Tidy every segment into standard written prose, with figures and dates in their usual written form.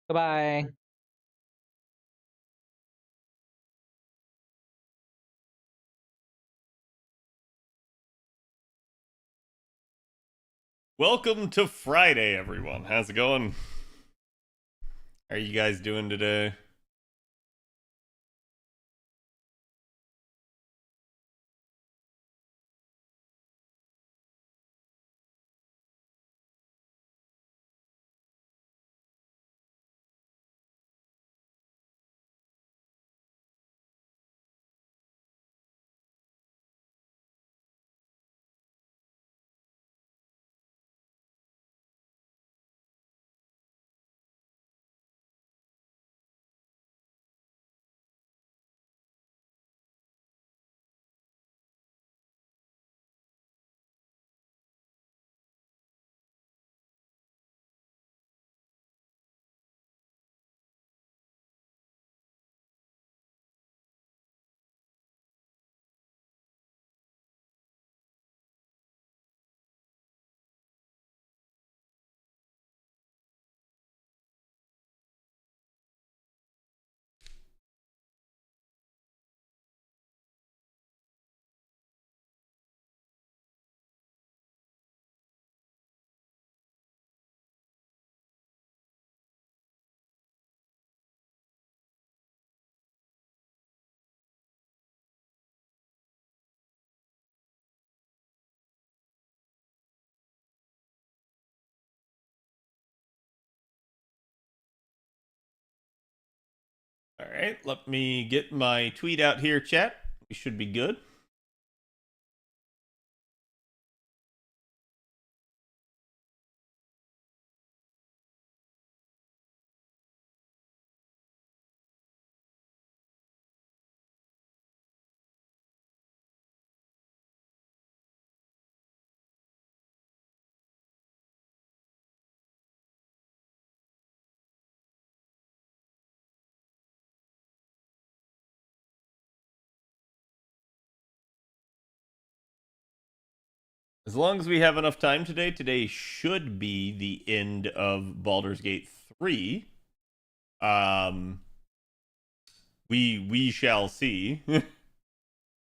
Goodbye. Welcome to Friday, everyone. How's it going? How are you guys doing today? All right, let me get my tweet out here, chat. We should be good. As long as we have enough time today should be the end of Baldur's Gate 3. Um we shall see. If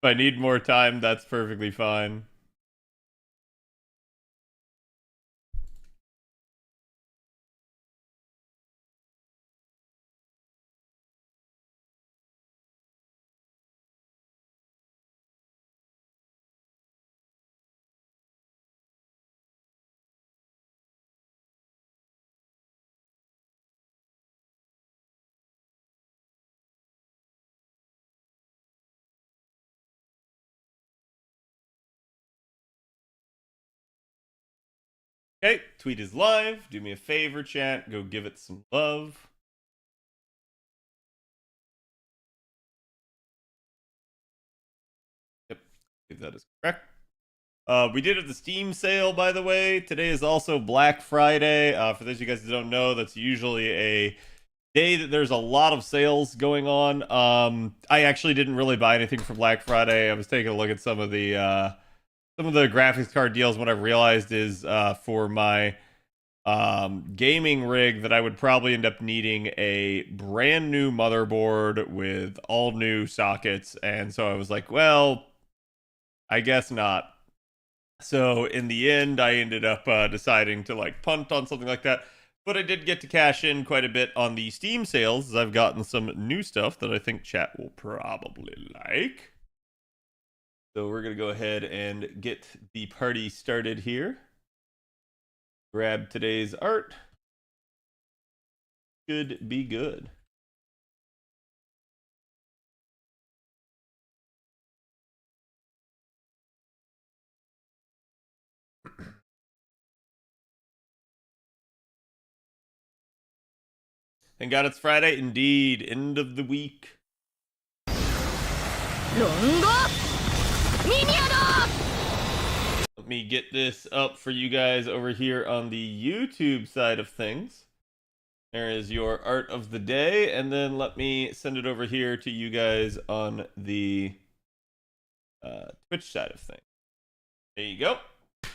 I need more time, that's perfectly fine. Okay, tweet is live. Do me a favor, chat. Go give it some love. Yep, if that is correct. We did have the Steam sale, by the way. Today is also Black Friday. For those of you guys that don't know, that's usually a day that there's a lot of sales going on. I actually didn't really buy anything for Black Friday. I was taking a look at some of the graphics card deals. What I realized is for my gaming rig that I would probably end up needing a brand new motherboard with all new sockets, and so I was like, well, I guess not. So in the end, I ended up deciding to like punt on something like that. But I did get to cash in quite a bit on the Steam sales, as I've gotten some new stuff that I think chat will probably like. So we're gonna go ahead and get the party started here. Grab today's art. Should be good. Thank God it's Friday. Indeed, end of the week. Let me get this up for you guys over here on the YouTube side of things. There is your art of the day, and then let me send it over here to you guys on the Twitch side of things. There you go. So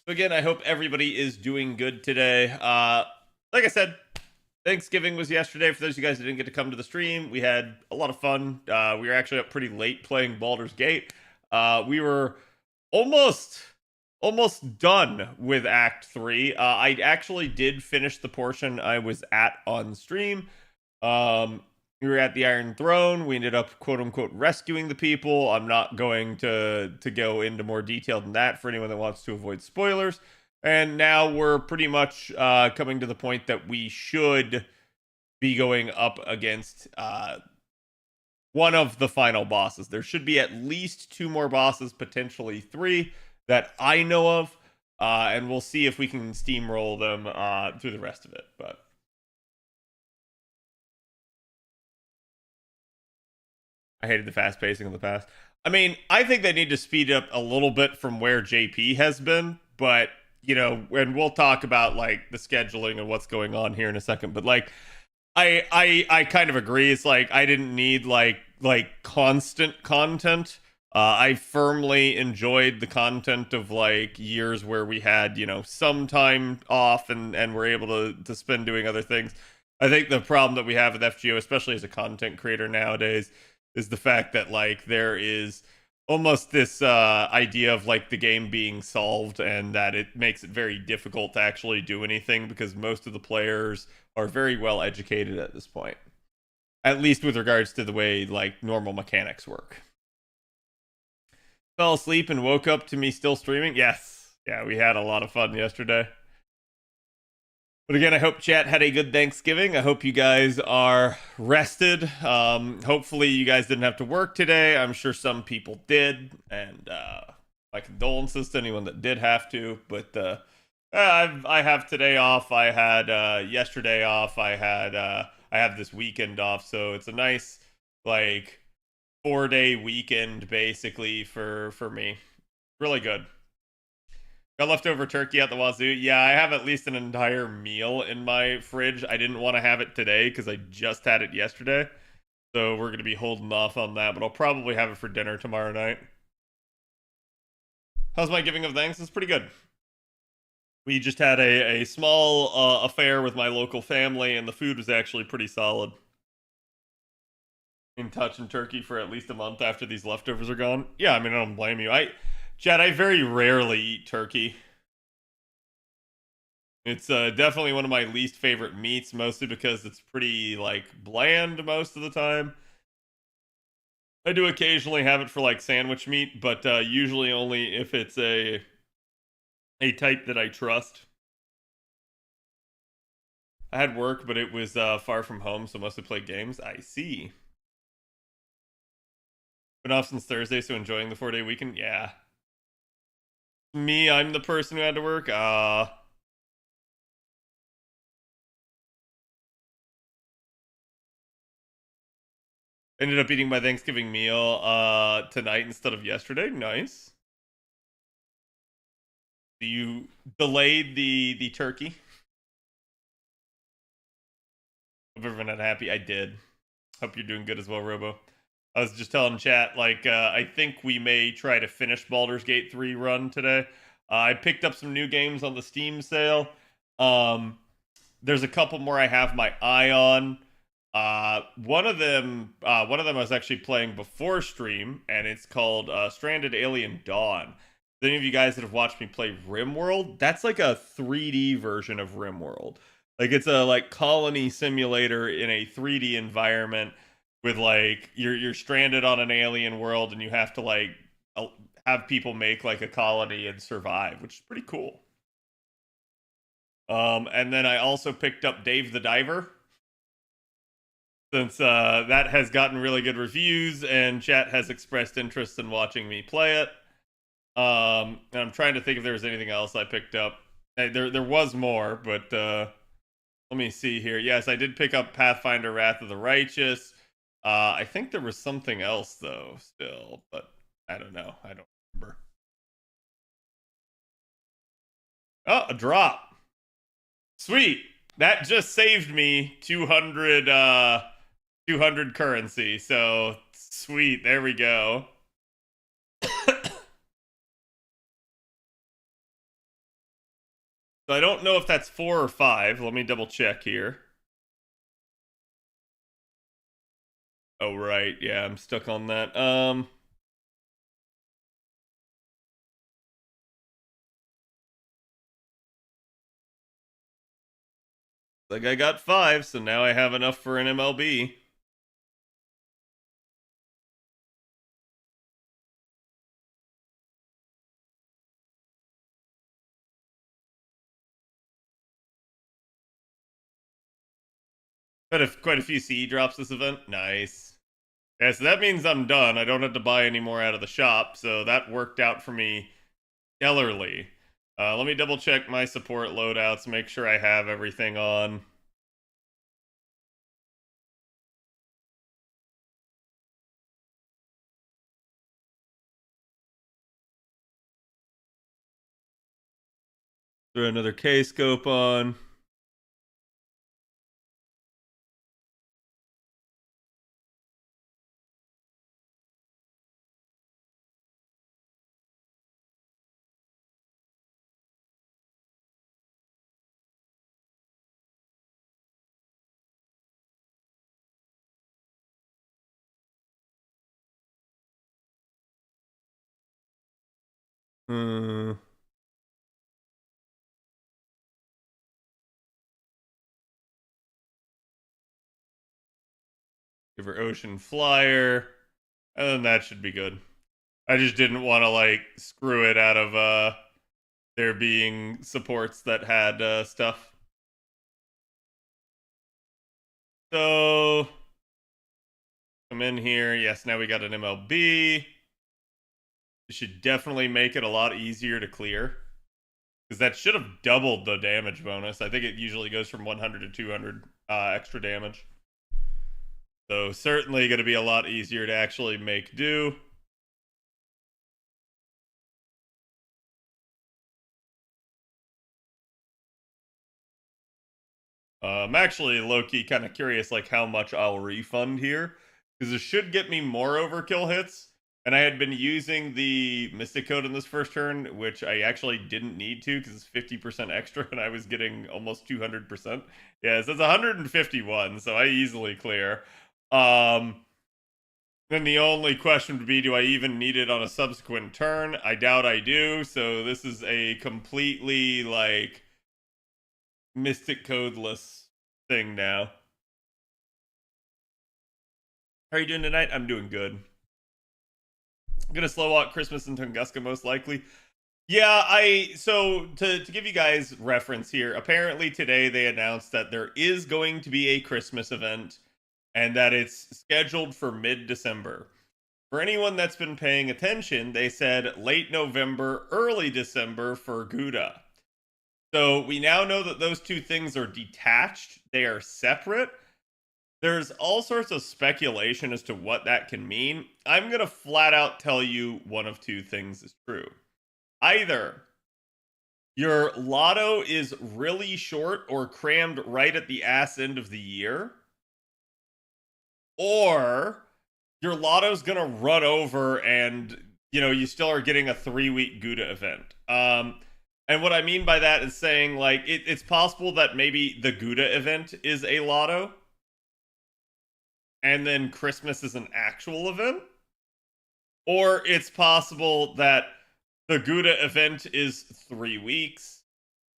again, I hope everybody is doing good today. Like I said, Thanksgiving was yesterday. For those of you guys that didn't get to come to the stream, we had a lot of fun. We were actually up pretty late playing Baldur's Gate. We were almost done with Act 3. I actually did finish the portion I was at on stream. We were at the Iron Throne. We ended up quote unquote rescuing the people. I'm not going to go into more detail than that for anyone that wants to avoid spoilers. And now we're pretty much coming to the point that we should be going up against one of the final bosses. There should be at least 2 more bosses, potentially 3, that I know of. And we'll see if we can steamroll them through the rest of it. But I hated the fast pacing in the past. I mean, I think they need to speed up a little bit from where JP has been, but you know, and we'll talk about like the scheduling and what's going on here in a second. But like, I kind of agree. It's like I didn't need like constant content. I firmly enjoyed the content of like years where we had, you know, some time off and we're able to spend doing other things. I think the problem that we have with FGO, especially as a content creator nowadays, is the fact that like there is almost this idea of like the game being solved and that it makes it very difficult to actually do anything because most of the players are very well educated at this point, at least with regards to the way like normal mechanics work. Fell asleep and woke up to me still streaming. Yes, yeah, we had a lot of fun yesterday. But again, I hope chat had a good Thanksgiving. I hope you guys are rested. Hopefully, you guys didn't have to work today. I'm sure some people did, and my condolences to anyone that did have to. But I have today off. I had yesterday off. I have this weekend off, so it's a nice like 4-day weekend basically for me. Really good. Got leftover turkey at the wazoo. Yeah, I have at least an entire meal in my fridge. I didn't want to have it today because I just had it yesterday. So we're going to be holding off on that, but I'll probably have it for dinner tomorrow night. How's my giving of thanks? It's pretty good. We just had a small affair with my local family, and the food was actually pretty solid. In touching turkey for at least a month after these leftovers are gone. Yeah, I mean, I don't blame you. Chad, I very rarely eat turkey. It's definitely one of my least favorite meats, mostly because it's pretty like bland most of the time. I do occasionally have it for like sandwich meat, but usually only if it's a type that I trust. I had work, but it was far from home, so mostly played games. I see. Been off since Thursday, so enjoying the 4-day weekend. Yeah. Me, I'm the person who had to work. Ended up eating my Thanksgiving meal tonight instead of yesterday. Nice. You delayed the turkey. Hope everyone had happy. I did. Hope you're doing good as well, Robo. I was just telling chat, like, I think we may try to finish Baldur's Gate 3 run today. I picked up some new games on the Steam sale. There's a couple more I have my eye on. One of them I was actually playing before stream, and it's called Stranded Alien Dawn. Any of you guys that have watched me play RimWorld, that's like a 3D version of RimWorld. Like it's a like colony simulator in a 3D environment with like you're stranded on an alien world and you have to like have people make like a colony and survive, which is pretty cool. And then I also picked up Dave the Diver, since that has gotten really good reviews and chat has expressed interest in watching me play it. And I'm trying to think if there was anything else I picked up. There was more, but let me see here. Yes, I did pick up Pathfinder Wrath of the Righteous. I think there was something else though still, but I don't know. I don't remember. Oh, a drop. Sweet. That just saved me 200 200 currency. So sweet. There we go. So I don't know if that's 4 or 5. Let me double check here. Oh, right. Yeah, I'm stuck on that. Like I got 5, so now I have enough for an MLB. But quite a few CE drops this event. Nice. Yeah, so that means I'm done. I don't have to buy any more out of the shop, so that worked out for me stellarly. Let me double check my support loadouts, make sure I have everything on. Throw another K scope on. Hmm. Give her Ocean Flyer, and then that should be good. I just didn't want to like screw it out of there being supports that had stuff. So come in here. Yes, now we got an MLB. It should definitely make it a lot easier to clear. Because that should have doubled the damage bonus. I think it usually goes from 100 to 200 extra damage. So certainly going to be a lot easier to actually make do. I'm actually low-key kind of curious like how much I'll refund here. Because it should get me more overkill hits. And I had been using the Mystic Code in this first turn, which I actually didn't need to because it's 50% extra and I was getting almost 200%. Yeah, so it's 151, so I easily clear. Then the only question would be, do I even need it on a subsequent turn? I doubt I do, so this is a completely, like, Mystic Codeless thing now. How are you doing tonight? I'm doing good. I'm gonna slow walk Christmas in Tunguska most likely. Yeah, so to give you guys reference here, apparently today they announced that there is going to be a Christmas event and that it's scheduled for mid-December. For anyone that's been paying attention, they said late November, early December for Gouda. So we now know that those two things are detached, they are separate. There's all sorts of speculation as to what that can mean. I'm going to flat out tell you one of two things is true. Either your lotto is really short or crammed right at the ass end of the year, or your lotto's gonna run over and you still are getting a 3-week Gouda event. And what I mean by that is saying like it's possible that maybe the Gouda event is a lotto and then Christmas is an actual event, or it's possible that the Gouda event is 3 weeks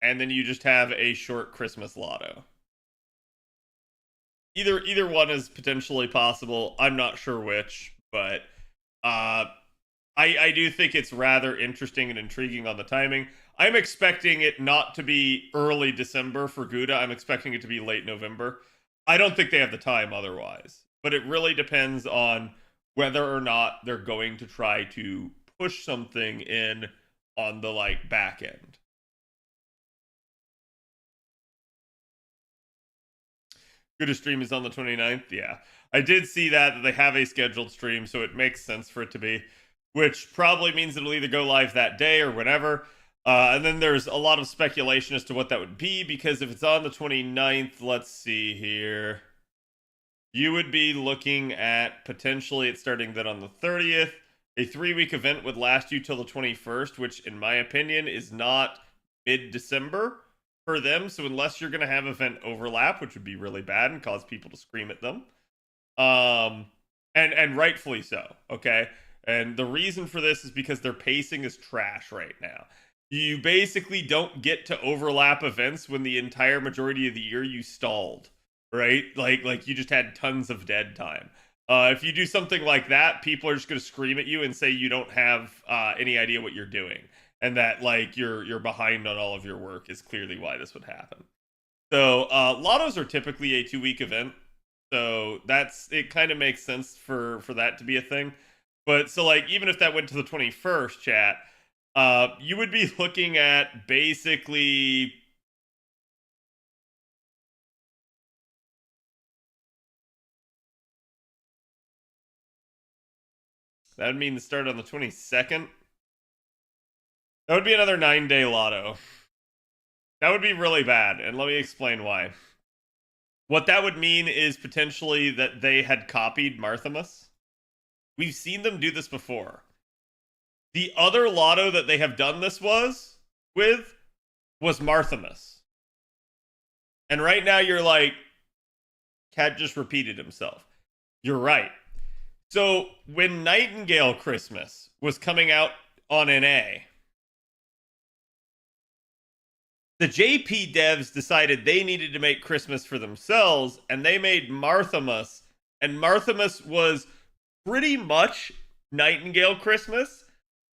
and then you just have a short Christmas lotto. Either one is potentially possible. I'm not sure which, but uh I do think it's rather interesting and intriguing on the timing. I'm expecting it not to be early December for Gouda. I'm expecting it to be late November. I don't think they have the time otherwise, but it really depends on whether or not they're going to try to push something in on the like back end. Gouda stream is on the 29th. Yeah. I did see that they have a scheduled stream, so it makes sense for it to be, which probably means it'll either go live that day or whenever. And then there's a lot of speculation as to what that would be, because if it's on the 29th, let's see here. You would be looking at potentially it starting then on the 30th. A 3-week event would last you till the 21st, which, in my opinion, is not mid December for them. So, unless you're going to have event overlap, which would be really bad and cause people to scream at them, and rightfully so. Okay, and the reason for this is because their pacing is trash right now. You basically don't get to overlap events when the entire majority of the year you stalled, right? Like you just had tons of dead time. If you do something like that, people are just going to scream at you and say you don't have any idea what you're doing, and that like you're behind on all of your work is clearly why this would happen. So lottos are typically a 2 week event, so that's it. Kind of makes sense for that to be a thing. But so like even if that went to the 21st, chat, you would be looking at basically that would mean the start on the 22nd. That would be another 9 day lotto. That would be really bad, and let me explain why. What that would mean is potentially that they had copied Marthamus. We've seen them do this before. The other lotto that they have done this was Marthamus. And right now you're like, Cat just repeated himself. You're right. So when Nightingale Christmas was coming out on NA, the JP devs decided they needed to make Christmas for themselves, and they made Marthamus. And Marthamus was pretty much Nightingale Christmas,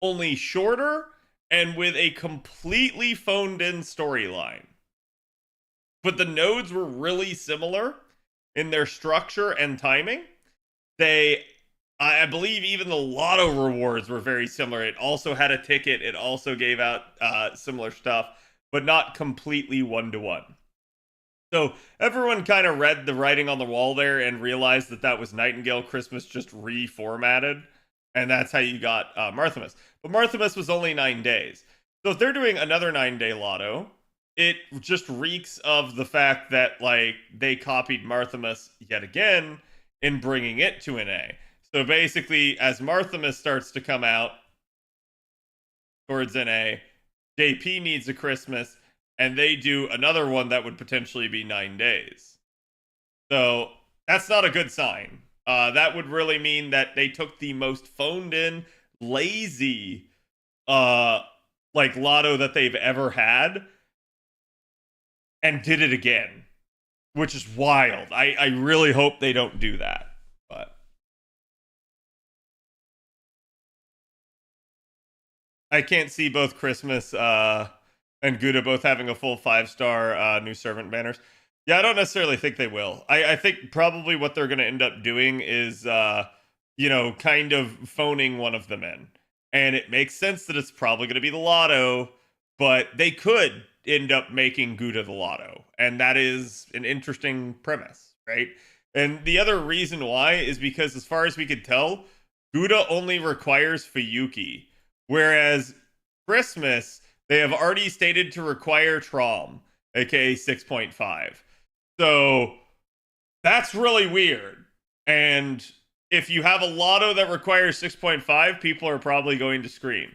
only shorter and with a completely phoned in storyline. But the nodes were really similar in their structure and timing. I believe even the lotto rewards were very similar. It also had a ticket. It also gave out similar stuff, but not completely one-to-one. So everyone kind of read the writing on the wall there and realized that that was Nightingale Christmas just reformatted. And that's how you got Marthamus. But Marthamus was only 9 days. So if they're doing another 9 day lotto, it just reeks of the fact that like they copied Marthamus yet again in bringing it to an A. So basically, as Marthamus starts to come out towards NA, JP needs a Christmas, and they do another one that would potentially be 9 days. So that's not a good sign. That would really mean that they took the most phoned in, lazy, like lotto that they've ever had and did it again, which is wild. I really hope they don't do that. But I can't see both Christmas and Gouda both having a full 5-star new servant banners. Yeah, I don't necessarily think they will. I think probably what they're going to end up doing is, kind of phoning one of them in. And it makes sense that it's probably going to be the lotto, but they could end up making Gouda the lotto. And that is an interesting premise, right? And the other reason why is because, as far as we could tell, Gouda only requires Fuyuki. Whereas Christmas, they have already stated to require Trom, aka 6.5. So that's really weird. And if you have a lotto that requires 6.5, people are probably going to scream.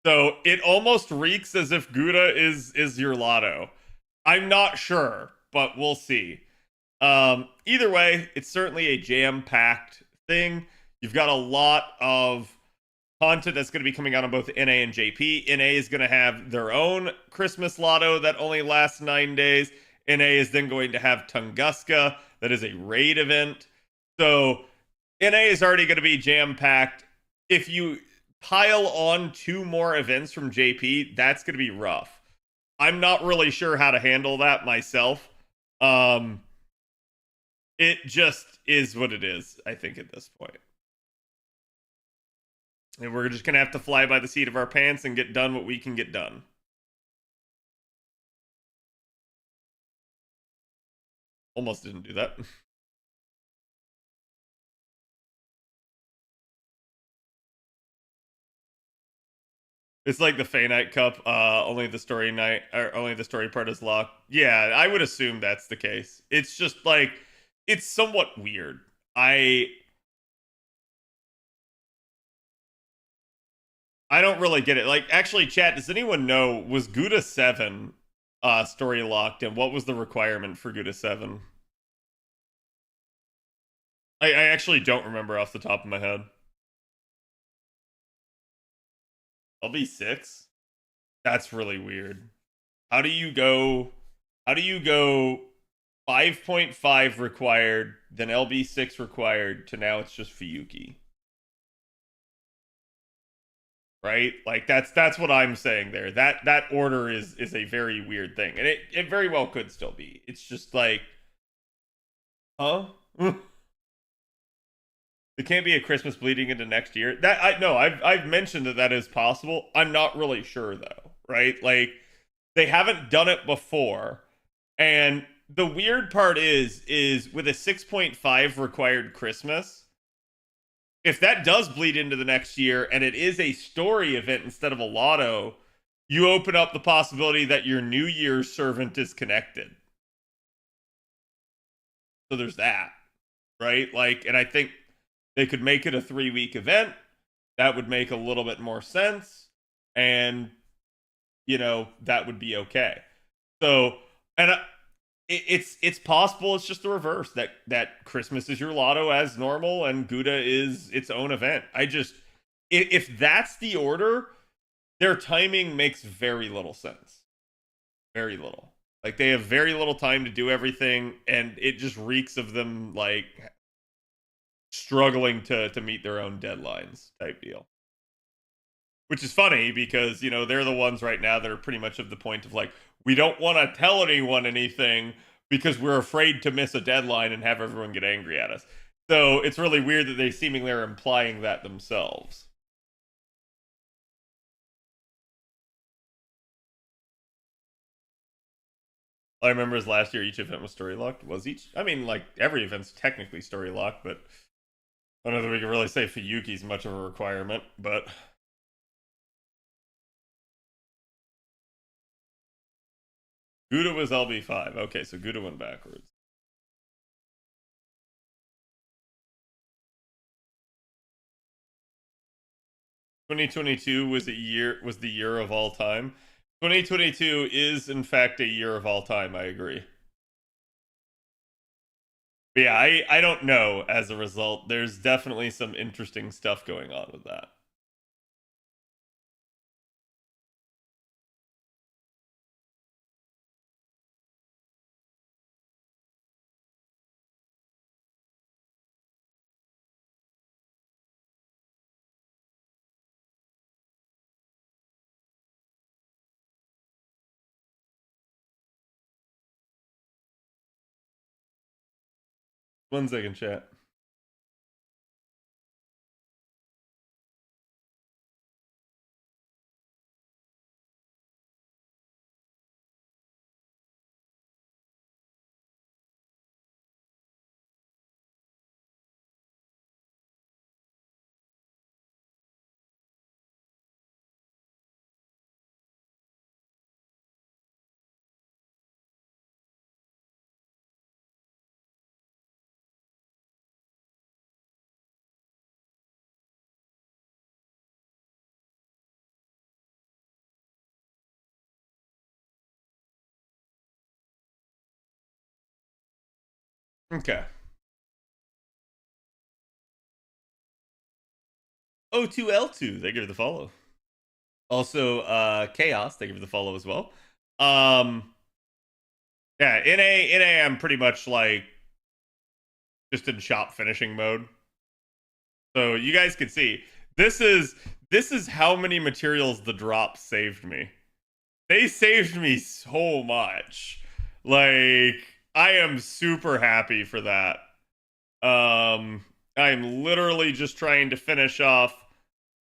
So it almost reeks as if Gouda is your lotto. I'm not sure, but we'll see. Either way, it's certainly a jam-packed thing. You've got a lot of content that's going to be coming out on both NA and JP. NA is going to have their own Christmas lotto that only lasts 9 days. NA is then going to have Tunguska, that is a raid event. So NA is already going to be jam-packed. If you pile on 2 more events from JP, that's going to be rough. I'm not really sure how to handle that myself. It just is what it is, I think, at this point. And we're just going to have to fly by the seat of our pants and get done what we can get done. Almost didn't do that. It's like the Faynite Cup, only the story night, or only the story part is locked. Yeah, I would assume that's the case. It's just like, it's somewhat weird. I don't really get it. Like, actually, chat, does anyone know, was Gouda 7 story locked, and what was the requirement for Gouda 7? I actually don't remember off the top of my head. LB6? That's really weird. How do you go? How do you go 5.5 required, then LB6 required, to now it's just Fuyuki? Right? Like that's what I'm saying there. That order is a very weird thing. And it very well could still be. It's just like, huh? It can't be a Christmas bleeding into next year. That I no, I've mentioned that is possible. I'm not really sure though, right? Like they haven't done it before. And the weird part is with a 6.5 required Christmas, if that does bleed into the next year and it is a story event instead of a lotto, you open up the possibility that your New Year's servant is connected. So there's that, right? Like, and I think they could make it a 3-week event. That would make a little bit more sense. And, that would be okay. So, and it's possible it's just the reverse, that Christmas is your lotto as normal and Gouda is its own event. If that's the order, their timing makes very little sense. Very little. Like they have very little time to do everything, and it just reeks of them like struggling to meet their own deadlines type deal. Which is funny because, they're the ones right now that are pretty much of the point of like, we don't want to tell anyone anything because we're afraid to miss a deadline and have everyone get angry at us. So it's really weird that they seemingly are implying that themselves. All I remember is last year each event was story locked. Was each? I mean, like every event's technically story locked, but I don't know that we can really say Fuyuki's much of a requirement. But Gouda was LB5. Okay, so Gouda went backwards. (2022) was the year of all time. 2022 is in fact a year of all time. I agree. But yeah, I don't know. As a result, there's definitely some interesting stuff going on with that. One second, chat. Okay. O2L2, thank you for the follow. Also, Chaos, thank you for the follow as well. Yeah, NA, I'm pretty much like just in shop finishing mode. So you guys can see this is how many materials the drop saved me. They saved me so much. Like I am super happy for that. I'm literally just trying to finish off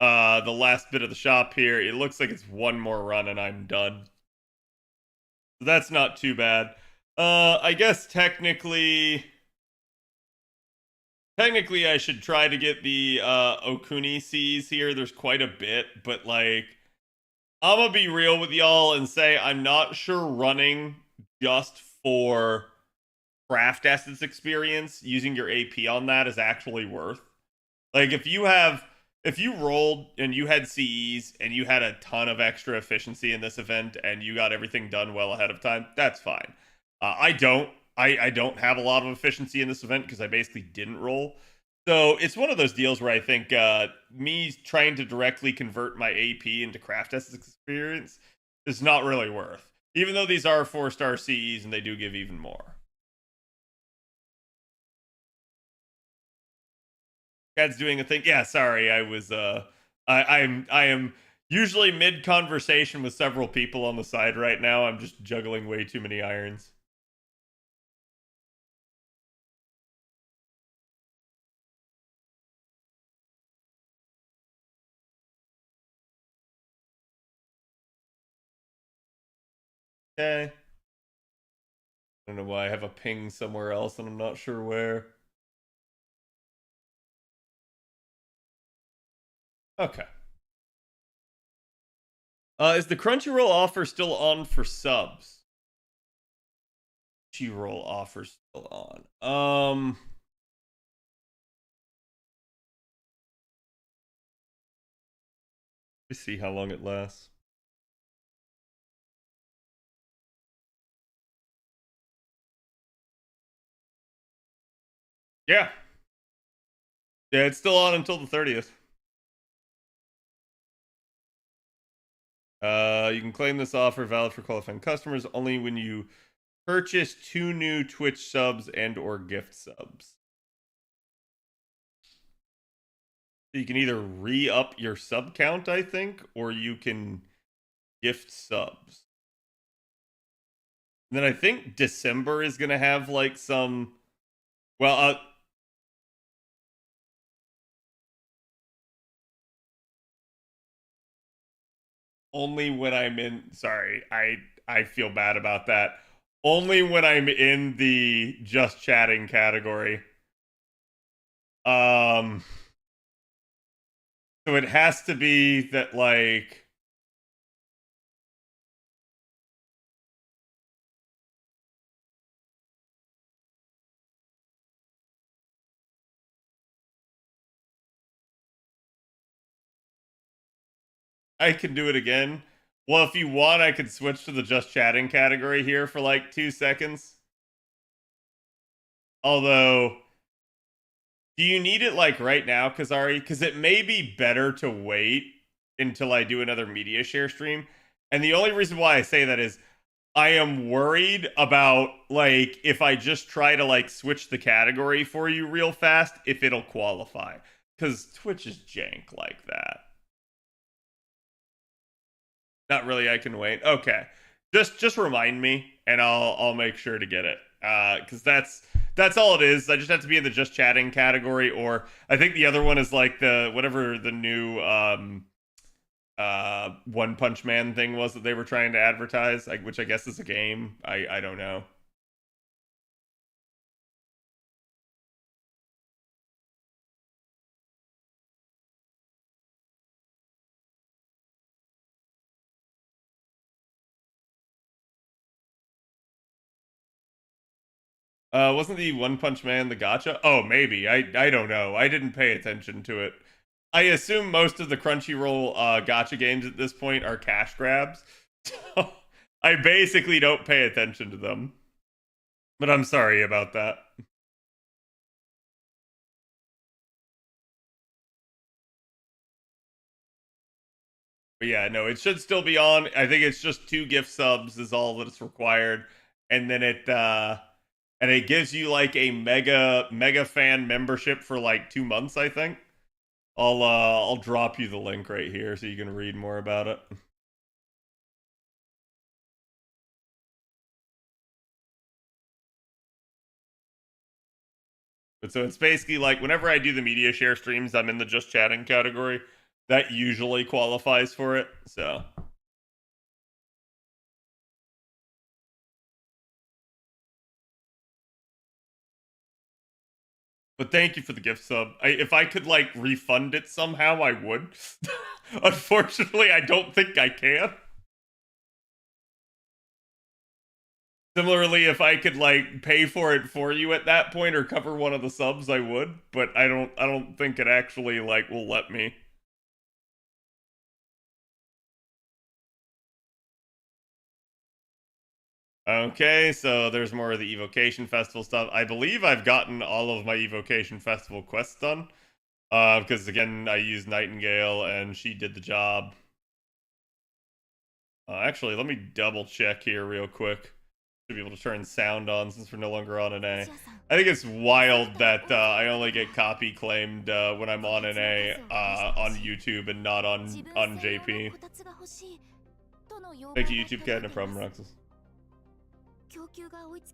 the last bit of the shop here. It looks like it's one more run and I'm done. So that's not too bad. I guess technically I should try to get the Okuni Seas here. There's quite a bit, but like I'm gonna be real with y'all and say I'm not sure running just for craft essence experience using your AP on that is actually worth. Like if you rolled and you had CEs and you had a ton of extra efficiency in this event and you got everything done well ahead of time, that's fine. I don't. I don't have a lot of efficiency in this event because I basically didn't roll. So it's one of those deals where I think me trying to directly convert my AP into craft test experience is not really worth. Even though these are 4-star CEs and they do give even more. Cad's doing a thing. Yeah, sorry, I was I am usually mid conversation with several people on the side right now. I'm just juggling way too many irons. Okay. I don't know why I have a ping somewhere else and I'm not sure where. Okay. Is the Crunchyroll offer still on for subs? Crunchyroll offer still on. Let's see how long it lasts. Yeah. Yeah, it's still on until the 30th. You can claim this offer valid for qualifying customers only when you purchase 2 new Twitch subs and or gift subs. So you can either re-up your sub count, I think, or you can gift subs. And then I think December is gonna have like some. Well, only when I'm in. Sorry, I feel bad about that. Only when I'm in the just chatting category. Um. So it has to be that like. I can do it again. Well, if you want, I could switch to the just chatting category here for like 2 seconds. Although, do you need it like right now, Kazari? Because it may be better to wait until I do another media share stream. And the only reason why I say that is I am worried about like if I just try to like switch the category for you real fast, if it'll qualify. Because Twitch is jank like that. Not really. I can wait. Okay, just remind me, and I'll make sure to get it. Because that's all it is. I just have to be in the just chatting category, or I think the other one is like the whatever the new One Punch Man thing was that they were trying to advertise, like, which I guess is a game. I don't know. Wasn't the One Punch Man the gotcha? Oh, maybe. I don't know. I didn't pay attention to it. I assume most of the Crunchyroll gotcha games at this point are cash grabs. So I basically don't pay attention to them. But I'm sorry about that. But yeah, no, it should still be on. I think it's just 2 gift subs is all that's required. And then it gives you like a mega fan membership for like 2 months, I think. I'll drop you the link right here so you can read more about it. But so it's basically like whenever I do the media share streams, I'm in the just chatting category. That usually qualifies for it. So but thank you for the gift sub. If I could like refund it somehow, I would. Unfortunately, I don't think I can. Similarly, if I could like pay for it for you at that point or cover one of the subs, I would. But I don't think it actually like will let me. Okay, so there's more of the Evocation Festival stuff. I believe I've gotten all of my Evocation Festival quests done. Because again, I used Nightingale and she did the job. Actually, let me double check here real quick. Should be able to turn sound on since we're no longer on an A. I think it's wild that I only get copy claimed when I'm on an A on YouTube and not on JP. Thank you, YouTube cat. No problem, Roxas.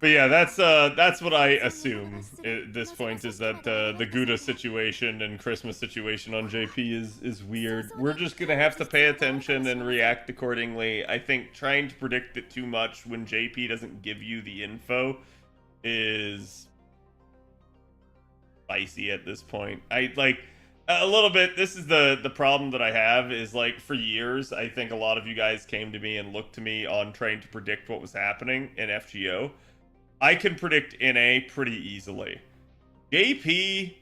But yeah, that's what I assume at this point, is that the Gouda situation and Christmas situation on JP is weird. We're just gonna have to pay attention and react accordingly. I think trying to predict it too much when JP doesn't give you the info is spicy at this point. I like a little bit. This is the problem that I have, is like for years I think a lot of you guys came to me and looked to me on trying to predict what was happening in FGO. I can predict NA pretty easily. JP,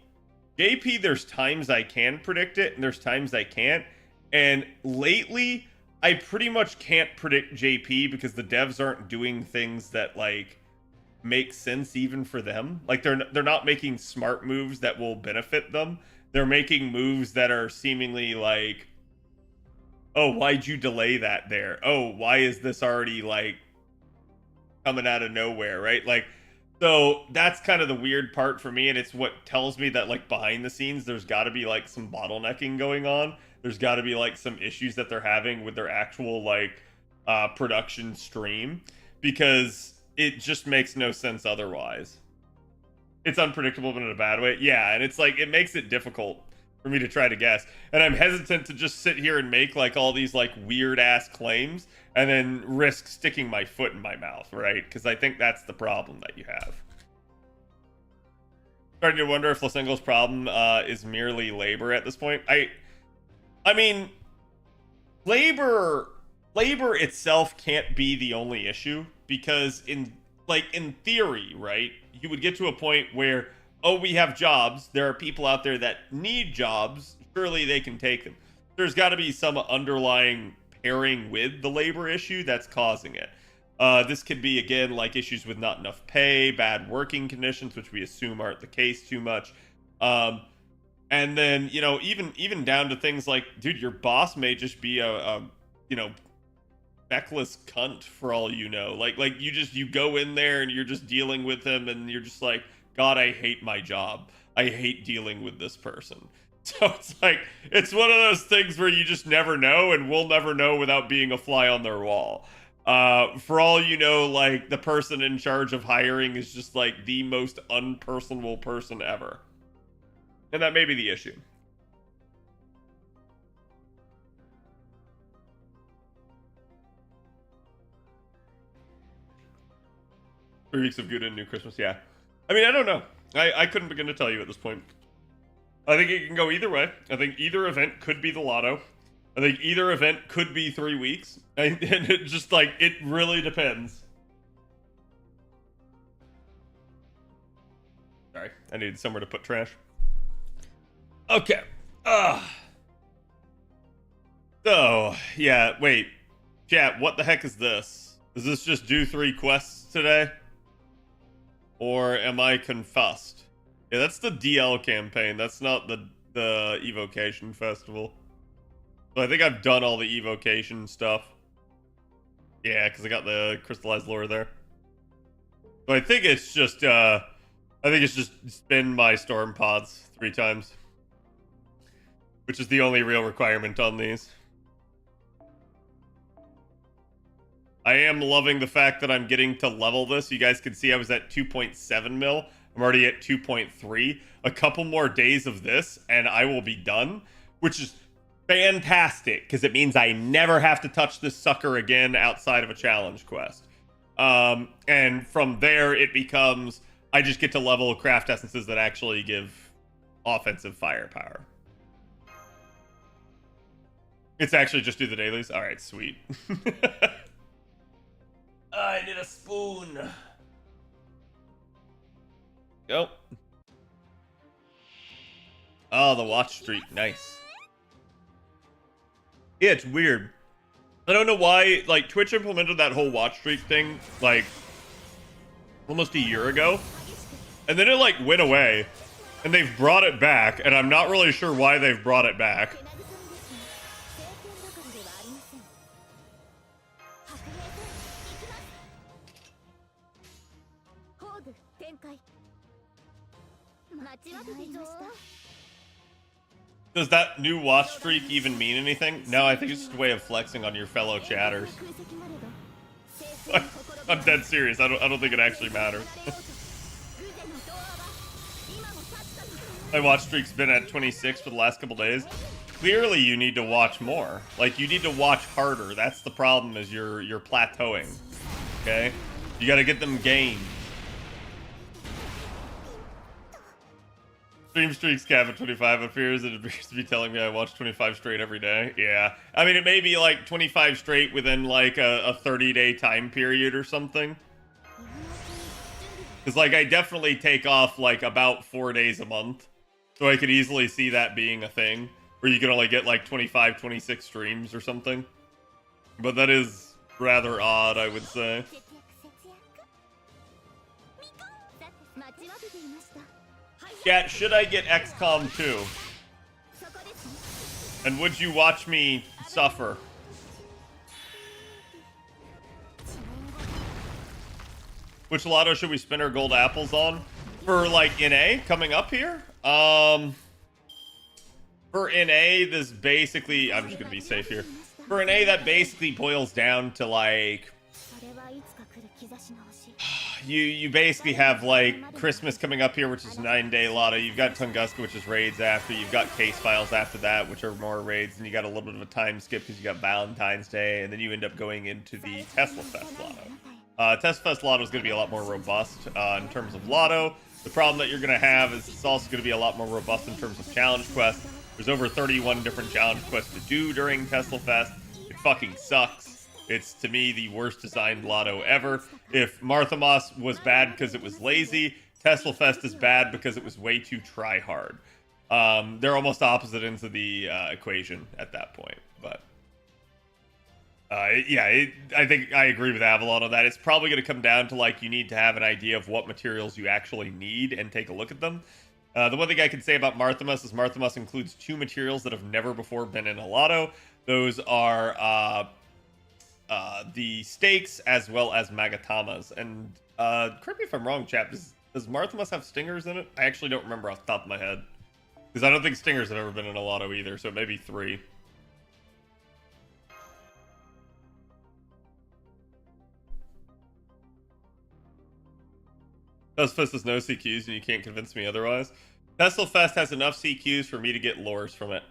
there's times I can predict it and there's times I can't. And lately I pretty much can't predict JP because the devs aren't doing things that like make sense even for them. Like they're not making smart moves that will benefit them. They're making moves that are seemingly like, oh, why'd you delay that there? Oh, why is this already like coming out of nowhere, right? Like, so that's kind of the weird part for me, and it's what tells me that like behind the scenes there's got to be like some bottlenecking going on. There's got to be like some issues that they're having with their actual like production stream, because it just makes no sense otherwise. It's unpredictable, but in a bad way. Yeah, and it's like, it makes it difficult for me to try to guess. And I'm hesitant to just sit here and make like all these like weird ass claims and then risk sticking my foot in my mouth, right? Because I think that's the problem that you have. Starting to wonder if Losengo's problem is merely labor at this point. I mean, labor itself can't be the only issue, because in theory, right, you would get to a point where, oh, we have jobs, there are people out there that need jobs, surely they can take them. There's got to be some underlying pairing with the labor issue that's causing it. This could be, again, like issues with not enough pay, bad working conditions, which we assume aren't the case too much. And then, you know, even down to things like, dude, your boss may just be a you know, feckless cunt for all you know. Like you go in there and you're just dealing with him and you're just like, God, I hate my job. I hate dealing with this person. So it's like, it's one of those things where you just never know, and we'll never know without being a fly on their wall. For all you know, like the person in charge of hiring is just like the most unpersonable person ever. And that may be the issue. Three weeks of good and New Christmas, yeah. I mean, I don't know. I couldn't begin to tell you at this point. I think it can go either way. I think either event could be the lotto. I think either event could be 3 weeks. And it just, like, it really depends. Sorry, I needed somewhere to put trash. Okay. So, yeah, wait. Chat, what the heck is this? Does this just do 3 quests today? Or am I confussed? Yeah, that's the DL campaign. That's not the Evocation Festival. So I think I've done all the Evocation stuff. Yeah, because I got the Crystallized Lore there. So I think it's just, spin my Storm Pods 3 times. Which is the only real requirement on these. I am loving the fact that I'm getting to level this. You guys can see I was at 2.7 mil. I'm already at 2.3. A couple more days of this, and I will be done. Which is fantastic, because it means I never have to touch this sucker again outside of a challenge quest. And from there, it becomes, I just get to level craft essences that actually give offensive firepower. It's actually just do the dailies? Alright, sweet. I need a spoon. Go. Oh, the watch streak. Nice. Yeah, it's weird. I don't know why, like, Twitch implemented that whole watch streak thing, like, almost a year ago, and then it like went away, and they've brought it back, and I'm not really sure why they've brought it back. Does that new watch streak even mean anything? No, I think it's just a way of flexing on your fellow chatters. I'm dead serious. I don't think it actually matters. My watch streak's been at 26 for the last couple days. Clearly, you need to watch more. Like, you need to watch harder. That's the problem, is you're plateauing. Okay? You gotta get them gained. Stream streaks cap at 25 appears. It appears to be telling me I watch 25 straight every day. Yeah. I mean, it may be like 25 straight within like a 30-day time period or something. Because like I definitely take off like about 4 days a month. So I could easily see that being a thing. Where you can only get like 25, 26 streams or something. But that is rather odd, I would say. Yeah, should I get XCOM 2? And would you watch me suffer? Which lotto should we spin our gold apples on? For like NA coming up here? For NA, this basically, I'm just gonna be safe here. For NA, that basically boils down to like, you basically have like Christmas coming up here, which is 9-day lotto. You've got Tunguska, which is raids after. You've got case files after that, which are more raids. And you got a little bit of a time skip because you got Valentine's Day, and then you end up going into the Tesla Fest lotto. Tesla Fest lotto is going to be a lot more robust in terms of lotto. The problem that you're going to have is it's also going to be a lot more robust in terms of challenge quests. There's over 31 different challenge quests to do during Tesla Fest. It fucking sucks. It's, to me, the worst designed lotto ever. If Martha Moss was bad because it was lazy, Tesla Fest is bad because it was way too try-hard. They're almost opposite ends of the equation at that point. But, yeah, I think I agree with Avalon on that. It's probably going to come down to, like, you need to have an idea of what materials you actually need and take a look at them. The one thing I can say about Marthamus is Marthamus includes 2 materials that have never before been in a lotto. Those are the stakes as well as Magatamas. And correct me if I'm wrong, chap, does Marthamus have stingers in it? I actually don't remember off the top of my head. Because I don't think stingers have ever been in a lotto either, so maybe 3. Tesla Fest has no CQs and you can't convince me otherwise. Tesla Fest has enough CQs for me to get lures from it.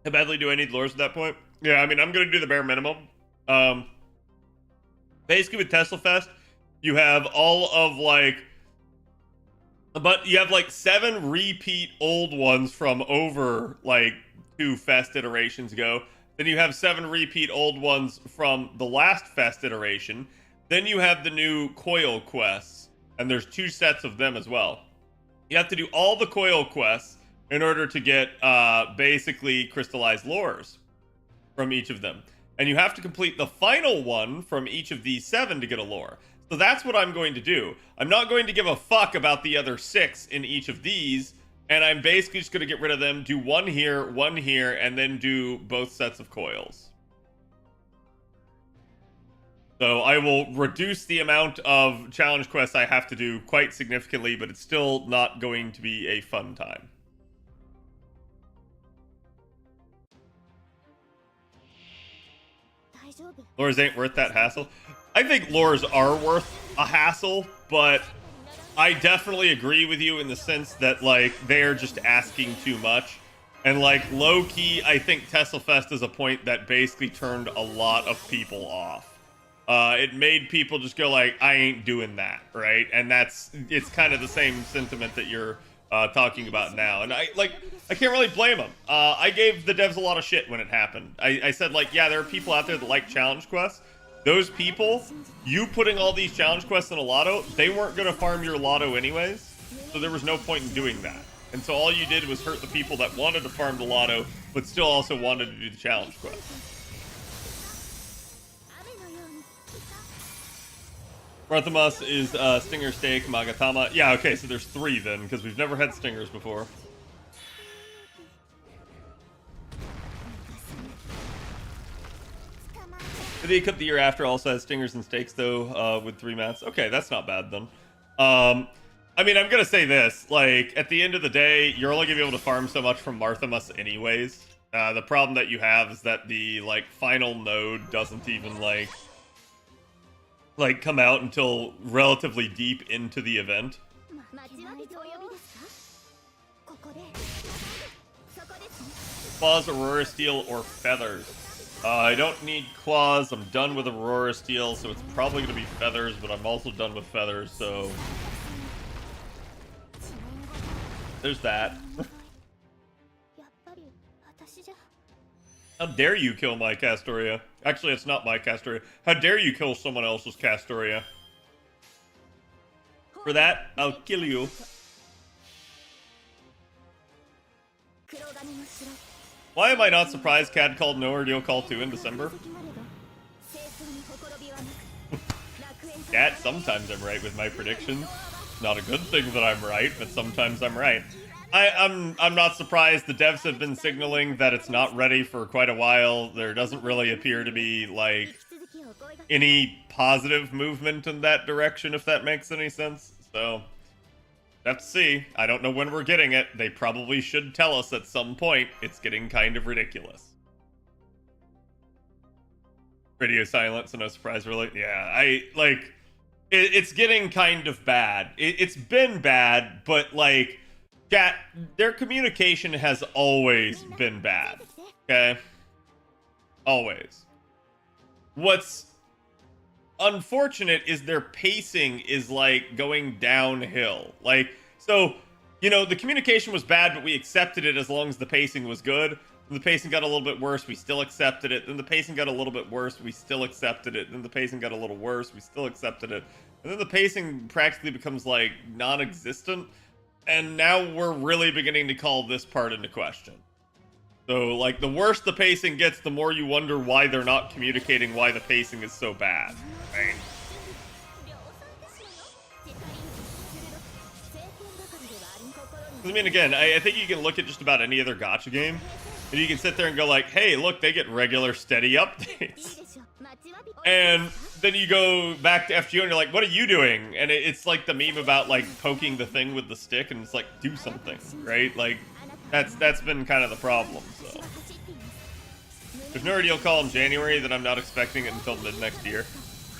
How badly do I need lures at that point? Yeah, I mean, I'm going to do the bare minimum. Basically with Tesla Fest, you have all of like... But you have like 7 repeat old ones from over like 2 Fest iterations ago. Then you have 7 repeat old ones from the last Fest iteration. Then you have the new Coil quests, and there's 2 sets of them as well. You have to do all the Coil quests in order to get basically crystallized lures from each of them. And you have to complete the final one from each of these 7 to get a lure. So that's what I'm going to do. I'm not going to give a fuck about the other 6 in each of these. And I'm basically just going to get rid of them, do 1 here, 1 here, and then do both sets of coils. So I will reduce the amount of challenge quests I have to do quite significantly, but it's still not going to be a fun time. Lures ain't worth that hassle. I think lures are worth a hassle, but I definitely agree with you in the sense that, like, they're just asking too much. And, like, low-key, I think Tesla Fest is a point that basically turned a lot of people off. It made people just go, like, I ain't doing that, right? And it's kind of the same sentiment that you're talking about now. And I can't really blame them. I gave the devs a lot of shit when it happened. I said, like, yeah, there are people out there that like challenge quests. Those people, you putting all these challenge quests in a lotto, they weren't going to farm your lotto anyways, so there was no point in doing that. And so all you did was hurt the people that wanted to farm the lotto, but still also wanted to do the challenge quest. Barthamas is Stinger Steak, Magatama. Yeah, okay, so there's 3 then, because we've never had Stingers before. The Cup the year after also has Stingers and Steaks, though, with 3 mats. Okay, that's not bad, then. I mean, I'm gonna say this. Like, at the end of the day, you're only gonna be able to farm so much from Marthamus anyways. The problem that you have is that the, like, final node doesn't even, like come out until relatively deep into the event. Claws, Aurora Steel, or Feathers. I don't need Claws. I'm done with Aurora Steel, so it's probably going to be Feathers, but I'm also done with Feathers, so... there's that. How dare you kill my Castoria? Actually, it's not my Castoria. How dare you kill someone else's Castoria? For that, I'll kill you. Why am I not surprised Cad called No Ordeal Call 2 in December? Cat, sometimes I'm right with my predictions. Not a good thing that I'm right, but sometimes I'm right. I'm not surprised. The devs have been signaling that it's not ready for quite a while. There doesn't really appear to be, like, any positive movement in that direction, if that makes any sense. So, have to see. I don't know when we're getting it. They probably should tell us at some point. It's getting kind of ridiculous. Radio silence, so no surprise, really. Yeah, it's getting kind of bad. It's been bad, but, like... chat, their communication has always been bad, okay? Always. What's unfortunate is their pacing is, like, going downhill. Like, so, you know, the communication was bad, but we accepted it as long as the pacing was good. Then the pacing got a little bit worse, we still accepted it. Then the pacing got a little bit worse, we still accepted it. Then the pacing got a little worse, we still accepted it. And then the pacing practically becomes, like, non-existent. And now we're really beginning to call this part into question. So, like, the worse the pacing gets, the more you wonder why they're not communicating why the pacing is so bad. Right? I mean, again, I think you can look at just about any other gacha game, and you can sit there and go like, hey, look, they get regular, steady updates. And then you go back to FGO and you're like, what are you doing? And it's like the meme about, like, poking the thing with the stick, and it's like, do something, right? Like, that's been kind of the problem, so. There's no ordeal call in January, then I'm not expecting it until mid next year.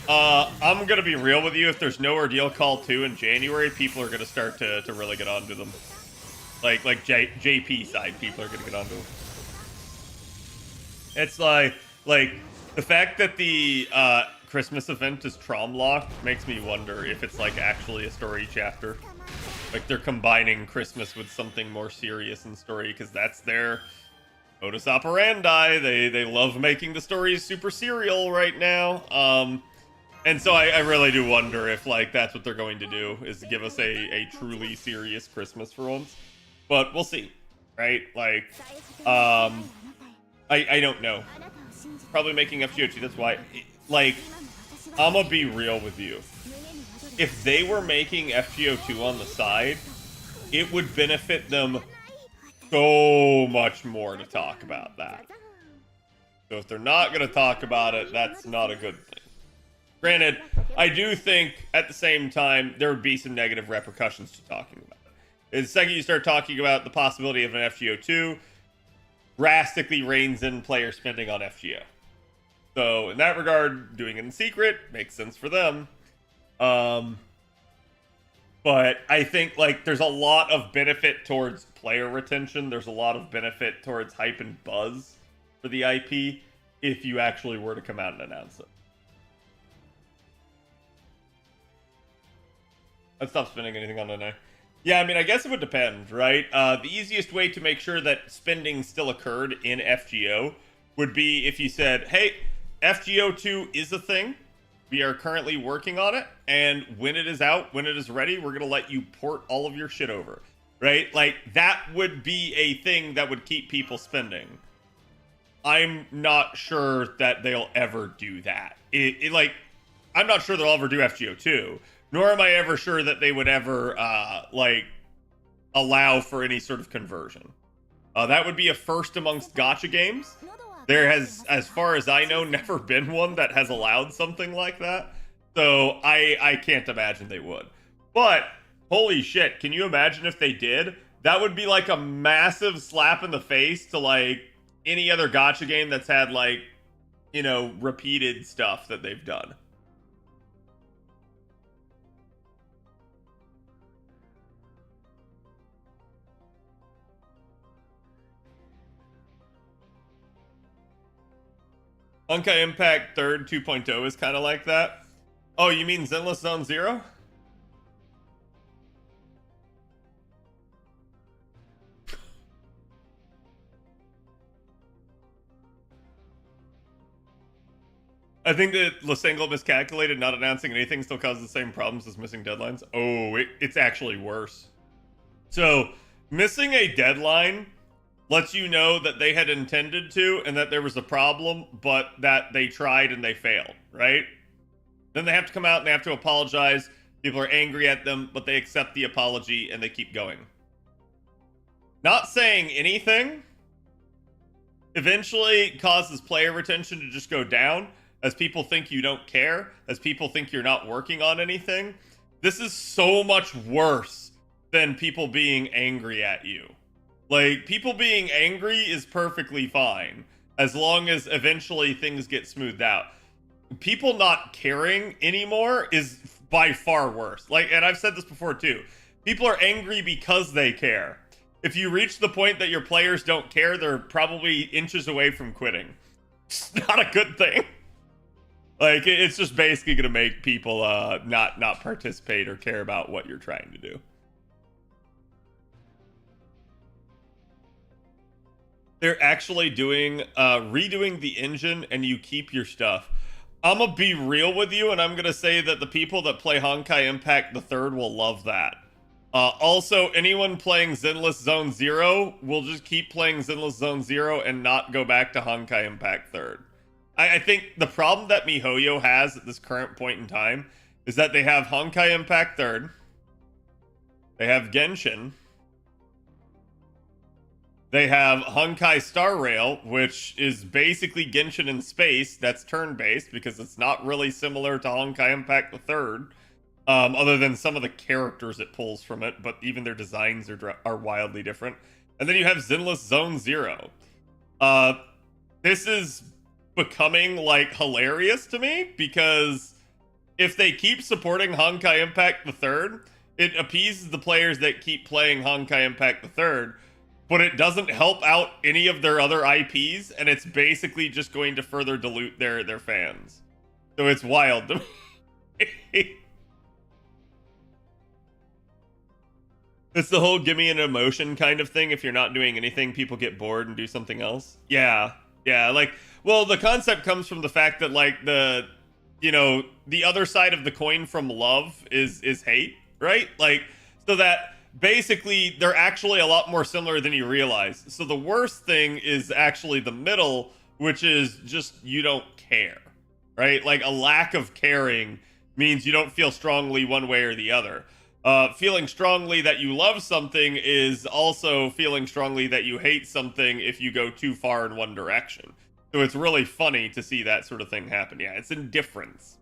I'm gonna be real with you, if there's no ordeal call 2 in January, people are gonna start to really get onto them. Like JP side, people are gonna get onto them. It's like, the fact that the Christmas event is Trom locked makes me wonder if it's, like, actually a story chapter. Like, they're combining Christmas with something more serious in story, because that's their modus operandi. They love making the stories super serial right now. And so I really do wonder if, like, that's what they're going to do, is give us a truly serious Christmas for once. But we'll see, right? Like, I don't know. Probably making FGO 2, that's why. Like, I'm gonna be real with you. If they were making FGO 2 on the side, it would benefit them so much more to talk about that. So if they're not gonna talk about it, that's not a good thing. Granted, I do think, at the same time, there would be some negative repercussions to talking about it. The second you start talking about the possibility of an FGO 2, drastically reins in player spending on FGO. So, in that regard, doing it in secret makes sense for them. But I think, like, there's a lot of benefit towards player retention. There's a lot of benefit towards hype and buzz for the IP if you actually were to come out and announce it. Let's stop spending anything on NA. Yeah, I mean, I guess it would depend, right? The easiest way to make sure that spending still occurred in FGO would be if you said, hey, FGO 2 is a thing. We are currently working on it, and when it is out, when it is ready, we're going to let you port all of your shit over, right? Like, that would be a thing that would keep people spending. I'm not sure that they'll ever do that. Like, I'm not sure they'll ever do FGO 2, nor am I ever sure that they would ever like allow for any sort of conversion. That would be a first amongst gacha games. There has, as far as I know, never been one that has allowed something like that. So I can't imagine they would. But holy shit, can you imagine if they did? That would be like a massive slap in the face to like any other gacha game that's had like, you know, repeated stuff that they've done. Honkai Impact 3rd 2.0 is kind of like that. Oh, you mean Zenless Zone Zero? I think that Losangle miscalculated, not announcing anything still causes the same problems as missing deadlines. Oh, it's actually worse. So, missing a deadline lets you know that they had intended to and that there was a problem, but that they tried and they failed, right? Then they have to come out and they have to apologize. People are angry at them, but they accept the apology and they keep going. Not saying anything eventually causes player retention to just go down as people think you don't care, as people think you're not working on anything. This is so much worse than people being angry at you. Like, people being angry is perfectly fine as long as eventually things get smoothed out. People not caring anymore is by far worse. Like, and I've said this before too. People are angry because they care. If you reach the point that your players don't care, they're probably inches away from quitting. It's not a good thing. Like, it's just basically going to make people not participate or care about what you're trying to do. They're actually doing redoing the engine and you keep your stuff. I'm gonna be real with you and I'm gonna say that the people that play Honkai Impact the 3rd will love that. Also, anyone playing Zenless Zone Zero will just keep playing Zenless Zone Zero and not go back to Honkai Impact 3rd. I think the problem that MiHoYo has at this current point in time is that they have Honkai Impact 3rd, they have Genshin, they have Honkai Star Rail, which is basically Genshin in space. That's turn-based because it's not really similar to Honkai Impact the 3rd, other than some of the characters it pulls from it, but even their designs are wildly different. And then you have Zenless Zone Zero. This is becoming like hilarious to me because if they keep supporting Honkai Impact the 3rd, it appeases the players that keep playing Honkai Impact the 3rd, but it doesn't help out any of their other IPs, and it's basically just going to further dilute their fans. So it's wild to me. It's the whole give me an emotion kind of thing. If you're not doing anything, people get bored and do something else. Yeah, like, well, the concept comes from the fact that, like, the other side of the coin from love is hate, right? Like, so that basically they're actually a lot more similar than you realize. So the worst thing is actually the middle, which is just you don't care, right? Like, a lack of caring means you don't feel strongly one way or the other. Feeling strongly that you love something is also feeling strongly that you hate something if you go too far in one direction. So it's really funny to see that sort of thing happen. Yeah, it's indifference.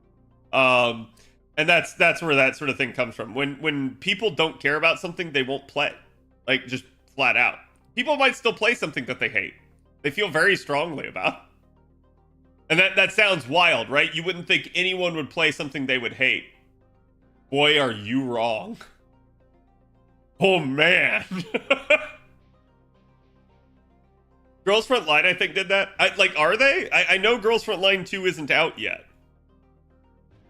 And that's where that sort of thing comes from. When people don't care about something, they won't play. Like, just flat out. People might still play something that they hate. They feel very strongly about. And that sounds wild, right? You wouldn't think anyone would play something they would hate. Boy, are you wrong. Oh, man. Girls Front Line, I think, did that. Are they? I know Girls Front Line 2 isn't out yet.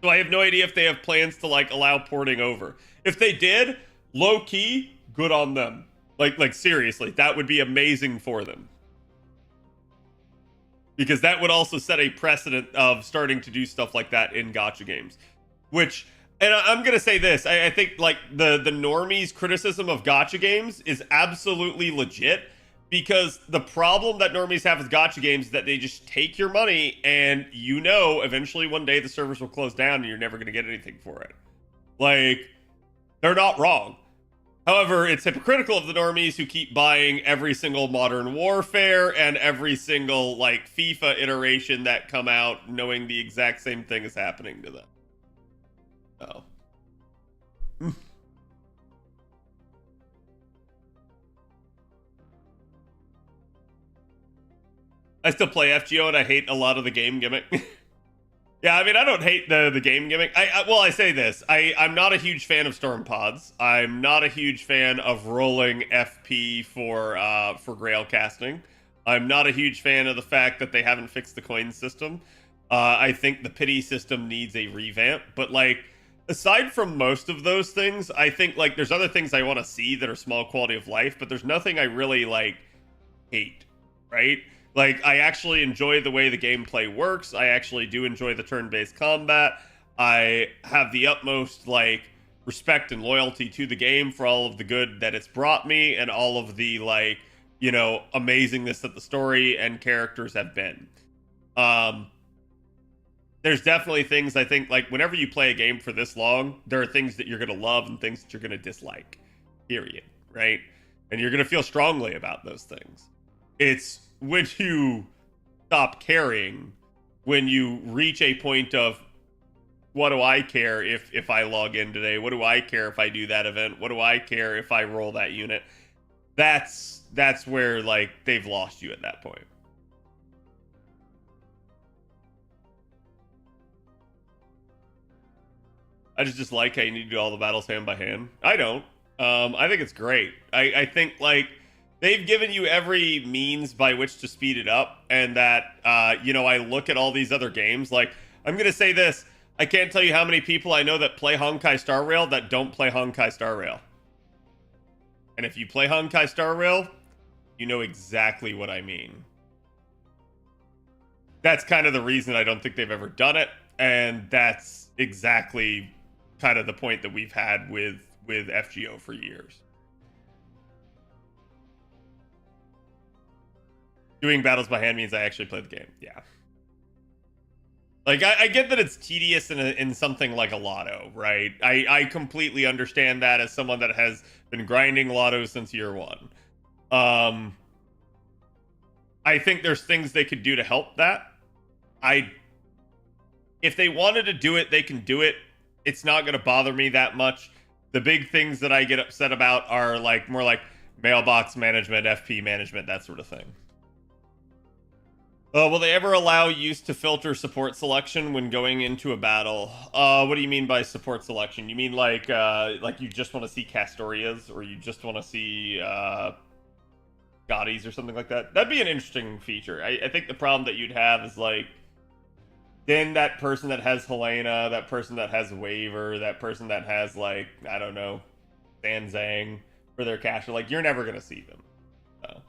So I have no idea if they have plans to, like, allow porting over. If they did, low-key, good on them. Like seriously, that would be amazing for them. Because that would also set a precedent of starting to do stuff like that in gacha games. Which, and I'm going to say this, I think, like, the normies' criticism of gacha games is absolutely legit, Because the problem that normies have with gacha games is that they just take your money, and eventually one day the servers will close down and you're never going to get anything for it. Like, they're not wrong. However, it's hypocritical of the normies who keep buying every single Modern Warfare and every single, like, FIFA iteration that come out knowing the exact same thing is happening to them. Oh. I still play FGO and I hate a lot of the game gimmick. Yeah, I mean, I don't hate the game gimmick. I say this. I'm not a huge fan of storm pods. I'm not a huge fan of rolling FP for Grail casting. I'm not a huge fan of the fact that they haven't fixed the coin system. I think the pity system needs a revamp. But, like, aside from most of those things, I think, like, there's other things I want to see that are small quality of life, but there's nothing I really, like, hate, right? Like, I actually enjoy the way the gameplay works. I actually do enjoy the turn-based combat. I have the utmost, like, respect and loyalty to the game for all of the good that it's brought me and all of the, like, amazingness that the story and characters have been. There's definitely things, I think, like, whenever you play a game for this long, there are things that you're going to love and things that you're going to dislike, period, right? And you're going to feel strongly about those things. It's when you stop caring, when you reach a point of, what do I care if I log in today? What do I care if I do that event? What do I care if I roll that unit? That's where, like, they've lost you at that point. I just like how you need to do all the battles hand by hand. I don't. I think it's great. I think, like, they've given you every means by which to speed it up, and that, I look at all these other games. Like, I'm going to say this. I can't tell you how many people I know that play Honkai Star Rail that don't play Honkai Star Rail. And if you play Honkai Star Rail, you know exactly what I mean. That's kind of the reason I don't think they've ever done it, and that's exactly kind of the point that we've had with FGO for years. Doing battles by hand means I actually play the game. Yeah. Like, I get that it's tedious in something like a lotto, right? I completely understand that as someone that has been grinding lotto since year one. I think there's things they could do to help that. If they wanted to do it, they can do it. It's not going to bother me that much. The big things that I get upset about are, like, more like mailbox management, FP management, that sort of thing. Will they ever allow use to filter support selection when going into a battle? What do you mean by support selection? You mean like you just want to see Castorias, or you just want to see Scotties or something like that? That'd be an interesting feature. I think the problem that you'd have is, like, then that person that has Helena, that person that has Waver, that person that has, like, I don't know, Sanzang for their caster, like, you're never going to see them. So,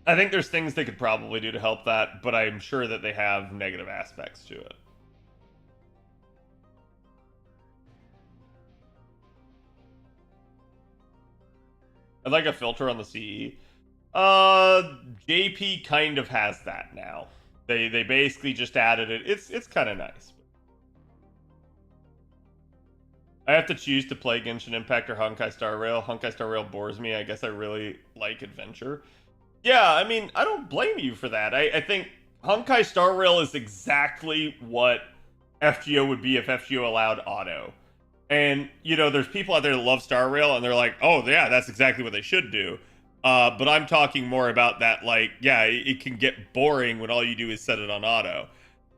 I think there's things they could probably do to help that, but I'm sure that they have negative aspects to it. I'd like a filter on the CE. JP kind of has that now. They basically just added it. It's kind of nice. I have to choose to play Genshin Impact or Honkai Star Rail. Honkai Star Rail bores me. I guess I really like adventure. Yeah, I mean, I don't blame you for that. I think Honkai Star Rail is exactly what FGO would be if FGO allowed auto. And, there's people out there that love Star Rail, and they're like, oh, yeah, that's exactly what they should do. But I'm talking more about that, like, yeah, it can get boring when all you do is set it on auto.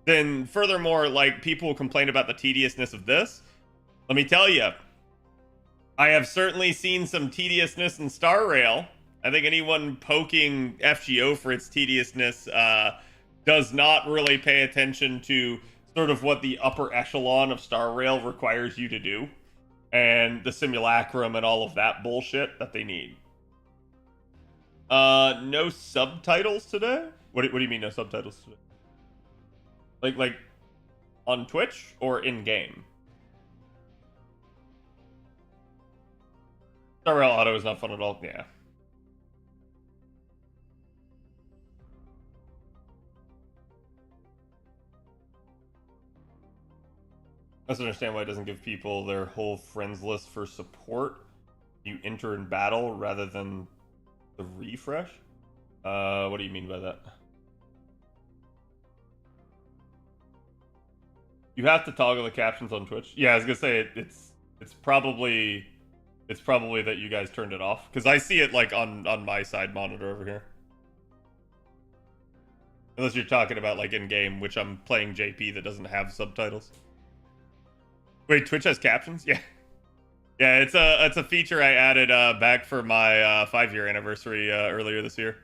Then, furthermore, like, people will complain about the tediousness of this. Let me tell you, I have certainly seen some tediousness in Star Rail. I think anyone poking FGO for its tediousness does not really pay attention to sort of what the upper echelon of Star Rail requires you to do, and the simulacrum and all of that bullshit that they need. No subtitles today? What do you mean no subtitles today? Like on Twitch or in game? Rail auto is not fun at all. Yeah. I just understand why it doesn't give people their whole friends list for support. You enter in battle rather than the refresh. What do you mean by that? You have to toggle the captions on Twitch. Yeah, I was gonna say it's probably that you guys turned it off because I see it like on my side monitor over here. Unless you're talking about like in game, which I'm playing JP that doesn't have subtitles. Wait, Twitch has captions? Yeah. Yeah, it's a feature I added back for my 5-year anniversary earlier this year.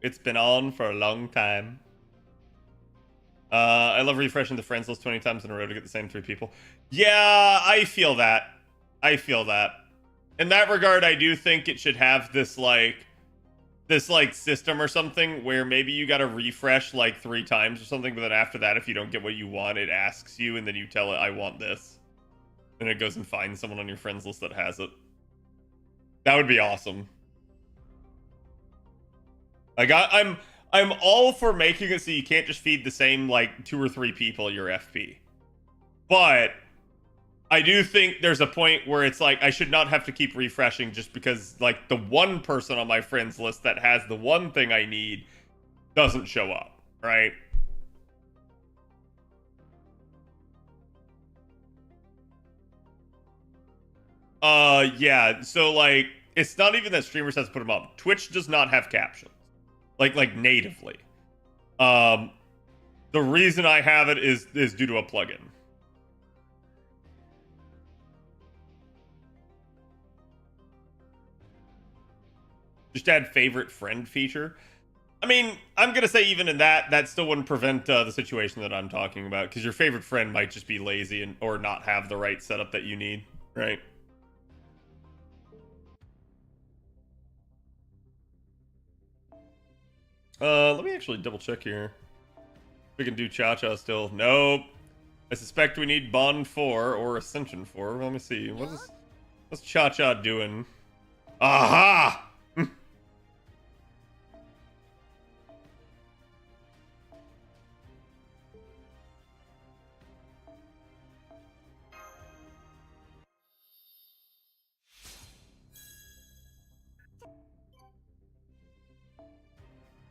It's been on for a long time. I love refreshing the friends list 20 times in a row to get the same 3 people. Yeah, I feel that. I feel that. In that regard, I do think it should have this system or something where maybe you got to refresh like 3 times or something, but then after that, if you don't get what you want, it asks you, and then you tell it, I want this. And it goes and finds someone on your friends list that has it. That would be awesome. Like, I'm all for making it so you can't just feed the same, like, 2 or 3 people your FP. But I do think there's a point where it's like, I should not have to keep refreshing just because, like, the one person on my friends list that has the one thing I need doesn't show up, right? Yeah, so, like, it's not even that streamers have to put them up. Twitch does not have captions. Like natively. The reason I have it is due to a plugin. Just add favorite friend feature. I mean, I'm gonna say even in that still wouldn't prevent the situation that I'm talking about, because your favorite friend might just be lazy and or not have the right setup that you need, right? Let me actually double check here. We can do Cha-Cha still. Nope. I suspect we need Bond 4 or Ascension 4. Let me see. What's Cha-Cha doing? Aha!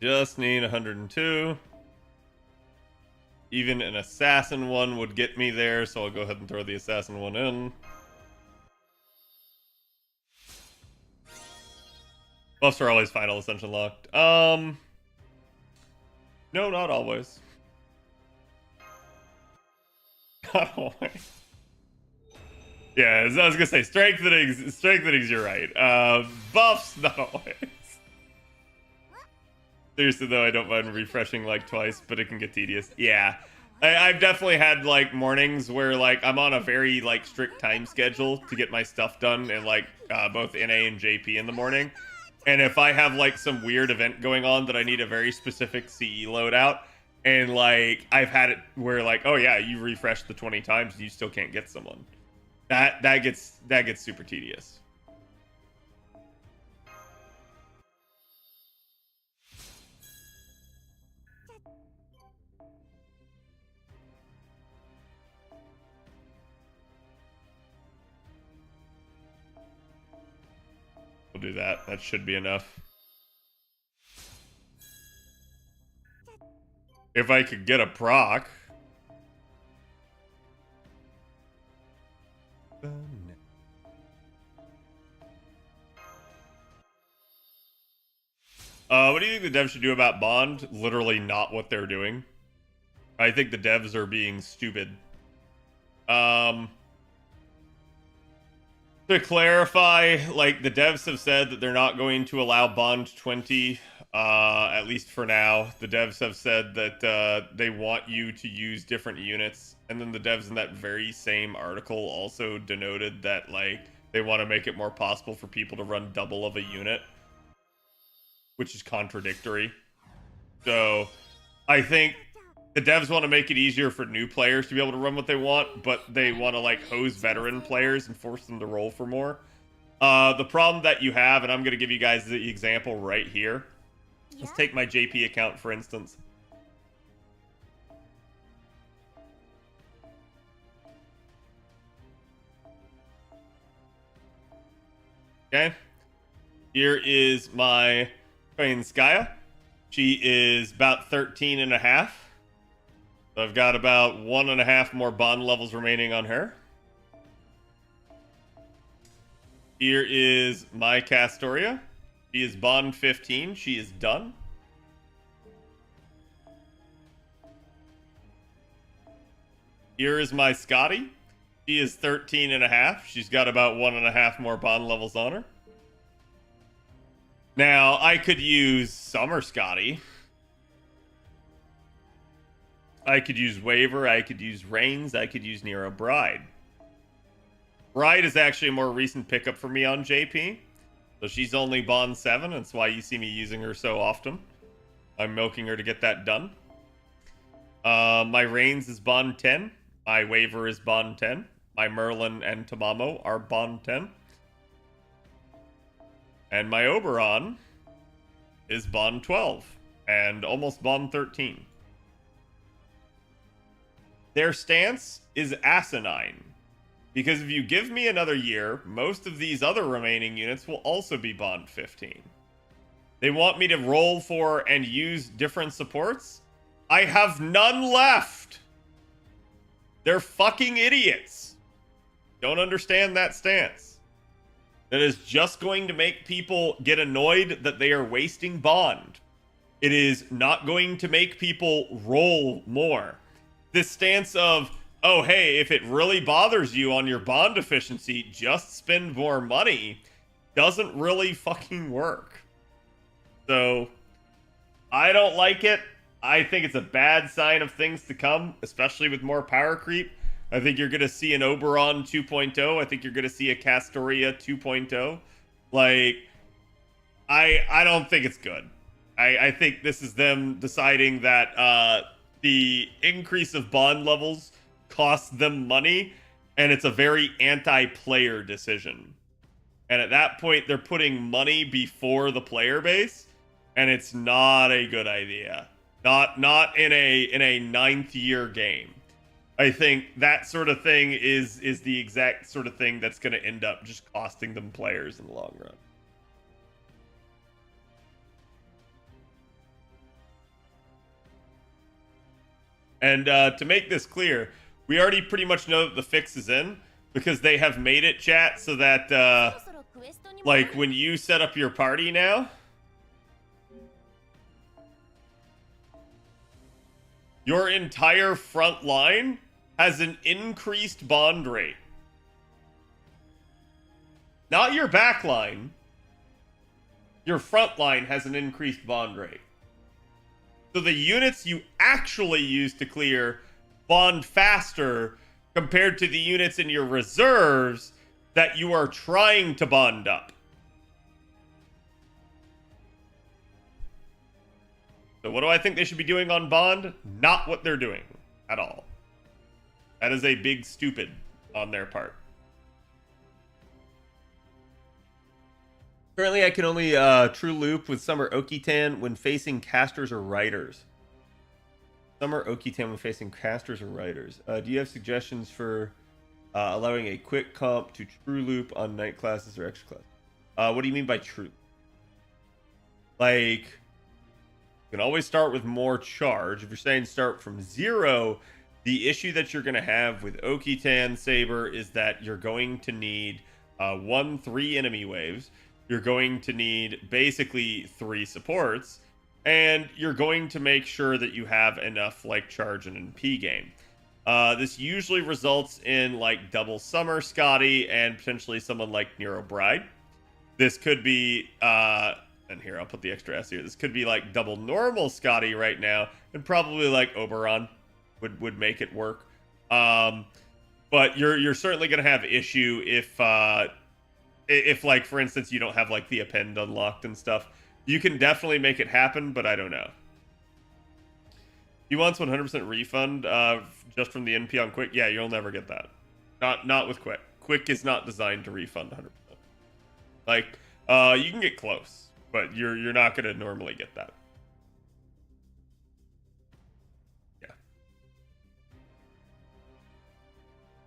Just need 102. Even an assassin one would get me there, so I'll go ahead and throw the assassin one in. Buffs are always final ascension locked. No, not always. Not always. Yeah, I was gonna say strengthening's you're right. Buffs, not always. Seriously though, I don't mind refreshing like twice, but it can get tedious. Yeah. I've definitely had like mornings where like I'm on a very like strict time schedule to get my stuff done, and like both NA and JP in the morning. And if I have like some weird event going on that I need a very specific CE loadout, and like I've had it where like, oh yeah, you refresh the 20 times and you still can't get someone. That gets super tedious. We'll do that. That should be enough. If I could get a proc. What do you think the devs should do about Bond? Literally not what they're doing. I think the devs are being stupid. To clarify, like, the devs have said that they're not going to allow Bond 20, at least for now. The devs have said that they want you to use different units. And then the devs in that very same article also denoted that, like, they want to make it more possible for people to run double of a unit, which is contradictory. So, I think the devs want to make it easier for new players to be able to run what they want, but they want to like hose veteran players and force them to roll for more. The problem that you have, and I'm going to give you guys the example right here. Let's take my JP account, for instance. Okay. Here is my Skaya. She is about 13 and a half. So I've got about 1.5 more bond levels remaining on her. Here is my Castoria. She is bond 15. She is done. Here is my Scotty. She is 13 and a half. She's got about 1.5 more bond levels on her. Now, I could use Summer Scotty. I could use Waver. I could use Reigns. I could use Nero Bride. Bride is actually a more recent pickup for me on JP. So she's only bond 7. That's why you see me using her so often. I'm milking her to get that done. My Reigns is bond 10. My Waver is bond 10. My Merlin and Tamamo are bond 10. And my Oberon is bond 12 and almost bond 13. Their stance is asinine. Because if you give me another year, most of these other remaining units will also be bond 15. They want me to roll for and use different supports? I have none left! They're fucking idiots. Don't understand that stance. That is just going to make people get annoyed that they are wasting bond. It is not going to make people roll more. This stance of, oh, hey, if it really bothers you on your bond efficiency, just spend more money, doesn't really fucking work. So, I don't like it. I think it's a bad sign of things to come, especially with more power creep. I think you're going to see an Oberon 2.0. I think you're going to see a Castoria 2.0. Like, I don't think it's good. I think this is them deciding that the increase of bond levels costs them money, and it's a very anti-player decision. And at that point, they're putting money before the player base, and it's not a good idea. Not in a 9th year game. I think that sort of thing is the exact sort of thing that's going to end up just costing them players in the long run. And to make this clear, we already pretty much know that the fix is in, because they have made it, chat, so that like when you set up your party now, your entire front line has an increased bond rate. Not your back line. Your front line has an increased bond rate. So the units you actually use to clear bond faster compared to the units in your reserves that you are trying to bond up. So what do I think they should be doing on bond? Not what they're doing at all. That is a big stupid on their part. Currently, I can only true loop with Summer Okitan when facing casters or riders. Summer Okitan when facing casters or riders. Do you have suggestions for allowing a quick comp to true loop on night classes or extra class? What do you mean by true? Like, you can always start with more charge. If you're saying start from 0, the issue that you're going to have with Okitan Saber is that you're going to need 3 enemy waves. You're going to need basically 3 supports, and you're going to make sure that you have enough like charge and NP game. This usually results in like double Summer Scotty and potentially someone like Nero Bride. This could be, and here I'll put the extra S here. This could be like double normal Scotty right now, and probably like Oberon would make it work. But you're certainly going to have issue if like, for instance, you don't have like the append unlocked and stuff. You can definitely make it happen, but I don't know. He wants 100% refund just from the NP on Quick. Yeah, you'll never get that. Not with Quick. Quick is not designed to refund 100%. Like, you can get close, but you're not going to normally get that.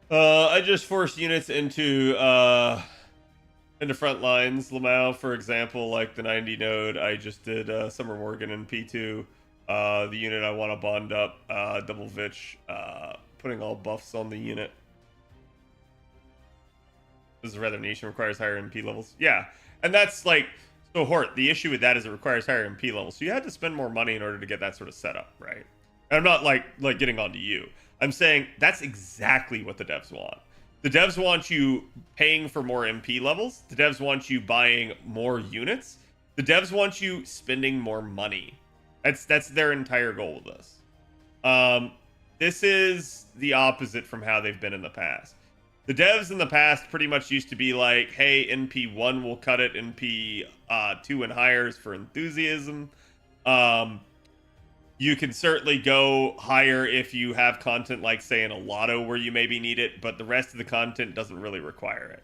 Yeah. I just forced units into front lines. Lamau, for example, like the 90 node, I just did Summer Morgan in P2. The unit I want to bond up, double Vitch, putting all buffs on the unit. This is rather niche and requires higher MP levels. Yeah, and that's like, so Hort, the issue with that is it requires higher MP levels. So you had to spend more money in order to get that sort of setup, right? And I'm not like getting onto you. I'm saying that's exactly what the devs want. The devs want you paying for more MP levels. The devs want you buying more units. The devs want you spending more money. That's their entire goal with this. This is the opposite from how they've been in the past. The devs in the past pretty much used to be like, hey, NP1 will cut it, NP2 and higher is for enthusiasm. You can certainly go higher if you have content like, say, in a lotto where you maybe need it, but the rest of the content doesn't really require it.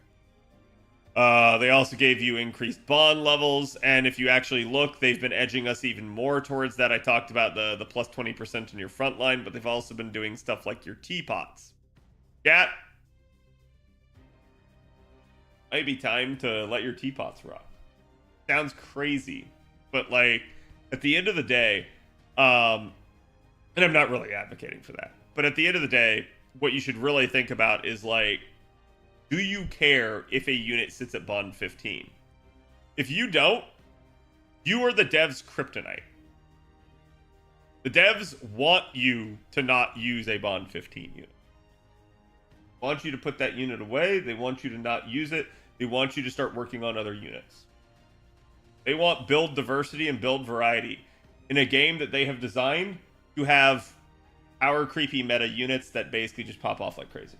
They also gave you increased bond levels, and if you actually look, they've been edging us even more towards that. I talked about the plus 20% in your front line, but they've also been doing stuff like your teapots. Chat, might be time to let your teapots rock. Sounds crazy, but like at the end of the day, and I'm not really advocating for that, but at the end of the day, what you should really think about is like, do you care if a unit sits at bond 15? If you don't, you are the devs' kryptonite. The devs want you to not use a bond 15 unit. They want you to put that unit away. They want you to not use it. They want you to start working on other units. They want build diversity and build variety in a game that they have designed to have power creepy meta units that basically just pop off like crazy.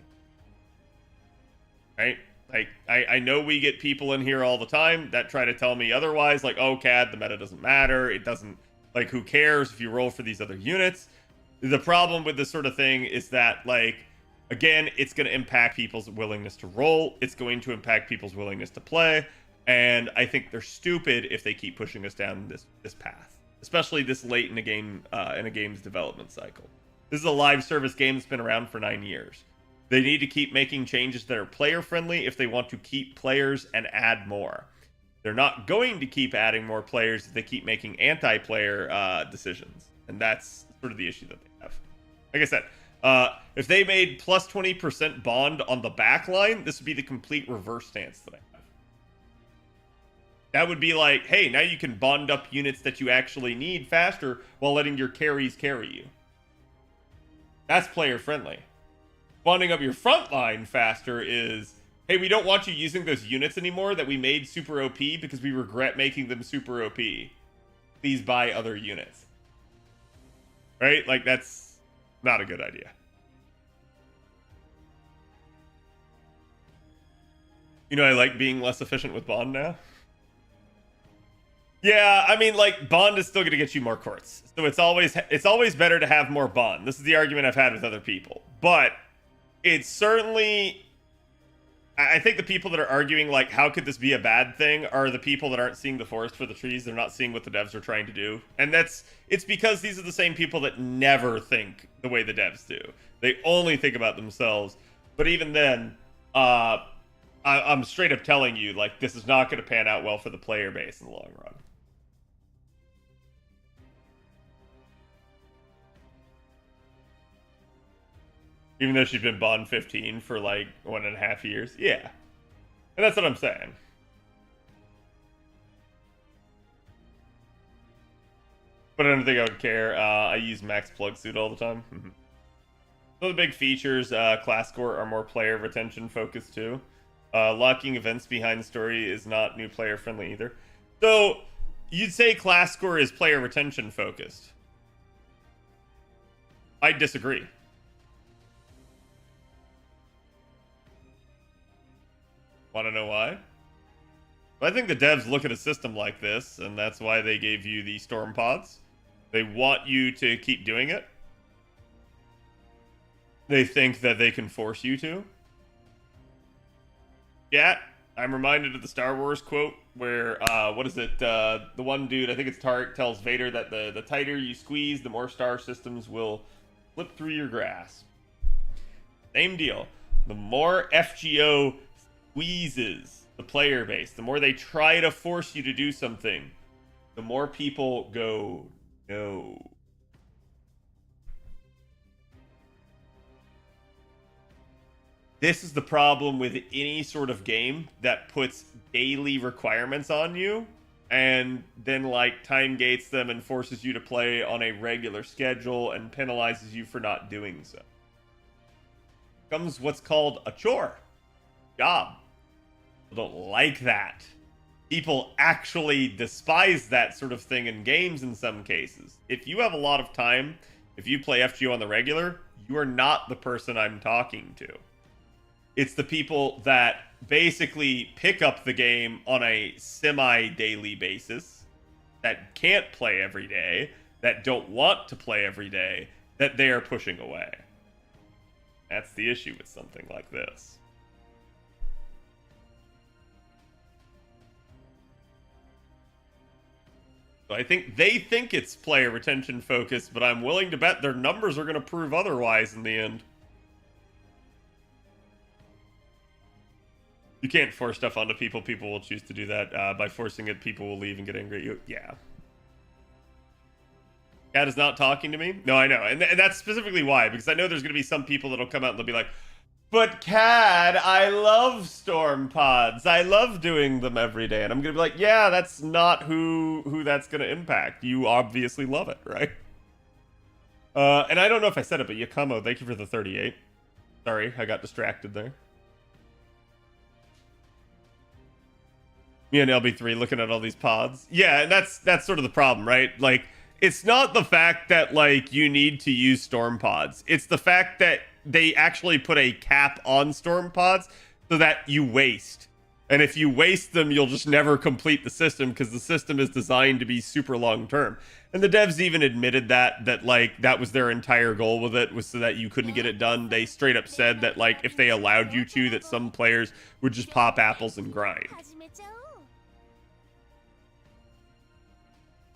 Right? Like, I know we get people in here all the time that try to tell me otherwise, like, oh, CAD, the meta doesn't matter. It doesn't, like, who cares if you roll for these other units? The problem with this sort of thing is that, like, again, it's going to impact people's willingness to roll. It's going to impact people's willingness to play. And I think they're stupid if they keep pushing us down this path, especially this late in a game, in a game's development cycle. This is a live service game that's been around for 9 years. They need to keep making changes that are player friendly if they want to keep players and add more. They're not going to keep adding more players if they keep making anti-player decisions. And that's sort of the issue that they have. Like I said, if they made plus 20% bond on the back line, this would be the complete reverse stance that I have. That would be like, hey, now you can bond up units that you actually need faster while letting your carries carry you. That's player friendly. Bonding up your front line faster is, hey, we don't want you using those units anymore that we made super OP because we regret making them super OP. Please buy other units. Right? Like, that's not a good idea. You know, I like being less efficient with Bond now. Yeah, I mean, like, Bond is still going to get you more courts. So it's always better to have more Bond. This is the argument I've had with other people. But it's certainly, I think the people that are arguing, like, how could this be a bad thing, are the people that aren't seeing the forest for the trees. They're not seeing what the devs are trying to do. And it's because these are the same people that never think the way the devs do. They only think about themselves. But even then, I'm straight up telling you, like, this is not going to pan out well for the player base in the long run. Even though she's been Bond 15 for like 1.5 years. Yeah. And that's what I'm saying. But I don't think I would care. I use max plug suit all the time. So the big features, class score are more player retention focused too. Locking events behind the story is not new player friendly either. So you'd say class score is player retention focused. I disagree. Want to know why? I think the devs look at a system like this, and that's why they gave you the storm pods. They want you to keep doing it. they think that they can force you to. Yeah, I'm reminded of the Star Wars quote where, what is it? The one dude, I think it's Tarek, tells Vader that the tighter you squeeze, the more star systems will slip through your grasp. Same deal. The more FGO squeezes the player base, the more they try to force you to do something, the more people go, no. This is the problem with any sort of game that puts daily requirements on you and then like time gates them and forces you to play on a regular schedule and penalizes you for not doing so. Comes what's called a chore. Job. People don't like that. People actually despise that sort of thing in games in some cases. If you have a lot of time, if you play FGO on the regular, you are not the person I'm talking to. It's the people that basically pick up the game on a semi-daily basis, that can't play every day, that don't want to play every day, that they are pushing away. That's the issue with something like this. So I think they think it's player retention focused, but I'm willing to bet their numbers are going to prove otherwise in the end. You can't force stuff onto people. People will choose to do that. By forcing it, people will leave and get angry at you. Yeah. Cat is not talking to me? No, I know. And that's specifically why. Because I know there's going to be some people that'll come out and they'll be like, but Cad, I love storm pods. I love doing them every day. And I'm going to be like, yeah, that's not who that's going to impact. You obviously love it, right? And I don't know if I said it, but Yakamo, thank you for the 38. Sorry, I got distracted there. Me and LB3 looking at all these pods. Yeah, and that's sort of the problem, right? Like, it's not the fact that, like, you need to use storm pods. It's the fact that they actually put a cap on storm pods so that you waste. And if you waste them, you'll just never complete the system because the system is designed to be super long term. And the devs even admitted that like that was their entire goal with it, was so that you couldn't get it done. They straight up said that, like, if they allowed you to, that some players would just pop apples and grind.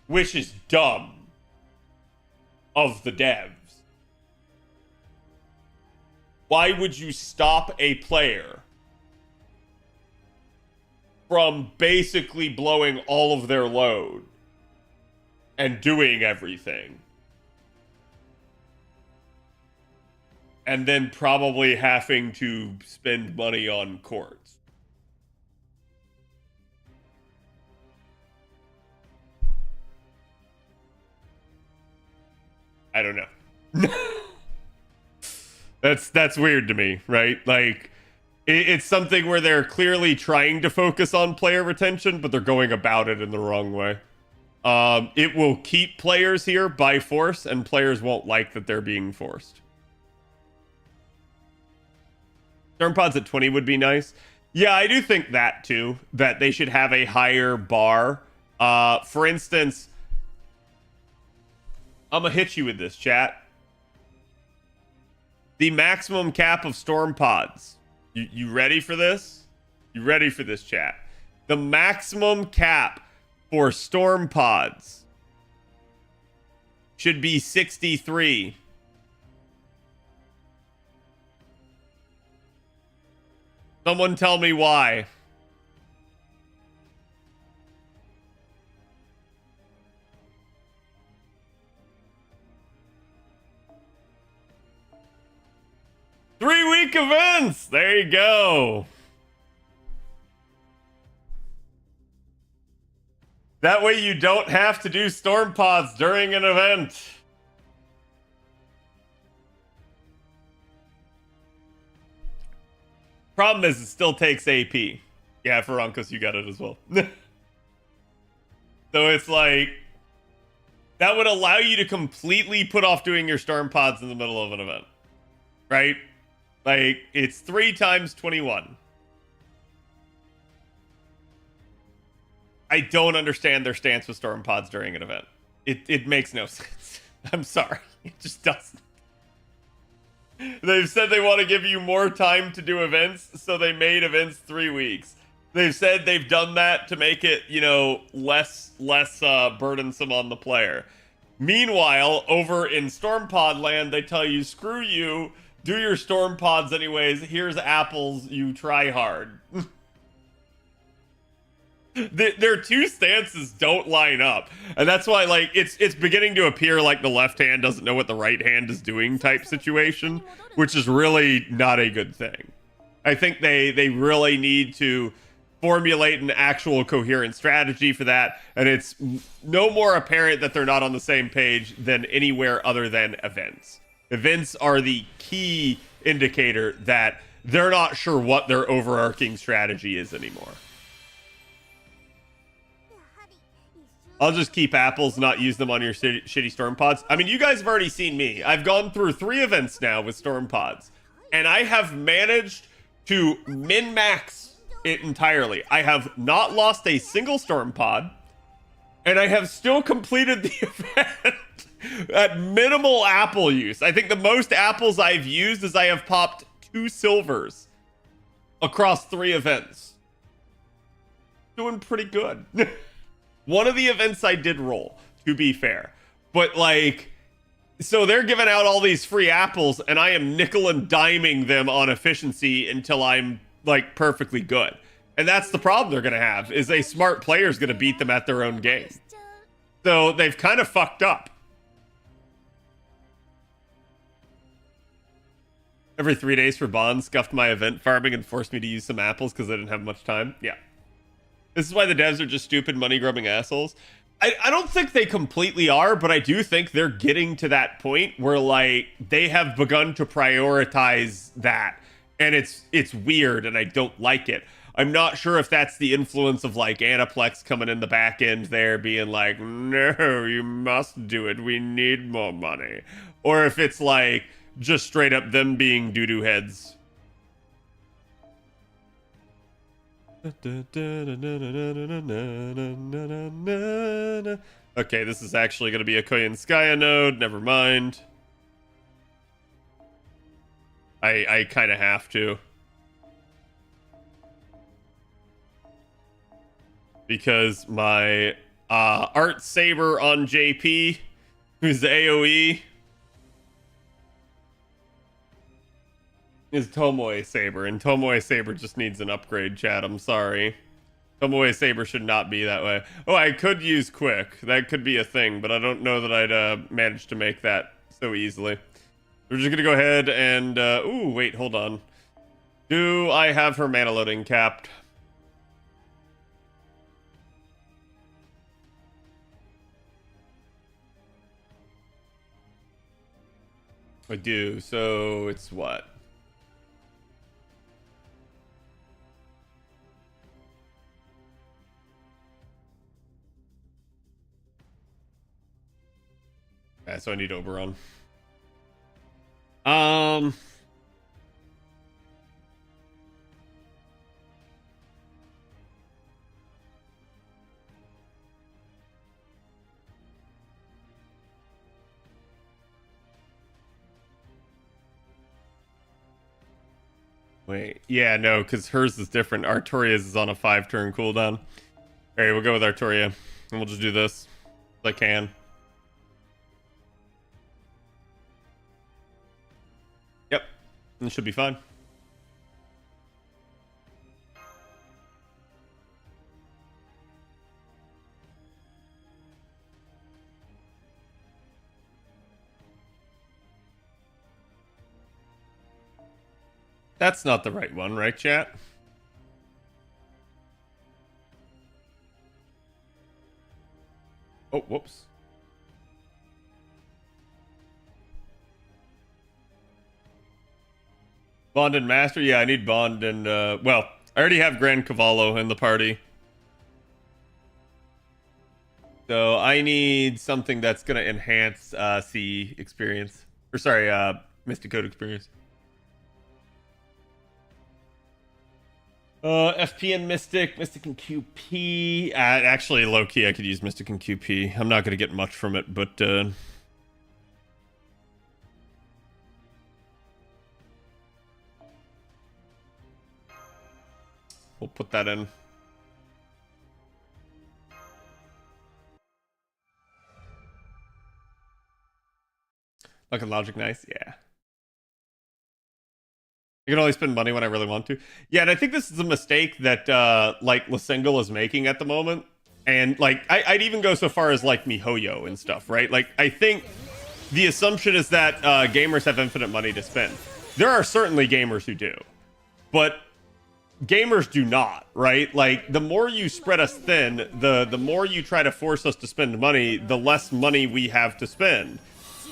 Which is dumb of the devs. Why would you stop a player from basically blowing all of their load and doing everything, and then probably having to spend money on courts? I don't know. That's weird to me, right? Like, it's something where they're clearly trying to focus on player retention, but they're going about it in the wrong way. It will keep players here by force, and players won't like that they're being forced. Storm pods at 20 would be nice. Yeah, I do think that too, that they should have a higher bar. For instance, I'm gonna hit you with this, chat. The maximum cap of storm pods. You ready for this? You ready for this, chat? The maximum cap for storm pods should be 63. Someone tell me why. Three-week events! There you go. That way you don't have to do storm pods during an event. Problem is, it still takes AP. Yeah, for Uncas, you got it as well. So it's like, that would allow you to completely put off doing your storm pods in the middle of an event. Right? Like, it's 3 times 21. I don't understand their stance with storm pods during an event. It makes no sense. I'm sorry. It just doesn't. They've said they want to give you more time to do events, so they made events 3 weeks. They've said they've done that to make it, you know, less burdensome on the player. Meanwhile, over in Storm Pod land, they tell you, screw you, do your Storm Pods anyways, here's apples, you try hard. Their two stances don't line up, and that's why, like, it's beginning to appear like the left hand doesn't know what the right hand is doing type situation, which is really not a good thing. I think they really need to formulate an actual coherent strategy for that, and it's no more apparent that they're not on the same page than anywhere other than events. Events are the key indicator that they're not sure what their overarching strategy is anymore. I'll just keep apples, not use them on your shitty storm pods. I mean, you guys have already seen me. I've gone through 3 events now with storm pods, and I have managed to min-max it entirely. I have not lost a single storm pod, and I have still completed the event at minimal apple use. I think the most apples I've used is I have popped 2 silvers across 3 events. Doing pretty good. One of the events I did roll, to be fair. But, like, so they're giving out all these free apples, and I am nickel and diming them on efficiency until I'm, like, perfectly good. And that's the problem they're going to have, is a smart player is going to beat them at their own game. So they've kind of fucked up. Every 3 days for Bond scuffed my event farming and forced me to use some apples because I didn't have much time. Yeah. This is why the devs are just stupid money-grubbing assholes. I don't think they completely are, but I do think they're getting to that point where, like, they have begun to prioritize that. And it's weird, and I don't like it. I'm not sure if that's the influence of, like, Aniplex coming in the back end there, being like, no, you must do it. We need more money. Or if it's, like, just straight up them being doo-doo heads. Okay, this is actually going to be a Koyanskaya node. Never mind. I kind of have to. Because my Art Saber on JP, who's the AoE, is Tomoe Saber, and Tomoe Saber just needs an upgrade, chat. I'm sorry. Tomoe Saber should not be that way. Oh, I could use Quick. That could be a thing, but I don't know that I'd manage to make that so easily. We're just gonna go ahead and... ooh, wait, hold on. Do I have her mana loading capped? I do, so it's what? Yeah, so I need Oberon. Wait, yeah, no, because hers is different. Artoria's is on a 5-turn cooldown. Alright, we'll go with Artoria. And we'll just do this. If I can. Yep. And it should be fine. That's not the right one, right, chat? Oh, whoops. Bond and Master? Yeah, I need Bond and, well, I already have Grand Cavallo in the party. So I need something that's going to enhance C experience. Or sorry, Mystic Code experience. FP and Mystic and QP. Actually, low-key, I could use Mystic and QP. I'm not going to get much from it, but... We'll put that in. Luck and Logic, nice. Yeah. You can only spend money when I really want to. Yeah, and I think this is a mistake that like Lasingle is making at the moment. And like I'd even go so far as like MiHoYo and stuff, right? Like I think the assumption is that gamers have infinite money to spend. There are certainly gamers who do, but gamers do not, right? Like the more you spread us thin, the more you try to force us to spend money, the less money we have to spend.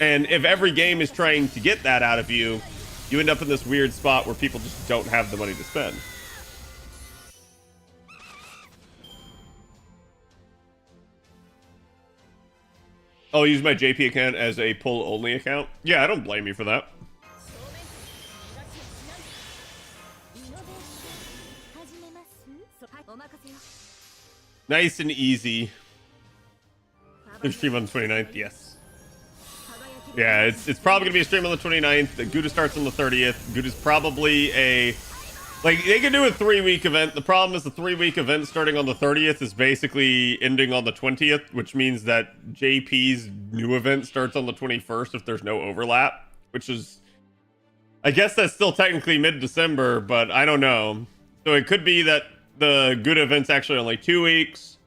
And if every game is trying to get that out of you, you end up in this weird spot where people just don't have the money to spend. I'll use my JP account as a pull-only account. Yeah, I don't blame you for that. Nice and easy. Stream on the 29th, yes. Yeah, it's probably gonna be a stream on the 29th. The Gouda starts on the 30th. Gouda's probably a... Like, they can do a 3-week event. The problem is the 3-week event starting on the 30th is basically ending on the 20th, which means that JP's new event starts on the 21st if there's no overlap, which is... I guess that's still technically mid-December, but I don't know. So it could be that the Gouda event's actually only 2 weeks.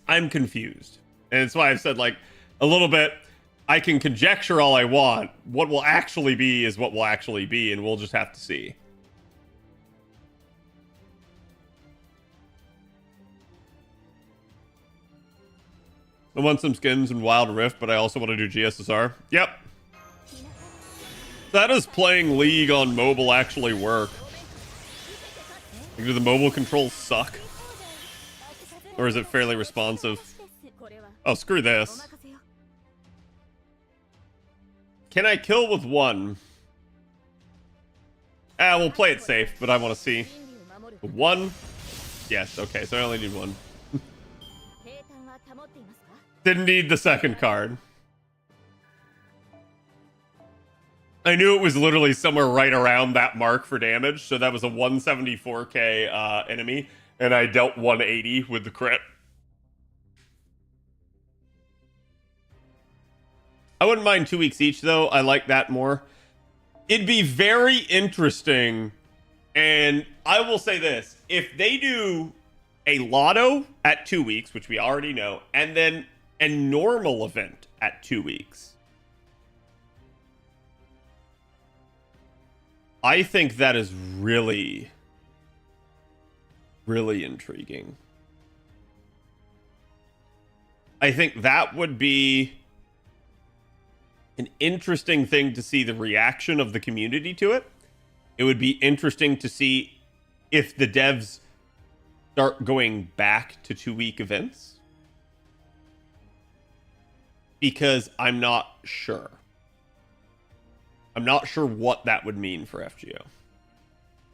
I'm confused. And it's why I've said, like, a little bit, I can conjecture all I want. What will actually be is what will actually be, and we'll just have to see. I want some skins in Wild Rift, but I also want to do GSSR. Yep. How does playing League on mobile actually work? Like, do the mobile controls suck? Or is it fairly responsive? Oh, screw this. Can I kill with one? Ah, we'll play it safe, but I want to see. One? Yes, okay, so I only need one. Didn't need the second card. I knew it was literally somewhere right around that mark for damage, so that was a 174k enemy, and I dealt 180 with the crit. I wouldn't mind 2 weeks each, though. I like that more. It'd be very interesting, and I will say this. If they do a lotto at 2 weeks, which we already know, and then a normal event at 2 weeks, I think that is really, really intriguing. I think that would be an interesting thing to see the reaction of the community to it. It would be interesting to see if the devs start going back to 2 week events. Because I'm not sure. I'm not sure what that would mean for FGO.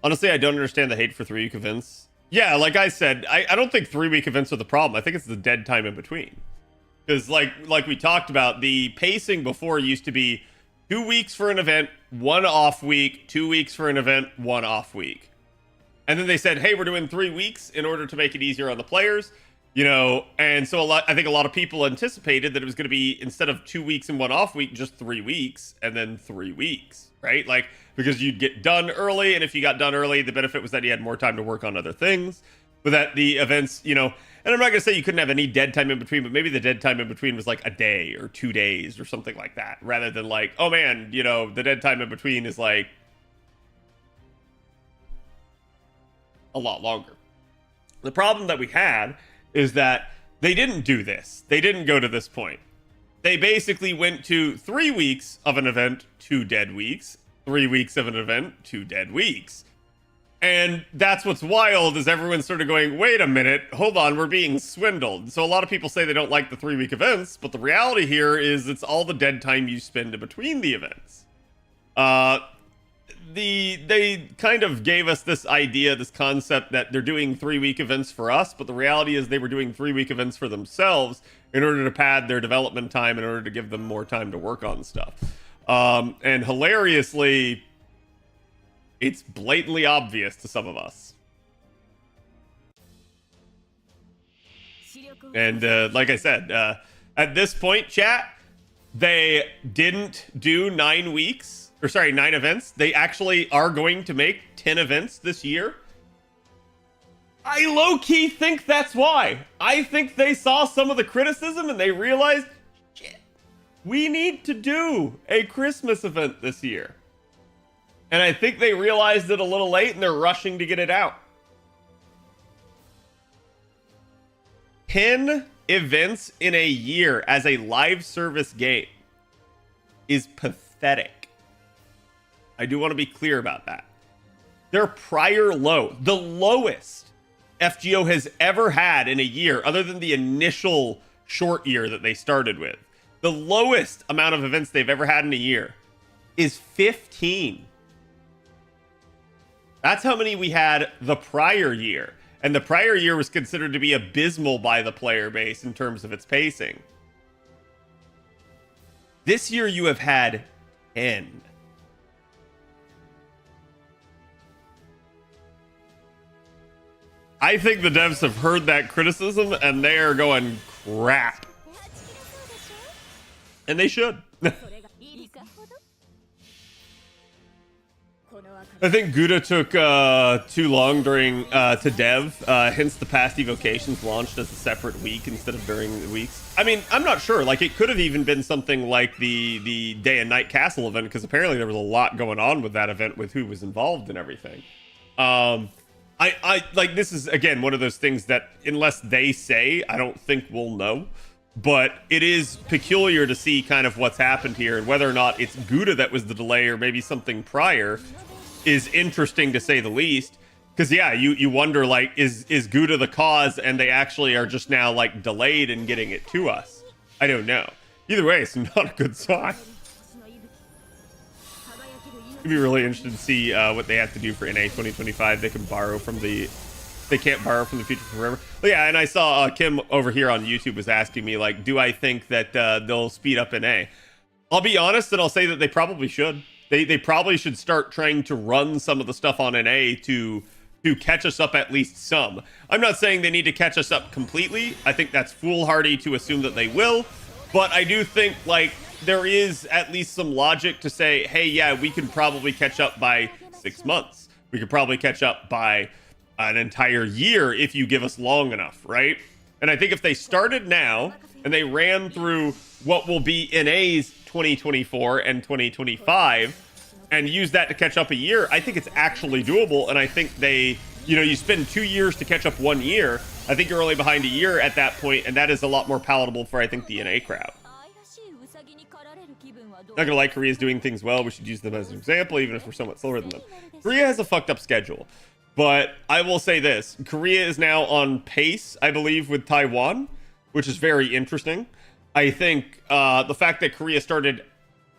Honestly, I don't understand the hate for 3 week events. Yeah, like I said, I don't think 3 week events are the problem. I think it's the dead time in between. Because like we talked about, the pacing before used to be 2 weeks for an event, 1 off week, 2 weeks for an event, 1 off week. And then they said, hey, we're doing 3 weeks in order to make it easier on the players. You know, and so I think a lot of people anticipated that it was going to be, instead of 2 weeks and 1 off week, just 3 weeks and then 3 weeks, right? Like, because you'd get done early, and if you got done early, the benefit was that you had more time to work on other things. But that the events, you know, and I'm not going to say you couldn't have any dead time in between, but maybe the dead time in between was like a day or 2 days or something like that, rather than like, oh man, you know, the dead time in between is like a lot longer. The problem that we had is that they didn't do this. They didn't go to this point. They basically went to 3 weeks of an event, 2 dead weeks, 3 weeks of an event, 2 dead weeks. And that's what's wild, is everyone's sort of going, wait a minute, hold on, we're being swindled. So a lot of people say they don't like the 3 week events, but the reality here is it's all the dead time you spend in between the events. They kind of gave us this idea, this concept that they're doing 3 week events for us, but the reality is they were doing 3 week events for themselves in order to pad their development time, in order to give them more time to work on stuff. And hilariously, it's blatantly obvious to some of us. And like I said, at this point, chat, they didn't do 9 weeks, or sorry, 9 events. They actually are going to make 10 events this year. I low-key think that's why. I think they saw some of the criticism and they realized, shit, we need to do a Christmas event this year. And I think they realized it a little late and they're rushing to get it out. 10 events in a year as a live service game is pathetic. I do want to be clear about that. Their prior low, the lowest FGO has ever had in a year, other than the initial short year that they started with, the lowest amount of events they've ever had in a year is 15. That's how many we had the prior year. And the prior year was considered to be abysmal by the player base in terms of its pacing. This year you have had 10. I think the devs have heard that criticism and they are going, crap. And they should. I think Gouda took too long during to dev, hence the past evocations launched as a separate week instead of during the weeks. I mean, I'm not sure. Like, it could have even been something like the Day and Night Castle event, because apparently there was a lot going on with that event with who was involved and everything. I like, this is again one of those things that unless they say, I don't think we'll know. But it is peculiar to see kind of what's happened here, and whether or not it's Gouda that was the delay or maybe something prior is interesting to say the least. Because yeah, you wonder, like, is Gouda the cause and they actually are just now like delayed in getting it to us? I don't know. Either way, it's not a good sign. It'd be really interested to see what they have to do for NA 2025. They can borrow from the... They can't borrow from the future forever. But yeah, and I saw Kim over here on YouTube was asking me, like, do I think that they'll speed up NA? I'll be honest and I'll say that they probably should. They probably should start trying to run some of the stuff on NA to catch us up at least some. I'm not saying they need to catch us up completely. I think that's foolhardy to assume that they will. But I do think, like, there is at least some logic to say, hey, yeah, we can probably catch up by 6 months. We could probably catch up by an entire year if you give us long enough, right? And I think if they started now and they ran through what will be NA's 2024 and 2025 and use that to catch up a year, I think it's actually doable. And I think they, you know, you spend 2 years to catch up 1 year. I think you're only behind a year at that point, and that is a lot more palatable for, I think, the NA crowd. Not gonna lie, Korea's doing things well. We should use them as an example, even if we're somewhat slower than them. Korea has a fucked up schedule. But I will say this, Korea is now on pace, I believe, with Taiwan, which is very interesting. I think the fact that Korea started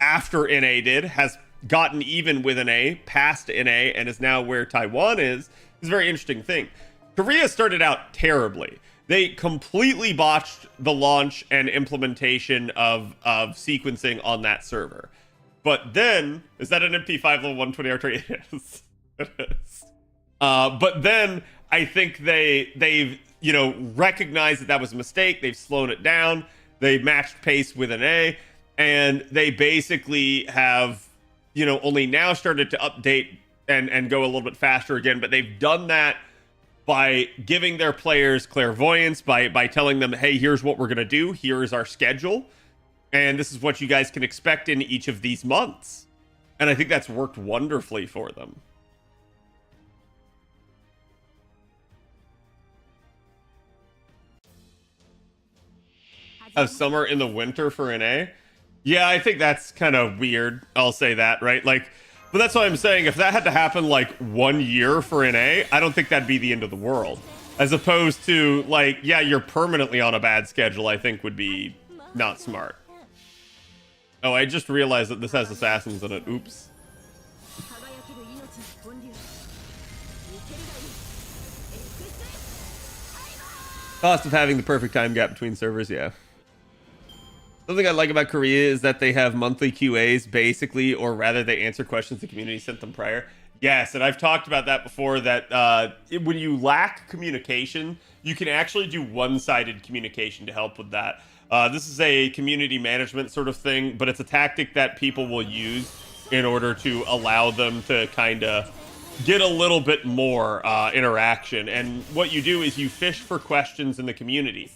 after NA did, has gotten even with NA, past NA, and is now where Taiwan is a very interesting thing. Korea started out terribly. They completely botched the launch and implementation of sequencing on that server. But then, is that an MP5 level 120 R3? It is. It is. But then I think they've, you know, recognized that that was a mistake. They've slowed it down. They matched pace with an A, and they basically have, you know, only now started to update and go a little bit faster again. But they've done that by giving their players clairvoyance, by telling them, hey, here's what we're going to do. Here is our schedule. And this is what you guys can expect in each of these months. And I think that's worked wonderfully for them. Have summer in the winter for an A? Yeah, I think that's kind of weird. I'll say that, right? Like, but that's what I'm saying. If that had to happen like 1 year for an A, I don't think that'd be the end of the world. As opposed to, like, yeah, you're permanently on a bad schedule, I think would be not smart. Oh, I just realized that this has assassins in it. Oops. Cost of having the perfect time gap between servers, yeah. Something I like about Korea is that they have monthly QAs, basically, or rather they answer questions the community sent them prior. Yes, and I've talked about that before, that when you lack communication you can actually do one-sided communication to help with that. This is a community management sort of thing, but it's a tactic that people will use in order to allow them to kind of get a little bit more interaction. And what you do is you fish for questions in the community.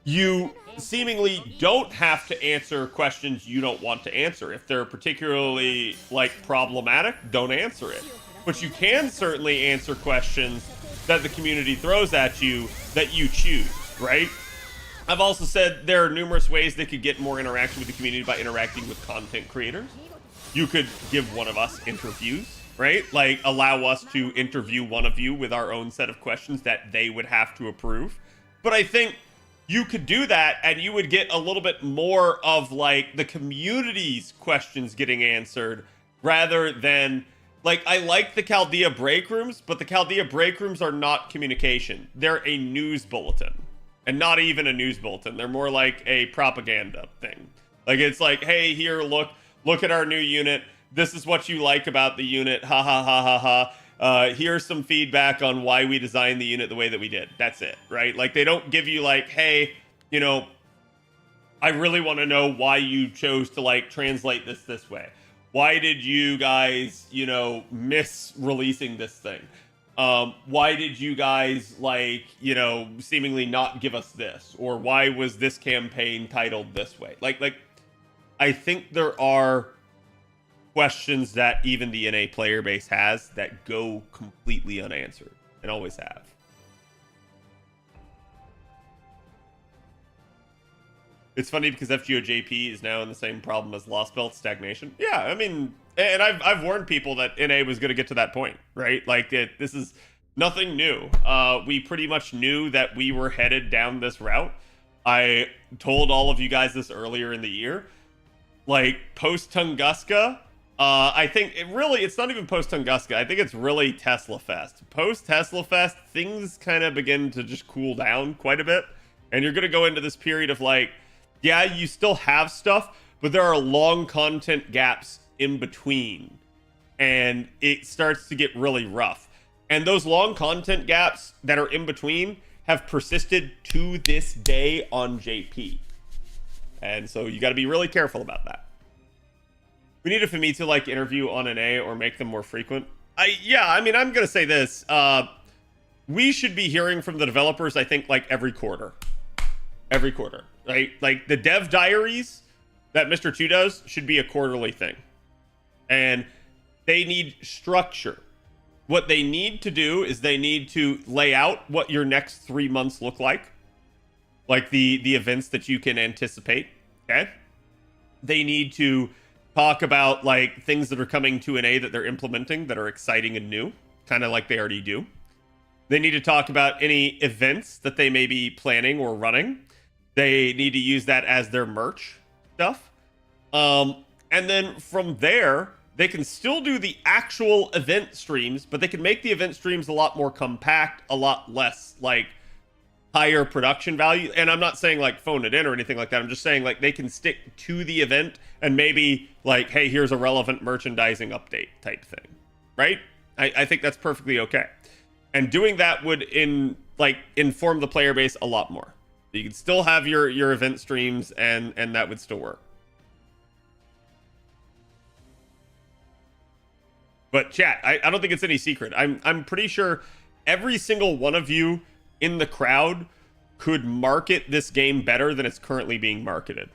You seemingly don't have to answer questions you don't want to answer. If they're particularly like problematic, don't answer it. But you can certainly answer questions that the community throws at you that you choose, right? I've also said there are numerous ways they could get more interaction with the community by interacting with content creators. You could give one of us interviews, right? Like allow us to interview one of you with our own set of questions that they would have to approve. But I think you could do that and you would get a little bit more of like the community's questions getting answered rather than like, I like the Chaldea break rooms, but the Chaldea break rooms are not communication. They're a news bulletin. And not even a news bulletin. They're more like a propaganda thing. Like, it's like, hey, here, look at our new unit. This is what you like about the unit. Ha ha ha ha ha. Here's some feedback on why we designed the unit the way that we did. That's it, right? Like, they don't give you like, hey, you know, I really want to know why you chose to like translate this way. Why did you guys, you know, miss releasing this thing? Why did you guys, like, you know, seemingly not give us this? Or why was this campaign titled this way? Like, I think there are questions that even the NA player base has that go completely unanswered and always have. It's funny because FGO JP is now in the same problem as Lost Belt stagnation. Yeah, I mean, and I've warned people that NA was going to get to that point, right? Like, this is nothing new. We pretty much knew that we were headed down this route. I told all of you guys this earlier in the year. Like, post-Tunguska, I think it's not even post-Tunguska. I think it's really Tesla Fest. Post-Tesla Fest, things kind of begin to just cool down quite a bit. And you're going to go into this period of, like, yeah, you still have stuff, but there are long content gaps in between. And it starts to get really rough. And those long content gaps that are in between have persisted to this day on JP. And so you got to be really careful about that. We need a Famitsu like interview on an A or make them more frequent. I mean, I'm going to say this. We should be hearing from the developers, I think, like every quarter. Every quarter, right? Like the dev diaries that Mr. 2 does should be a quarterly thing. And they need structure. What they need to do is they need to lay out what your next 3 months look like the events that you can anticipate, okay? They need to talk about like things that are coming to an A that they're implementing that are exciting and new, kind of like they already do. They need to talk about any events that they may be planning or running. They need to use that as their merch stuff. And then from there, they can still do the actual event streams, but they can make the event streams a lot more compact, a lot less like higher production value. And I'm not saying like phone it in or anything like that. I'm just saying like they can stick to the event and maybe like, hey, here's a relevant merchandising update type thing, right? I think that's perfectly okay. And doing that would inform the player base a lot more. You can still have your event streams and that would still work. But chat, I don't think it's any secret. I'm pretty sure every single one of you in the crowd could market this game better than it's currently being marketed.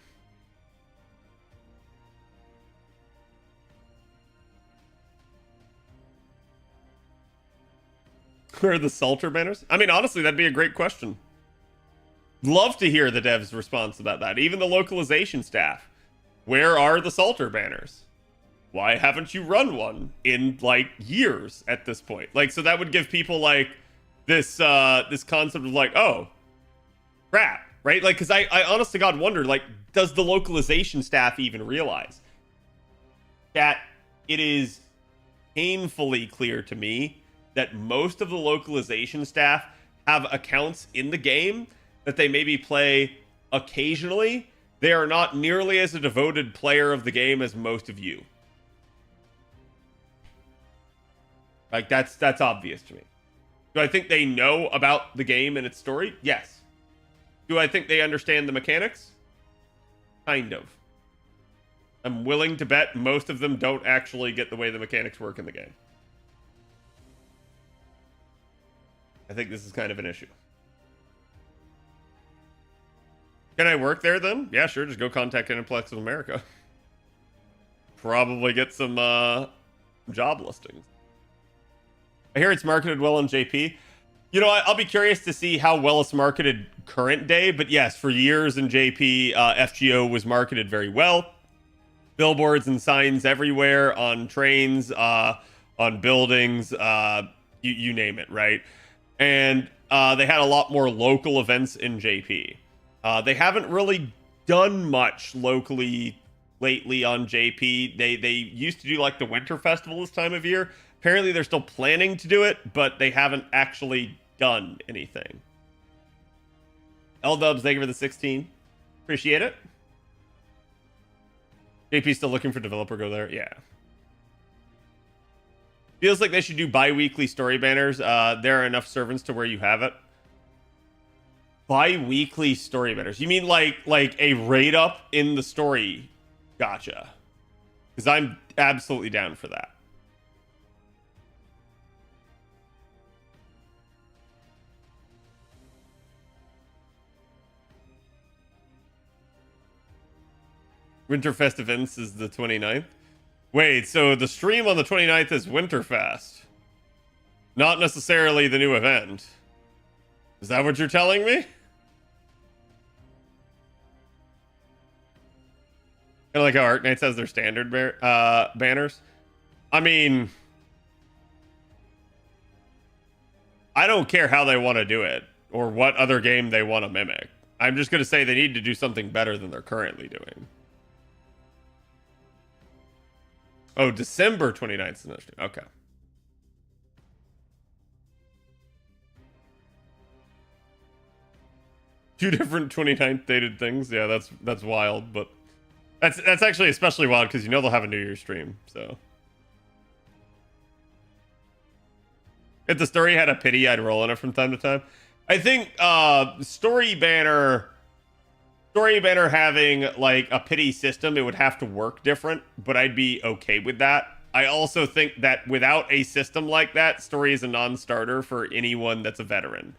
Where are the Salter banners? I mean, honestly, that'd be a great question. Love to hear the devs' response about that. Even the localization staff. Where are the Salter banners? Why haven't you run one in like years at this point? Like, so that would give people like this concept of like, oh, crap, right? Like, because I honest to God wonder, like, does the localization staff even realize that it is painfully clear to me that most of the localization staff have accounts in the game that they maybe play occasionally. They are not nearly as a devoted player of the game as most of you. Like, that's obvious to me. Do I think they know about the game and its story? Yes. Do I think they understand the mechanics? Kind of. I'm willing to bet most of them don't actually get the way the mechanics work in the game. I think this is kind of an issue. Can I work there then? Yeah, sure. Just go contact Aniplex of America. Probably get some job listings. I hear it's marketed well on JP. You know, I'll be curious to see how well it's marketed current day. But yes, for years in JP, FGO was marketed very well. Billboards and signs everywhere, on trains, on buildings, you name it, right? And they had a lot more local events in JP. They haven't really done much locally lately on JP. They used to do like the Winter Festival this time of year. Apparently they're still planning to do it, but they haven't actually done anything. L-Dubs, thank you for the 16. Appreciate it. JP's still looking for developer, go there. Yeah. Feels like they should do bi-weekly story banners. There are enough servants to where you have it. Bi-weekly story banners. You mean like a rate up in the story? Gotcha. Because I'm absolutely down for that. Winterfest events is the 29th. Wait, so the stream on the 29th is Winterfest. Not necessarily the new event. Is that what you're telling me? Kind of like how Arc Knights has their standard banners. I mean, I don't care how they want to do it or what other game they want to mimic. I'm just going to say they need to do something better than they're currently doing. Oh, December 29th is another stream. Okay. Two different 29th dated things. Yeah, that's wild, but that's actually especially wild because you know they'll have a New Year's stream, so. If the story had a pity, I'd roll in it from time to time. I think story banner having like a pity system, it would have to work different, but I'd be okay with that. I also think that without a system like that, story is a non-starter for anyone that's a veteran.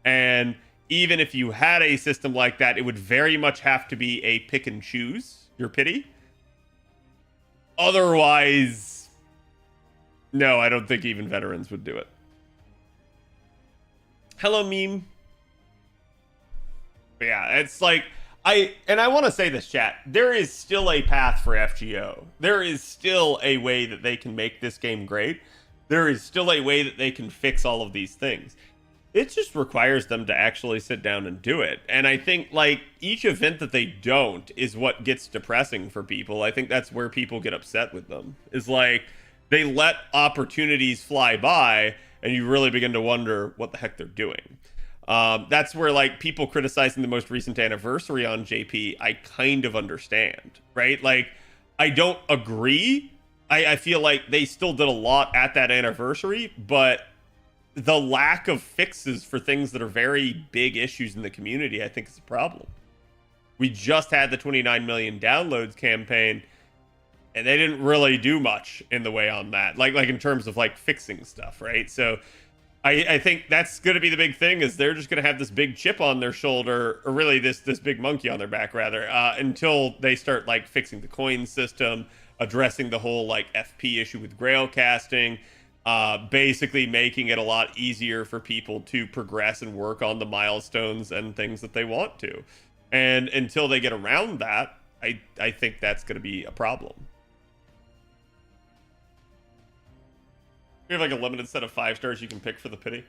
And even if you had a system like that, it would very much have to be a pick and choose your pity. Otherwise, no, I don't think even veterans would do it. Hello, meme. But yeah, it's like, I want to say this, chat. There is still a path for FGO. There is still a way that they can make this game great. There is still a way that they can fix all of these things. It just requires them to actually sit down and do it. And I think, like, each event that they don't is what gets depressing for people. I think that's where people get upset with them. Is like, they let opportunities fly by, and you really begin to wonder what the heck they're doing. That's where, like, people criticizing the most recent anniversary on JP, I kind of understand, right? Like, I don't agree. I feel like they still did a lot at that anniversary, but the lack of fixes for things that are very big issues in the community, I think, is a problem. We just had the 29 million downloads campaign, and they didn't really do much in the way on that, like in terms of like fixing stuff, right? So I think that's going to be the big thing, is they're just going to have this big chip on their shoulder, or really this big monkey on their back, rather, until they start like fixing the coin system, addressing the whole like FP issue with Grail casting, basically making it a lot easier for people to progress and work on the milestones and things that they want to. And until they get around that, I think that's going to be a problem. We have like a limited set of 5 stars you can pick for the pity.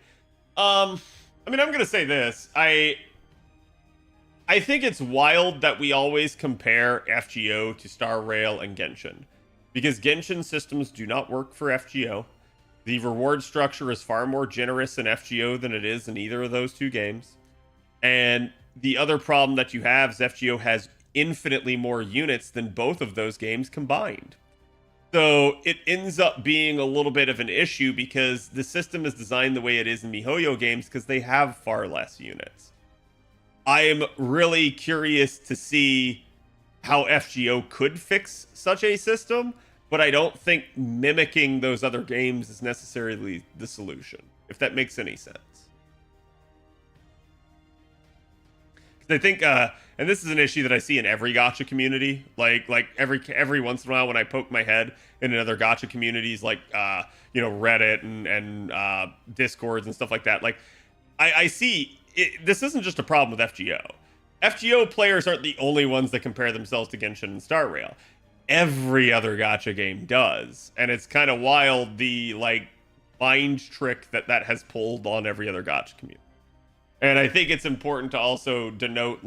I mean, I'm going to say this. I think it's wild that we always compare FGO to Star Rail and Genshin, because Genshin systems do not work for FGO. The reward structure is far more generous in FGO than it is in either of those two games. And the other problem that you have is FGO has infinitely more units than both of those games combined. So it ends up being a little bit of an issue because the system is designed the way it is in MiHoYo games because they have far less units. I am really curious to see how FGO could fix such a system, but I don't think mimicking those other games is necessarily the solution, if that makes any sense. I think, and this is an issue that I see in every gacha community. Like every once in a while, when I poke my head in other gacha communities, like Reddit and Discords and stuff like that. Like I see this isn't just a problem with FGO. FGO players aren't the only ones that compare themselves to Genshin and Star Rail. Every other gacha game does, and it's kind of wild the mind trick that has pulled on every other gacha community. And I think it's important to also denote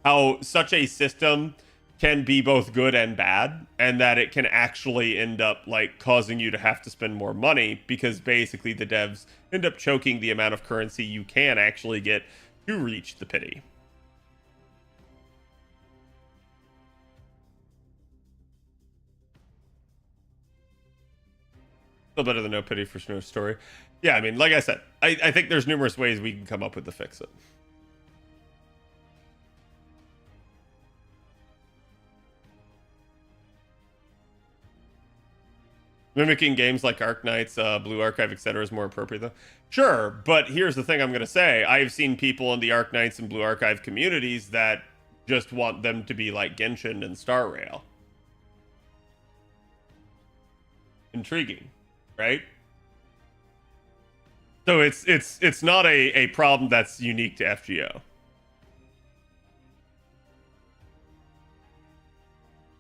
how such a system can be both good and bad, and that it can actually end up causing you to have to spend more money because basically the devs end up choking the amount of currency you can actually get to reach the pity. Still better than no pity for Snow Story. Yeah, I mean, like I said, I think there's numerous ways we can come up with to fix it. Mimicking games like Arknights, Blue Archive, etc. is more appropriate, though. Sure, but here's the thing I'm going to say. I've seen people in the Arknights and Blue Archive communities that just want them to be like Genshin and Star Rail. Intriguing, right? So it's not a problem that's unique to FGO.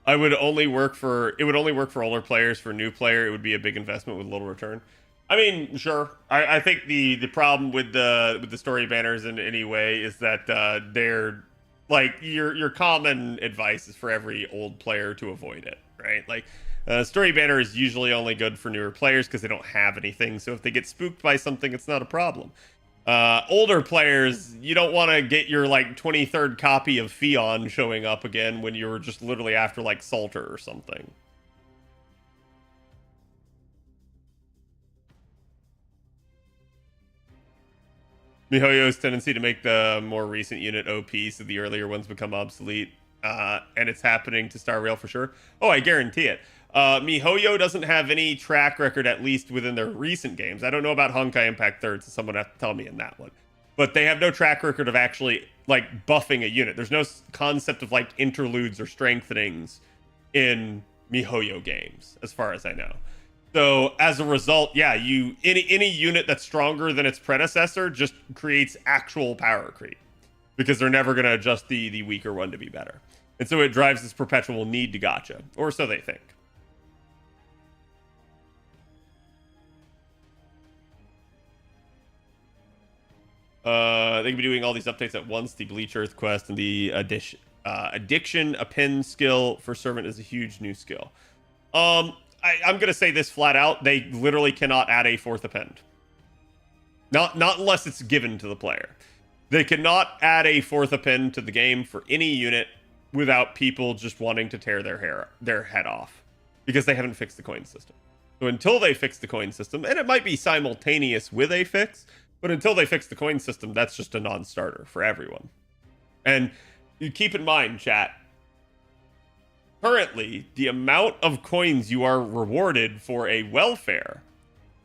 It would only work for older players. For new player, it would be a big investment with little return. I mean, sure. I think the problem with the story banners in any way is that they're your common advice is for every old player to avoid it, right? Story banner is usually only good for newer players because they don't have anything. So if they get spooked by something, it's not a problem. Older players, you don't want to get your 23rd copy of Fion showing up again when you were just literally after Salter or something. MiHoYo's tendency to make the more recent unit OP so the earlier ones become obsolete. And it's happening to Star Rail for sure. Oh, I guarantee it. MiHoYo doesn't have any track record, at least within their recent games. I don't know about Honkai Impact 3rd, so someone has to tell me in that one. But they have no track record of actually, buffing a unit. There's no concept of, interludes or strengthenings in MiHoYo games, as far as I know. So, as a result, yeah, any unit that's stronger than its predecessor just creates actual power creep. Because they're never going to adjust the weaker one to be better. And so it drives this perpetual need to gacha. Or so they think. They can be doing all these updates at once. The Bleach Earth quest and the addiction append skill for Servant is a huge new skill. I'm going to say this flat out. They literally cannot add a fourth append. Not unless it's given to the player. They cannot add a fourth append to the game for any unit without people just wanting to tear their head off. Because they haven't fixed the coin system. So until they fix the coin system, and it might be simultaneous with a fix, but until they fix the coin system, that's just a non-starter for everyone. And you keep in mind, chat, currently, the amount of coins you are rewarded for a welfare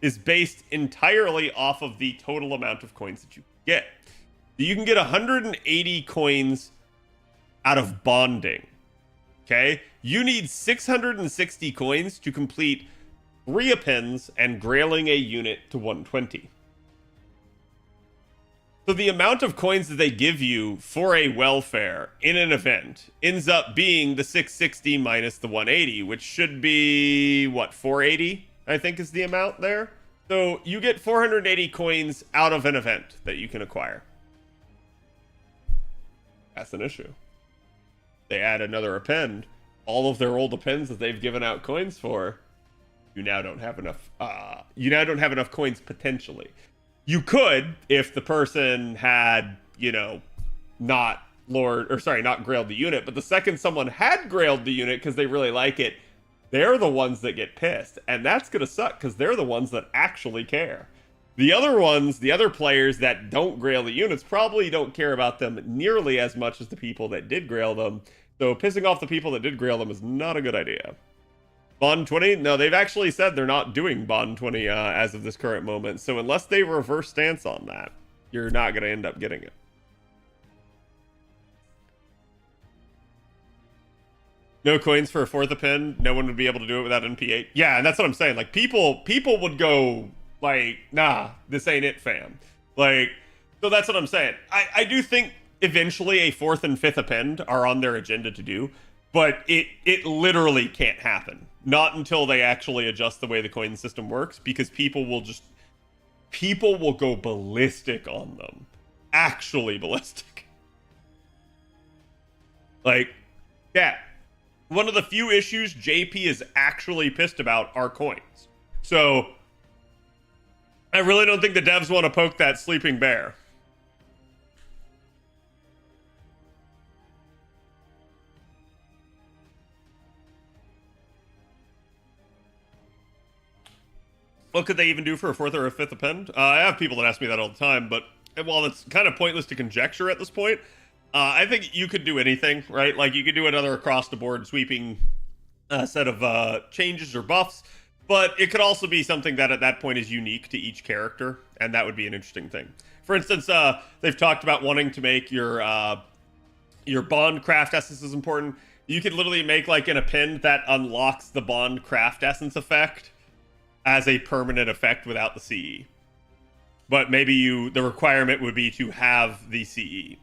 is based entirely off of the total amount of coins that you get. You can get 180 coins out of bonding. Okay? You need 660 coins to complete 3 appends and grailing a unit to 120. So the amount of coins that they give you for a welfare in an event ends up being the 660 minus the 180, which should be, what, 480? I think is the amount there. So you get 480 coins out of an event that you can acquire. That's an issue. They add another append. All of their old appends that they've given out coins for, you now don't have enough. You now don't have enough coins potentially. You could, if the person had, not grailed the unit, but the second someone had grailed the unit because they really like it, they're the ones that get pissed. And that's going to suck because they're the ones that actually care. The other ones, the other players that don't grail the units probably don't care about them nearly as much as the people that did grail them. So pissing off the people that did grail them is not a good idea. Bond 20? No, they've actually said they're not doing Bond 20 as of this current moment. So unless they reverse stance on that, you're not going to end up getting it. No coins for a fourth append. No one would be able to do it without NP8. Yeah, and that's what I'm saying. Like, people would go, like, nah, this ain't it, fam. Like, so that's what I'm saying. I do think eventually a fourth and fifth append are on their agenda to do, but it literally can't happen. Not until they actually adjust the way the coin system works, because people will go ballistic on them. Actually ballistic. Like, yeah. One of the few issues JP is actually pissed about are coins. So, I really don't think the devs want to poke that sleeping bear. What could they even do for a fourth or a fifth append? I have people that ask me that all the time, but while it's kind of pointless to conjecture at this point, I think you could do anything, right? Like, you could do another across-the-board sweeping set of changes or buffs, but it could also be something that at that point is unique to each character, and that would be an interesting thing. For instance, they've talked about wanting to make your bond craft essences important. You could literally make, like, an append that unlocks the bond craft essence effect as a permanent effect without the CE. But maybe the requirement would be to have the CE.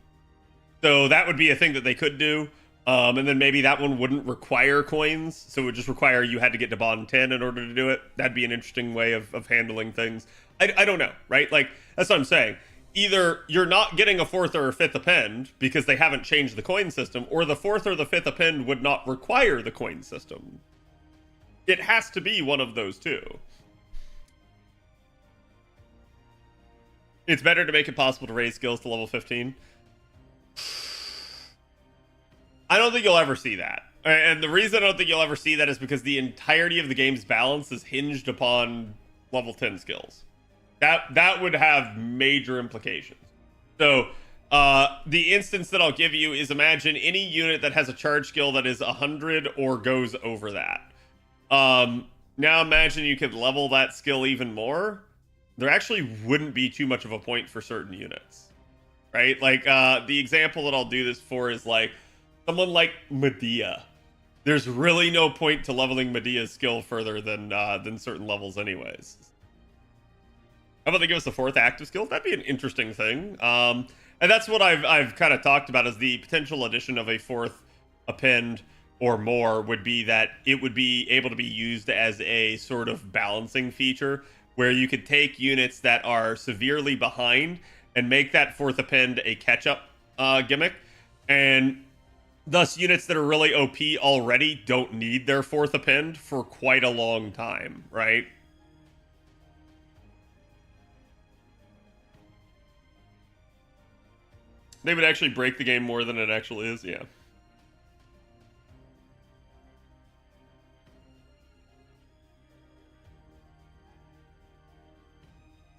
So that would be a thing that they could do. And then maybe that one wouldn't require coins. So it would just require you had to get to bond 10 in order to do it. That'd be an interesting way of handling things. I don't know, right? Like, that's what I'm saying. Either you're not getting a fourth or a fifth append because they haven't changed the coin system, or the fourth or the fifth append would not require the coin system. It has to be one of those two. It's better to make it possible to raise skills to level 15. I don't think you'll ever see that. And the reason I don't think you'll ever see that is because the entirety of the game's balance is hinged upon level 10 skills. That would have major implications. So, the instance that I'll give you is, imagine any unit that has a charge skill that is 100 or goes over that. Now imagine you could level that skill even more. There actually wouldn't be too much of a point for certain units, right? Like, the example that I'll do this for is, like, someone like Medea. There's really no point to leveling Medea's skill further than certain levels anyways. How about they give us a fourth active skill? That'd be an interesting thing. And that's what I've kind of talked about, is the potential addition of a fourth append or more would be that it would be able to be used as a sort of balancing feature, where you could take units that are severely behind and make that fourth append a catch-up gimmick. And thus, units that are really OP already don't need their fourth append for quite a long time, right? They would actually break the game more than it actually is, yeah.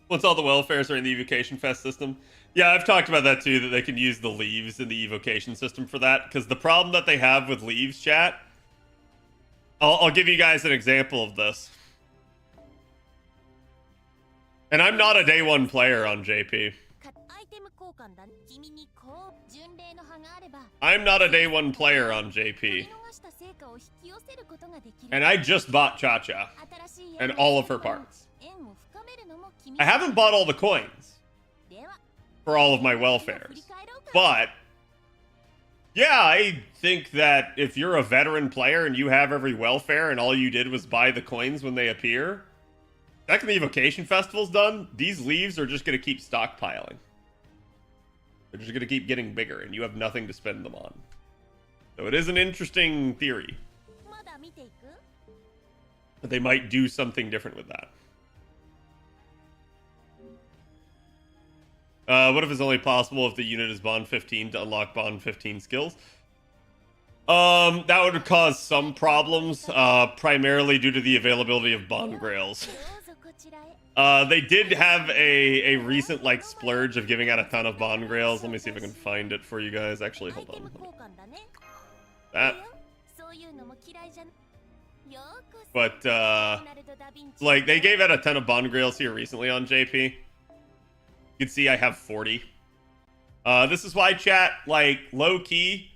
Once all the welfares are in the Evocation Fest system. Yeah, I've talked about that too, that they can use the leaves in the Evocation system for that. Because the problem that they have with leaves, chat, I'll give you guys an example of this. And I'm not a day one player on JP. I'm not a day one player on JP. And I just bought Cha-Cha and all of her parts. I haven't bought all the coins for all of my welfares, but yeah, I think that if you're a veteran player and you have every welfare and all you did was buy the coins when they appear, second the Evocation Festival's done, these leaves are just going to keep stockpiling. They're just going to keep getting bigger, and you have nothing to spend them on. So it is an interesting theory. But they might do something different with that. What if it's only possible if the unit is Bond 15 to unlock Bond 15 skills? That would cause some problems, primarily due to the availability of bond grails. They did have a recent, like, splurge of giving out a ton of bond grails. Let me see if I can find it for you guys. Actually, hold on. That. But, like, they gave out a ton of bond grails here recently on JP. You can see I have 40. This is why, chat, like, low-key,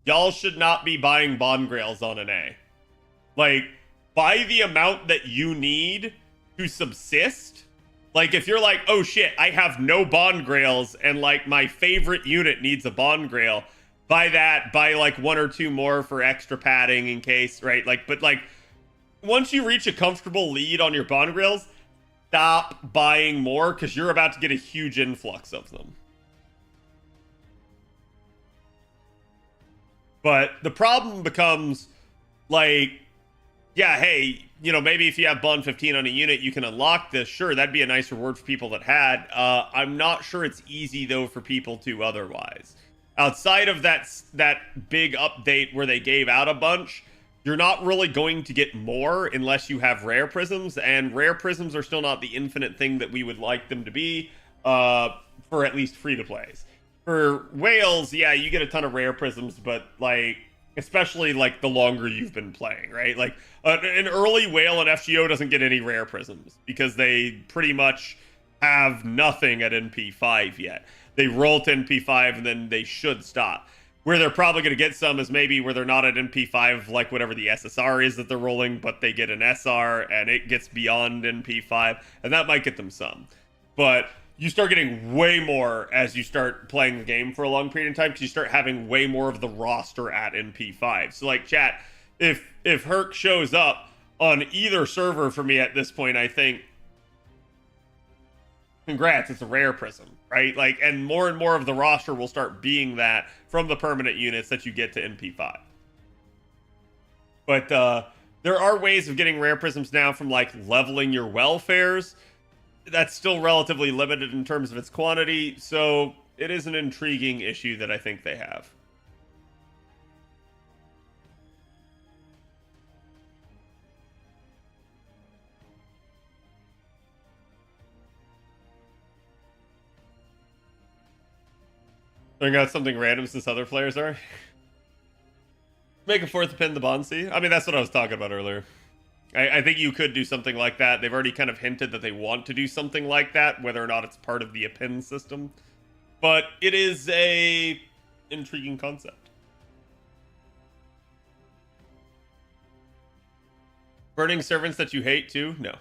y'all should not be buying bond grails on an A. Like, buy the amount that you need to subsist. Like, if you're like, oh shit, I have no bond grails and, like, my favorite unit needs a bond grail, buy that, buy, like, 1 or 2 more for extra padding in case, right? Like, but, like, once you reach a comfortable lead on your bond grails, stop buying more because you're about to get a huge influx of them. But the problem becomes, like, yeah, hey, you know, maybe if you have bond 15 on a unit, you can unlock this. Sure, that'd be a nice reward for people that had. I'm not sure it's easy, though, for people to otherwise. Outside of that big update where they gave out a bunch, you're not really going to get more unless you have rare prisms, and rare prisms are still not the infinite thing that we would like them to be, for at least free-to-plays. For whales, yeah, you get a ton of rare prisms, but, like, especially, like, the longer you've been playing, right? Like, an early whale in FGO doesn't get any rare prisms because they pretty much have nothing at NP5 yet. They roll to NP5 and then they should stop. Where they're probably going to get some is maybe where they're not at NP5, like whatever the SSR is that they're rolling, but they get an SR and it gets beyond NP5, and that might get them some. But you start getting way more as you start playing the game for a long period of time because you start having way more of the roster at NP5. So, like, chat, if Herc shows up on either server for me at this point, I think, congrats, it's a rare prism, right? Like, and more of the roster will start being that from the permanent units that you get to NP5. But there are ways of getting rare prisms now from, like, leveling your welfares. That's still relatively limited in terms of its quantity, so it is an intriguing issue that I think they have. Throwing out something random since other players are. Make a fourth pin the Bonsi. I mean, that's what I was talking about earlier. I think you could do something like that. They've already kind of hinted that they want to do something like that, whether or not it's part of the append system. But it is a intriguing concept. Burning servants that you hate too? No.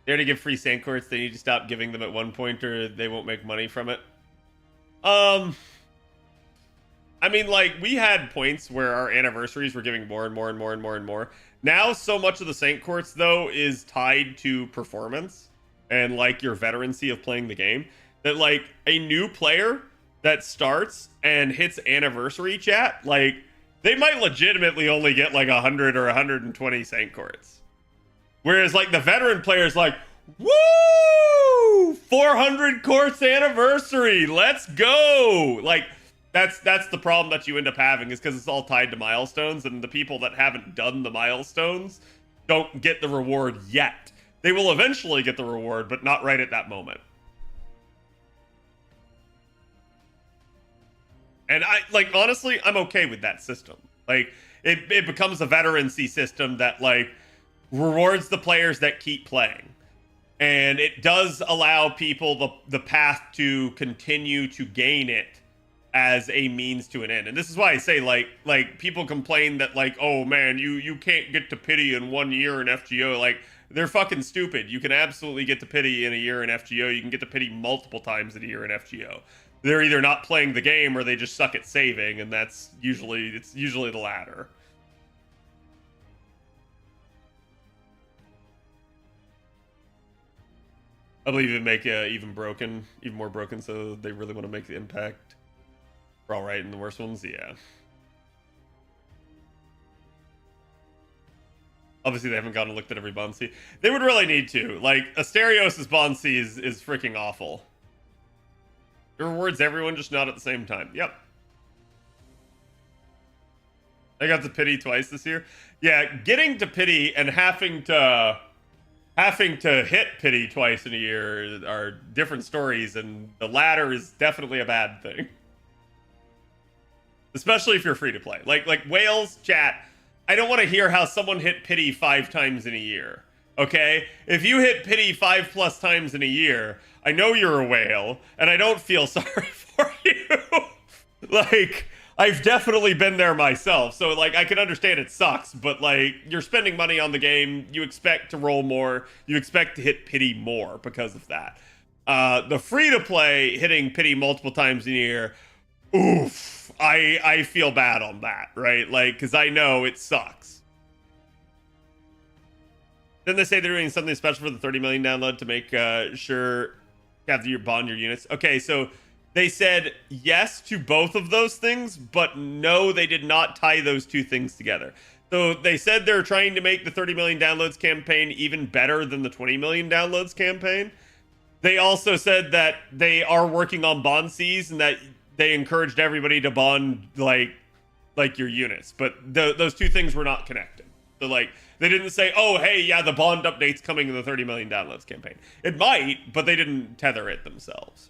They're to give free sand courts. They need to stop giving them at one point or they won't make money from it. I mean, like, we had points where our anniversaries were giving more and more and more and more and more. Now, so much of the Saint Courts, though, is tied to performance and, like, your veterancy of playing the game, that, like, a new player that starts and hits anniversary chat, like, they might legitimately only get, like, 100 or 120 Saint Courts. Whereas, like, the veteran player's like, woo! 400 courts anniversary! Let's go! Like, that's the problem that you end up having, is because it's all tied to milestones, and the people that haven't done the milestones don't get the reward yet. They will eventually get the reward, but not right at that moment. And like, honestly, I'm okay with that system. Like, it becomes a veterancy system that, like, rewards the players that keep playing. And it does allow people the path to continue to gain it as a means to an end. And this is why I say, like people complain that, like, oh man, you can't get to pity in 1 year in FGO. Like, they're fucking stupid. You can absolutely get to pity in a year in FGO. You can get to pity multiple times in a year in FGO. They're either not playing the game or they just suck at saving, and it's usually the latter. I believe it make even more broken, so they really want to make the impact. We're all right in the worst ones, yeah. Obviously, they haven't gone and looked at every Bonsi. They would really need to. Like, Asterios' Bonsi is freaking awful. It rewards everyone, just not at the same time. Yep. I got to pity twice this year. Yeah, getting to pity and having to hit pity twice in a year are different stories, and the latter is definitely a bad thing. Especially if you're free to play. Like whales chat, I don't want to hear how someone hit pity 5 times in a year. Okay? If you hit pity 5+ times in a year, I know you're a whale, and I don't feel sorry for you. Like, I've definitely been there myself, so like I can understand it sucks, but like you're spending money on the game, you expect to roll more, you expect to hit pity more because of that. The free to play hitting pity multiple times in a year, oof, I feel bad on that, right? Like, because I know it sucks. Then they say they're doing something special for the 30 million download to make sure you have to bond your units. Okay, so they said yes to both of those things, but no, they did not tie those two things together. So they said they're trying to make the 30 million downloads campaign even better than the 20 million downloads campaign. They also said that they are working on bond Cs and that they encouraged everybody to bond like your units, but those two things were not connected. So like they didn't say, oh hey, yeah, the bond update's coming in the 30 million downloads campaign. It might, but they didn't tether it themselves.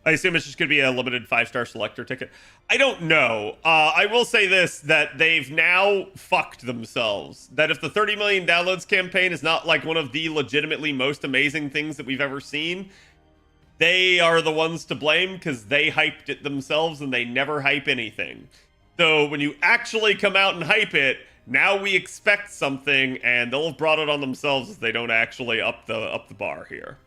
I assume it's just going to be a limited 5-star selector ticket. I don't know. I will say this, that they've now fucked themselves. That if the 30 million downloads campaign is not like one of the legitimately most amazing things that we've ever seen, they are the ones to blame because they hyped it themselves and they never hype anything. So when you actually come out and hype it, now we expect something, and they'll have brought it on themselves if they don't actually up the bar here.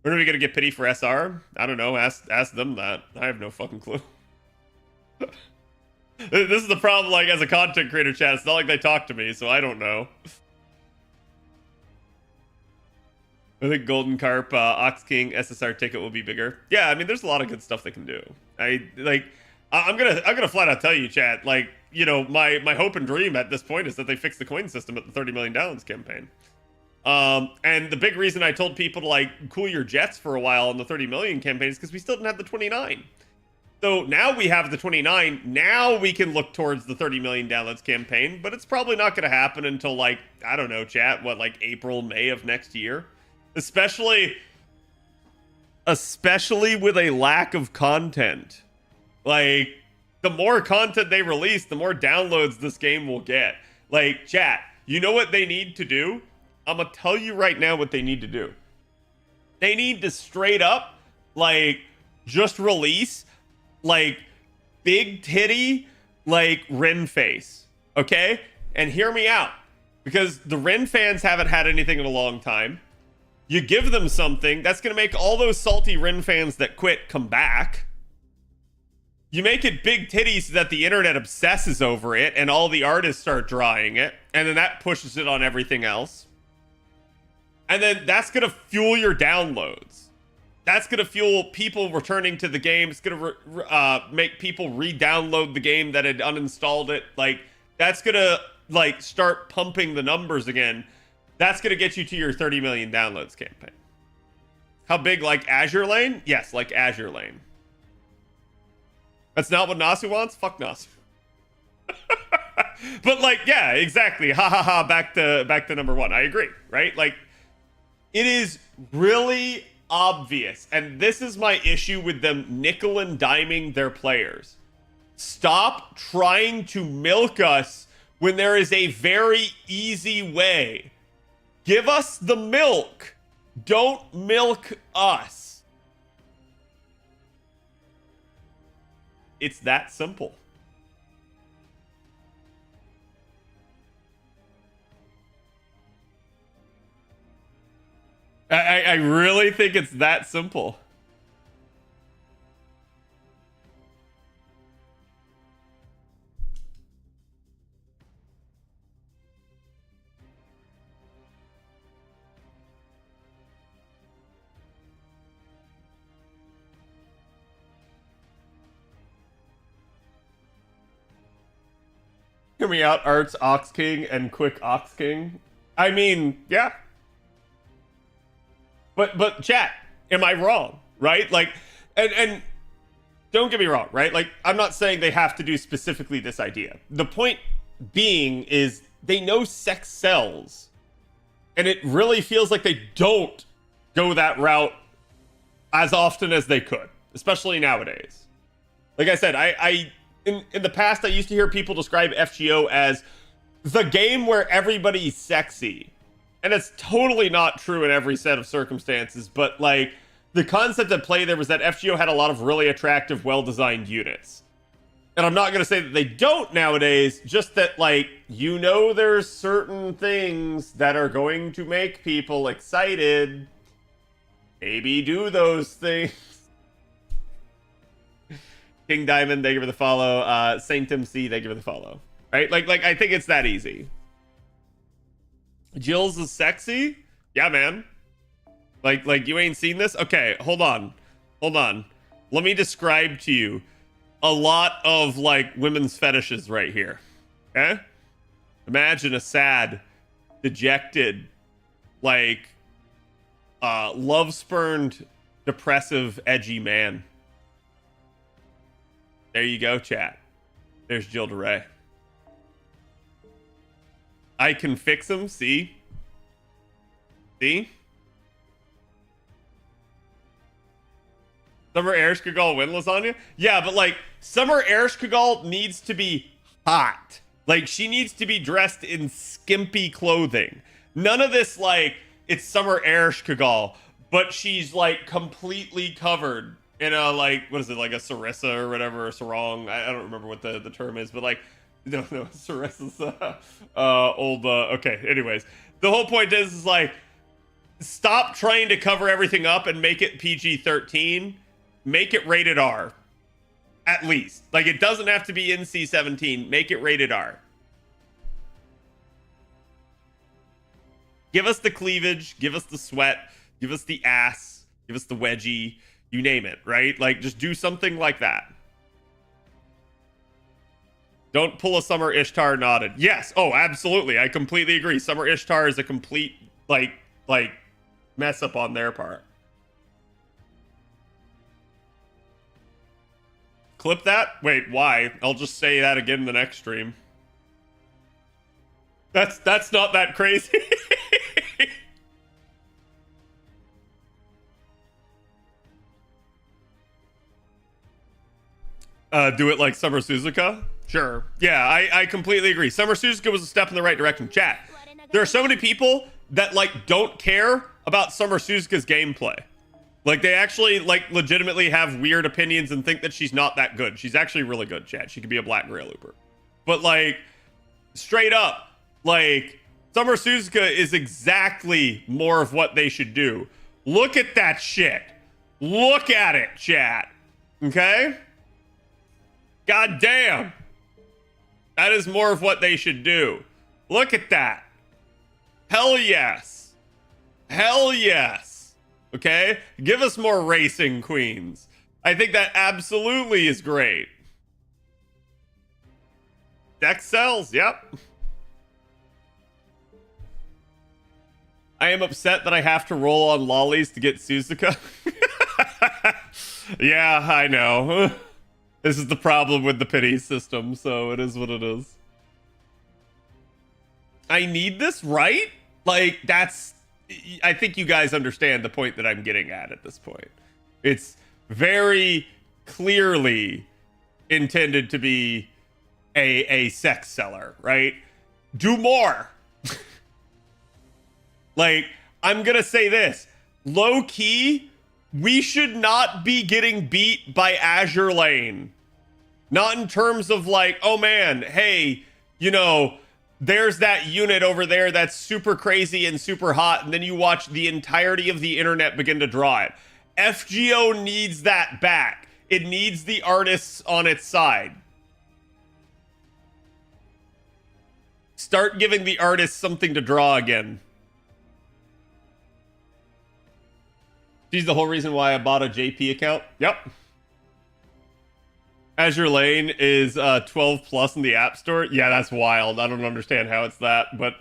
When are we gonna get pity for SR? I don't know. Ask them that. I have no fucking clue. This is the problem. Like as a content creator, chat, it's not like they talk to me, so I don't know. I think Golden Carp, Ox King, SSR ticket will be bigger. Yeah, I mean, there's a lot of good stuff they can do. I'm gonna flat out tell you, chat. Like, you know, my hope and dream at this point is that they fix the coin system at the 30 million downloads campaign. And the big reason I told people to like cool your jets for a while on the 30 million campaign is because we still didn't have the 29. So now we have the 29. Now we can look towards the 30 million downloads campaign, but it's probably not going to happen until like, I don't know, chat, what, like April, May of next year? Especially with a lack of content. Like, the more content they release, the more downloads this game will get. Like, chat, you know what they need to do? I'm gonna tell you right now what they need to do. They need to straight up, like, just release, like, big titty, like, Ren face. Okay? And hear me out. Because the Ren fans haven't had anything in a long time. You give them something, that's gonna make all those salty Ren fans that quit come back. You make it big titty so that the internet obsesses over it and all the artists start drawing it. And then that pushes it on everything else. And then that's going to fuel your downloads. That's going to fuel people returning to the game. It's going to make people re-download the game that had uninstalled it. Like, that's going to, like, start pumping the numbers again. That's going to get you to your 30 million downloads campaign. How big, like Azure Lane? Yes, like Azure Lane. That's not what Nasu wants? Fuck Nasu. But, like, yeah, exactly. Ha ha ha, back to number one. I agree, right? Like, it is really obvious, and this is my issue with them nickel and diming their players. Stop trying to milk us when there is a very easy way. Give us the milk. Don't milk us. It's that simple. I really think it's that simple. Hear me out, Arts Ox King and Quick Ox King. I mean, yeah. But chat, am I wrong? Right? Like, and don't get me wrong, right? Like, I'm not saying they have to do specifically this idea. The point being is they know sex sells, and it really feels like they don't go that route as often as they could, especially nowadays. Like I said, in the past, I used to hear people describe FGO as the game where everybody's sexy. And it's totally not true in every set of circumstances, but like the concept at play there was that FGO had a lot of really attractive, well-designed units. And I'm not going to say that they don't nowadays, just that, like, you know, there's certain things that are going to make people excited. Maybe do those things. King Diamond, thank you for the follow. Saint MC, thank you for the follow. Right? Like I think it's that easy. Jill's is sexy? Yeah, man. Like you ain't seen this? Okay, hold on. Let me describe to you a lot of like women's fetishes right here. Okay? Imagine a sad, dejected, like love spurned, depressive, edgy man. There you go, chat. There's Jill DeRay. I can fix him. See? Summer Ereshkigal win lasagna? Yeah, but like Summer Ereshkigal needs to be hot. Like she needs to be dressed in skimpy clothing. None of this like it's Summer Ereshkigal, but she's like completely covered in a like what is it, like a sarissa or whatever, a sarong. I don't remember what the term is, but like no, sarissa's old okay, anyways. The whole point is like stop trying to cover everything up and make it PG-13. Make it rated R. At least. Like, it doesn't have to be NC-17. Make it rated R. Give us the cleavage. Give us the sweat. Give us the ass. Give us the wedgie. You name it, right? Like, just do something like that. Don't pull a Summer Ishtar nodded. Yes. Oh, absolutely. I completely agree. Summer Ishtar is a complete, like mess up on their part. Clip that? Wait, why? I'll just say that again in the next stream. That's not that crazy. Do it like Summer Suzuka? Sure. Yeah, I completely agree. Summer Suzuka was a step in the right direction. Chat. There are so many people that like don't care about Summer Suzuka's gameplay. Like, they actually, like, legitimately have weird opinions and think that she's not that good. She's actually really good, chat. She could be a Black Grail Looper. But, like, straight up, like, Summer Suzuka is exactly more of what they should do. Look at that shit. Look at it, chat. Okay? God damn. That is more of what they should do. Look at that. Hell yes. Hell yes. Okay? Give us more racing queens. I think that absolutely is great. Deck sells, yep. I am upset that I have to roll on lollies to get Suzuka. Yeah, I know. This is the problem with the pity system, so it is what it is. I need this, right? Like, that's... I think you guys understand the point that I'm getting at this point. It's very clearly intended to be a sex seller, right? Do more. Like, I'm gonna say this. Low key, we should not be getting beat by Azure Lane. Not in terms of like, oh man, hey, you know, there's that unit over there that's super crazy and super hot, and then you watch the entirety of the internet begin to draw it. FGO needs that back. It needs the artists on its side. Start giving the artists something to draw again. She's the whole reason why I bought a JP account. Yep. Azure Lane is 12 plus in the App Store. Yeah, that's wild. I don't understand how it's that, but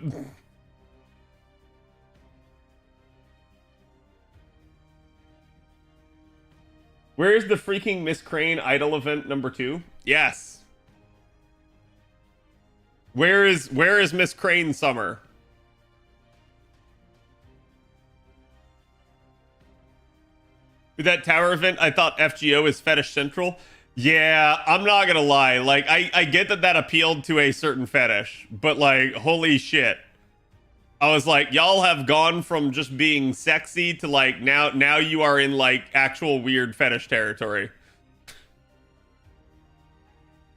Where's the freaking Miss Crane idol event number 2? Yes. Where is Miss Crane Summer? That tower event, I thought FGO is fetish central. Yeah, I'm not gonna lie. Like, I get that appealed to a certain fetish, but like, holy shit. I was like, y'all have gone from just being sexy to like, now you are in like actual weird fetish territory.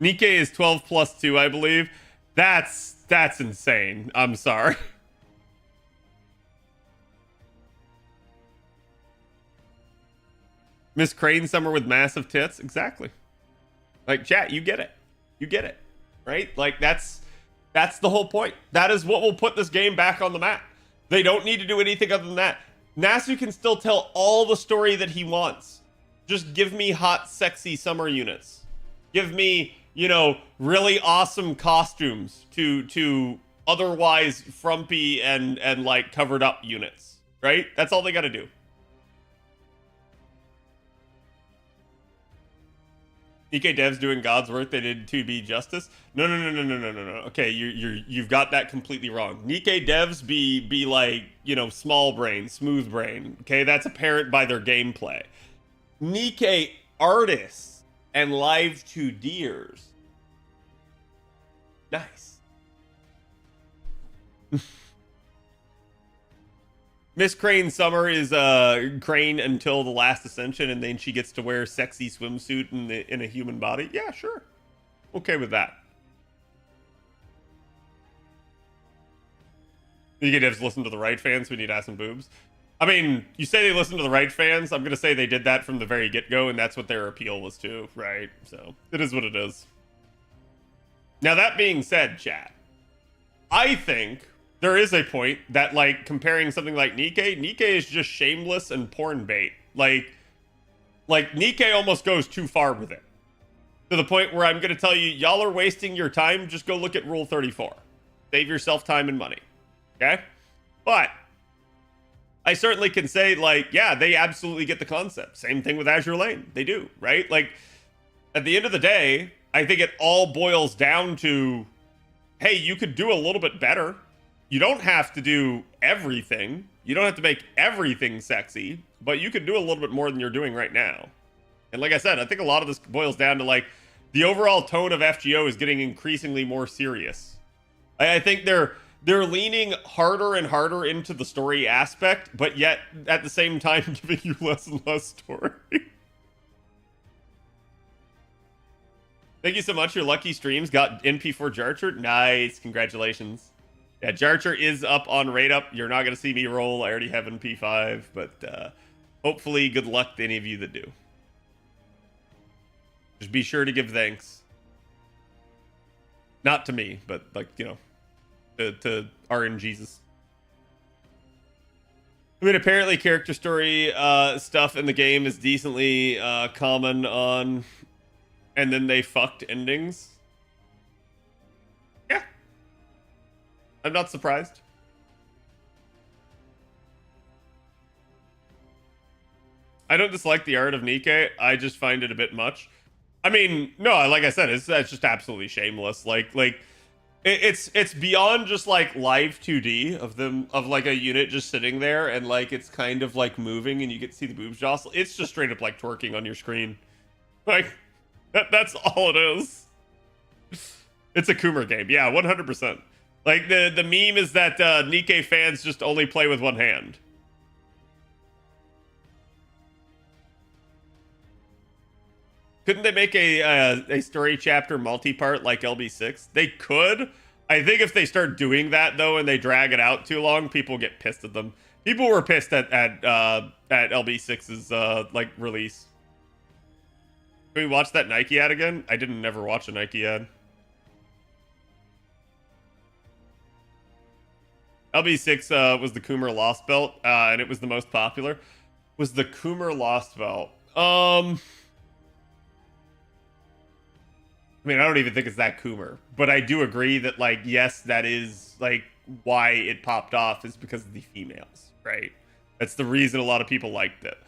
Nikkei is 12 plus 2, I believe. That's insane. I'm sorry. Miss Crane Summer with massive tits? Exactly. Like, chat, you get it. You get it. Right? Like, that's the whole point. That is what will put this game back on the map. They don't need to do anything other than that. Nasu can still tell all the story that he wants. Just give me hot, sexy summer units. Give me, you know, really awesome costumes to otherwise frumpy and like covered up units. Right? That's all they got to do. EK devs doing God's work. They did 2B justice. No. Okay, you've got that completely wrong. Nikkei devs be like, you know, small brain, smooth brain. Okay, that's apparent by their gameplay. Nikkei artists and live 2Ders. Nice. Miss Crane Summer is Crane until the last ascension, and then she gets to wear sexy swimsuit in a human body. Yeah, sure. Okay with that. You get devs listen to the right fans. We need ass and boobs. I mean, you say they listen to the right fans. I'm gonna say they did that from the very get-go, and that's what their appeal was to, right? So it is what it is. Now that being said, chat, I think there is a point that, like, comparing something like Nikkei is just shameless and porn bait. Like Nikkei almost goes too far with it. To the point where I'm going to tell you, y'all are wasting your time. Just go look at Rule 34. Save yourself time and money. Okay? But I certainly can say, like, yeah, they absolutely get the concept. Same thing with Azure Lane. They do, right? Like, at the end of the day, I think it all boils down to, hey, you could do a little bit better. You don't have to do everything. You don't have to make everything sexy, but you could do a little bit more than you're doing right now. And like I said, I think a lot of this boils down to, like, the overall tone of FGO is getting increasingly more serious. I think they're leaning harder and harder into the story aspect, but yet at the same time giving you less and less story. Thank you so much. Your lucky streams got NP4 Jarcher. Nice. Congratulations. Yeah, Jarcher is up on rate up. You're not going to see me roll. I already have NP5, but hopefully good luck to any of you that do. Just be sure to give thanks. Not to me, but, like, you know, to RNGesus. I mean, apparently character story stuff in the game is decently common on, and then they fucked endings. Yeah. I'm not surprised. I don't dislike the art of Nikkei. I just find it a bit much. I mean, no, like I said, it's just absolutely shameless. Like it's beyond just like live 2D of like a unit just sitting there and like it's kind of like moving and you get to see the boobs jostle. It's just straight up like twerking on your screen. Like that's all it is. It's a Coomer game. Yeah, 100%. Like, the meme is that Nikkei fans just only play with one hand. Couldn't they make a story chapter multi-part like LB6? They could. I think if they start doing that, though, and they drag it out too long, people get pissed at them. People were pissed at LB6's, like, release. Can we watch that Nike ad again? I didn't never watch a Nike ad. LB6 was the Coomer Lost Belt, and it was the most popular. Was the Coomer Lost Belt? I mean, I don't even think it's that Coomer, but I do agree that, like, yes, that is, like, why it popped off is because of the females, right? That's the reason a lot of people liked it.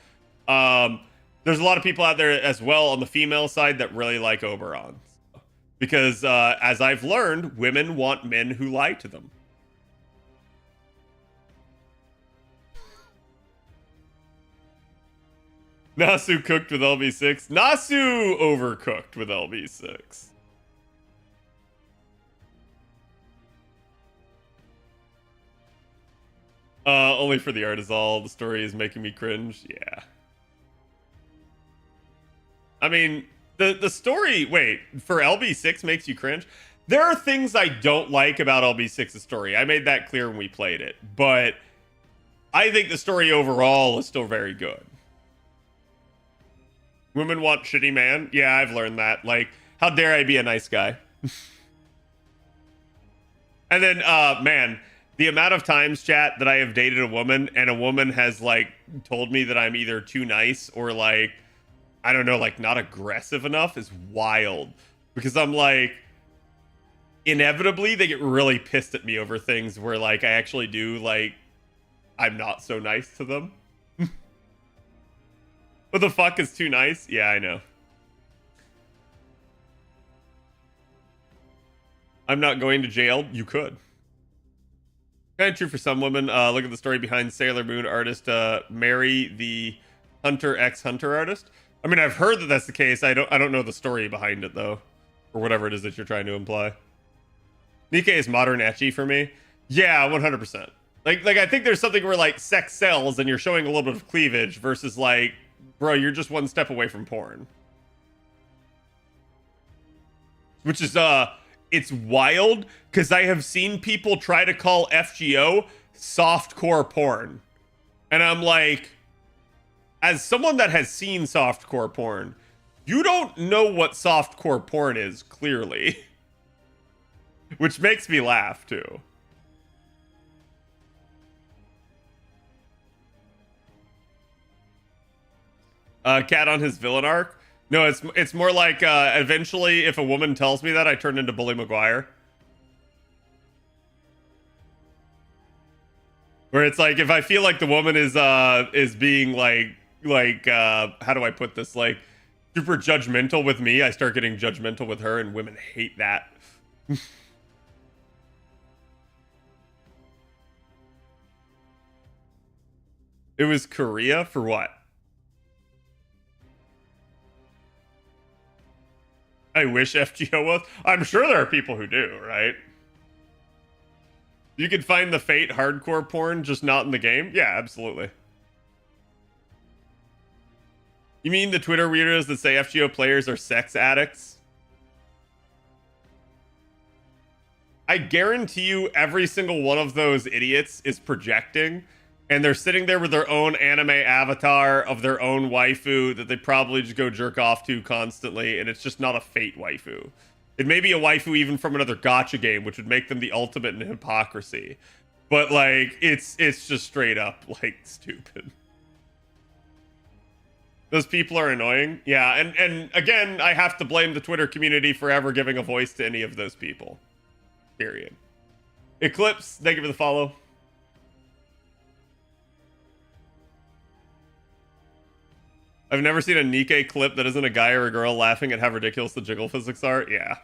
There's a lot of people out there as well on the female side that really like Oberon. Because as I've learned, women want men who lie to them. Nasu cooked with LB6. Nasu overcooked with LB6. Only for the art is all. The story is making me cringe. Yeah. I mean, the story, wait, for LB6 makes you cringe? There are things I don't like about LB6's story. I made that clear when we played it. But I think the story overall is still very good. Women want shitty man? Yeah, I've learned that. Like, how dare I be a nice guy? And then, man, the amount of times, chat, that I have dated a woman and a woman has, like, told me that I'm either too nice or, like, I don't know, like, not aggressive enough is wild. Because I'm like, inevitably, they get really pissed at me over things where, like, I actually do, like, I'm not so nice to them. What the fuck is too nice? Yeah, I know. I'm not going to jail. You could. Kind of true for some women. Look at the story behind Sailor Moon artist marry the Hunter x Hunter artist. I mean, I've heard that that's the case. I don't know the story behind it though, or whatever it is that you're trying to imply. Nikkei is modern ecchi for me. Yeah, 100%. Like I think there's something where like sex sells and you're showing a little bit of cleavage versus like, bro, you're just one step away from porn. Which is it's wild because I have seen people try to call FGO softcore porn. And I'm like, as someone that has seen softcore porn, you don't know what softcore porn is, clearly. Which makes me laugh, too. Cat on his villain arc? No, it's more like eventually if a woman tells me that, I turn into Bully Maguire. Where it's like if I feel like the woman is being like how do I put this, like super judgmental with me, I start getting judgmental with her, and women hate that. It was Korea for what? I wish FGO was. I'm sure there are people who do, right? You can find the Fate hardcore porn, just not in the game? Yeah, absolutely. You mean the Twitter weirdos that say FGO players are sex addicts? I guarantee you every single one of those idiots is projecting, and they're sitting there with their own anime avatar of their own waifu that they probably just go jerk off to constantly, and it's just not a Fate waifu. It may be a waifu even from another gacha game, which would make them the ultimate in hypocrisy. But, like, it's just straight up, like, stupid. Those people are annoying. Yeah, and again, I have to blame the Twitter community for ever giving a voice to any of those people. Period. Eclipse, thank you for the follow. I've never seen a Nikkei clip that isn't a guy or a girl laughing at how ridiculous the jiggle physics are. Yeah.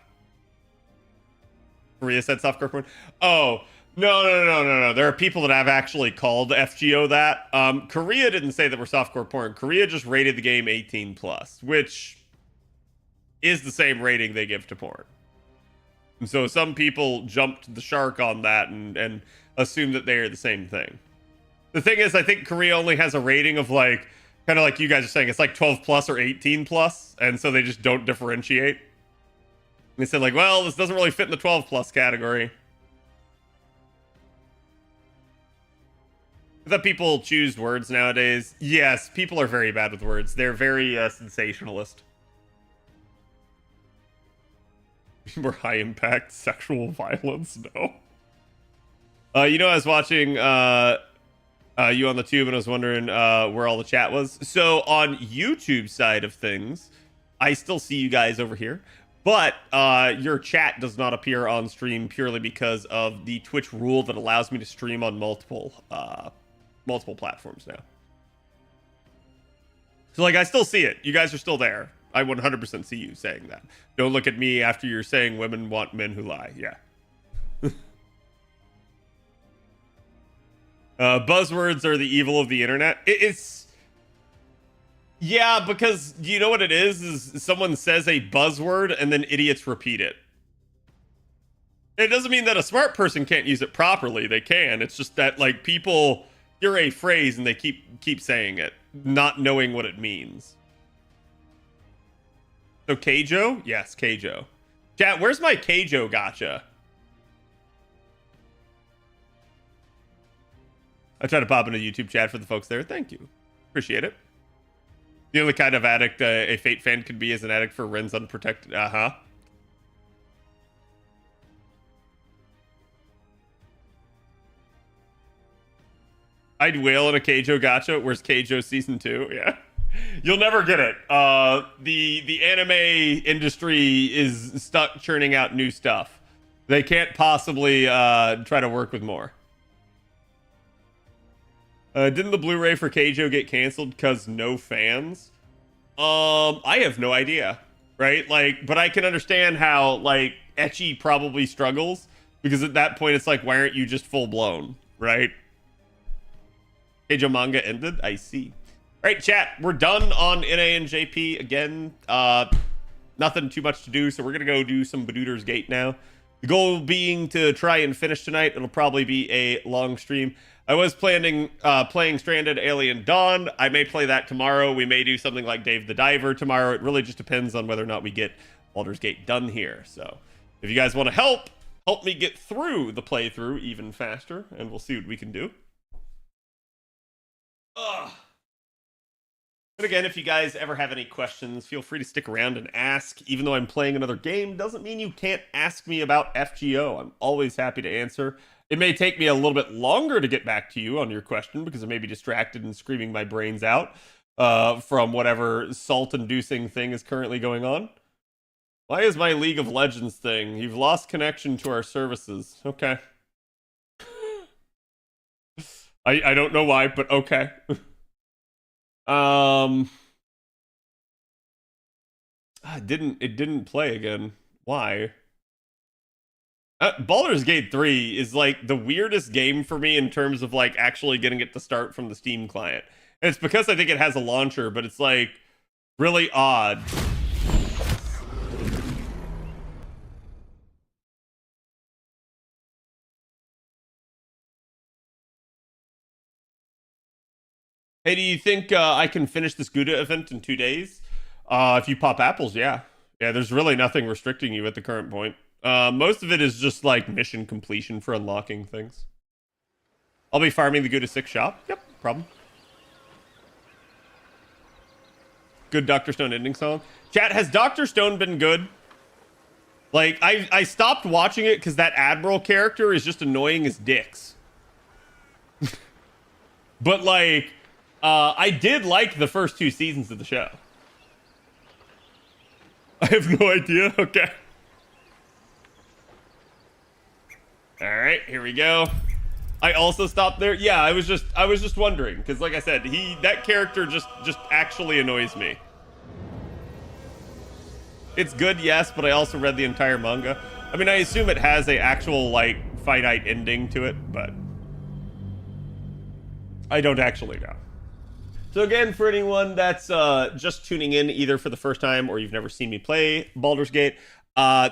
Korea said softcore porn. Oh, no. There are people that have actually called FGO that. Korea didn't say that we're softcore porn. Korea just rated the game 18+, which is the same rating they give to porn. And so some people jumped the shark on that and assumed that they are the same thing. The thing is, I think Korea only has a rating of like, kind of like you guys are saying, it's like 12+ or 18+, and so they just don't differentiate. And they said like, well, this doesn't really fit in the 12+ category. Is that people choose words nowadays? Yes, people are very bad with words. They're very sensationalist. More high impact sexual violence? No. You know, I was watching you on the tube and I was wondering where all the chat was. So on YouTube side of things, I still see you guys over here, but your chat does not appear on stream purely because of the Twitch rule that allows me to stream on multiple platforms now. So like I still see it. You guys are still there. I 100% see you saying that. Don't look at me after you're saying women want men who lie. Yeah. Buzzwords are the evil of the internet. It's yeah, because you know what it is someone says a buzzword and then idiots repeat it. It doesn't mean that a smart person can't use it properly. They can. It's just that like people hear a phrase and they keep saying it, not knowing what it means. So Keijo? Yes, Keijo. Chat, where's my Keijo gotcha? I try to pop into YouTube chat for the folks there. Thank you. Appreciate it. The only kind of addict a Fate fan could be is an addict for Ren's unprotected. Uh-huh. I'd whale in a Keijo gotcha. Where's Keijo season 2? Yeah. You'll never get it. The anime industry is stuck churning out new stuff. They can't possibly try to work with more. Didn't the Blu-ray for Keijo get canceled because no fans? I have no idea, right? Like, but I can understand how like ecchi probably struggles because at that point it's like, why aren't you just full blown, right? Keijo manga ended. I see. All right, chat. We're done on NA and JP again. Nothing too much to do, so we're gonna go do some Baldur's Gate now. The goal being to try and finish tonight. It'll probably be a long stream. I was planning playing Stranded Alien Dawn. I may play that tomorrow. We may do something like Dave the Diver tomorrow. It really just depends on whether or not we get Baldur's Gate done here. So if you guys want to help me get through the playthrough even faster, and we'll see what we can do. Ugh. But again, if you guys ever have any questions, feel free to stick around and ask. Even though I'm playing another game, doesn't mean you can't ask me about FGO. I'm always happy to answer. It may take me a little bit longer to get back to you on your question because I may be distracted and screaming my brains out from whatever salt-inducing thing is currently going on. Why is my League of Legends thing? You've lost connection to our services. Okay. I don't know why, but okay. It didn't play again. Why? Baldur's Gate 3 is like the weirdest game for me in terms of like actually getting it to start from the Steam client. And it's because I think it has a launcher, but it's like really odd. Hey, do you think I can finish this Gouda event in 2 days? If you pop apples, yeah. Yeah, there's really nothing restricting you at the current point. Most of it is just like mission completion for unlocking things. I'll be farming the Gouda 6 shop. Yep, problem. Good Dr. Stone ending song. Chat, has Dr. Stone been good? Like, I stopped watching it because that Admiral character is just annoying as dicks. But like, I did like the first 2 seasons of the show. I have no idea. Okay. All right, here we go. I also stopped there. Yeah, I was just wondering because, like I said, that character just actually annoys me. It's good, yes, but I also read the entire manga. I mean, I assume it has a actual like finite ending to it, but I don't actually know. So again, for anyone that's just tuning in either for the first time or you've never seen me play Baldur's Gate,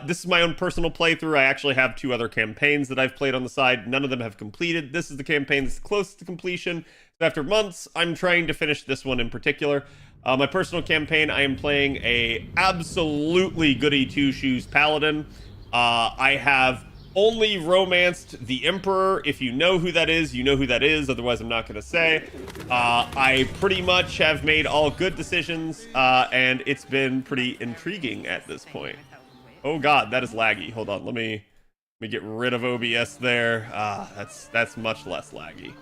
this is my own personal playthrough. I actually have 2 other campaigns that I've played on the side. None of them have completed. This is the campaign that's closest to completion. So after months, I'm trying to finish this one in particular. My personal campaign, I am playing a absolutely goody two-shoes paladin. I have only romanced the Emperor. If you know who that is, you know who that is. Otherwise, I'm not going to say. I pretty much have made all good decisions, and it's been pretty intriguing at this point. Oh God, that is laggy. Hold on, let me get rid of OBS there. That's much less laggy.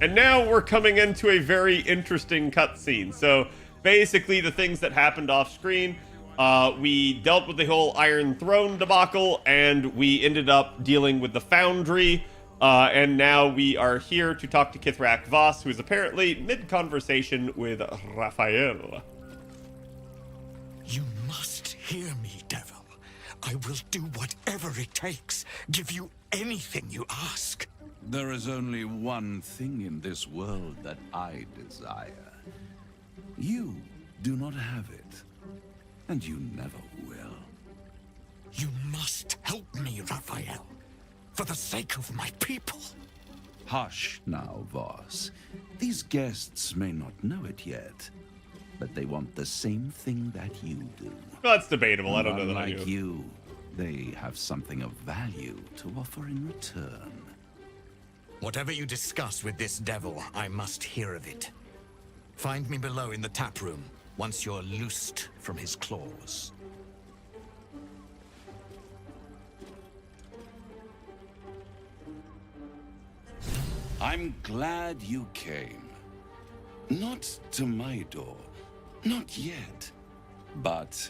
And now we're coming into a very interesting cutscene. So basically, the things that happened off screen. We dealt with the whole Iron Throne debacle, and we ended up dealing with the Foundry. And now we are here to talk to Kithrak Voss, who is apparently mid-conversation with Raphael. You must hear me, devil. I will do whatever it takes. Give you anything you ask. There is only one thing in this world that I desire. You do not have it, and you never will. You must help me, Raphael. For the sake of my people. Hush now, Voss. These guests may not know it yet, but they want the same thing that you do. Well, that's debatable. I don't know that I Unlike do. you, they have something of value to offer in return. Whatever you discuss with this devil, I must hear of it. Find me below in the tap room, once you're loosed from his claws. I'm glad you came. Not to my door, not yet, but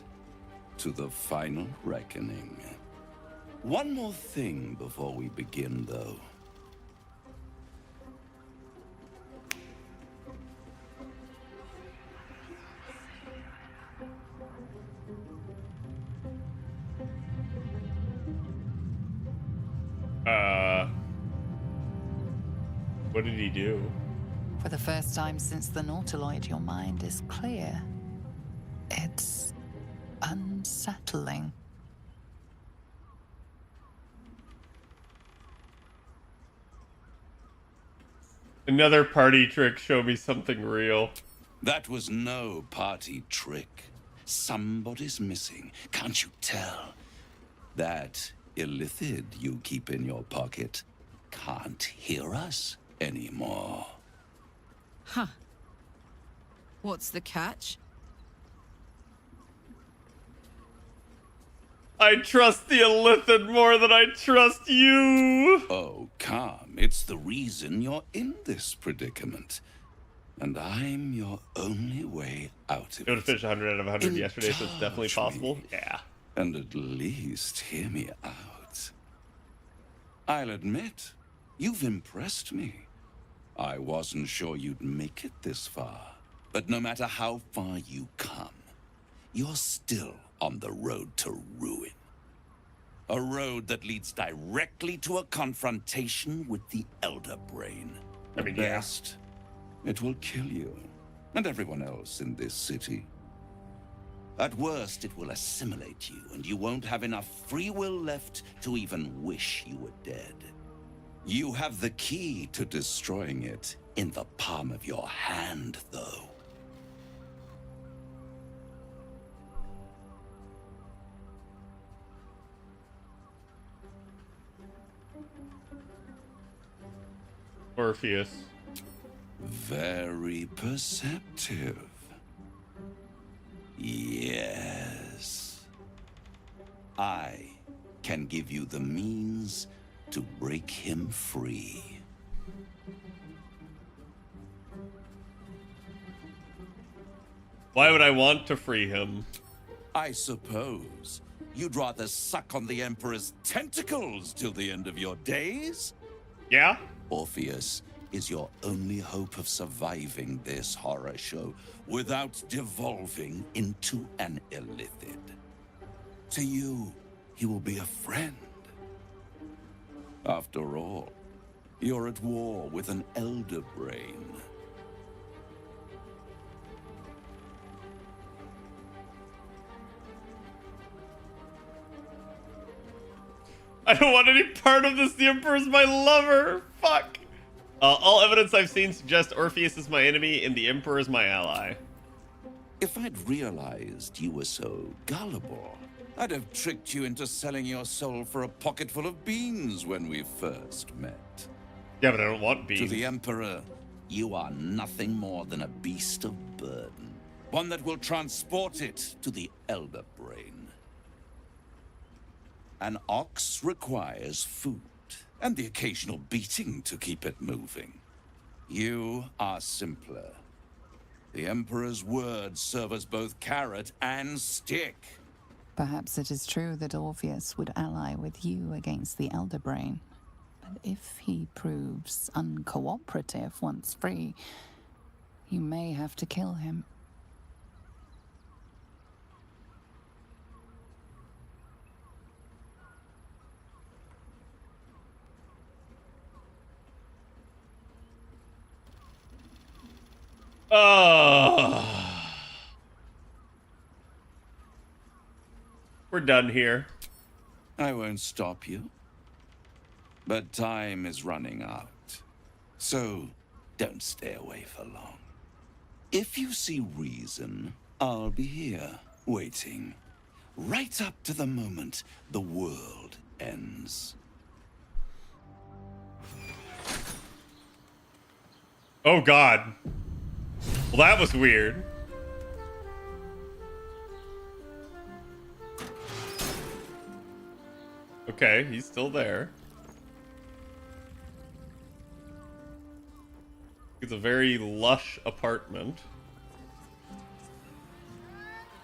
to the final reckoning. One more thing before we begin, though. What did he do? For the first time since the Nautiloid, your mind is clear. It's unsettling. Another party trick. Show me something real. That was no party trick. Somebody's missing, can't you tell? That illithid you keep in your pocket can't hear us anymore. Huh. What's the catch? I trust the Illithid more than I trust you. Oh, calm. It's the reason you're in this predicament. And I'm your only way out of Go to it. fish 100 out of 100 yesterday, so it's definitely Indulge possible. me. Yeah. And at least hear me out. I'll admit, you've impressed me. I wasn't sure you'd make it this far. But no matter how far you come, you're still on the road to ruin. A road that leads directly to a confrontation with the Elder Brain. I mean, At yeah. best, it will kill you and everyone else in this city. At worst, it will assimilate you, and you won't have enough free will left to even wish you were dead. You have the key to destroying it in the palm of your hand, though. Orpheus. Very perceptive. Yes. I can give you the means to break him free. Why would I want to free him? I suppose you'd rather suck on the Emperor's tentacles till the end of your days? Yeah? Orpheus is your only hope of surviving this horror show without devolving into an illithid. To you, he will be a friend. After all, you're at war with an Elder Brain. I don't want any part of this. The Emperor's my lover. Fuck. All evidence I've seen suggests Orpheus is my enemy and the Emperor is my ally. If I'd realized you were so gullible, I'd have tricked you into selling your soul for a pocketful of beans when we first met. Yeah, but I don't want To beans. the Emperor, you are nothing more than a beast of burden. One that will transport it to the Elder Brain. An ox requires food, and the occasional beating to keep it moving. You are simpler. The Emperor's words serve as both carrot and stick. Perhaps it is true that Orpheus would ally with you against the Elder Brain. But But if he proves uncooperative once free, you may have to kill him. We're done here. I won't stop you. But time is running out. So, don't stay away for long. If you see reason, I'll be here, waiting. Right up to the moment the world ends. Oh God. Well, that was weird. Okay, he's still there. It's a very lush apartment.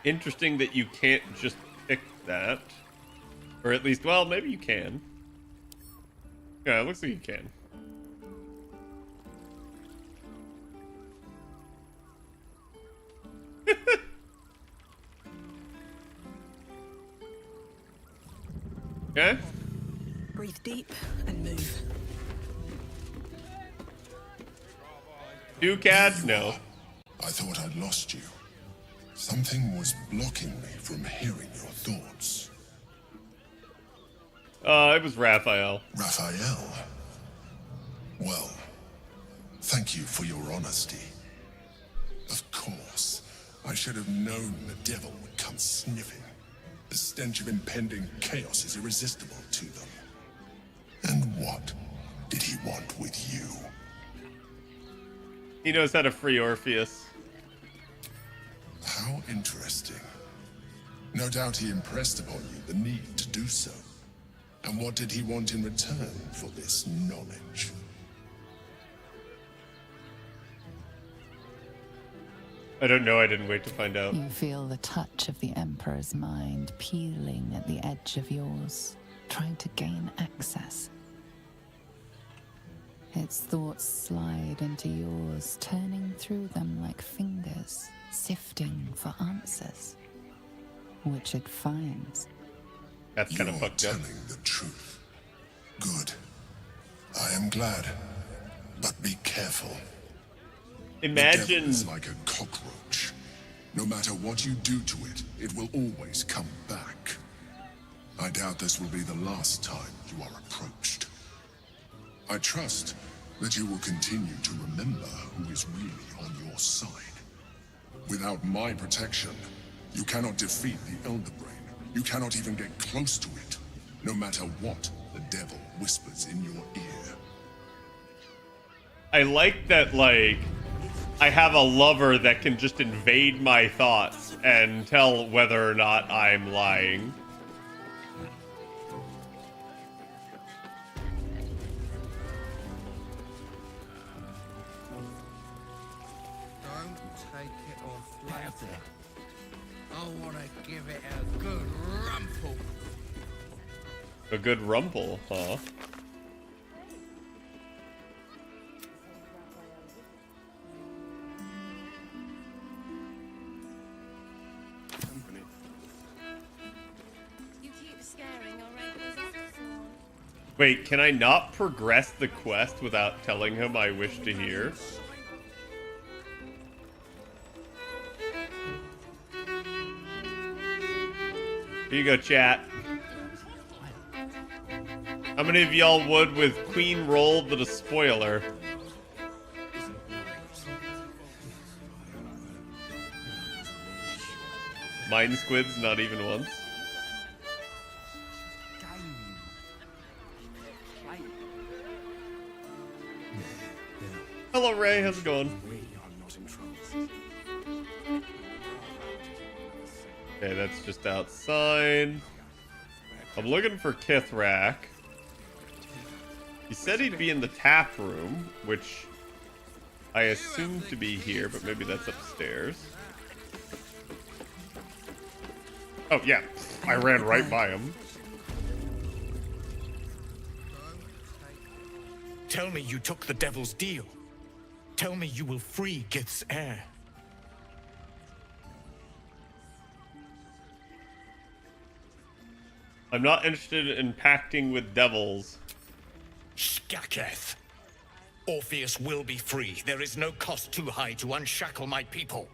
Interesting that you can't just pick that. Or at least, well, maybe you can. Yeah, it looks like you can. Okay. Breathe deep and move. Cad? No. I thought I'd lost you. Something was blocking me from hearing your thoughts. It was Raphael. Raphael? Well, thank you for your honesty. Of course, I should have known the devil would come sniffing. The stench of impending chaos is irresistible to them. And what did he want with you? He knows how to free Orpheus. How interesting. No doubt he impressed upon you the need to do so. And what did he want in return for this knowledge? I don't know, I didn't wait to find out. You feel the touch of the Emperor's mind peeling at the edge of yours, trying to gain access. Its thoughts slide into yours, turning through them like fingers, sifting for answers, which it finds. That's kind of You're fucked up. telling the truth. Good. I am glad. But be careful. The devil Imagine. is like a cockroach. No matter what you do to it, it will always come back. I doubt this will be the last time you are approached. I trust that you will continue to remember who is really on your side. Without my protection, you cannot defeat the Elder Brain. You cannot even get close to it, no matter what the devil whispers in your ear. I like that, like, I have a lover that can just invade my thoughts and tell whether or not I'm lying. Don't take it off later. I want to give it a good rumple. A good rumble, huh? You keep scaring our rank officer. Wait, can I not progress the quest without telling him I wish to hear? Here you go, chat. How many of y'all would with Queen rolled but a spoiler? Mind squids, not even once. Hello, Ray. How's it going? Okay, that's just outside. I'm looking for Kithrak. He said he'd be in the tap room, which I assume to be here, but maybe that's upstairs. Oh, yeah. I ran right by him. Tell me you took the devil's deal. Tell me you will free Gith's heir. I'm not interested in pacting with devils. Skaketh. Orpheus will be free. There is no cost too high to unshackle my people.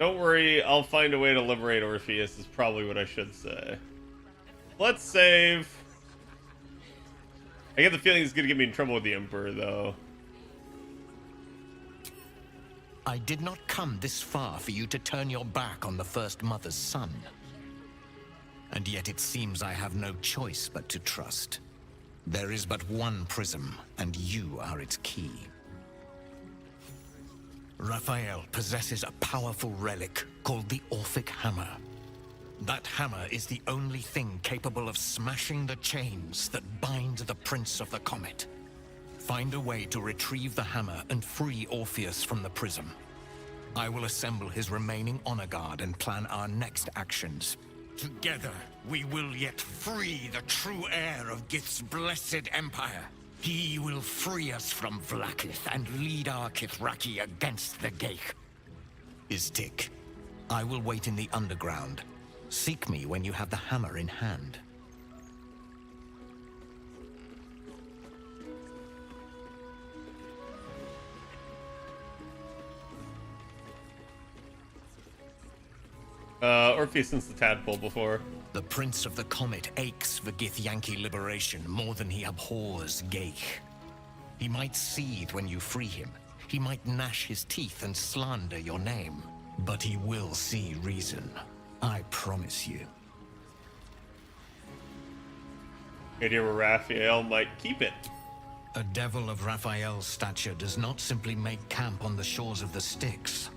Don't worry, I'll find a way to liberate Orpheus, is probably what I should say. Let's save. I get the feeling he's gonna get me in trouble with the Emperor, though. I did not come this far for you to turn your back on the First Mother's son. And yet it seems I have no choice but to trust. There is but one prism, and you are its key. Raphael possesses a powerful relic called the Orphic Hammer. That hammer is the only thing capable of smashing the chains that bind the Prince of the Comet. Find a way to retrieve the hammer and free Orpheus from the prism. I will assemble his remaining honor guard and plan our next actions. Together, we will yet free the true heir of Gith's blessed empire. He will free us from Vlaakith and lead our Kithraki against the Geich. Istik, I will wait in the underground. Seek me when you have the hammer in hand. Orpheus since the tadpole before. The Prince of the Comet aches for Githyanki liberation more than he abhors Geich. He might seethe when you free him. He might gnash his teeth and slander your name. But he will see reason. I promise you. Idea where Raphael might keep it. A devil of Raphael's stature does not simply make camp on the shores of the Styx.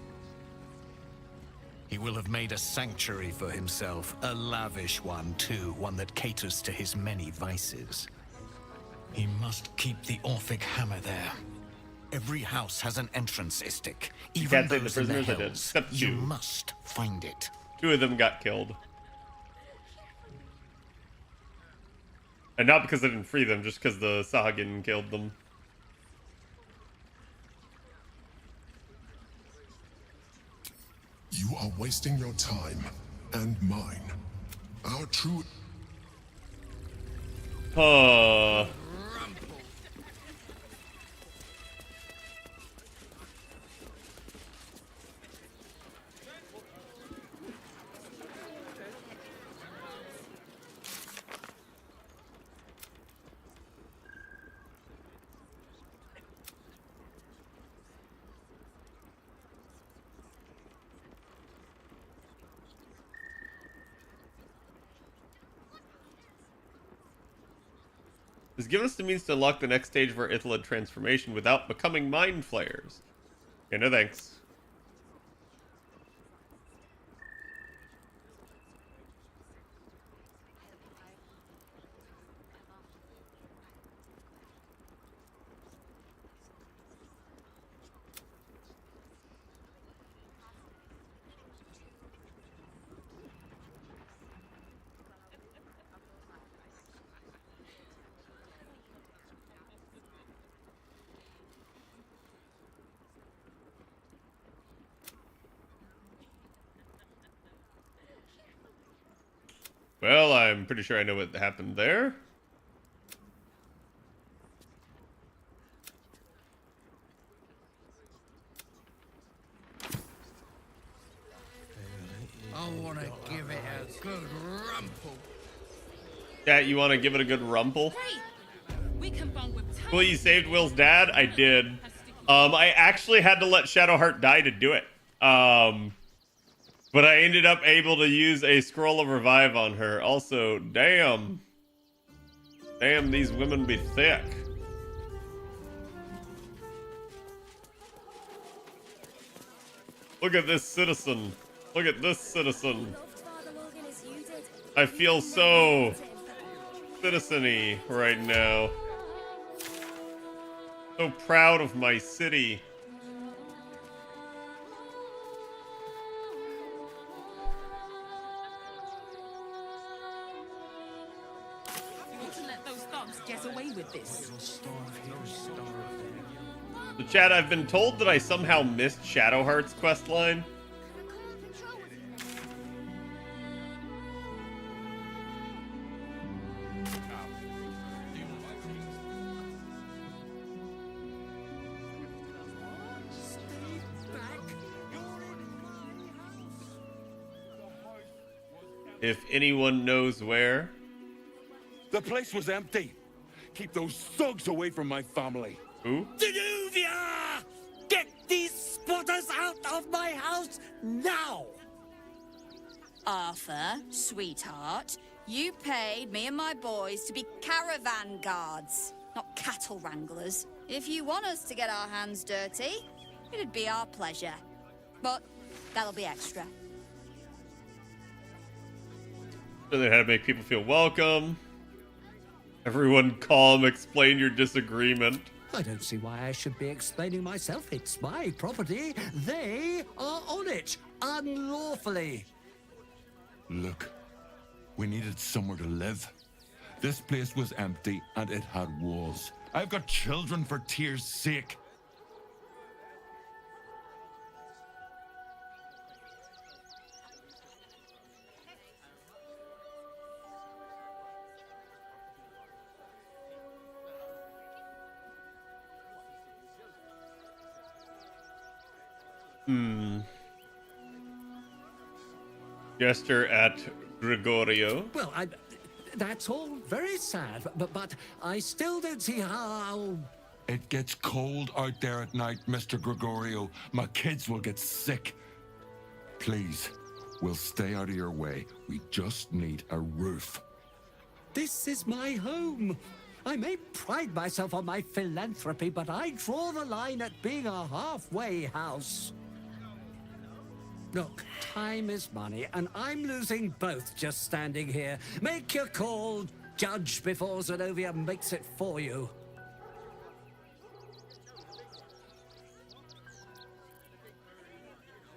He will have made a sanctuary for himself, a lavish one too, one that caters to his many vices. He must keep the Orphic hammer there. Every house has an entrance, Istik. Even can't take the those in the prisoners I did, hills. except You two. must find it. 2 of them got killed. And not because I didn't free them, just because the Sahagin killed them. You are wasting your time and mine. Our true has given us the means to unlock the next stage of our Ithalid transformation without becoming mind flayers. Okay, no thanks. Well, I'm pretty sure I know what happened there. I want to give it a good rumple. Yeah, you want to give it a good rumple? We can bond with Well, you saved Will's dad? I did. I actually had to let Shadowheart die to do it. But I ended up able to use a scroll of revive on her. Also, damn. Damn, these women be thick. Look at this citizen. Look at this citizen. I feel so citizen-y right now. So proud of my city. get away with this. So, chat, I've been told that I somehow missed Shadowheart's questline. If anyone knows where. The place was empty. Keep those thugs away from my family. Who? Danuvia! Get these spotters out of my house now! Arthur, sweetheart, you paid me and my boys to be caravan guards, not cattle wranglers. If you want us to get our hands dirty, it'd be our pleasure. But that'll be extra. So they had to make people feel welcome. Everyone calm, explain your disagreement. I don't see why I should be explaining myself. It's my property. They are on it, unlawfully. Look, we needed somewhere to live. This place was empty and it had walls. I've got children for tears' sake. Gesture at Gregorio. Well, that's all very sad, but I still don't see how... It gets cold out there at night, Mr. Gregorio. My kids will get sick. Please, we'll stay out of your way. We just need a roof. This is my home. I may pride myself on my philanthropy, but I draw the line at being a halfway house. Look, time is money, and I'm losing both just standing here. Make your call, judge, before Zenobia makes it for you.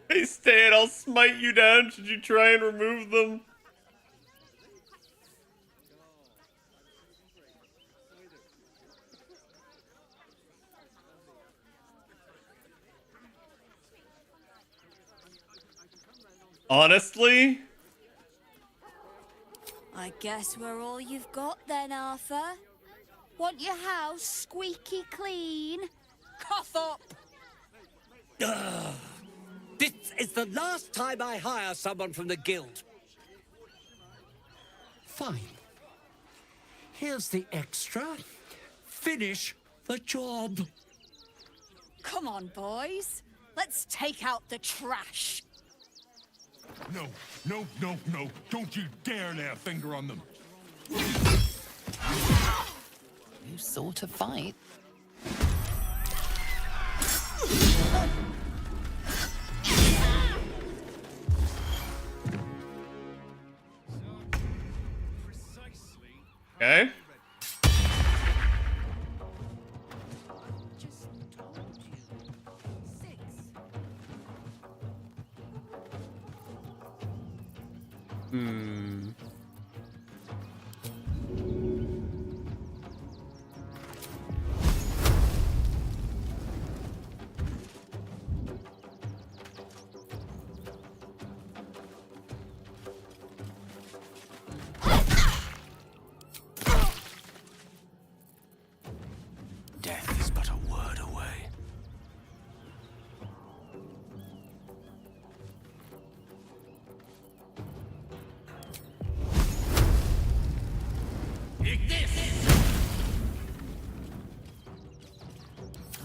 Hey, Stan, I'll smite you down should you try and remove them. Honestly? I guess we're all you've got then, Arthur. Want your house squeaky clean? Cough up! Ugh. This is the last time I hire someone from the guild. Fine. Here's the extra. Finish the job. Come on, boys. Let's take out the trash. No, no, no, no. Don't you dare lay a finger on them. You sort of fight. Okay. Death is but a word away.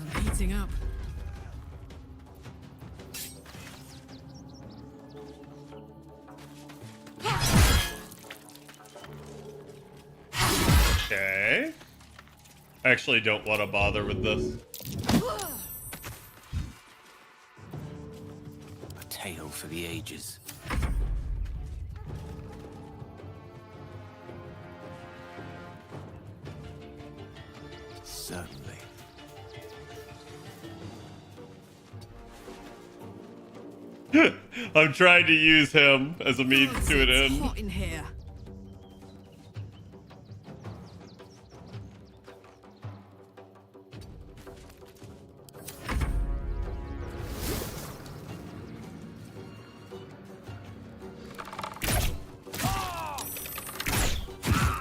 I'm heating up. Okay. I actually don't want to bother with this. A tale for the ages. Certainly. I'm trying to use him as a means to an It's end. hot in here.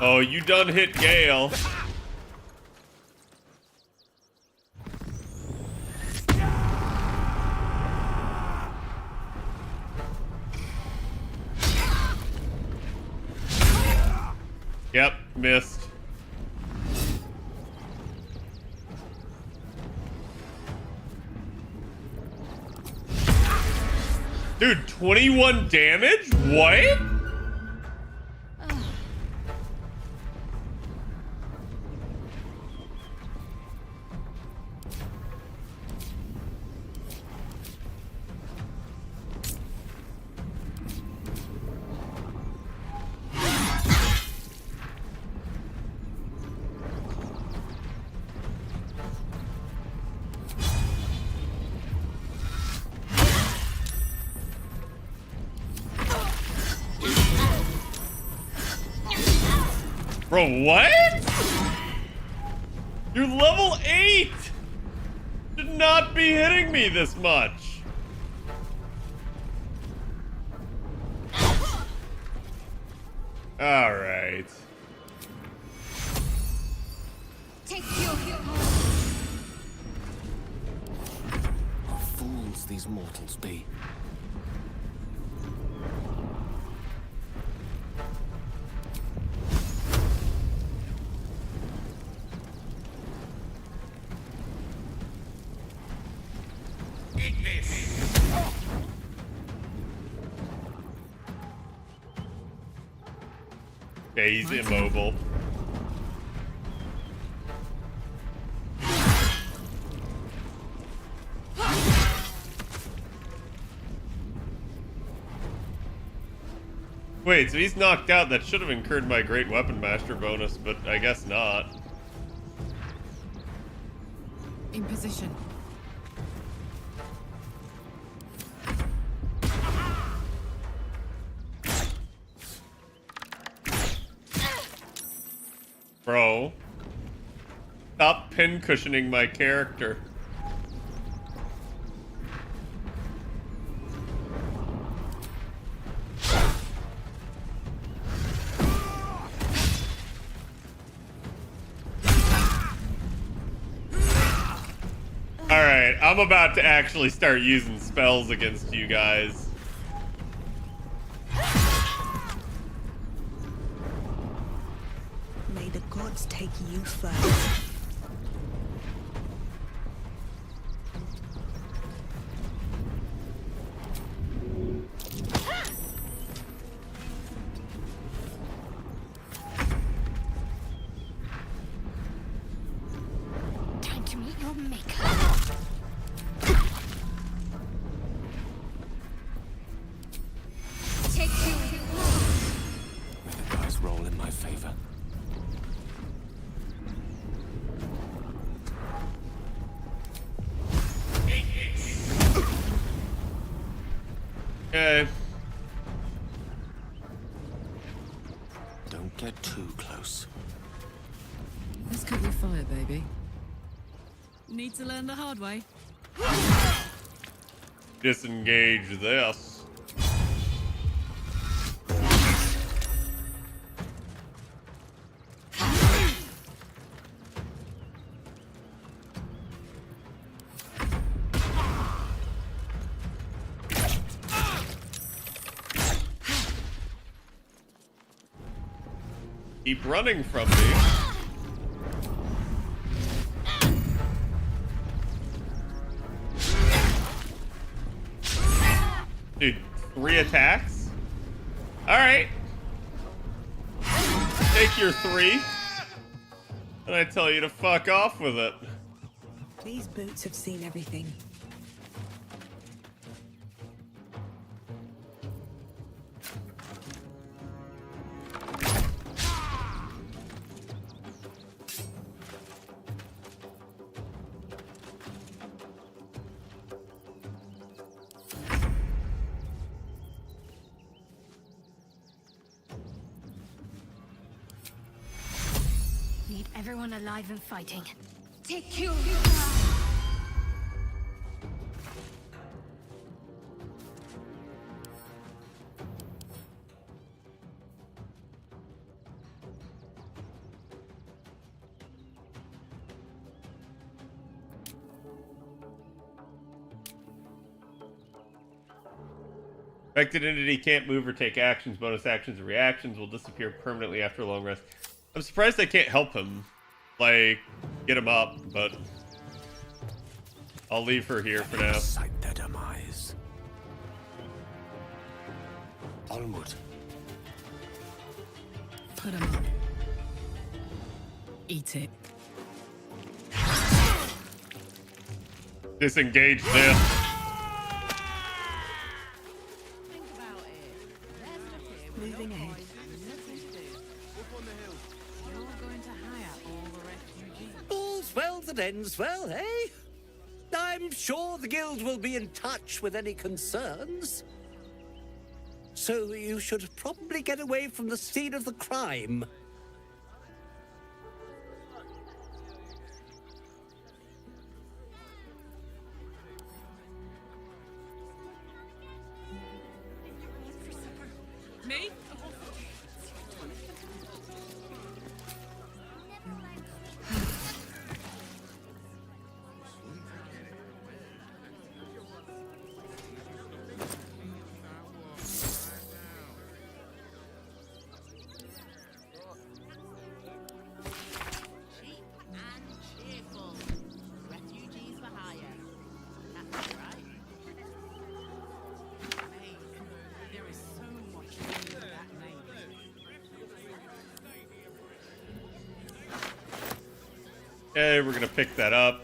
Oh, you done hit Gale. Yep, missed. Dude, 21 damage? What? Bro, what? You're level 8! Should not be hitting me this much. Alright. Take your What fools these mortals be. Okay, he's immobile. Wait, so he's knocked out. That should have incurred my Great Weapon Master bonus, but I guess not. In position. Bro. Stop pin cushioning my character. Alright, I'm about to actually start using spells against you guys. May the gods take you first. time to meet your maker. Take two. May the dice roll in my favor. Okay. Don't get too close. This could be fire, baby. Need to learn the hard way. Disengage this. Keep running from me. Dude, 3 attacks? Alright. Take your 3. And I tell you to fuck off with it. These boots have seen everything. Need everyone alive and fighting. Take two. Affected entity can't move or take actions. Bonus actions and reactions will disappear permanently after a long rest. I'm surprised I can't help him, like, get him up, but I'll leave her here for now. Sight their demise. Onward. Put 'em up. Eat it. Disengage them. Moving ahead. All's well that ends well, eh? I'm sure the guild will be in touch with any concerns. So you should probably get away from the scene of the crime. Me? Okay, we're gonna pick that up.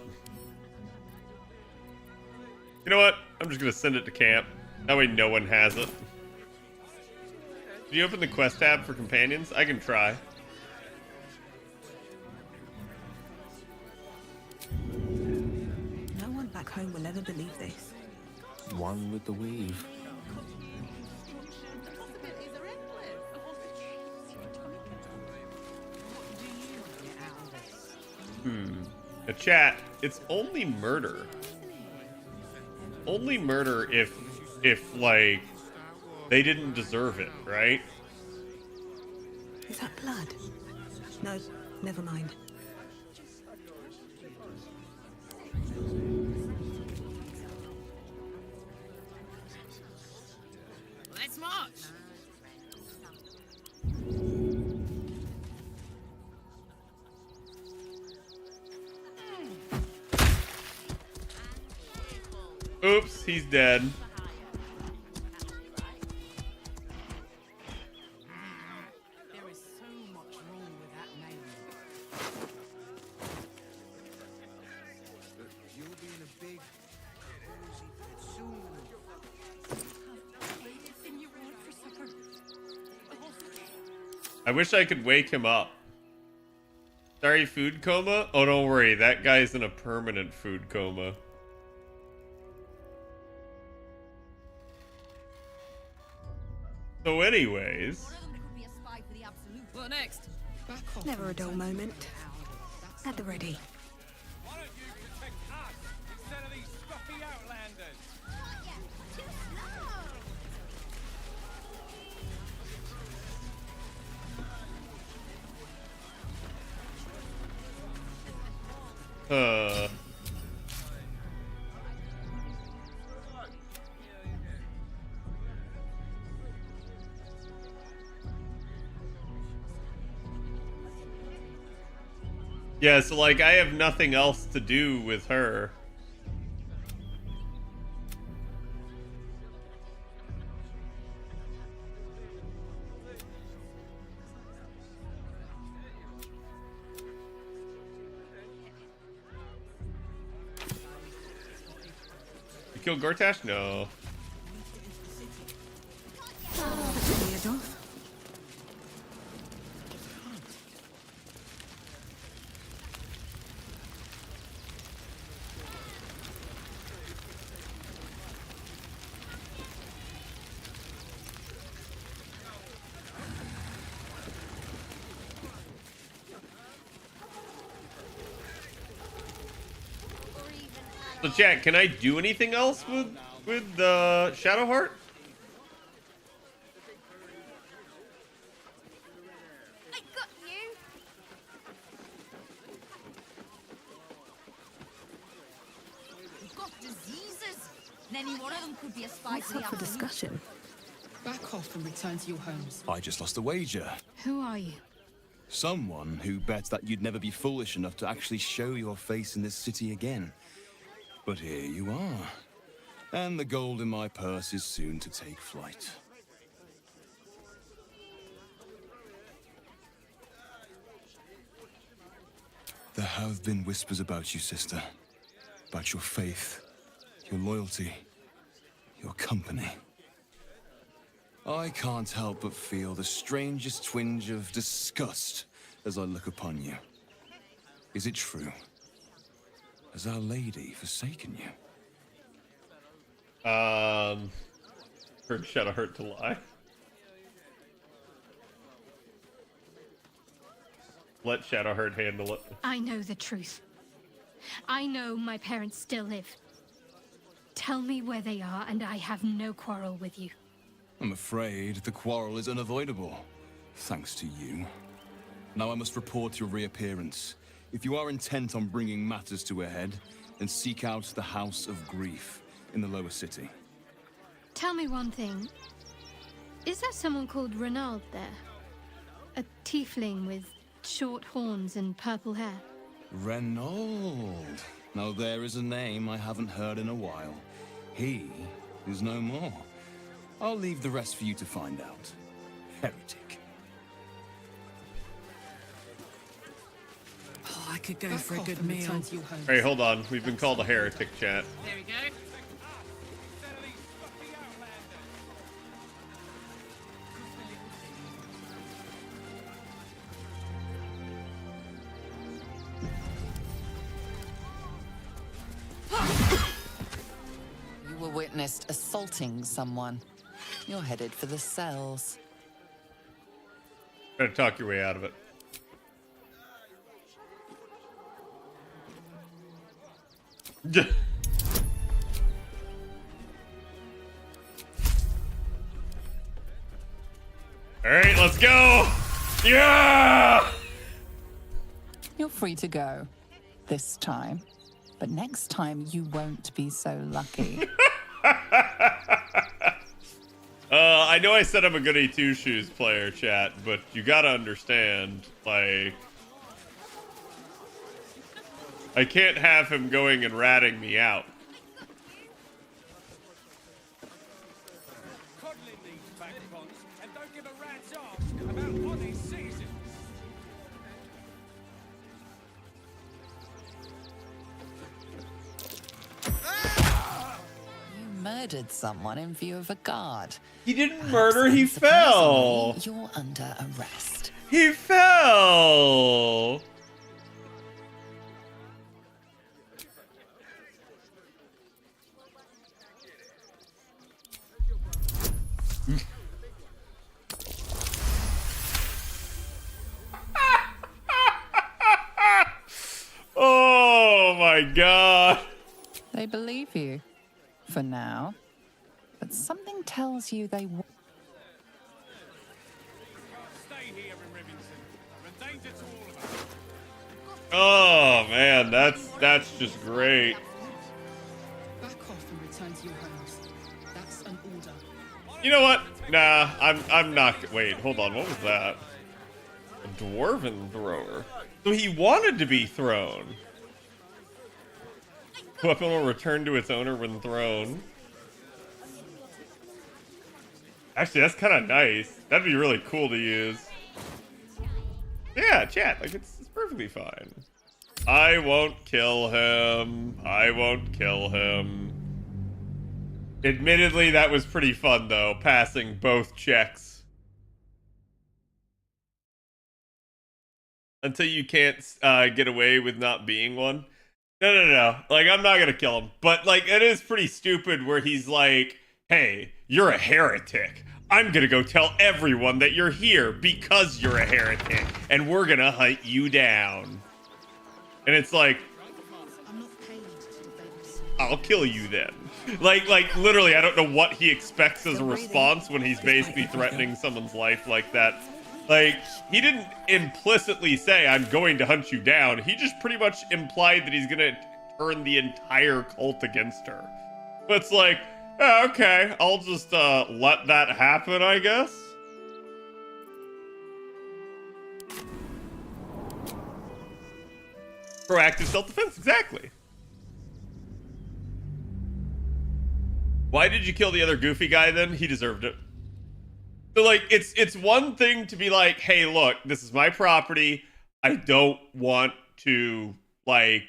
You know what? I'm just gonna send it to camp. That way no one has it. Did you open the quest tab for companions? I can try. No one back home will ever believe this. One with the weave. A chat, it's only murder. Only murder if like they didn't deserve it, right? Is that blood? No, never mind. Let's march. Oops, he's dead. There is so much wrong with that name. You'll be in a big, cozy bed soon. I wish I could wake him up. Sorry, food coma? Oh, don't worry. That guy's in a permanent food coma. So anyways... What next? Never a dull moment. At the ready. Why don't you protect us instead of these scruffy outlanders? Yeah, so like I have nothing else to do with her. You killed Gortash? No. So chat, can I do anything else with Shadowheart? I got you. You've got diseases. And any one of them could be a spy What's to the up for absolute. discussion? Back off and return to your homes. I just lost a wager. Who are you? Someone who bet that you'd never be foolish enough to actually show your face in this city again. But here you are. And the gold in my purse is soon to take flight. There have been whispers about you, sister. About your faith, your loyalty, your company. I can't help but feel the strangest twinge of disgust as I look upon you. Is it true? Has Our Lady forsaken you? Heard Shadowheart to lie. Let Shadowheart handle it. I know the truth. I know my parents still live. Tell me where they are, and I have no quarrel with you. I'm afraid the quarrel is unavoidable, thanks to you. Now I must report your reappearance. If you are intent on bringing matters to a head, then seek out the House of Grief in the lower city. Tell me one thing. Is there someone called Renaud there? A tiefling with short horns and purple hair? Renaud. Now there is a name I haven't heard in a while. He is no more. I'll leave the rest for you to find out. Heretic. Oh, I could go for a good meal. Hey, hold on. We've been called a heretic, chat. There we go. You were witnessed assaulting someone. You're headed for the cells. Try to talk your way out of it. All right, let's go. Yeah. You're free to go. This time. But next time, you won't be so lucky. I know I said I'm a goody two-shoes player, chat, but you gotta understand, like, I can't have him going and ratting me out. Coddling these vagabonds and don't give a rat's ass about what he sees. You murdered someone in view of a guard. He didn't murder, he fell. You're under arrest. He fell. Oh my god. They believe you. For now. But something tells you they won't. Stay here in Rivington. You're a danger to all of us. Oh man, that's just great. Back off and return to your homes. That's an order. You know what? Nah, I'm not. Wait, hold on. What was that? A dwarven thrower. So he wanted to be thrown. Weapon will return to its owner when thrown. Actually, that's kind of nice. That'd be really cool to use. Yeah, chat. Like it's perfectly fine. I won't kill him. I won't kill him. Admittedly, that was pretty fun, though, passing both checks. Until you can't get away with not being one. No. Like, I'm not gonna kill him. But, like, it is pretty stupid where he's like, hey, you're a heretic. I'm gonna go tell everyone that you're here because you're a heretic. And we're gonna hunt you down. And it's like, I'll kill you then. Like literally, I don't know what he expects as a response when he's basically threatening someone's life like that. Like, he didn't implicitly say, I'm going to hunt you down. He just pretty much implied that he's gonna turn the entire cult against her. But it's like, Okay, I'll just let that happen, I guess. Proactive self-defense, exactly. Why did you kill the other goofy guy then? He deserved it. So like, it's one thing to be like, hey, look, this is my property. I don't want to like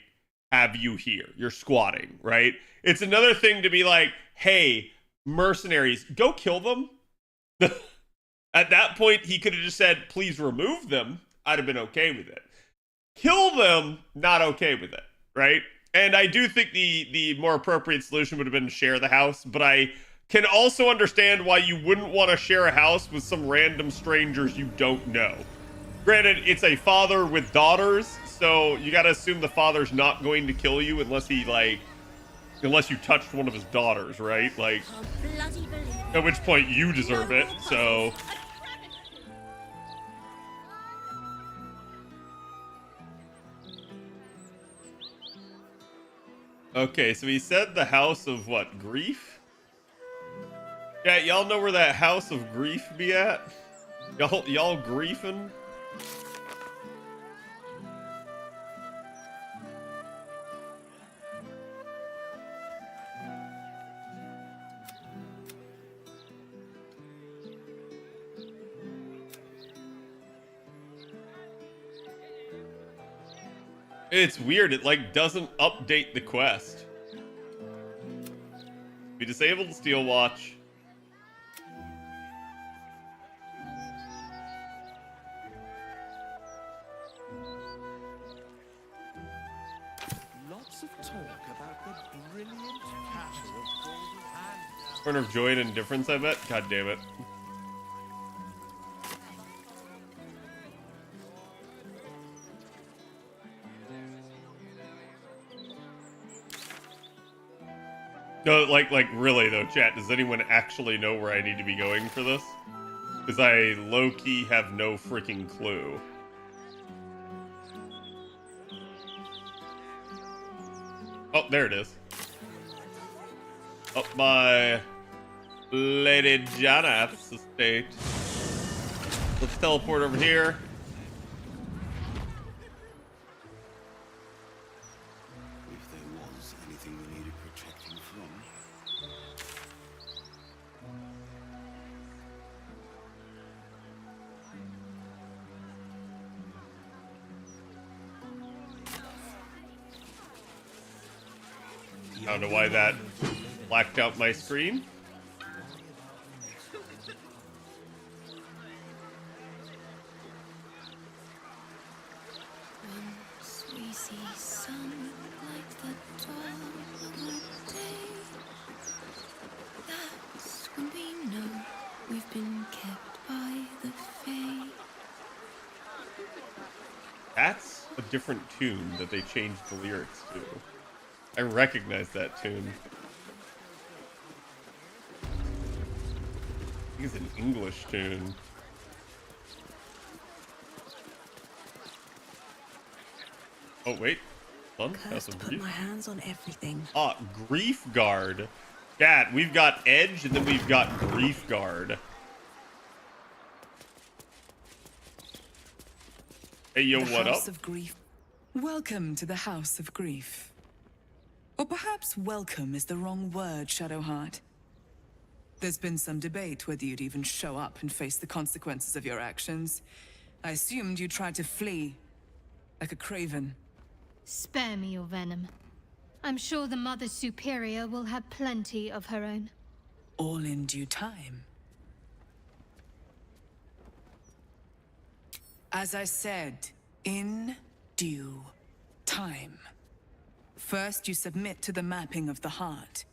have you here. You're squatting, right? It's another thing to be like, hey, mercenaries, go kill them. At that point, he could have just said, please remove them. I'd have been okay with it. Kill them, not okay with it, right? And I do think the more appropriate solution would have been to share the house, but I can also understand why you wouldn't want to share a house with some random strangers you don't know. Granted, it's a father with daughters, so you gotta assume the father's not going to kill you unless he, like, unless you touched one of his daughters, right? Like, at which point you deserve it, so... Okay, so he said the house of what, grief? Yeah, y'all know where that house of grief be at? Y'all griefing? It's weird, it like doesn't update the quest. We disabled the steel watch. Lots of talk about the brilliant catcher of golden hand. Corner of joy and indifference, I bet. God damn it. No, like really though, chat, does anyone actually know where I need to be going for this? Because I low-key have no freaking clue. Oh, there it is. Up by Lady Janath's estate. Let's teleport over here. If there was anything we needed protecting from. I don't know why that blacked out my screen. Once we see sun like the dawn of a day, that's when we know we've been kept by the Fae. That's a different tune that they changed the lyrics to. I recognize that tune. I think it's an English tune. Oh, wait. Son, House of Put Grief? my hands on everything. Ah, Grief Guard. Chat, we've got Edge and then we've got Grief Guard. Hey, yo, The what House up? of Grief. Welcome to the House of Grief. Or perhaps welcome is the wrong word, Shadowheart. There's been some debate whether you'd even show up and face the consequences of your actions. I assumed you tried to flee, like a craven. Spare me your venom. I'm sure the Mother Superior will have plenty of her own. All in due time. As I said, in due time. First, you submit to the mapping of the heart.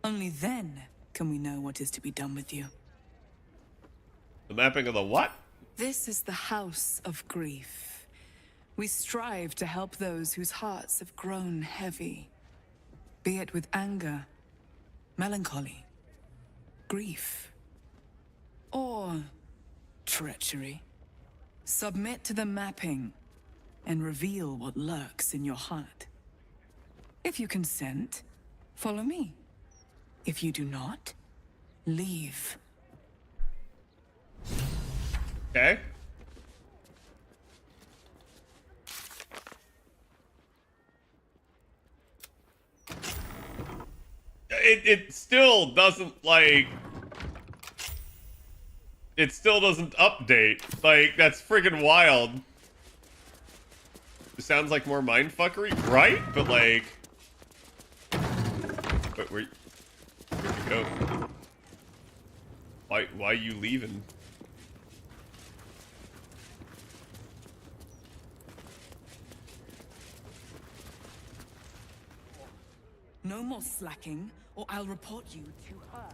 Only then can we know what is to be done with you. The mapping of the what? This is the House of Grief. We strive to help those whose hearts have grown heavy. Be it with anger, melancholy, grief, or treachery. Submit to the mapping and reveal what lurks in your heart. If you consent, follow me. If you do not, leave. Okay. It still doesn't, like... It still doesn't update. Like, that's friggin' wild. It sounds like more mindfuckery, right? But, like... Wait, where'd you go? Why are you leaving? No more slacking, or I'll report you to her.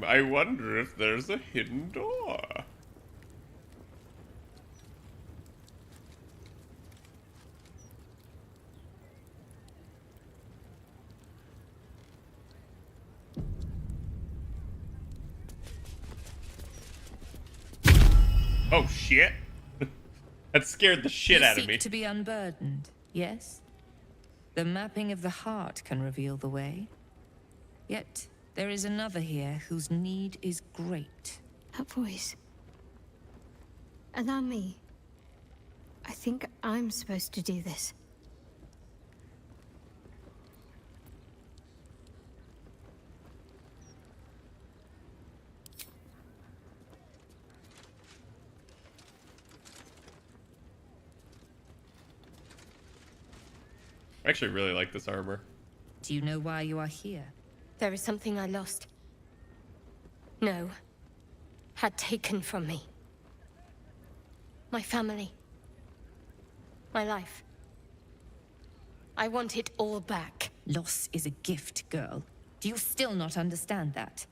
I wonder if there's a hidden door. Oh shit. That scared the shit out of me. To be unburdened, yes? The mapping of the heart can reveal the way. Yet, there is another here whose need is great. That voice. Allow me. I think I'm supposed to do this. I actually really like this armor. Do you know why you are here? There is something I lost. No. Had taken from me. My family. My life. I want it all back. Loss is a gift, girl. Do you still not understand that?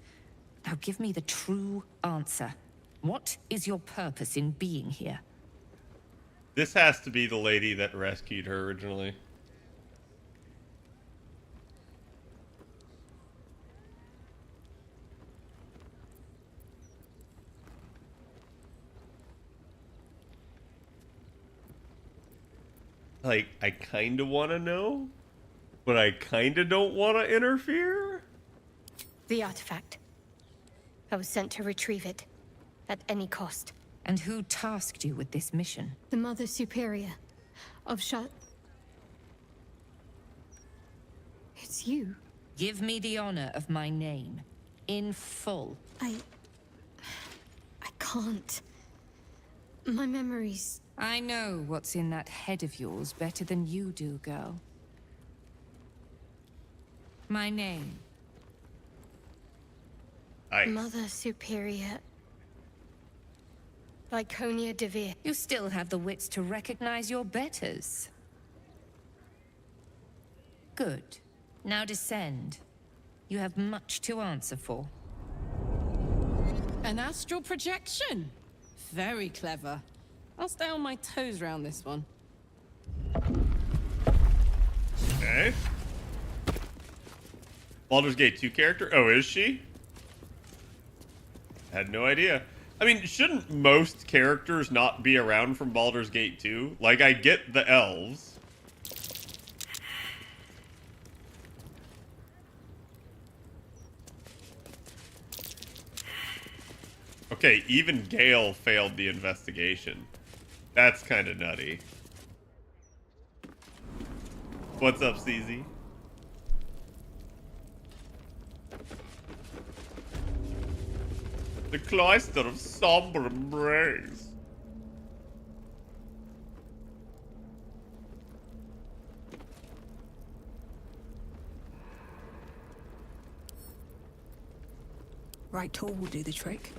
Now give me the true answer. What is your purpose in being here? This has to be the lady that rescued her originally. Like, I kind of want to know, but I kind of don't want to interfere. The artifact. I was sent to retrieve it, at any cost. And who tasked you with this mission? The Mother Superior of It's you. Give me the honor of my name, in full. I can't. My memories... I know what's in that head of yours better than you do, girl. My name. Mother Superior... Lyconia Devere. You still have the wits to recognize your betters. Good. Now descend. You have much to answer for. An astral projection? Very clever. I'll stay on my toes around this one. Okay. Baldur's Gate 2 character? Oh, is she? Had no idea. I mean, shouldn't most characters not be around from Baldur's Gate 2? Like, I get the elves. Okay, even Gale failed the investigation. That's kind of nutty. What's up, CZ? The cloister of somber embrace. Right tool will do the trick.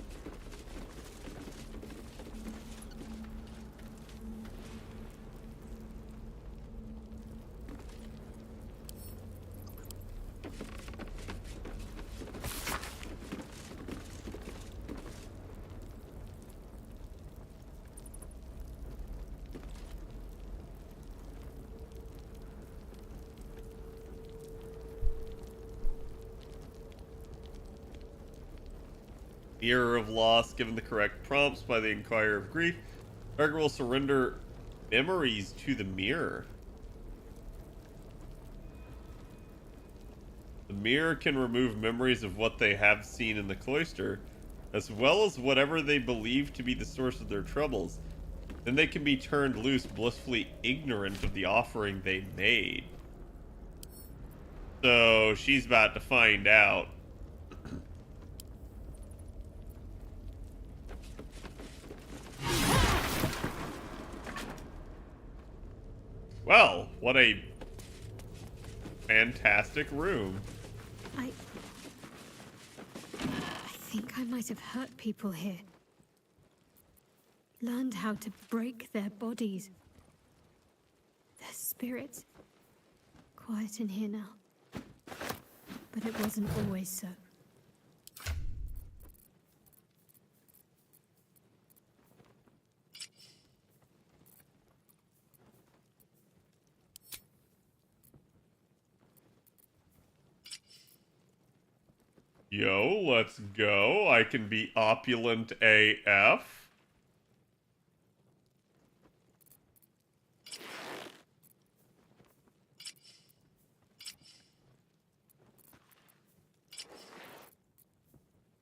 Mirror of Loss, given the correct prompts by the Inquirer of Grief, target will surrender memories to the mirror. The mirror can remove memories of what they have seen in the cloister, as well as whatever they believe to be the source of their troubles. Then they can be turned loose, blissfully ignorant of the offering they made. So she's about to find out. Well, what a fantastic room. I think I might have hurt people here. Learned how to break their bodies. Their spirits. Quiet in here now. But it wasn't always so. Yo, let's go. I can be opulent AF.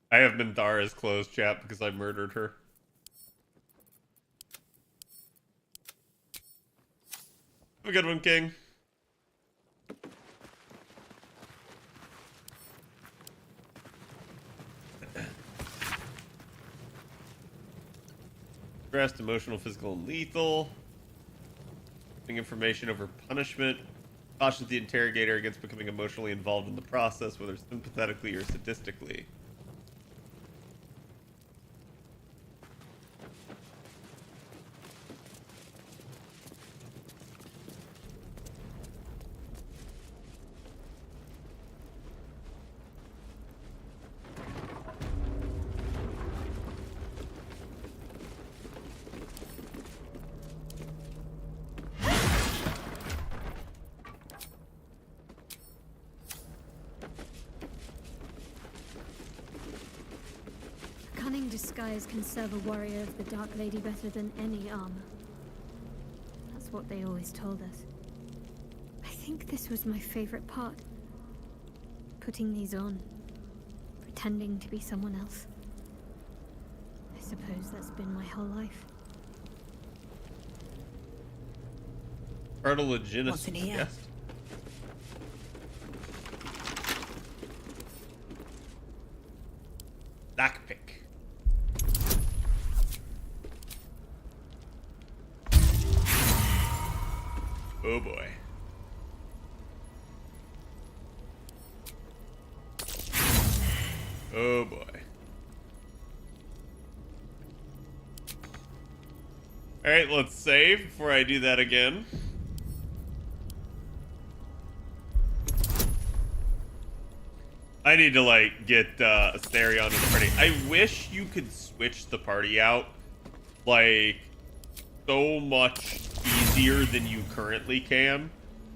I have Minthara's closed chat because I murdered her. Have a good one, King. Stressed, emotional, physical, and lethal. Giving information over punishment. Cautions the interrogator against becoming emotionally involved in the process, whether sympathetically or sadistically. Cunning disguise can serve a warrior of the Dark Lady better than any armor. That's what they always told us. I think this was my favorite part. Putting these on. Pretending to be someone else. I suppose that's been my whole life. Cartilaginous. What's in here? Yes. Lockpick. Oh boy. Oh boy. Alright, let's save before I do that again. I need to, like, get Asterion in the party. I wish you could switch the party out, like, so much easier than you currently can.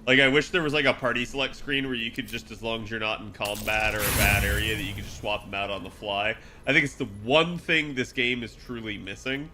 Like, I wish there was, like, a party select screen where you could just, as long as you're not in combat or a bad area, that you could just swap them out on the fly. I think it's the one thing this game is truly missing,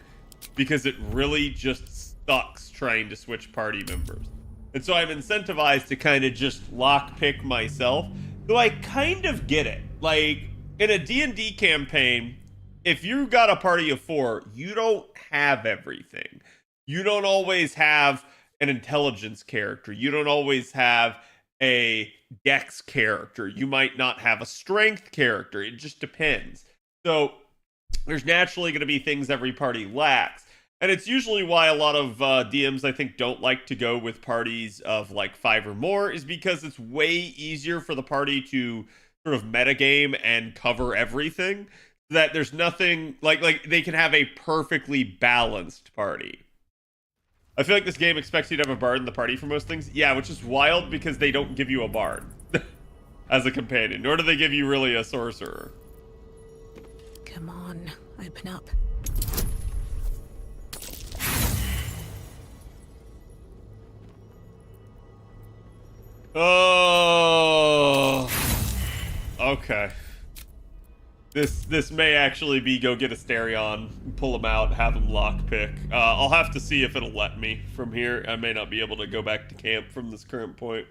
because it really just sucks trying to switch party members. And so I'm incentivized to kind of just lockpick myself. Though I kind of get it. Like, in a D&D campaign, if you got a party of 4, you don't have everything. You don't always have an intelligence character. You don't always have a dex character. You might not have a strength character. It just depends. So there's naturally going to be things every party lacks. And it's usually why a lot of DMs, I think, don't like to go with parties of like 5 or more, is because it's way easier for the party to sort of metagame and cover everything. That there's nothing like they can have a perfectly balanced party. I feel like this game expects you to have a bard in the party for most things. Yeah, which is wild because they don't give you a bard as a companion, nor do they give you really a sorcerer. Come on, open up. Oh, okay. This may actually be go get Asterion, pull him out, have him lockpick. I'll have to see if it'll let me from here. I may not be able to go back to camp from this current point.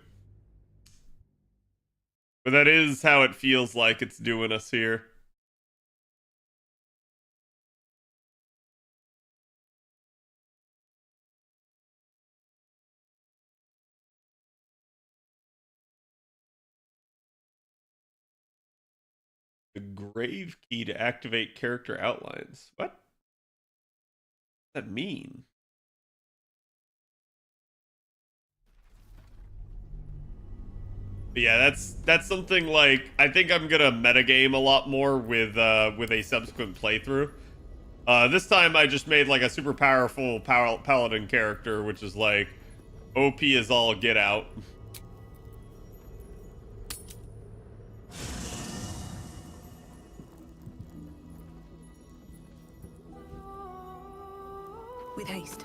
But that is how it feels like it's doing us here. The grave key to activate character outlines. What does that mean? But yeah, that's something like I think I'm gonna metagame a lot more with a subsequent playthrough. This time I just made like a super powerful paladin character, which is like OP is all get out. With haste.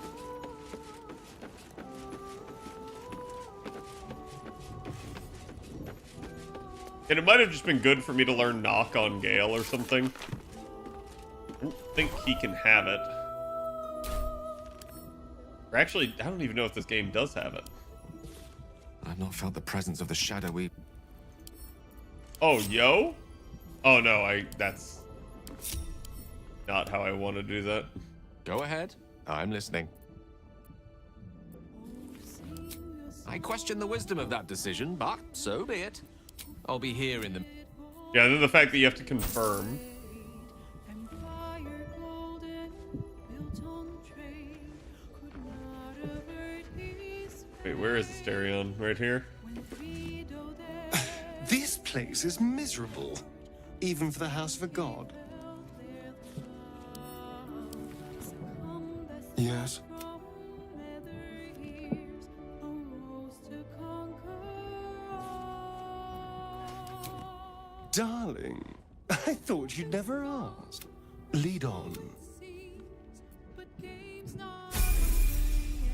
And it might have just been good for me to learn Knock on Gale or something. I don't think he can have it. Or actually, I don't even know if this game does have it. I've not felt the presence of the shadowy. Oh, yo? Oh no, that's not how I want to do that. Go ahead. I'm listening. I question the wisdom of that decision, but so be it. I'll be here in the... Yeah, and then the fact that you have to confirm. Wait, where is the Asterion? Right here? This place is miserable, even for the house of a god. Yes. Darling, I thought you'd never asked. Lead on.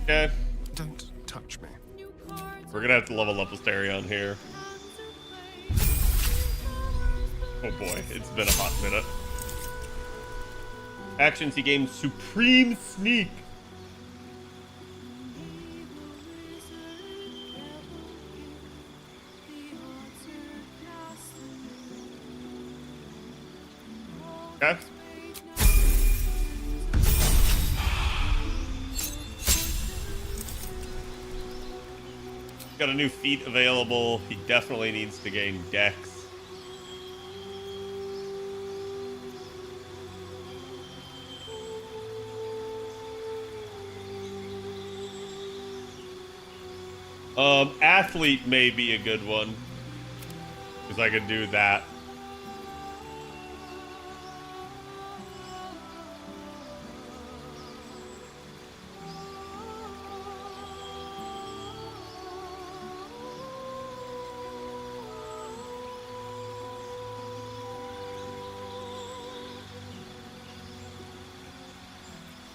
Okay. Don't touch me. We're gonna have to level up Asterion here. Oh boy, it's been a hot minute. Actions, he gained Supreme Sneak. Okay. Got a new feat available. He definitely needs to gain Dex. Athlete may be a good one. Because I could do that.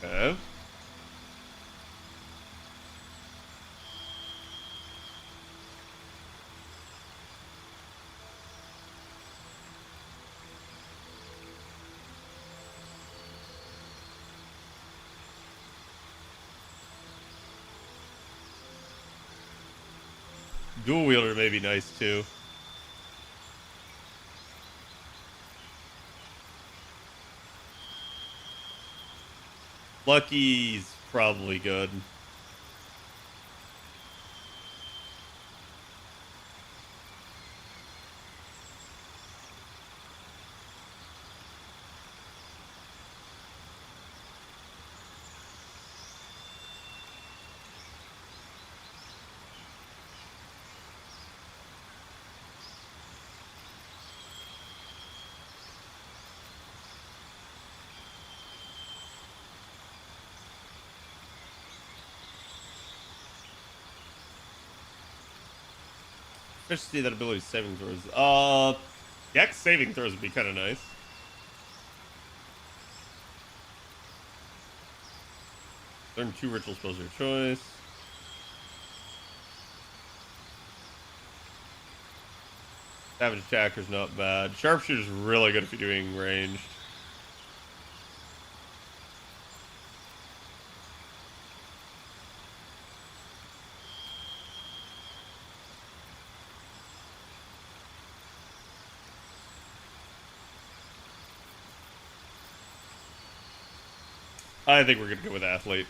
Okay. Dual wielder may be nice too. Lucky's probably good. Especially that ability saving throws. Dex saving throws would be kind of nice. Learn 2 ritual spells of your choice. Savage attacker's not bad. Sharpshooter's really good if you're doing ranged. I think we're gonna go with athlete.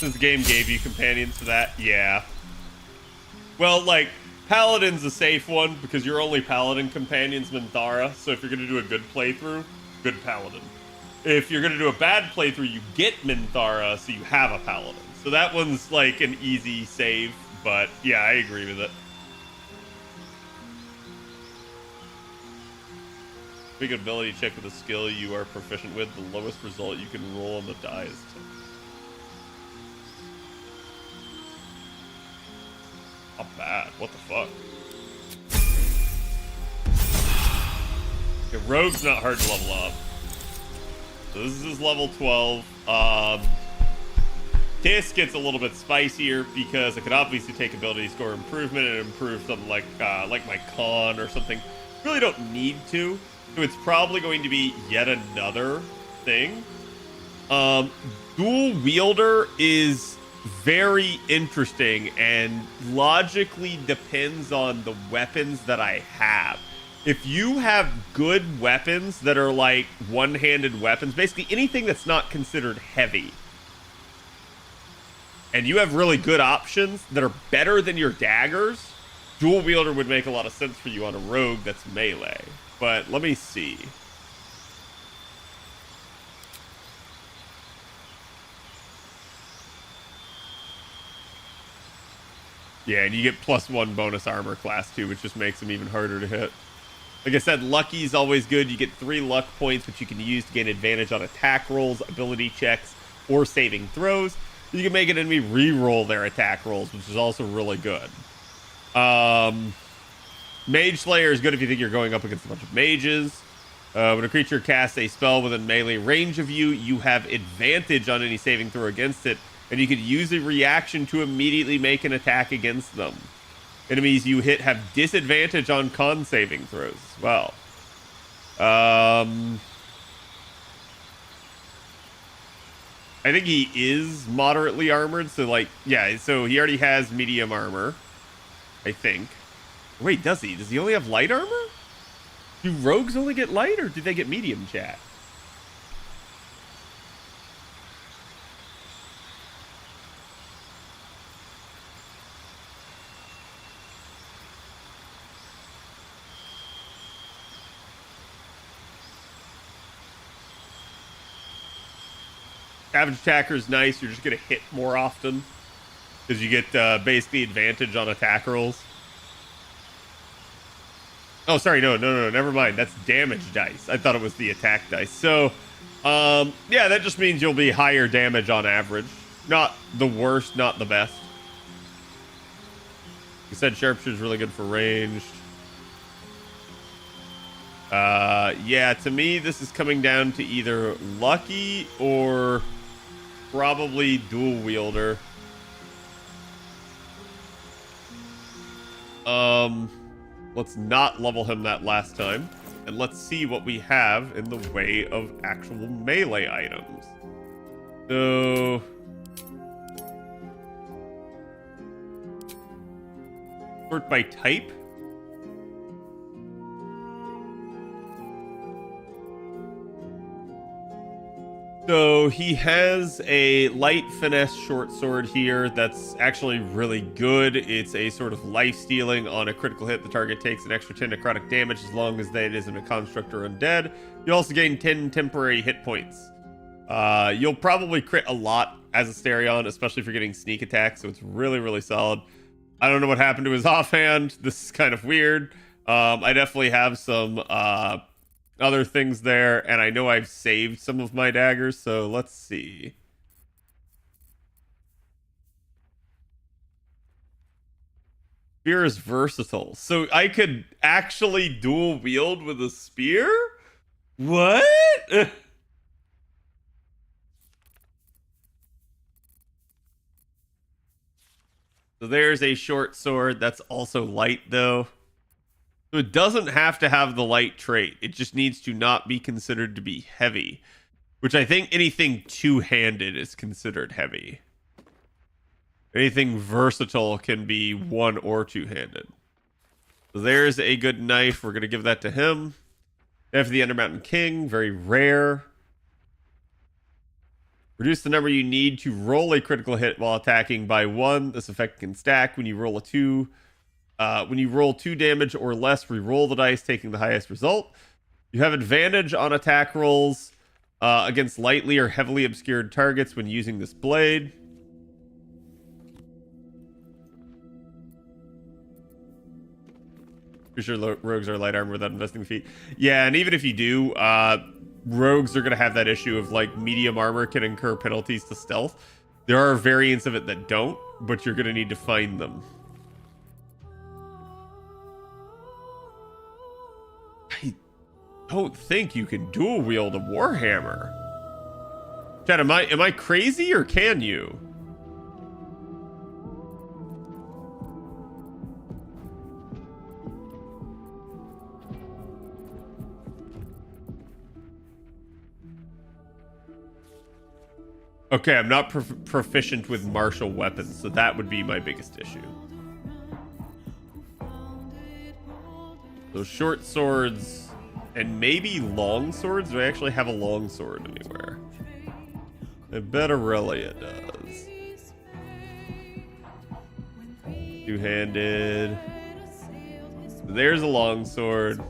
This game gave you companions for that? Yeah. Well, like, Paladin's a safe one because your only Paladin companion's Minthara, so if you're gonna do a good playthrough, good Paladin. If you're gonna do a bad playthrough, you get Minthara, so you have a Paladin. So that one's like an easy save, but yeah, I agree with it. Big ability check with a skill you are proficient with, the lowest result you can roll on the die is 10. Not bad. What the fuck? Okay, Rogue's not hard to level up. So this is level 12. This gets a little bit spicier because it could obviously take ability score improvement and improve something like my con or something. Really don't need to. So it's probably going to be yet another thing. Dual wielder is very interesting and logically depends on the weapons that I have. If you have good weapons that are like one-handed weapons, basically anything that's not considered heavy, and you have really good options that are better than your daggers, dual wielder would make a lot of sense for you on a rogue that's melee. But let me see. Yeah, and you get +1 bonus armor class too, which just makes him even harder to hit. Like I said, Lucky's always good. You get 3 luck points, which you can use to gain advantage on attack rolls, ability checks, or saving throws. You can make an enemy re-roll their attack rolls, which is also really good. Mage Slayer is good if you think you're going up against a bunch of mages. When a creature casts a spell within melee range of you, you have advantage on any saving throw against it, and you could use a reaction to immediately make an attack against them. Enemies you hit have disadvantage on con saving throws as well. I think he is moderately armored, so like, yeah, so he already has medium armor, I think. Wait, does he? Does he only have light armor? Do rogues only get light, or do they get medium, chat? Savage Attacker is nice. You're just going to hit more often because you get basically advantage on attack rolls. Oh, sorry. No. Never mind. That's damage dice. I thought it was the attack dice. So, yeah, that just means you'll be higher damage on average. Not the worst, not the best. You said Sharpshooter is really good for ranged. Yeah, to me, this is coming down to either Lucky or probably dual wielder. Let's not level him that last time, and let's see what we have in the way of actual melee items. So, sort by type. So he has a light finesse short sword here that's actually really good. It's a sort of life stealing. On a critical hit, the target takes an extra 10 necrotic damage as long as that isn't a construct or undead. You also gain 10 temporary hit points. You'll probably crit a lot as a Asterion, especially if you're getting sneak attack, so it's really, really solid. I don't know what happened to his offhand. This is kind of weird. I definitely have some other things there, and I know I've saved some of my daggers, so let's see. Spear is versatile, so I could actually dual wield with a spear? What? So there's a short sword that's also light, though. So it doesn't have to have the light trait. It just needs to not be considered to be heavy, which I think anything two-handed is considered heavy. Anything versatile can be one or two-handed. So there's a good knife. We're going to give that to him. Knife of the Undermountain King, very rare. Reduce the number you need to roll a critical hit while attacking by 1. This effect can stack when you roll a 2. When you roll 2 damage or less, re-roll the dice, taking the highest result. You have advantage on attack rolls against lightly or heavily obscured targets when using this blade. Pretty sure rogues are light armor without investing feet. Yeah, and even if you do, rogues are going to have that issue of, like, medium armor can incur penalties to stealth. There are variants of it that don't, but you're going to need to find them. I don't think you can dual wield a warhammer. Chad, am I crazy, or can you? Okay, I'm not proficient with martial weapons, so that would be my biggest issue. So short swords and maybe long swords? Do I actually have a long sword anywhere? I bet Aurelia does. Two-handed. There's a long sword.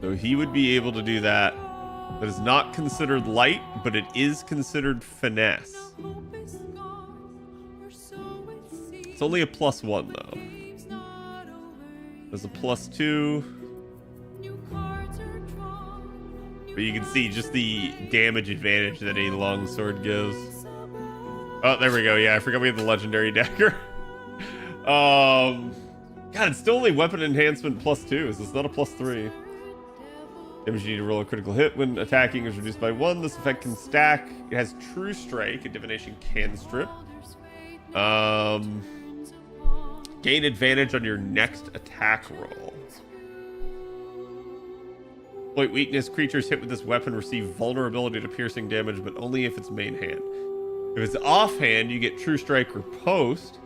So he would be able to do that. That is not considered light, but it is considered finesse. It's only a +1 though. There's a +2. But you can see just the damage advantage that a longsword gives. Oh, there we go. Yeah, I forgot we have the legendary dagger. God, it's still only weapon enhancement +2, so it's not a +3. Damage you need to roll a critical hit when attacking is reduced by 1. This effect can stack. It has True Strike. A divination can strip. Gain advantage on your next attack roll. Exploit weakness. Creatures hit with this weapon receive vulnerability to piercing damage, but only if it's main hand. If it's offhand, you get True Strike or Post.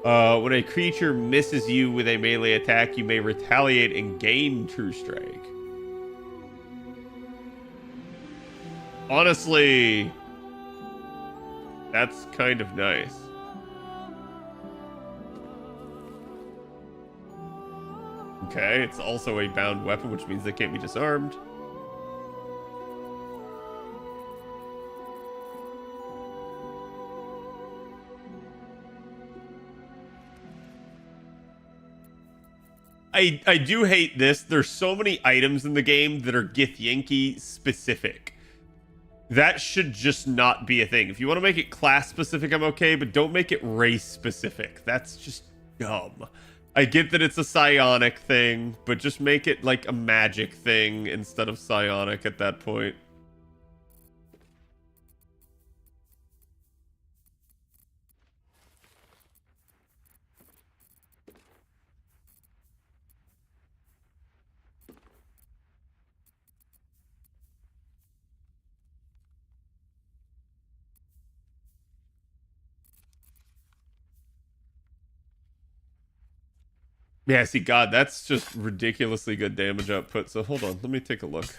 When a creature misses you with a melee attack, you may retaliate and gain True Strike. Honestly, that's kind of nice. Okay, it's also a bound weapon, which means they can't be disarmed. I do hate this. There's so many items in the game that are Githyanki specific. That should just not be a thing. If you want to make it class specific, I'm okay, but don't make it race specific. That's just dumb. I get that it's a psionic thing, but just make it like a magic thing instead of psionic at that point. Yeah, see, God, that's just ridiculously good damage output. So hold on, let me take a look.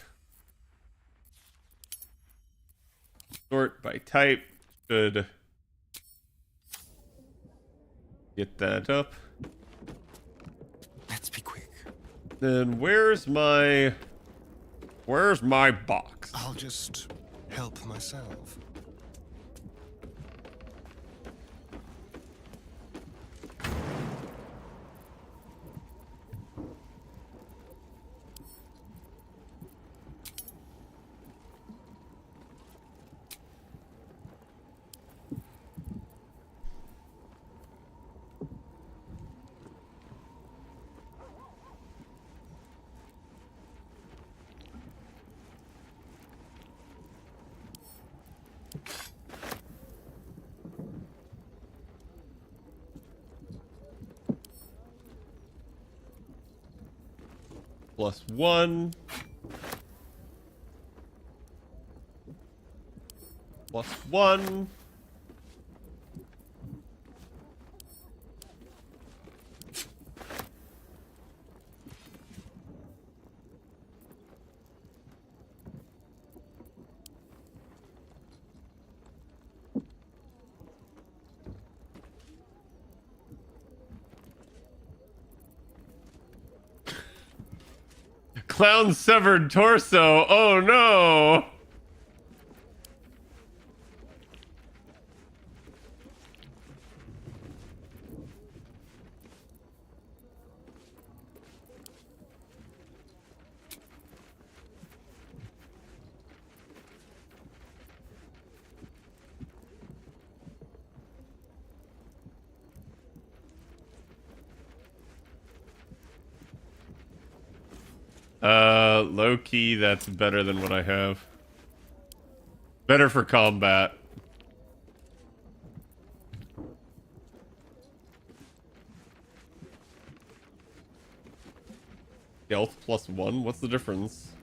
Sort by type. Should get that up. Let's be quick. Then where's my box? I'll just help myself. +1. +1. Clown severed torso. Oh no. Low key, that's better than what I have. Better for combat. Stealth +1? What's the difference?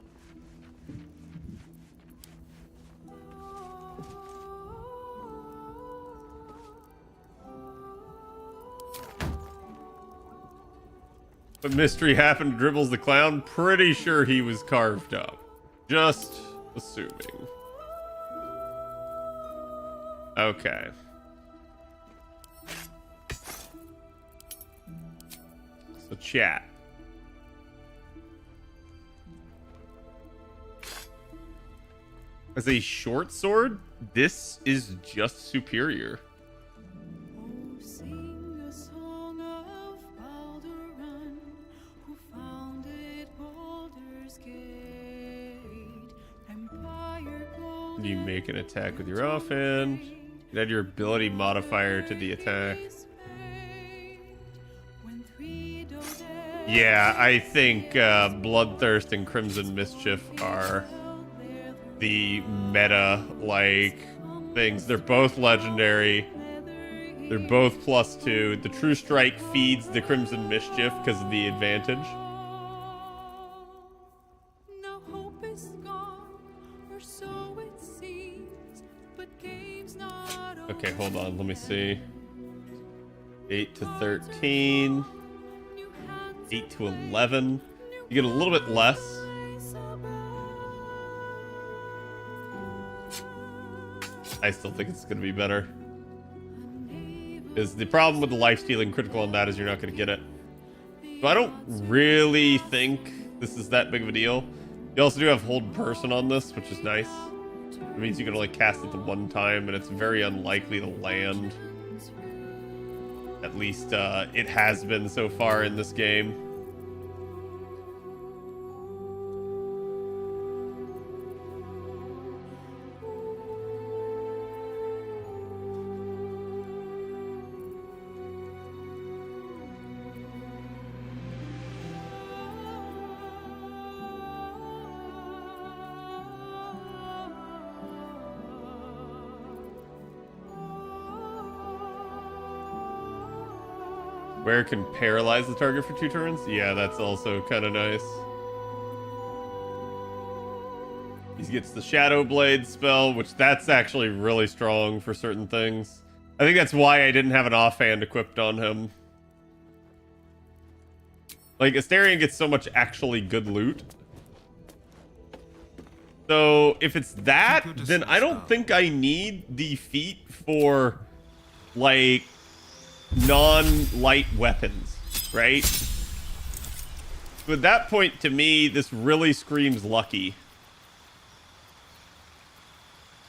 But mystery happened, dribbles the clown. Pretty sure he was carved up. Just assuming. Okay. So chat. As a short sword, this is just superior. You make an attack with your offhand. You add your ability modifier to the attack. Yeah, I think Bloodthirst and Crimson Mischief are the meta like things. They're both legendary. They're both +2. The True Strike feeds the Crimson Mischief because of the advantage. Okay, hold on. Let me see. 8 to 13. 8 to 11. You get a little bit less. I still think it's going to be better. Because the problem with the life-stealing critical on that is you're not going to get it. So I don't really think this is that big of a deal. You also do have hold person on this, which is nice. It means you can only cast it the one time, and it's very unlikely to land. At least it has been so far in this game. Where it can paralyze the target for 2 turns? Yeah, that's also kind of nice. He gets the Shadow Blade spell, which that's actually really strong for certain things. I think that's why I didn't have an offhand equipped on him. Like, Astarion gets so much actually good loot. So, if it's that, then I don't think I need the feat for, like, non-light weapons, right? So at that point, to me, this really screams lucky.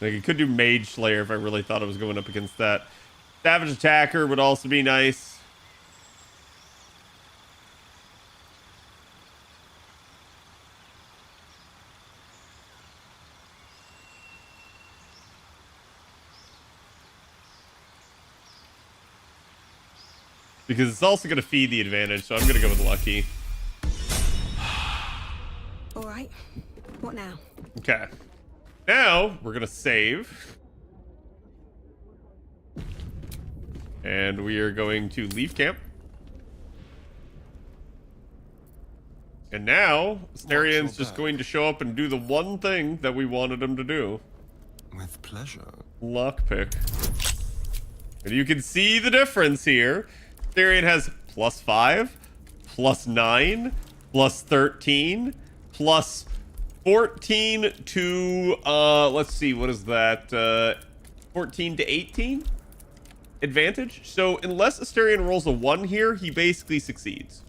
Like, it could do Mage Slayer if I really thought I was going up against that. Savage Attacker would also be nice. Because it's also going to feed the advantage, so I'm going to go with lucky. All right. What now? Okay. Now, we're going to save. And we are going to leave camp. And now, Asterian's just going to show up and do the one thing that we wanted him to do. With pleasure. Lockpick. And you can see the difference here. Asterian has +5, +9, +13, +14 to, let's see, what is that? 14 to 18 advantage. So unless Asterian rolls a 1 here, he basically succeeds.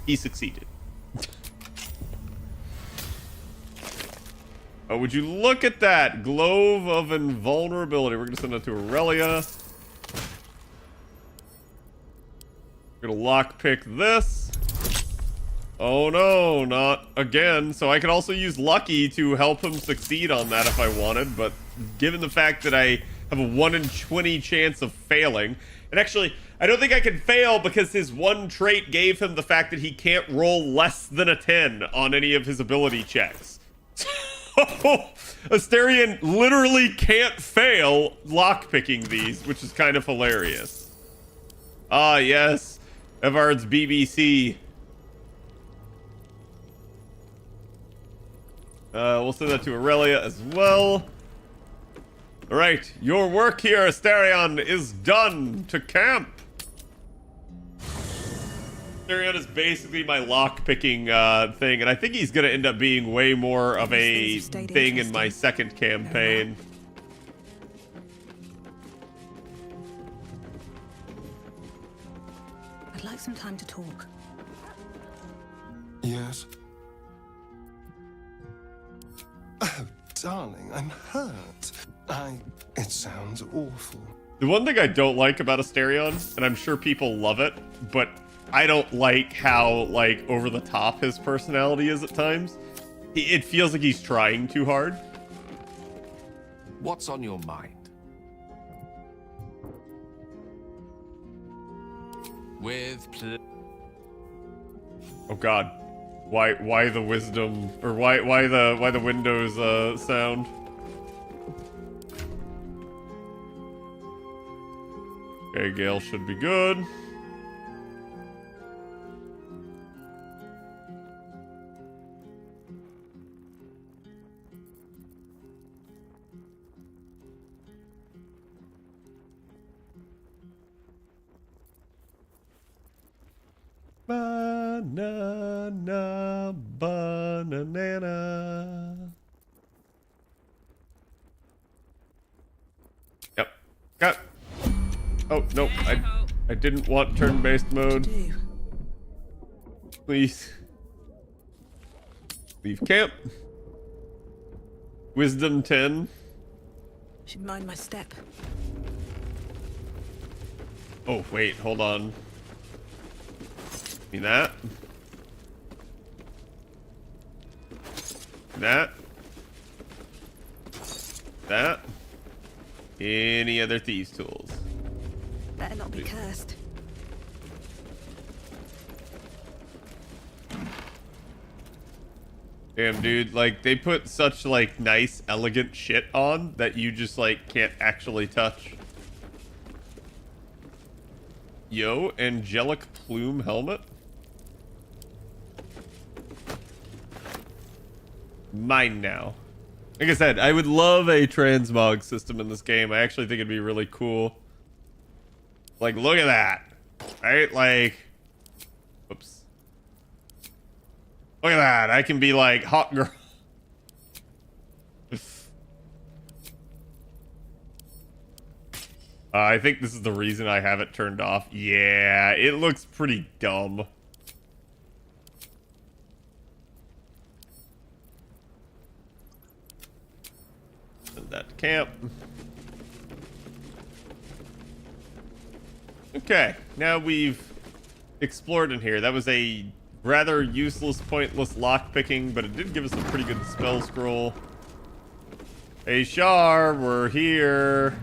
He succeeded. Oh, would you look at that? Glove of Invulnerability. We're going to send that to Aurelia. We're going to lockpick this. Oh no, not again. So I could also use Lucky to help him succeed on that if I wanted, but given the fact that I have a 1 in 20 chance of failing, and actually, I don't think I can fail because his one trait gave him the fact that he can't roll less than a 10 on any of his ability checks. Asterian literally can't fail lockpicking these, which is kind of hilarious. Ah, yes. Evard's BBC. We'll send that to Aurelia as well. Alright, your work here, Asterion, is done. To camp. Asterion is basically my lock-picking thing, and I think he's gonna end up being way more of a thing in my second campaign. I'd like some time to talk. Yes. Oh, darling, I'm hurt. It sounds awful. The one thing I don't like about Asterion, and I'm sure people love it, but I don't like how, like, over the top his personality is at times. It feels like he's trying too hard. What's on your mind? Oh God, why the wisdom, or why the Windows sound? Okay, Gale should be good. Banana, banana. Yep. Got. Oh no, I didn't want turn-based mode. Please. Leave camp. Wisdom 10. Should mind my step. Oh wait, hold on. Give me that. That. That. Any other thieves' tools? Better not be cursed. Damn, dude, like, they put such, like, nice, elegant shit on that you just, like, can't actually touch. Yo, angelic plume helmet? Mine now. Like I said, I would love a transmog system in this game. I actually think it'd be really cool. Like, look at that. Right? Like, whoops. Look at that. I can be like hot girl. I think this is the reason I have it turned off. Yeah, it looks pretty dumb. Send that to camp. Okay, now we've explored in here. That was a rather useless, pointless lockpicking, but it did give us a pretty good spell scroll. Hey, Shar, we're here.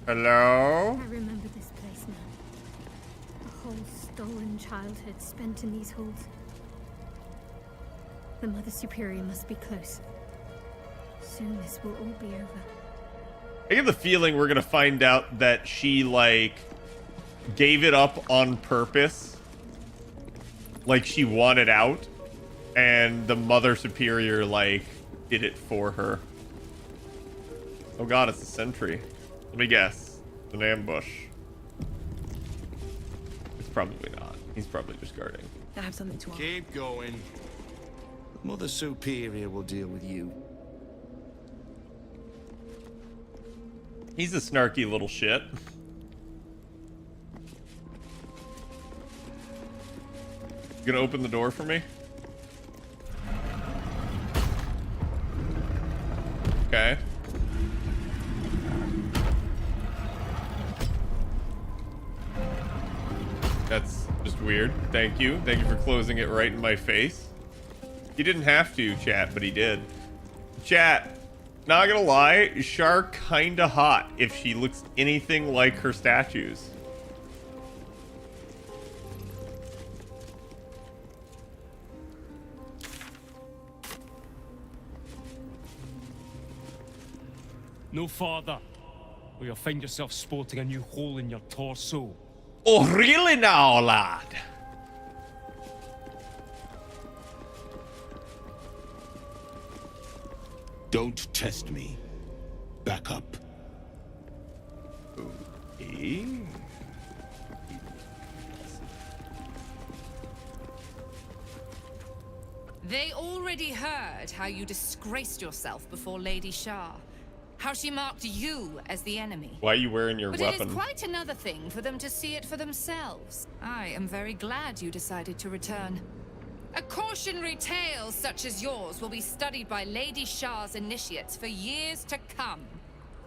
Hello? I remember this place now. A whole stolen childhood spent in these halls. The Mother Superior must be close. Soon this will all be over. I get the feeling we're gonna find out that she, like, gave it up on purpose. Like she wanted out. And the Mother Superior, like, did it for her. Oh god, it's a sentry. Let me guess. It's an ambush. It's probably not. He's probably just guarding. I have something to ask. Keep going. Mother Superior will deal with you. He's a snarky little shit. You gonna open the door for me? Okay. That's just weird. Thank you. Thank you for closing it right in my face. He didn't have to, chat, but he did. Chat, not gonna lie, Shar kinda hot if she looks anything like her statues. No farther, or you'll find yourself sporting a new hole in your torso. Oh, really now, lad? Don't test me. Back up. Okay. They already heard how you disgraced yourself before Lady Shar. How she marked you as the enemy. Why are you wearing your but weapon? It is quite another thing for them to see it for themselves. I am very glad you decided to return. A cautionary tale such as yours will be studied by Lady Shar's initiates for years to come.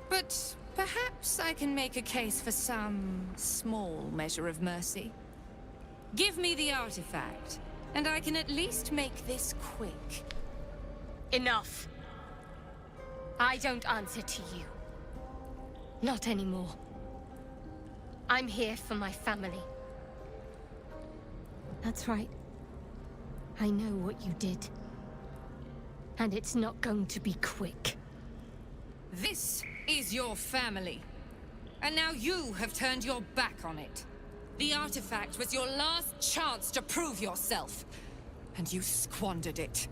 But perhaps I can make a case for some small measure of mercy. Give me the artifact, and I can at least make this quick. Enough. I don't answer to you. Not anymore. I'm here for my family. That's right. I know what you did. And it's not going to be quick. This is your family. And now you have turned your back on it. The artifact was your last chance to prove yourself. And you squandered it.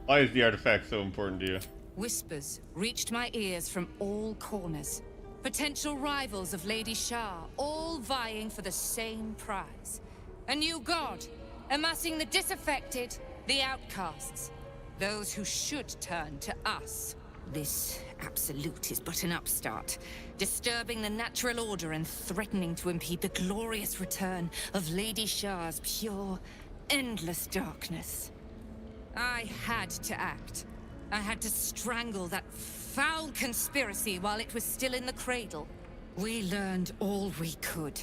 Why is the artifact so important to you? Whispers reached my ears from all corners. Potential rivals of Lady Shar, all vying for the same prize. A new god, amassing the disaffected, the outcasts. Those who should turn to us. This absolute is but an upstart, disturbing the natural order and threatening to impede the glorious return of Lady Shar's pure, endless darkness. I had to act. I had to strangle that foul conspiracy while it was still in the cradle. We learned all we could.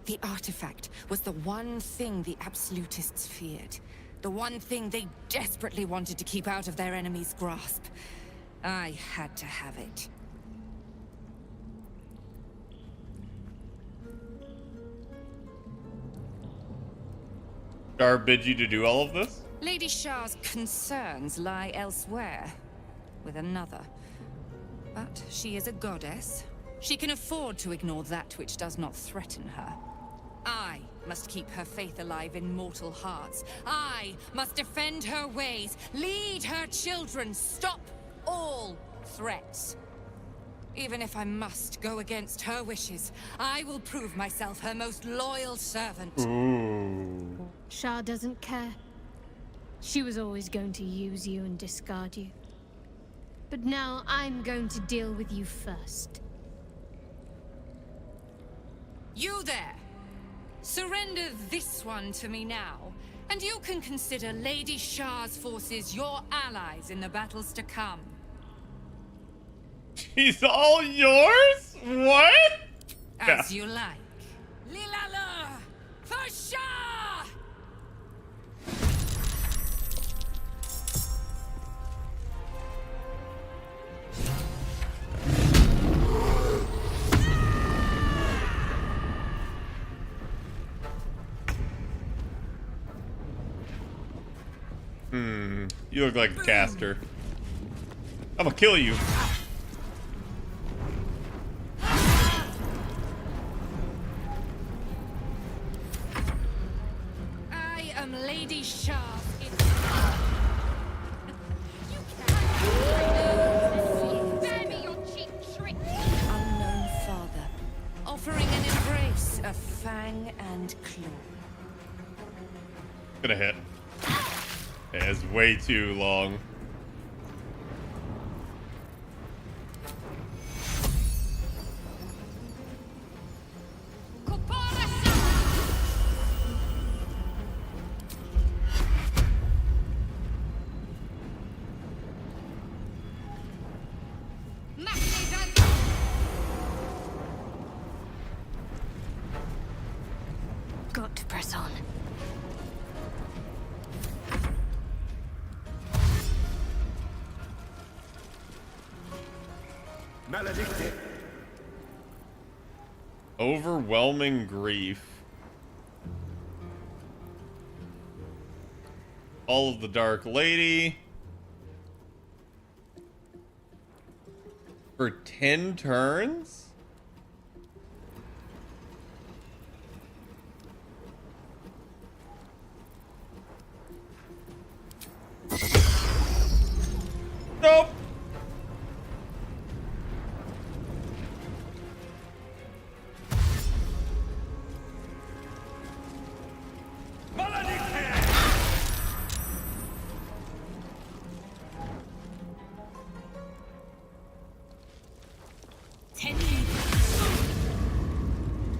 The artifact was the one thing the absolutists feared. The one thing they desperately wanted to keep out of their enemy's grasp. I had to have it. Shar bid you to do all of this? Lady Shar's concerns lie elsewhere, with another. But she is a goddess. She can afford to ignore that which does not threaten her. I must keep her faith alive in mortal hearts. I must defend her ways, lead her children, stop all threats. Even if I must go against her wishes, I will prove myself her most loyal servant. Ooh. Shar doesn't care. She was always going to use you and discard you. But now I'm going to deal with you first. You there! Surrender this one to me now, and you can consider Lady Shar's forces your allies in the battles to come. He's all yours? What? As you like. Lilala! For Shar! You look like a caster. I'm gonna kill you. I am Lady Shah. Unknown father, offering an embrace of fang and claw. Gonna hit. Yeah, it's way too long. Got to press on. Maledicted. Overwhelming grief. All of the Dark Lady. For 10 turns? Nope.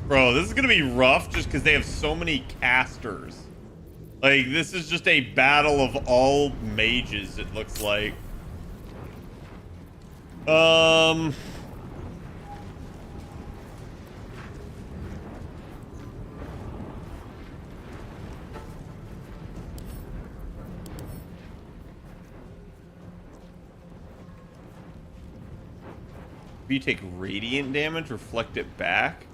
Bro, this is gonna be rough just because they have so many casters. Like, this is just a battle of all mages, it looks like. If you take radiant damage, reflect it back.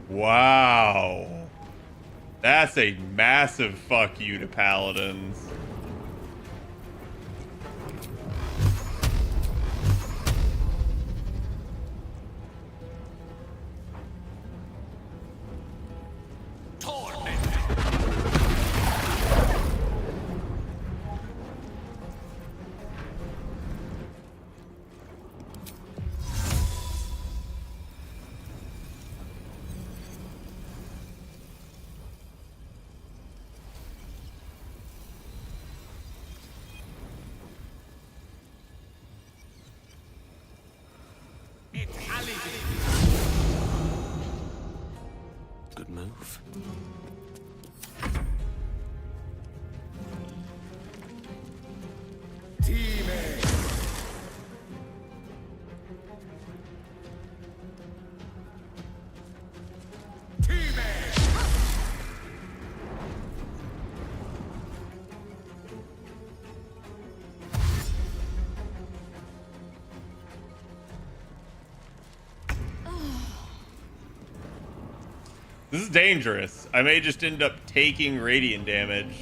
Wow. That's a massive fuck you to paladins. Good move. This is dangerous. I may just end up taking radiant damage.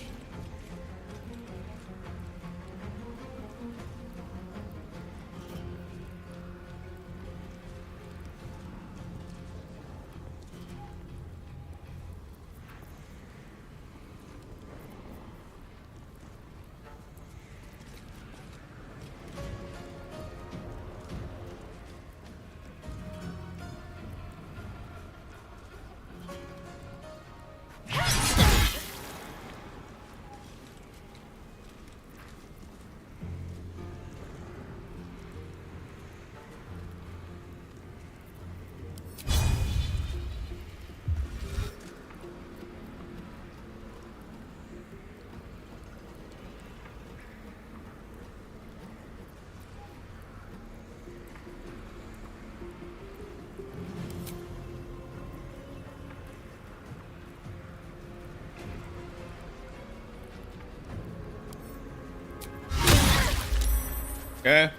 Okay.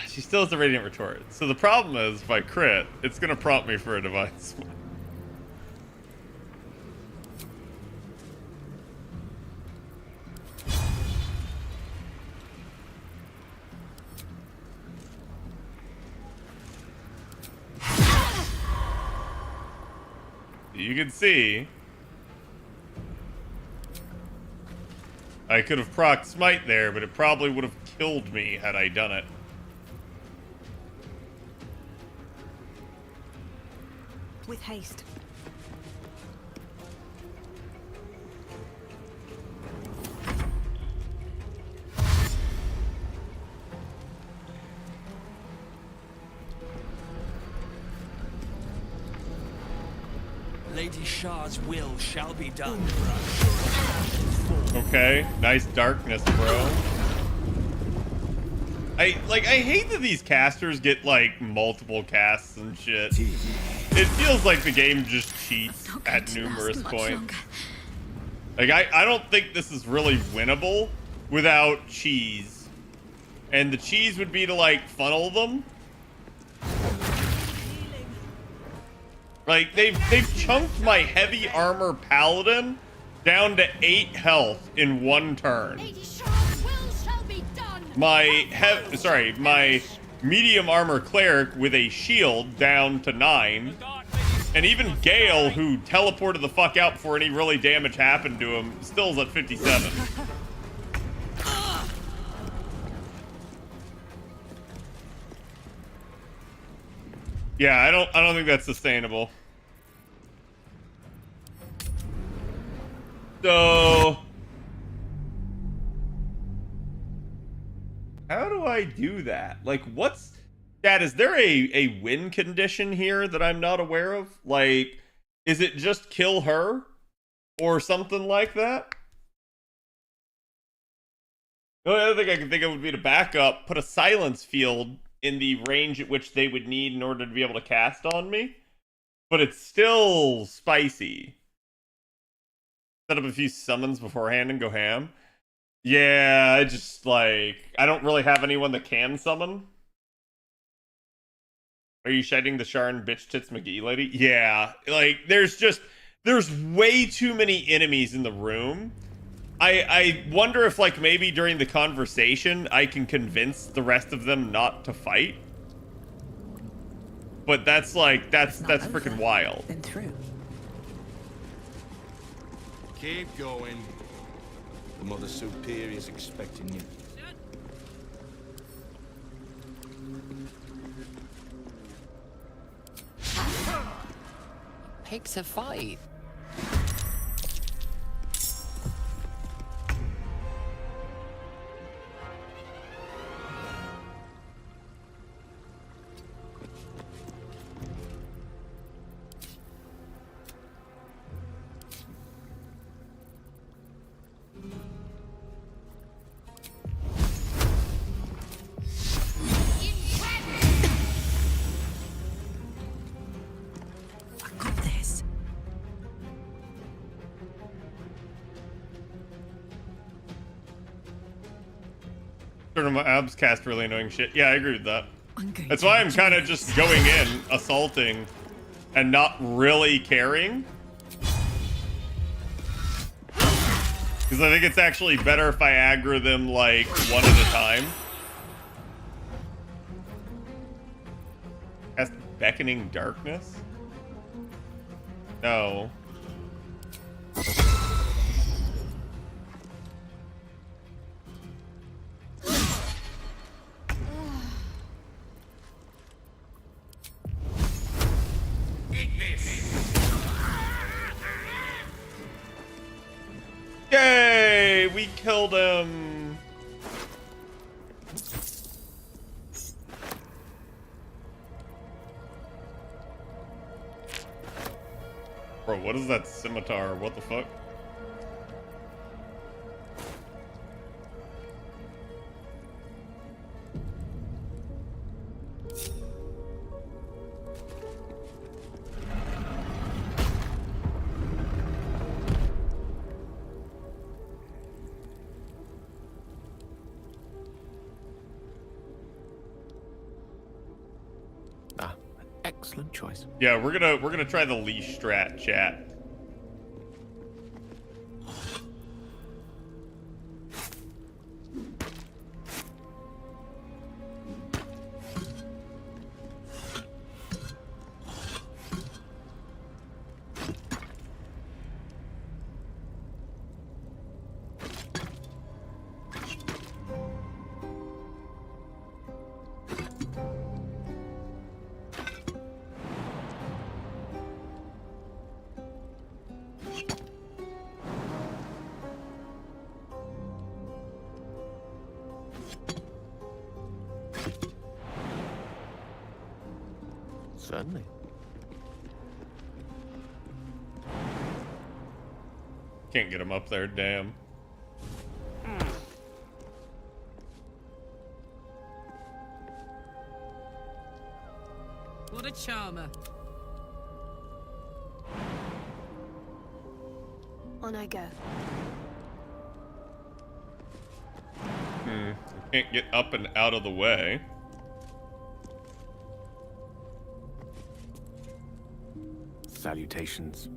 She's still has a Radiant Retort. So the problem is, if I crit, it's going to prompt me for a device. You can see I could have procced Smite there, but it probably would have killed me had I done it. With haste. Lady Shah's will shall be done. Okay, nice darkness, bro. I hate that these casters get like multiple casts and shit. It feels like the game just cheats at numerous points. Like I don't think this is really winnable without cheese. And the cheese would be to like funnel them. Like they've chunked my heavy armor paladin down to 8 health in one turn. My medium armor cleric with a shield down to 9. And even Gale, who teleported the fuck out before any really damage happened to him, still is at 57. Yeah, I don't think that's sustainable. So how do I do that? Like, what's Dad, is there a win condition here that I'm not aware of? Like, is it just kill her or something like that? The only other thing I can think of would be to back up, put a silence field in the range at which they would need in order to be able to cast on me. But it's still spicy. Set up a few summons beforehand and go ham. Yeah, I just, like, I don't really have anyone that can summon. Are you shedding the Sharn bitch tits McGee lady? Yeah, like, there's way too many enemies in the room. I wonder if, like, maybe during the conversation I can convince the rest of them not to fight. But that's, like, that's freaking wild. Been through. Keep going. The Mother Superior's expecting you. Picks a fight. My abs cast really annoying shit. Yeah, I agree with that. That's why I'm kind of just going in, assaulting, and not really caring. Because I think it's actually better if I aggro them, like, one at a time. Cast Beckoning Darkness? No. Yay! We killed him! Bro, what is that scimitar? What the fuck? Excellent choice. Yeah, we're gonna try the leash strat, chat. Certainly. Can't get him up there, damn. What a charmer. On I go. Can't get up and out of the way. Salutations.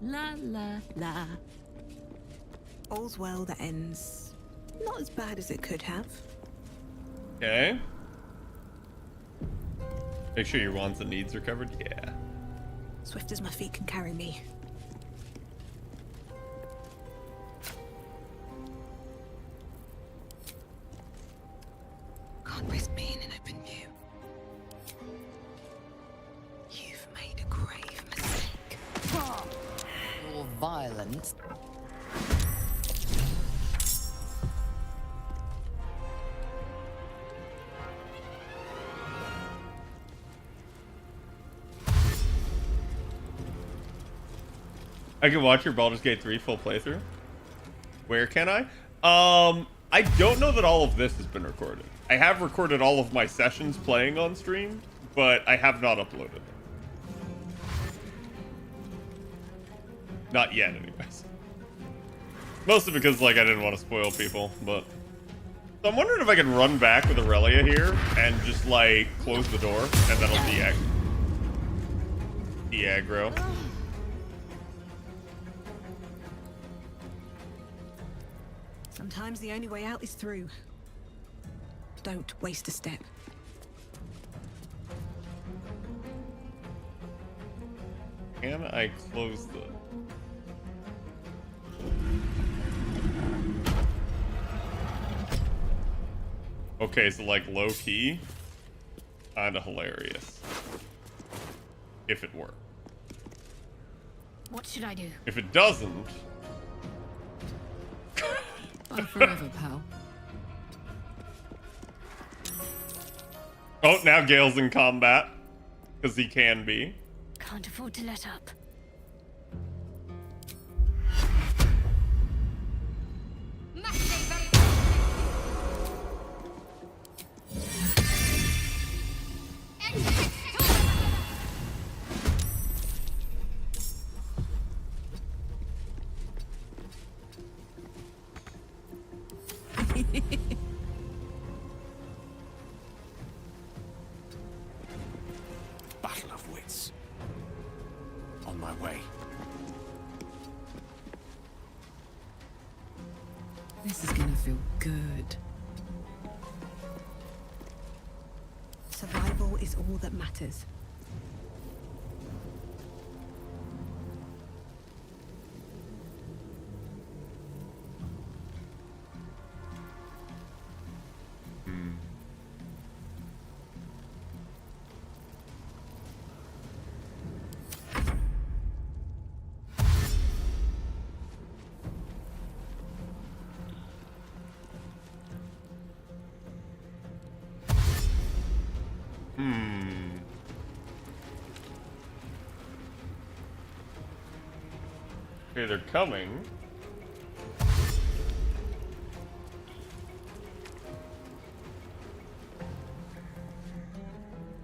La la la. All's well that ends. Not as bad as it could have. Okay. Make sure your wants and needs are covered. Yeah. Swift as my feet can carry me. Can't risk being an open view. You've made a grave mistake. Your violence. I can watch your Baldur's Gate 3 full playthrough. Where can I? I don't know that all of this has been recorded. I have recorded all of my sessions playing on stream, but I have not uploaded them. Not yet, anyways. Mostly because, like, I didn't want to spoil people, but... So I'm wondering if I can run back with Aurelia here and just, like, close the door, and that'll de-aggro. Sometimes the only way out is through. Don't waste a step. Can I close the... Okay, so like low key, kinda hilarious. If it were. What should I do? If it doesn't... Bye forever, pal. Oh, now Gale's in combat. Because he can be. Can't afford to let up. Battle of wits. On my way. This is gonna feel good. Survival is all that matters. Okay, they're coming.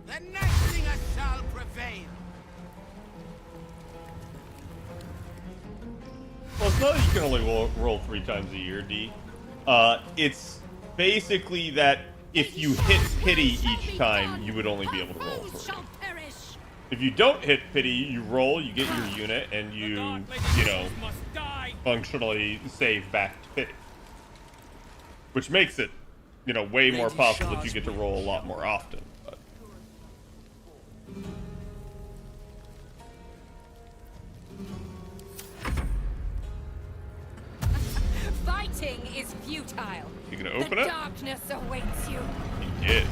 The Nightlinger shall prevail. Well, it's not that you can only roll 3 times a year, D. It's basically that if you hit pity each time, you would only be able to roll 3. Perish. If you don't hit pity, you roll, you get your unit, and you know, functionally save back to pity. Which makes it, you know, way more possible that you get to roll a lot more often. But. Fighting is futile. You gonna open the it? Darkness awaits you. You did.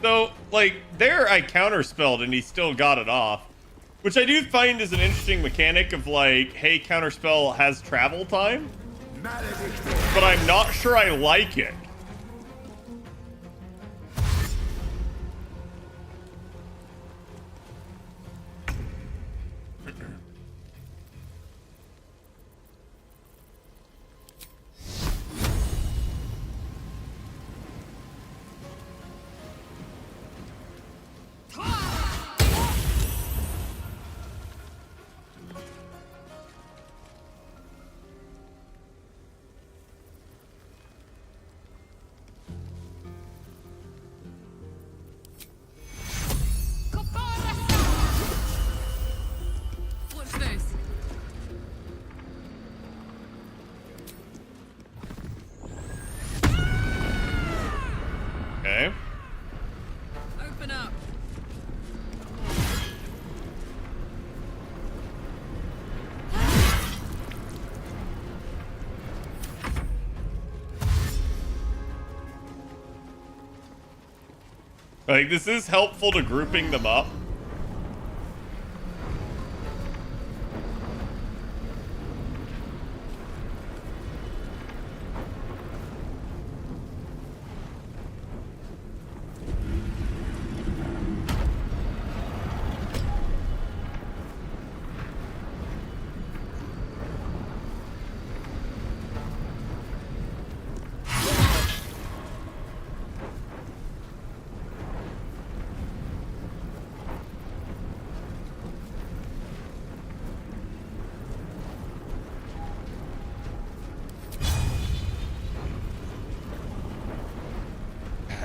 So, like, there I counterspelled and he still got it off. Which I do find is an interesting mechanic of like, hey, counterspell has travel time. But I'm not sure I like it. What's this? Okay. Open up. Like, this is helpful to grouping them up.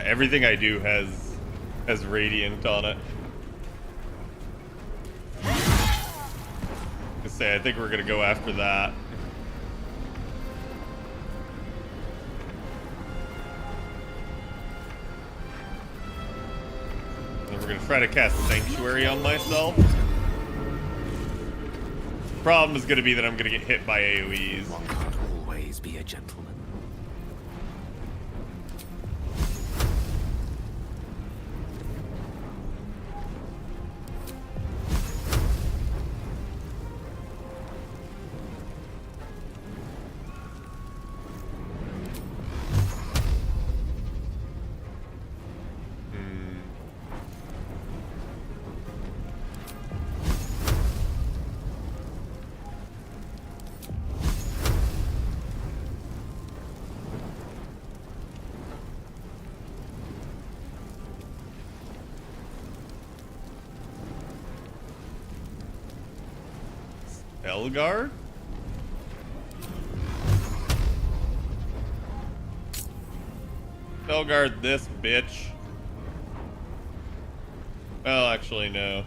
Everything I do has radiant on it. I think we're gonna go after that. And we're gonna try to cast Sanctuary on myself. Problem is gonna be that I'm gonna get hit by AoEs. One can't always be a gentleman. Elgar? Elgar this bitch. Well, actually, no.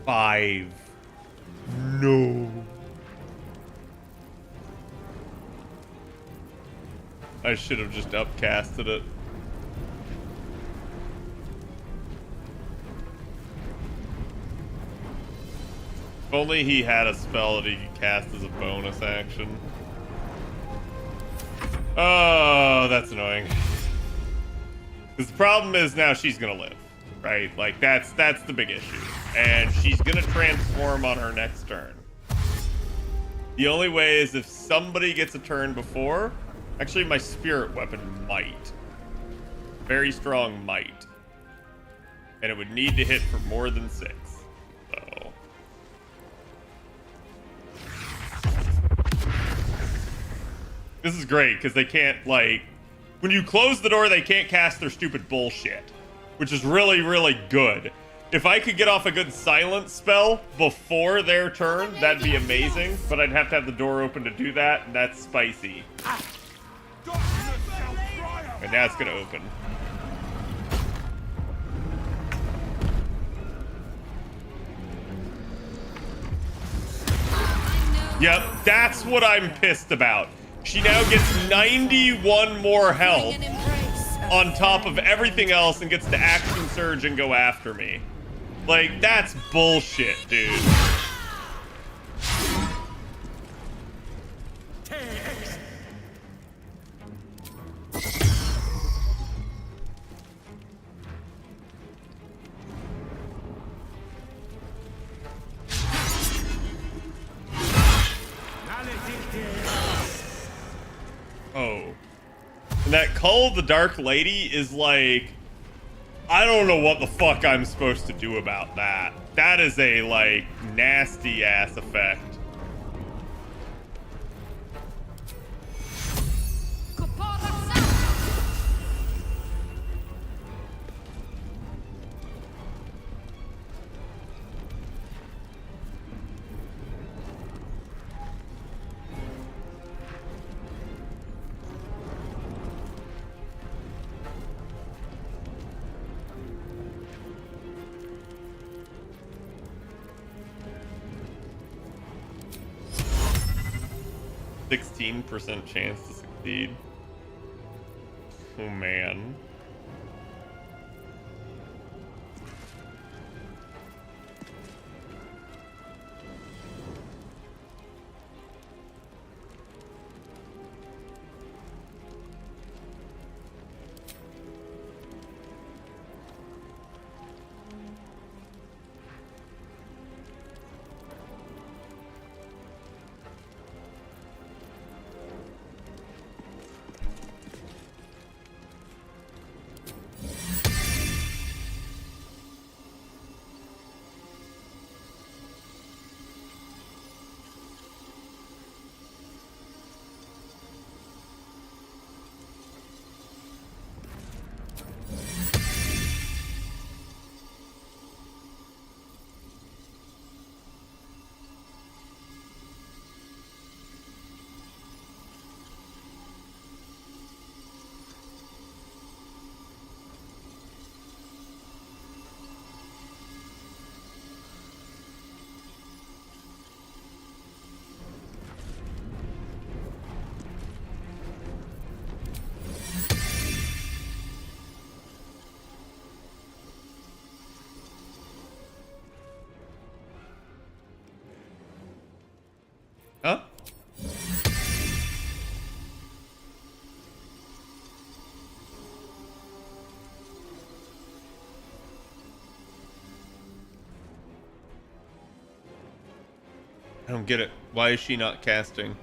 Five. No. I should have just upcasted it. If only he had a spell that he could cast as a bonus action. Oh, that's annoying. Because the problem is now she's gonna live, right? Like that's the big issue. And she's gonna transform on her next turn. The only way is if somebody gets a turn before. Actually, my spirit weapon might. Very strong might. And it would need to hit for more than 6. So. This is great, because they can't, like... When you close the door, they can't cast their stupid bullshit. Which is really, really good. If I could get off a good silence spell before their turn, that'd be amazing. But I'd have to have the door open to do that, and that's spicy. And now it's gonna open. Yep, that's what I'm pissed about. She now gets 91 more health on top of everything else and gets to action surge and go after me. Like, that's bullshit, dude. Oh. And that Call of the Dark Lady is like... I don't know what the fuck I'm supposed to do about that. That is a, like, nasty-ass effect. %, chance to succeed. Oh man. Huh? I don't get it. Why is she not casting?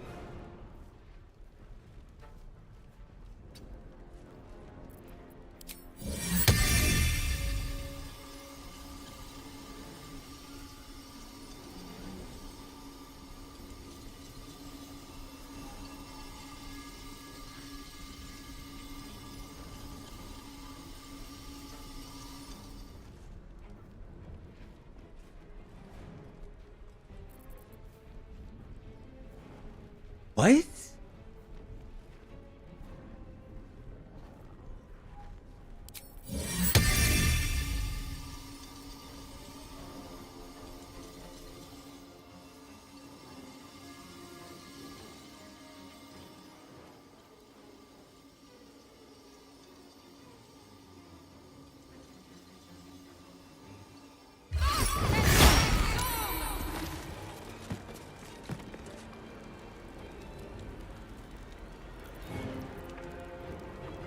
What?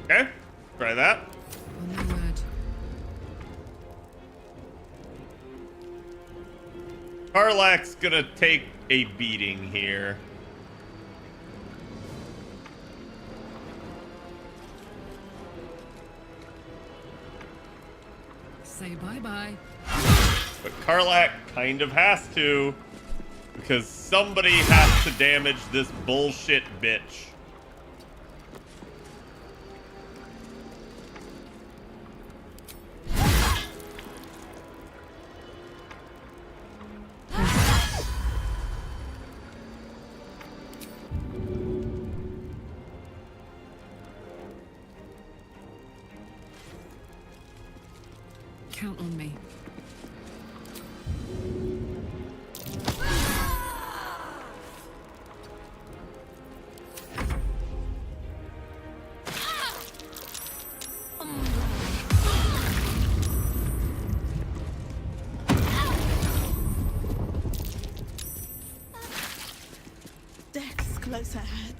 Okay, try that. Karlach's gonna take a beating here. Say bye-bye. But Karlach kind of has to, because somebody has to damage this bullshit bitch. Count on me. Death's close ahead.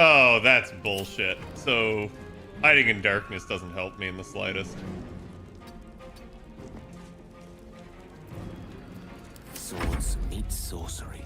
Oh, that's bullshit. So, hiding in darkness doesn't help me in the slightest. Swords meet sorcery.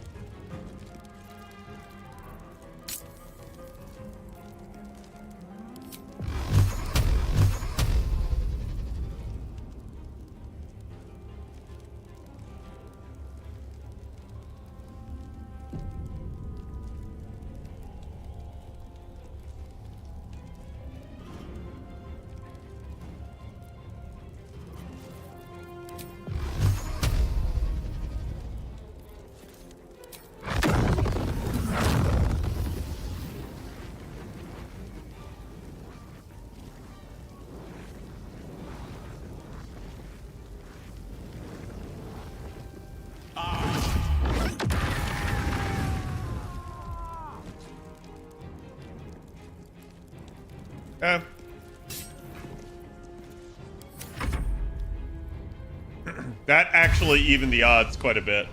That actually evened the odds quite a bit.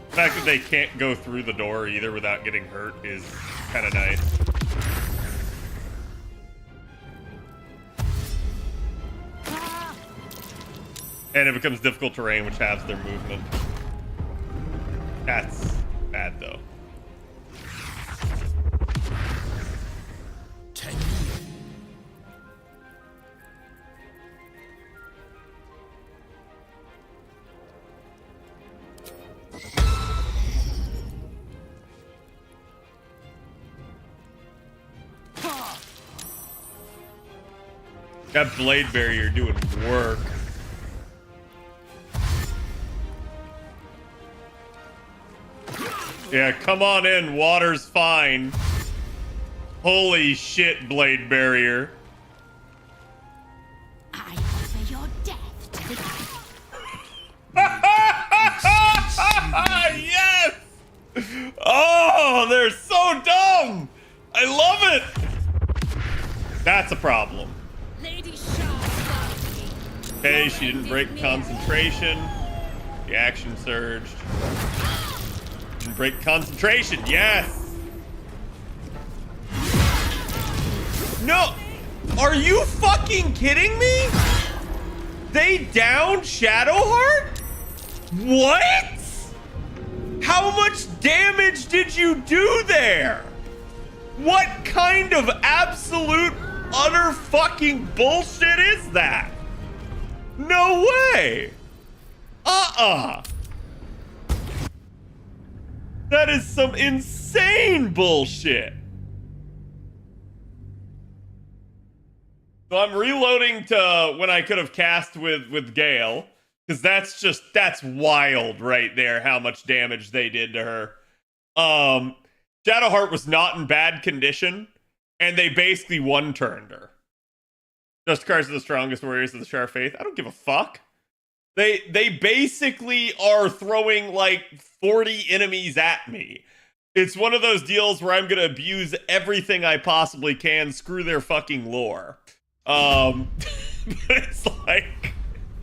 The fact that they can't go through the door either without getting hurt is kind of nice. And it becomes difficult terrain, which halves their movement. That's bad, though. That blade barrier doing work. Yeah, come on in. Water's fine. Holy shit, blade barrier. I offer your death to the Yes! Oh, they're so dumb! I love it! That's a problem. Okay, she didn't break concentration. The action surged. Didn't break concentration, yes! No! Are you fucking kidding me? They downed Shadowheart? What? How much damage did you do there? What kind of absolute utter fucking bullshit is that? No way! That is some insane bullshit. So I'm reloading to when I could have cast with Gale, because that's wild right there how much damage they did to her. Shadowheart was not in bad condition. And they basically one-turned her. Justicars are the strongest warriors of the Shar Faith. I don't give a fuck. They basically are throwing like 40 enemies at me. It's one of those deals where I'm gonna abuse everything I possibly can. Screw their fucking lore. It's like,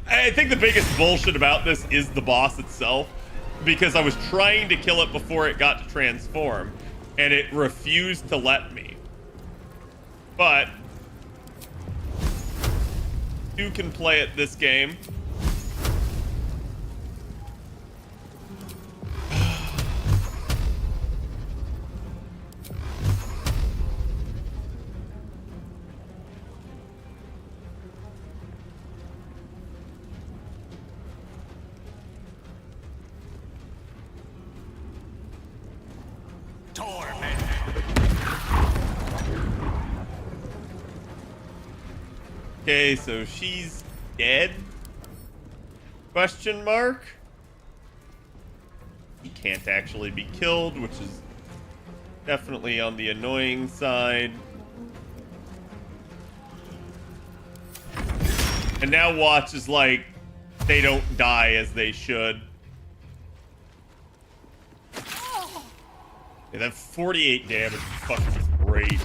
I think the biggest bullshit about this is the boss itself, because I was trying to kill it before it got to transform, and it refused to let me. But you can play it this game. Okay, so she's dead? Question mark? He can't actually be killed, which is definitely on the annoying side. And now watch is like, they don't die as they should. Yeah, that 48 damage is fucking great.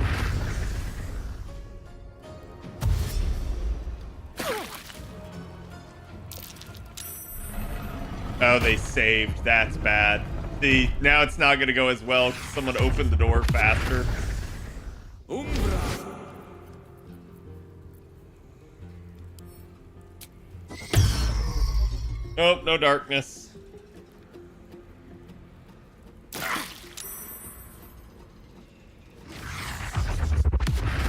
Oh, they saved. That's bad. See, now it's not going to go as well because someone opened the door faster. Umbra. Nope, no darkness.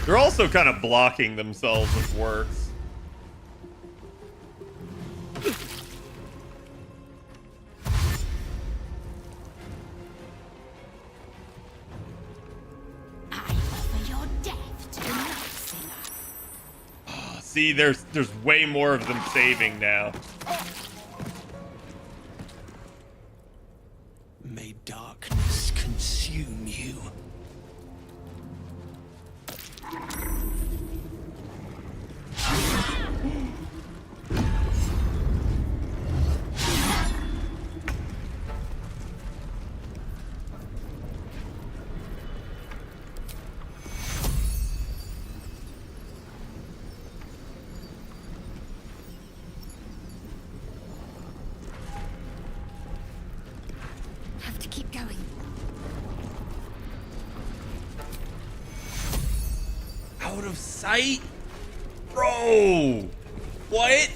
They're also kind of blocking themselves, which works. See, there's way more of them saving now. May darkness consume you. Have to keep going. Out of sight? Bro! What?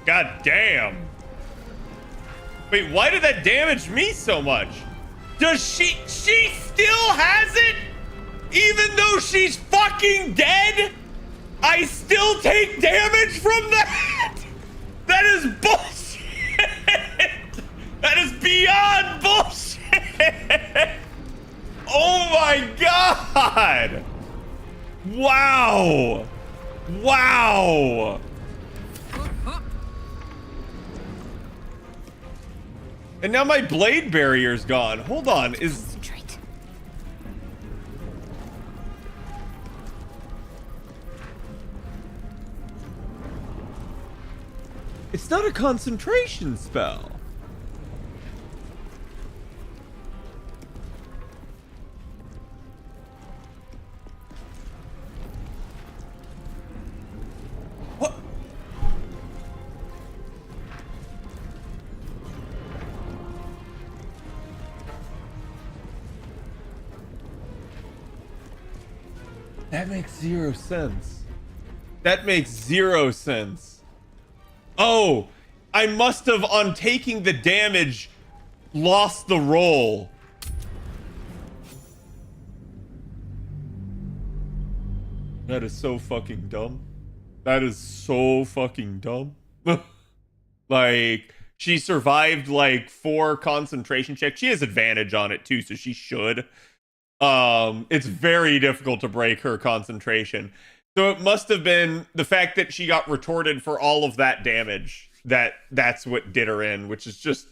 God damn. Wait, why did that damage me so much? Does she still has it? Even though she's fucking dead? I still take damage from that? That is bullshit. That is beyond bullshit. Oh my God. Wow. Wow. And now my blade barrier's gone. Hold on, is... It's not a concentration spell. That makes 0 sense. That makes 0 sense. Oh, I must have, on taking the damage, lost the roll. That is so fucking dumb. That is so fucking dumb. Like, she survived like 4 concentration checks. She has advantage on it too, so she should. It's very difficult to break her concentration. So it must have been the fact that she got retorted for all of that damage. That's what did her in, which is just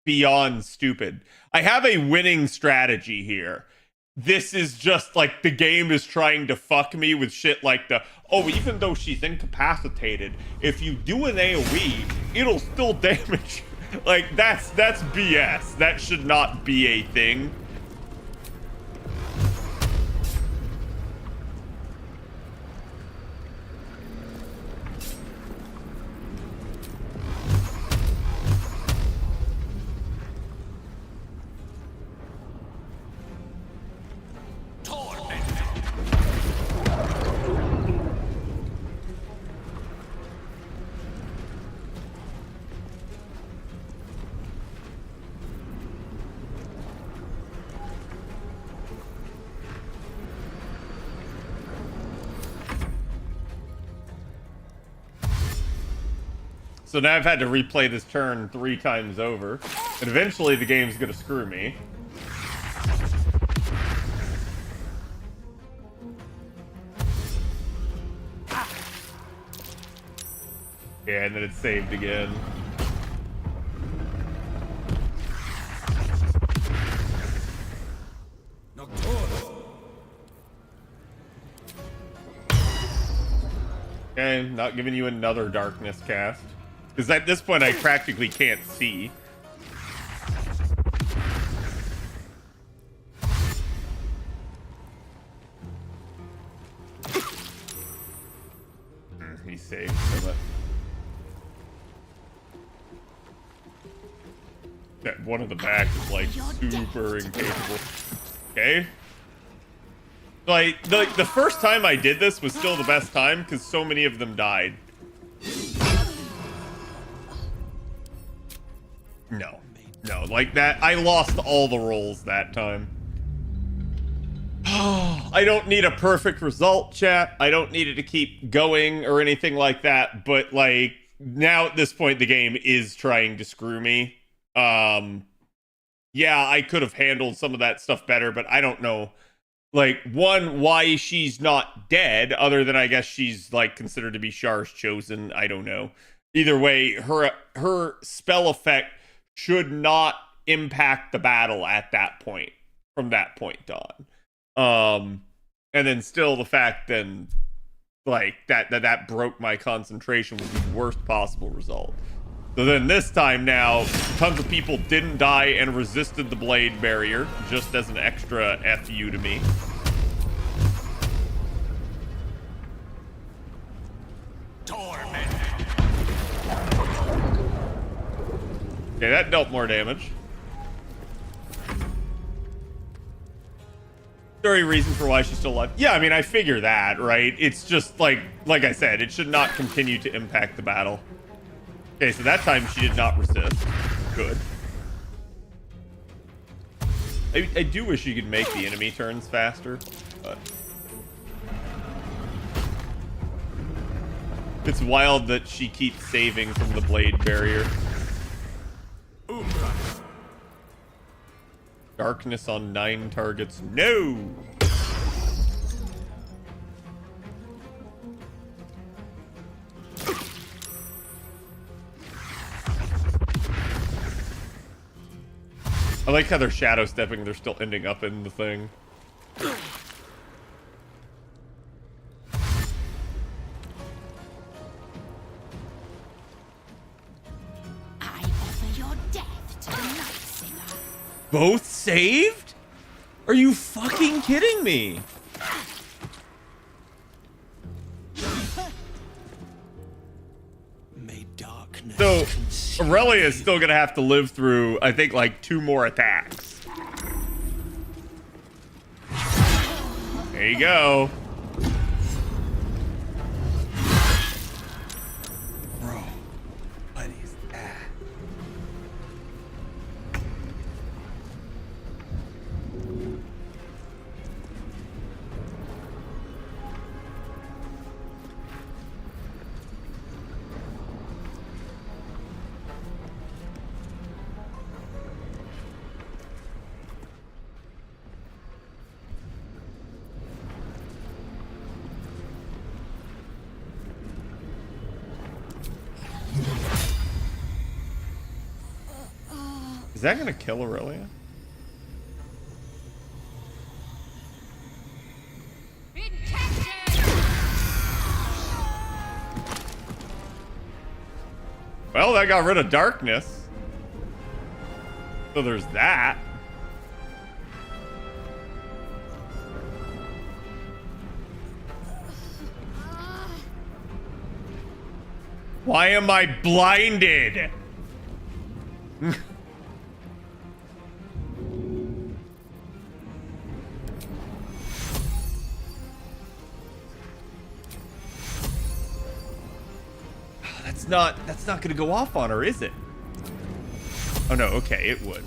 beyond stupid. I have a winning strategy here. This is just like the game is trying to fuck me with shit like the, oh, even though she's incapacitated, if you do an AoE, it'll still damage. Like, that's BS. That should not be a thing. So now I've had to replay this turn 3 times over. And eventually the game's gonna screw me. Yeah, and then it's saved again. Okay, not giving you another darkness cast. Because at this point, I practically can't see. He's safe. That one of the back is like super incapable. Okay. Like the first time I did this was still the best time because so many of them died. No, like that. I lost all the rolls that time. I don't need a perfect result, chat. I don't need it to keep going or anything like that. But like now at this point, the game is trying to screw me. Yeah, I could have handled some of that stuff better, but I don't know. Like, one, why she's not dead, other than I guess she's like considered to be Shar's chosen. I don't know. Either way, her spell effect should not impact the battle at that point, from that point on. And then still the fact then, like, that broke my concentration was the worst possible result. So then this time now, tons of people didn't die and resisted the blade barrier, just as an extra FU to me. Okay, that dealt more damage. Very reason for why she's still alive. Yeah, I mean, I figure that, right? It's just like I said, it should not continue to impact the battle. Okay, so that time she did not resist. Good. I do wish you could make the enemy turns faster, but it's wild that she keeps saving from the blade barrier. Darkness on 9 targets. No! I like how they're shadow stepping, they're still ending up in the thing. I offer your death to the Night Singer. Both saved? Are you fucking kidding me? So, Aurelia is still gonna have to live through, I think, like 2 more attacks. There you go. Bro, what is that? Is that gonna kill Aurelia? Well, that got rid of darkness. So there's that. Why am I blinded? That's not gonna go off on her, is it? Oh no, okay, it would.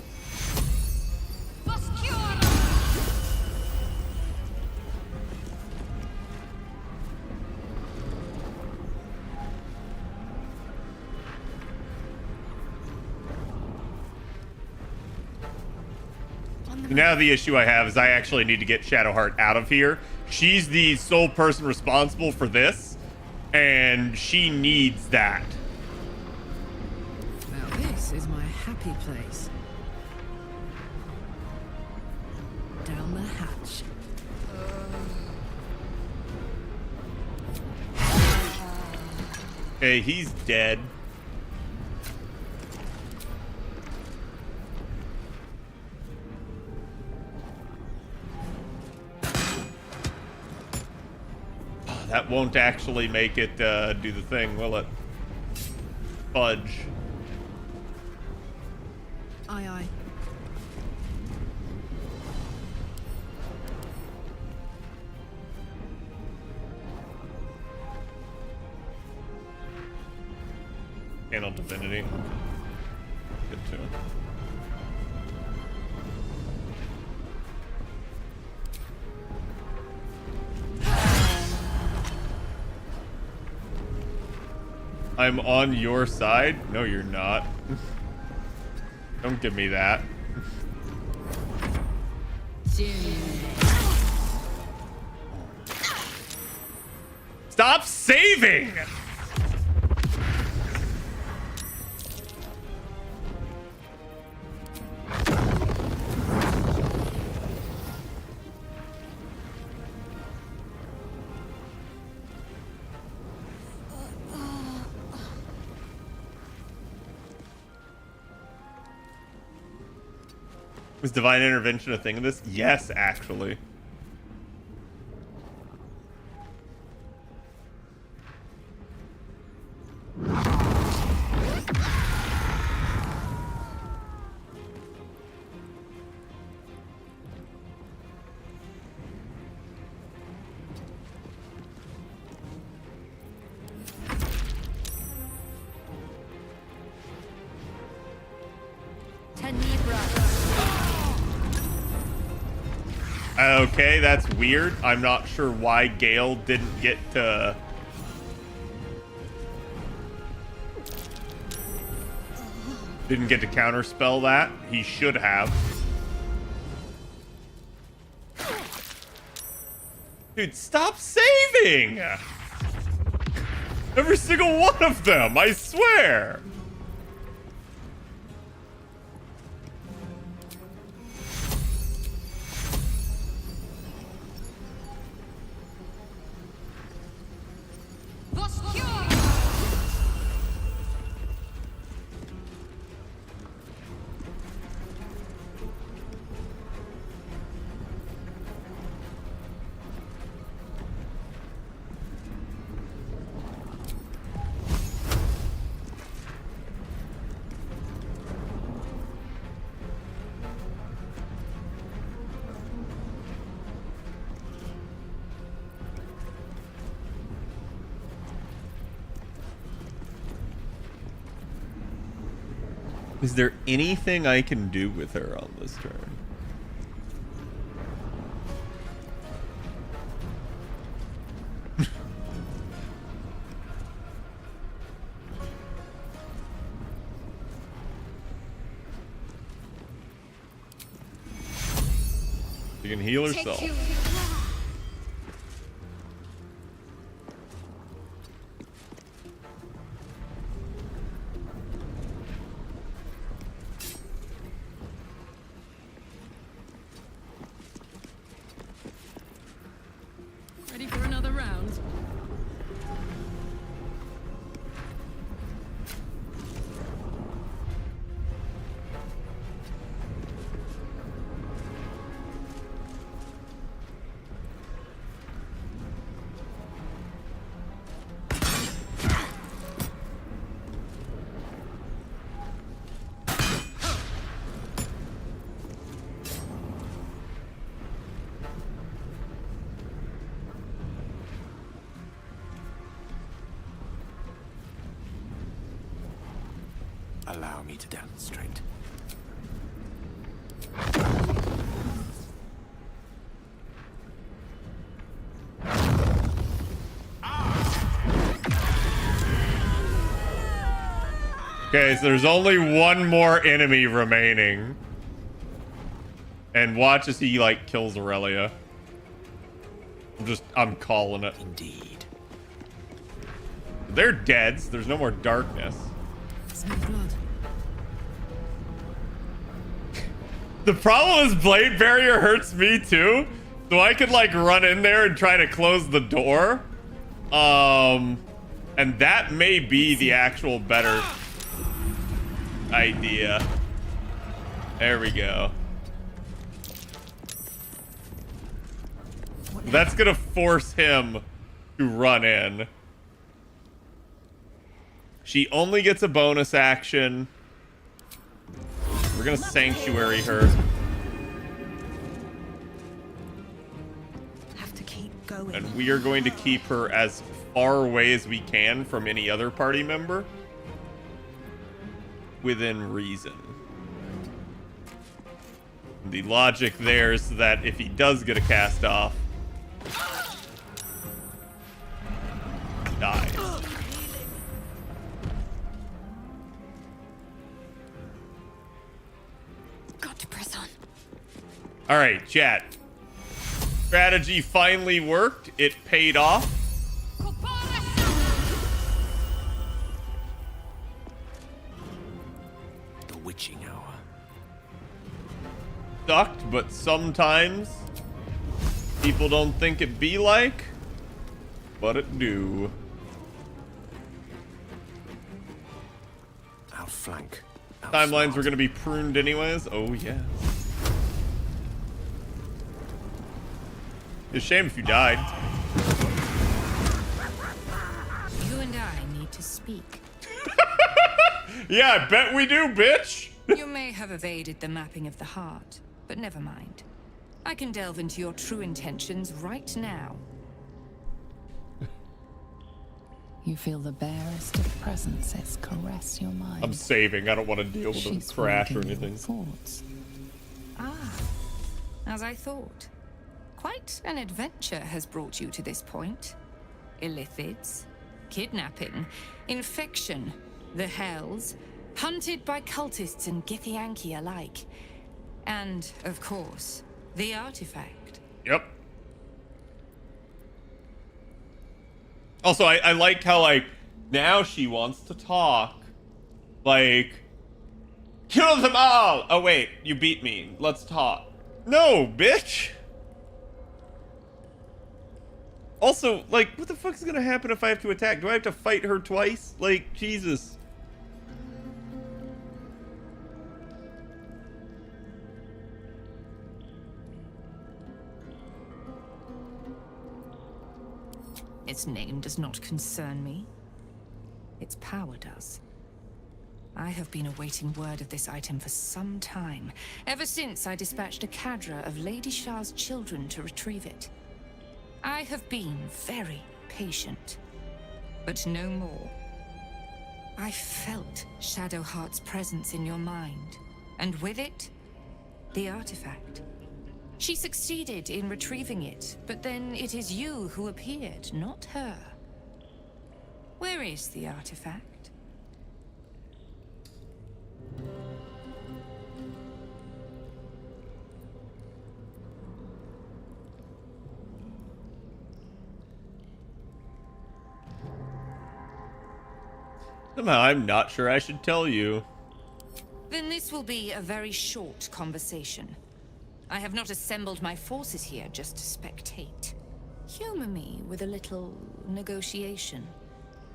Now the issue I have is I actually need to get Shadowheart out of here. She's the sole person responsible for this, and she needs that. Now this is my happy place. Down the hatch. Okay, he's dead. That won't actually make it do the thing, will it? Fudge. Aye, aye. Channel Divinity. Good too. I'm on your side? No, you're not. Don't give me that. Stop saving! Was divine intervention a thing in this? Yes, actually. Okay, that's weird. I'm not sure why Gale didn't get to... Didn't get to counterspell that. He should have. Dude, stop saving! Every single one of them, I swear! Is there anything I can do with her on this turn? She can heal herself. Ready for another round? Allow me to demonstrate. Okay, so there's only one more enemy remaining. And watch as he, like, kills Aurelia. I'm calling it. Indeed. They're dead, so there's no more darkness. Smell blood. The problem is blade barrier hurts me too. So I could like run in there and try to close the door. And that may be the actual better idea. There we go. That's gonna force him to run in. She only gets a bonus action. We're gonna sanctuary her. Have to keep going. And we are going to keep her as far away as we can from any other party member. Within reason. The logic there is that if he does get a cast off, he dies. Got to press on. All right, chat. Strategy finally worked. It paid off. The witching hour. Sucked, but sometimes people don't think it be like, but it do. Outflank. Timelines were going to be pruned anyways. Oh, yeah. It's a shame if you died. You and I need to speak. Yeah, I bet we do, bitch. You may have evaded the mapping of the heart, but never mind. I can delve into your true intentions right now. You feel the barest of presences caress your mind. I'm saving. I don't want to deal with She's a crash or reading your anything. thoughts. Ah, as I thought. Quite an adventure has brought you to this point. Illithids, kidnapping, infection, the Hells, hunted by cultists and Githyanki alike. And, of course, the artifact. Yep. Also, I like how, like, now she wants to talk. Like, kill them all! Oh, wait, you beat me. Let's talk. No, bitch! Also, like, what the fuck's gonna happen if I have to attack? Do I have to fight her twice? Like, Jesus. Its name does not concern me. Its power does. I have been awaiting word of this item for some time, ever since I dispatched a cadre of Lady Shah's children to retrieve it. I have been very patient, but no more. I felt Shadowheart's presence in your mind, and with it, the artifact. She succeeded in retrieving it, but then it is you who appeared, not her. Where is the artifact? Somehow I'm not sure I should tell you. Then this will be a very short conversation. I have not assembled my forces here just to spectate. Humor me with a little negotiation.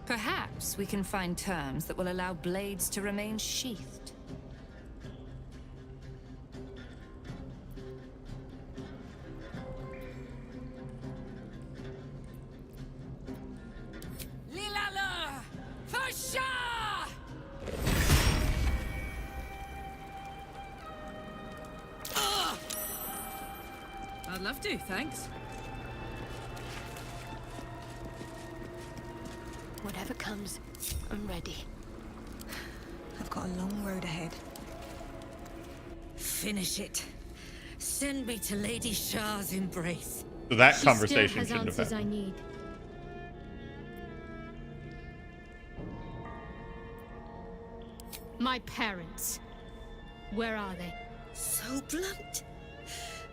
Perhaps we can find terms that will allow blades to remain sheathed. Lilala! For Shah! I'd love to, thanks. Whatever comes, I'm ready. I've got a long road ahead. Finish it. Send me to Lady Shah's embrace. So that She conversation still has shouldn't have answers I happened. need. My parents. Where are they? So blunt.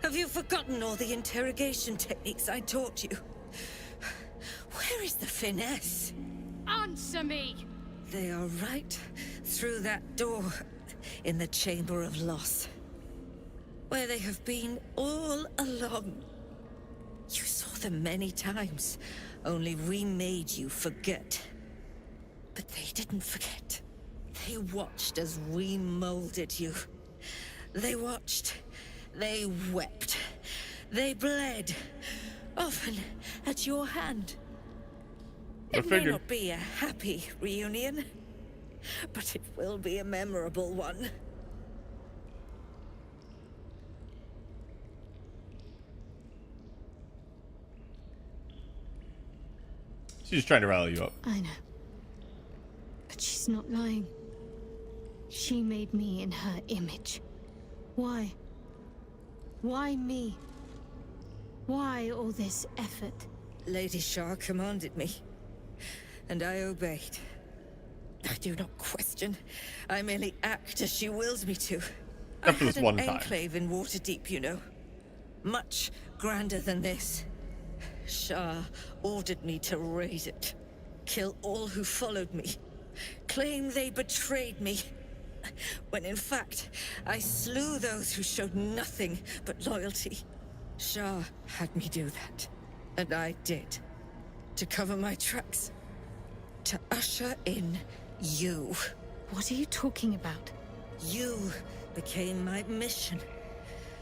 Have you forgotten all the interrogation techniques I taught you? Where is the finesse? Answer me! They are right through that door in the Chamber of Loss, where they have been all along. You saw them many times, only we made you forget. But they didn't forget. They watched as we molded you. They watched. They wept. They bled. Often at your hand. It may not be a happy reunion, but it will be a memorable one. She's trying to rally you up. I know. But she's not lying. She made me in her image. Why? Why me? Why all this effort? Lady Shah commanded me, and I obeyed. I do not question. I merely act as she wills me to. I Except for this had one an time. enclave in Waterdeep, you know. Much grander than this. Shah ordered me to raise it. Kill all who followed me. Claim they betrayed me. When in fact, I slew those who showed nothing but loyalty. Shah had me do that. And I did. To cover my tracks. To usher in you. What are you talking about? You became my mission.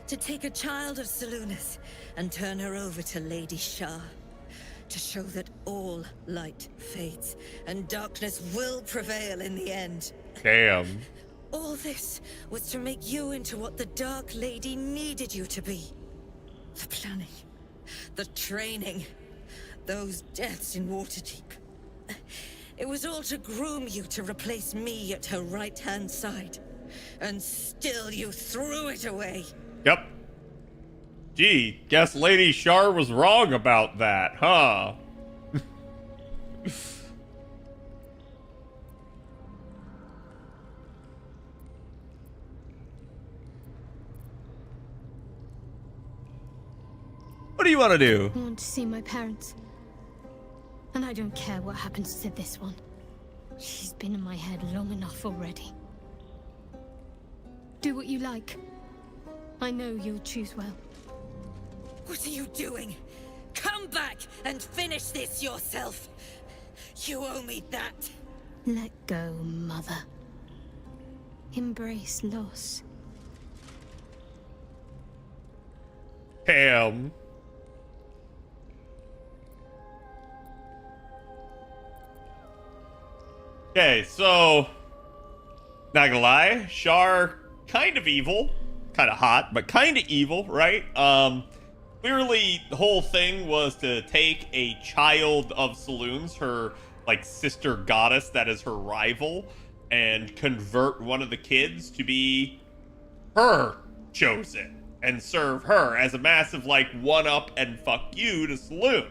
To take a child of Selûne's and turn her over to Lady Shah. To show that all light fades and darkness will prevail in the end. Damn. All this was to make you into what the Dark Lady needed you to be. The planning, the training, those deaths in Waterdeep. It was all to groom you to replace me at her right-hand side. And still you threw it away. Yep. Gee, guess Lady Shar was wrong about that, huh? What do you want to do? I want to see my parents. And I don't care what happens to this one. She's been in my head long enough already. Do what you like. I know you'll choose well. What are you doing? Come back and finish this yourself. You owe me that. Let go, Mother. Embrace loss. Damn. Okay, so not gonna lie, Shar kind of evil, kind of hot, but kind of evil, right? Clearly the whole thing was to take a child of Selûne's, her like sister goddess that is her rival and convert one of the kids to be her chosen and serve her as a massive like one up and fuck you to Saloon.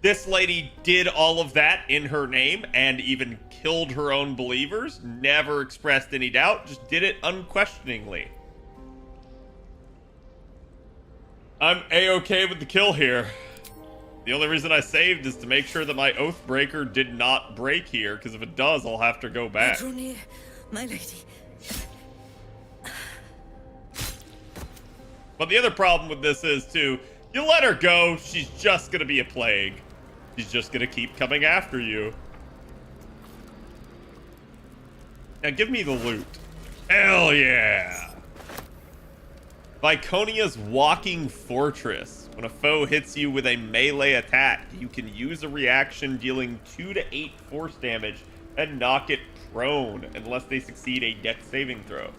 This lady did all of that in her name and even killed her own believers, never expressed any doubt, just did it unquestioningly. I'm A-okay with the kill here. The only reason I saved is to make sure that my Oathbreaker did not break here, because if it does, I'll have to go back. Draw near, my lady. But the other problem with this is, too, you let her go, she's just going to be a plague. She's just going to keep coming after you. Now give me the loot. Hell yeah! Viconia's Walking Fortress. When a foe hits you with a melee attack, you can use a reaction dealing 2 to 8 force damage and knock it prone unless they succeed a dex saving throw.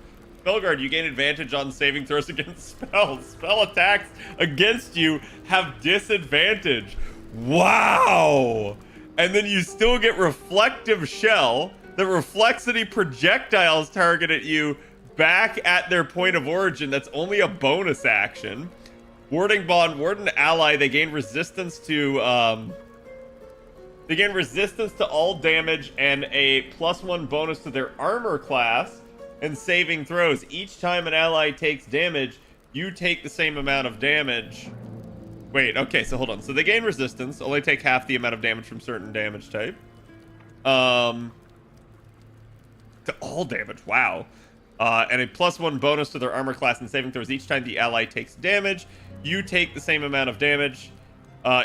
Spellguard, you gain advantage on saving throws against spells. Spell attacks against you have disadvantage. Wow! And then you still get Reflective Shell that reflects any projectiles targeted at you back at their point of origin. That's only a bonus action. Warding Bond, Warden Ally, they gain resistance to all damage and a +1 bonus to their armor class and saving throws. Each time an ally takes damage, you take the same amount of damage. Wait, okay, so hold on. So they gain resistance, only take half the amount of damage from certain damage type. To all damage, wow. And a +1 bonus to their armor class and saving throws. Each time the ally takes damage, you take the same amount of damage.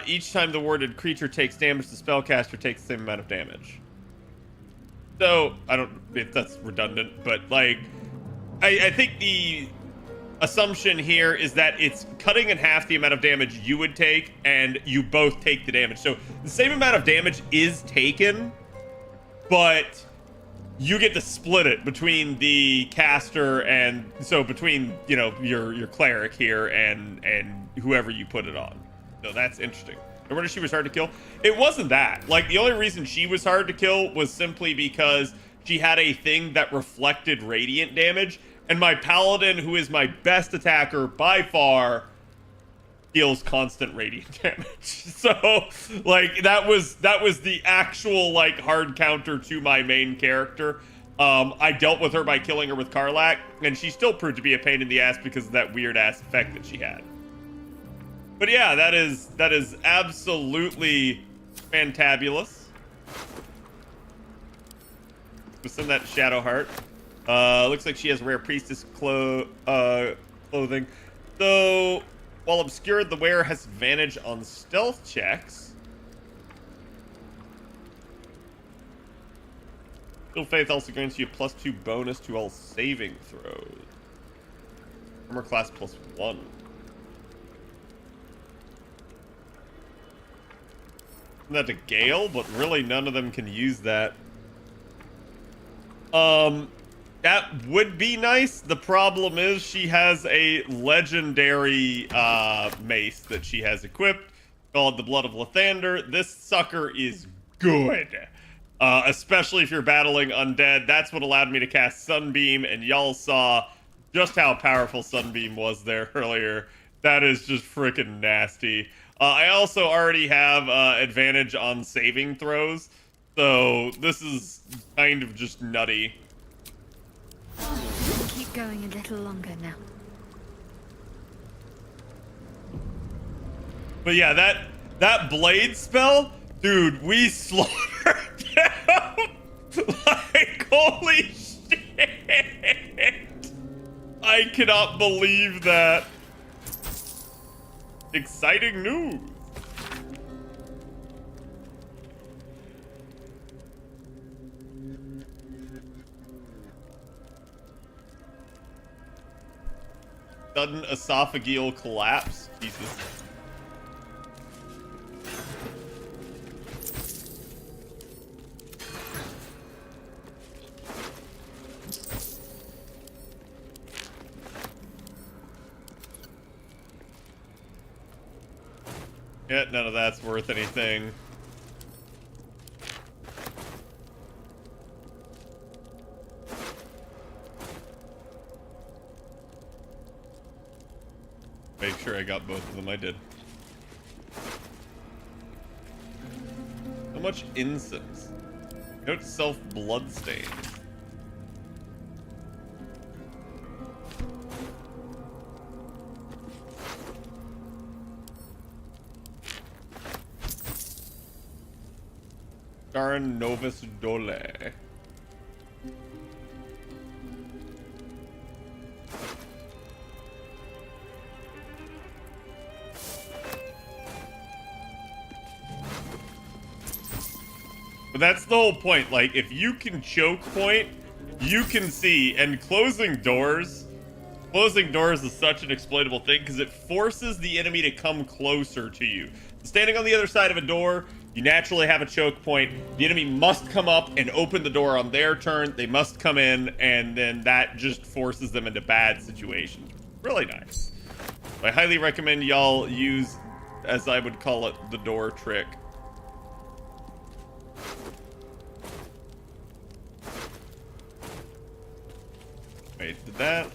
Each time the warded creature takes damage, the spellcaster takes the same amount of damage. So, I don't, if that's redundant, but like, I think the assumption here is that it's cutting in half the amount of damage you would take, and you both take the damage. So, the same amount of damage is taken, but you get to split it between the caster and, so between, you know, your cleric here and whoever you put it on. So that's interesting. Remember she was hard to kill? It wasn't that. Like, the only reason she was hard to kill was simply because she had a thing that reflected radiant damage, and my paladin, who is my best attacker by far, deals constant radiant damage. So, like, that was the actual, like, hard counter to my main character. I dealt with her by killing her with Karlach, and she still proved to be a pain in the ass because of that weird-ass effect that she had. But yeah, that is absolutely fantabulous. We'll send that Shadow Heart. Looks like she has rare priestess clothing. So, while obscured, the wearer has advantage on stealth checks. Still Faith also grants you a +2 bonus to all saving throws. Armor class +1. That to Gale, but really none of them can use that. That would be nice. The problem is she has a legendary mace that she has equipped called the Blood of Lathander. This sucker is good. Especially if you're battling undead. That's what allowed me to cast Sunbeam, and y'all saw just how powerful Sunbeam was there earlier. That is just freaking nasty. I also already have advantage on saving throws, so this is kind of just nutty. Keep going a little longer now. But yeah, that blade spell, dude, we slaughtered them. Like, holy shit. I cannot believe that. Exciting news. Sudden esophageal collapse. Jesus. Yeah, none of that's worth anything. Make sure I got both of them. I did. How much incense? Note self bloodstains. Darn Novus Dole. But that's the whole point. Like, if you can choke point, you can see. And closing doors is such an exploitable thing because it forces the enemy to come closer to you. Standing on the other side of a door, you naturally have a choke point. The enemy must come up and open the door on their turn. They must come in, and then that just forces them into bad situations. Really nice. I highly recommend y'all use, as I would call it, the door trick. Wait, did that?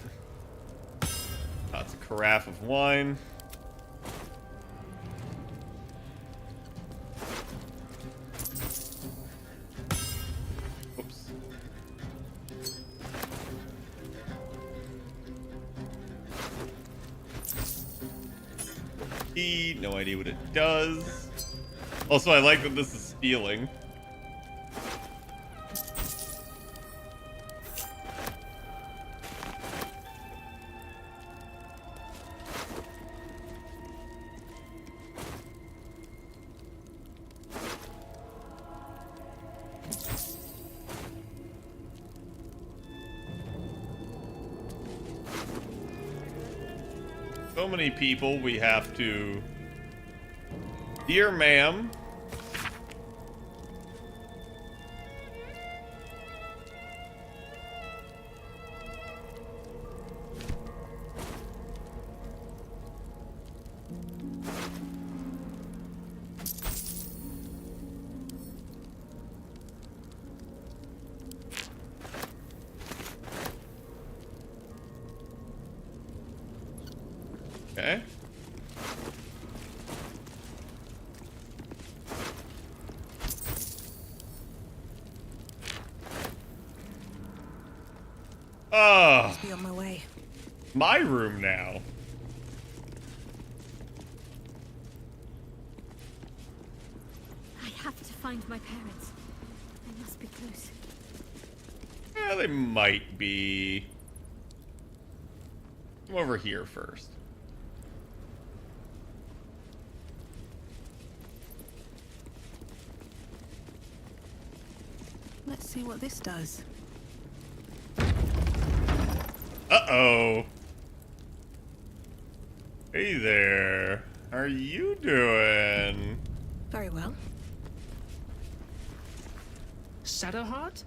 That's a carafe of wine. Oops. No idea what it does. Also, I like that this is stealing. So many people we have to... Dear ma'am. Okay. Oh. Be on my way. My room now. I have to find my parents. They must be close. Yeah, they might be. Come over here first. Let's see what this does. Uh-oh. Hey there. How are you doing? Very well. Shadowheart?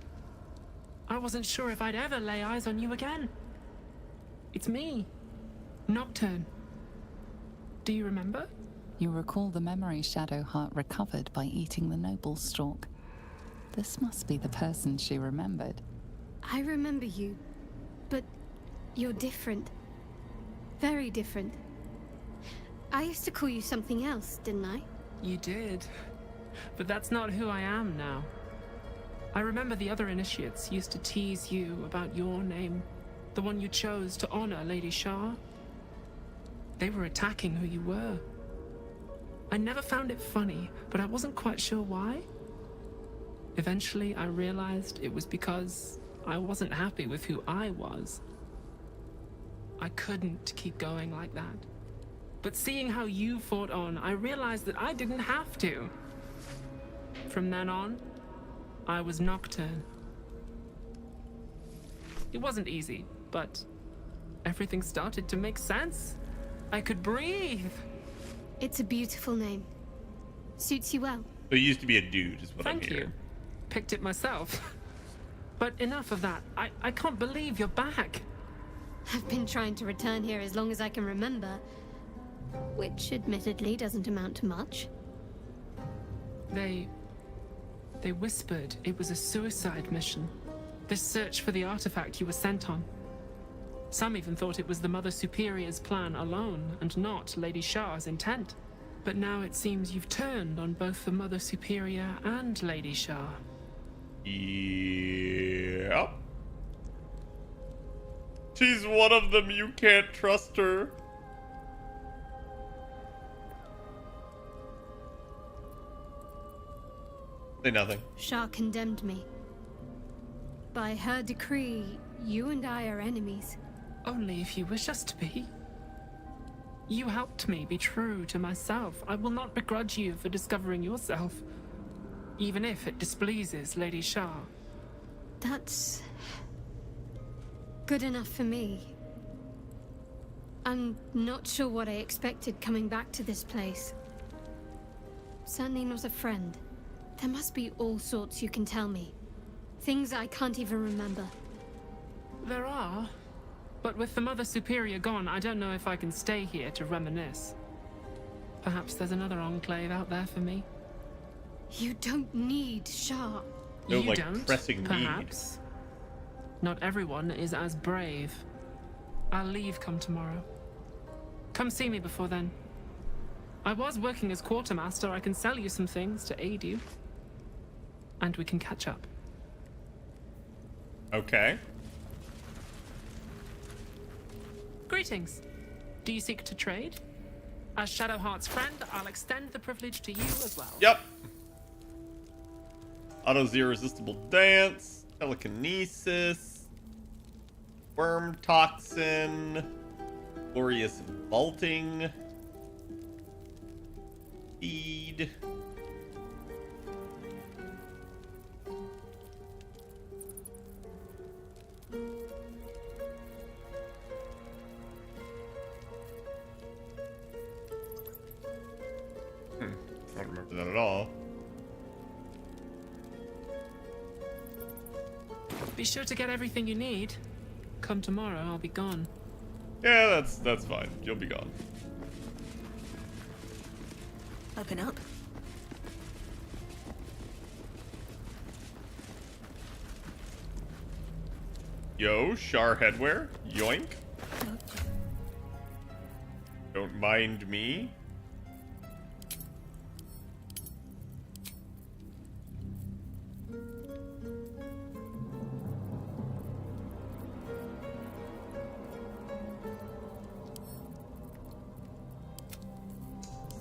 I wasn't sure if I'd ever lay eyes on you again. It's me, Nocturne. Do you remember? You recall the memory Shadowheart recovered by eating the noble stalk. This must be the person she remembered. I remember you, but you're different. Very different. I used to call you something else, didn't I? You did. But that's not who I am now. I remember the other initiates used to tease you about your name, the one you chose to honor Lady Shah. They were attacking who you were. I never found it funny, but I wasn't quite sure why. Eventually, I realized it was because I wasn't happy with who I was. I couldn't keep going like that. But seeing how you fought on, I realized that I didn't have to. From then on, I was Nocturne. It wasn't easy, but everything started to make sense. I could breathe. It's a beautiful name. Suits you well. So you used to be a dude, is what I'm Thank hearing. you. Picked it myself. But enough of that. I can't believe you're back. I've been trying to return here as long as I can remember. which admittedly doesn't amount to much. They whispered it was a suicide mission. This search for the artifact you were sent on. Some even thought it was the Mother Superior's plan alone, and not Lady Shah's intent. But now it seems you've turned on both the Mother Superior and Lady Shah. Yep. She's one of them, you can't trust her. Say nothing. Shah condemned me. By her decree, you and I are enemies. Only if you wish us to be. You helped me be true to myself. I will not begrudge you for discovering yourself, even if it displeases Lady Shah. That's good enough for me. I'm not sure what I expected coming back to this place. Certainly not a friend. There must be all sorts you can tell me. Things I can't even remember. There are. But with the Mother Superior gone, I don't know if I can stay here to reminisce. Perhaps there's another enclave out there for me. You don't need Shah. No, You like, don't, pressing perhaps. Not everyone is as brave. I'll leave come tomorrow. Come see me before then. I was working as quartermaster. I can sell you some things to aid you. And we can catch up. Okay. Greetings. Do you seek to trade? As Shadowheart's friend, I'll extend the privilege to you as well. Yep. Auto's irresistible dance, telekinesis, worm toxin, glorious vaulting, speed. I don't remember that at all. Be sure to get everything you need. Come tomorrow, I'll be gone. Yeah, that's fine. You'll be gone. Open up. Yo, Shar headwear. Yoink. Don't mind me.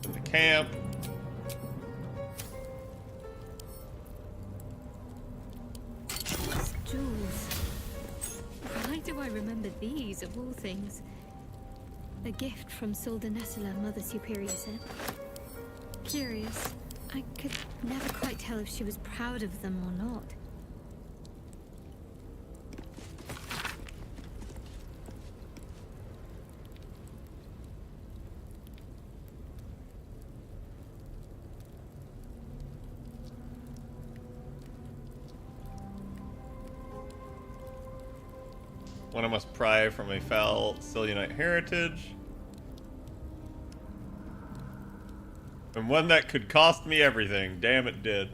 In the camp. Jewels. Why do I remember these of all things? A gift from Solda Nessula, Mother Superior said. Curious. I could never quite tell if she was proud of them or not. One I must pry from a foul Cylionite heritage. And one that could cost me everything. Damn, it did.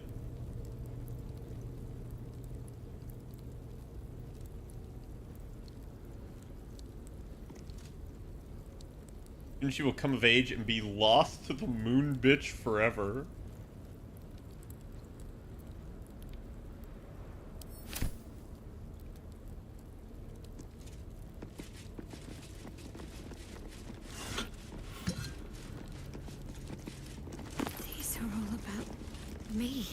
And she will come of age and be lost to the moon bitch forever. These are all about me.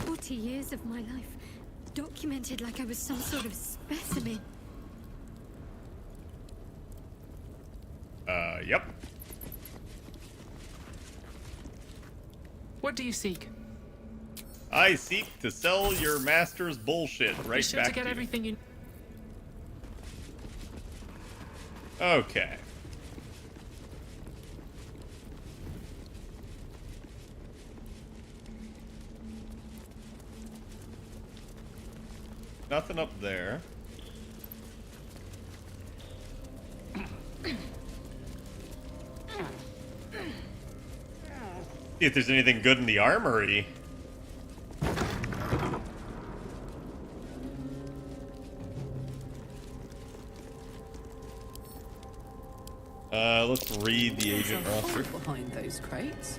40 years of my life, documented like I was some sort of specimen. Yep. What do you seek? I seek to sell your master's bullshit right Be sure back to get you. everything you... Okay. Nothing up there. See if there's anything good in the armory. Let's read the agent roster. Behind those crates.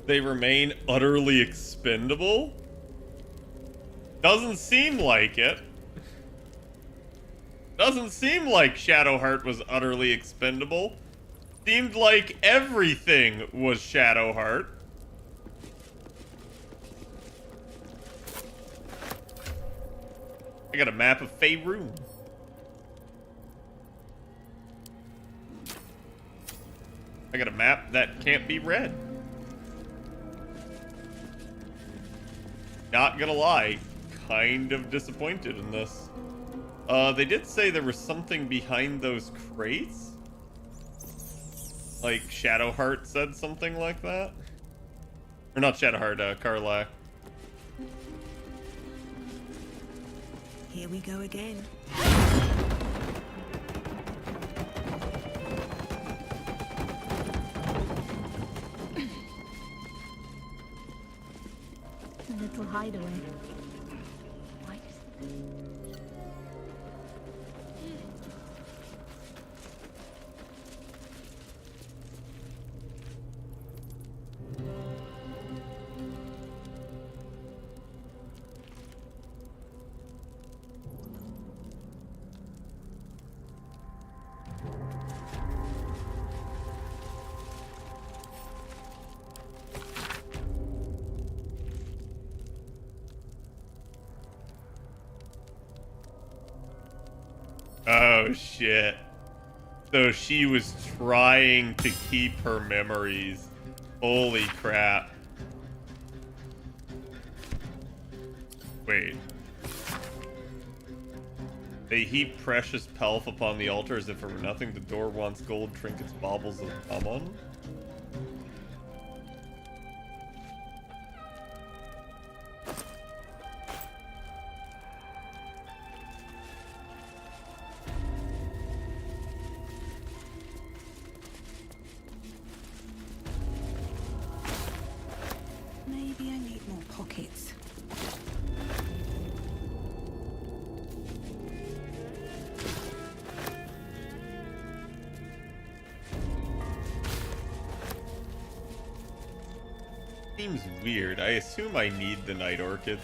They remain utterly expendable? Doesn't seem like it. Doesn't seem like Shadowheart was utterly expendable. Seemed like everything was Shadowheart. I got a map of Faerun. I got a map that can't be read. Not gonna lie, kind of disappointed in this. They did say there was something behind those crates. Like Shadowheart said something like that. Or not Shadowheart, Karlach. Here we go again. A little hideaway. What? Oh shit. So she was trying to keep her memories. Holy crap. Wait. They heap precious pelf upon the altar as if it were nothing. The door wants gold trinkets, baubles of common. Maybe I need more pockets. Seems weird. I assume I need the night orchids.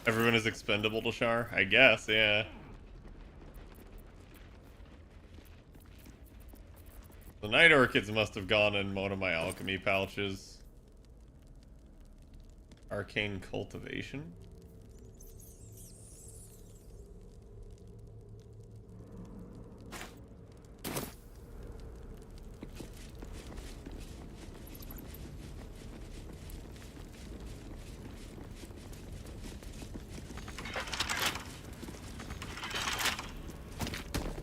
Everyone is expendable to Shar? I guess, yeah. The night orchids must have gone in one of my alchemy pouches. Arcane cultivation.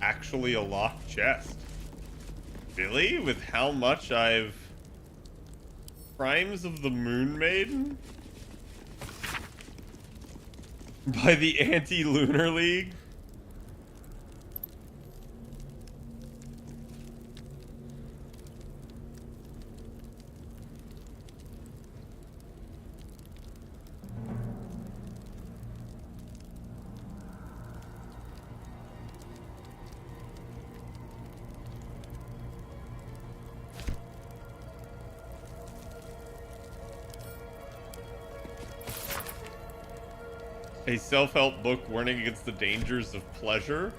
Actually a locked chest. Really? With how much I've... Crimes of the Moon Maiden? By the Anti-Lunar League? A self-help book warning against the dangers of pleasure?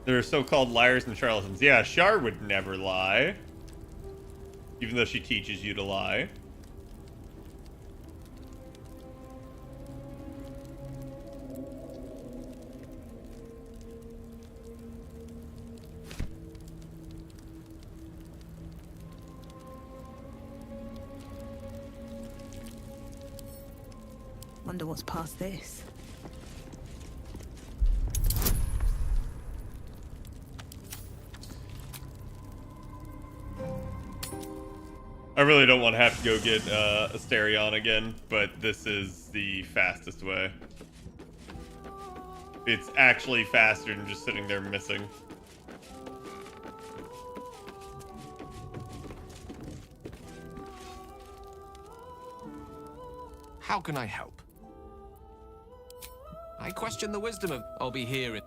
They're so-called liars and charlatans. Yeah, Shar would never lie. Even though she teaches you to lie. Wonder what's past this. I really don't want to have to go get Asterion again, but this is the fastest way. It's actually faster than just sitting there missing. How can I help? I question the wisdom of... I'll be here in...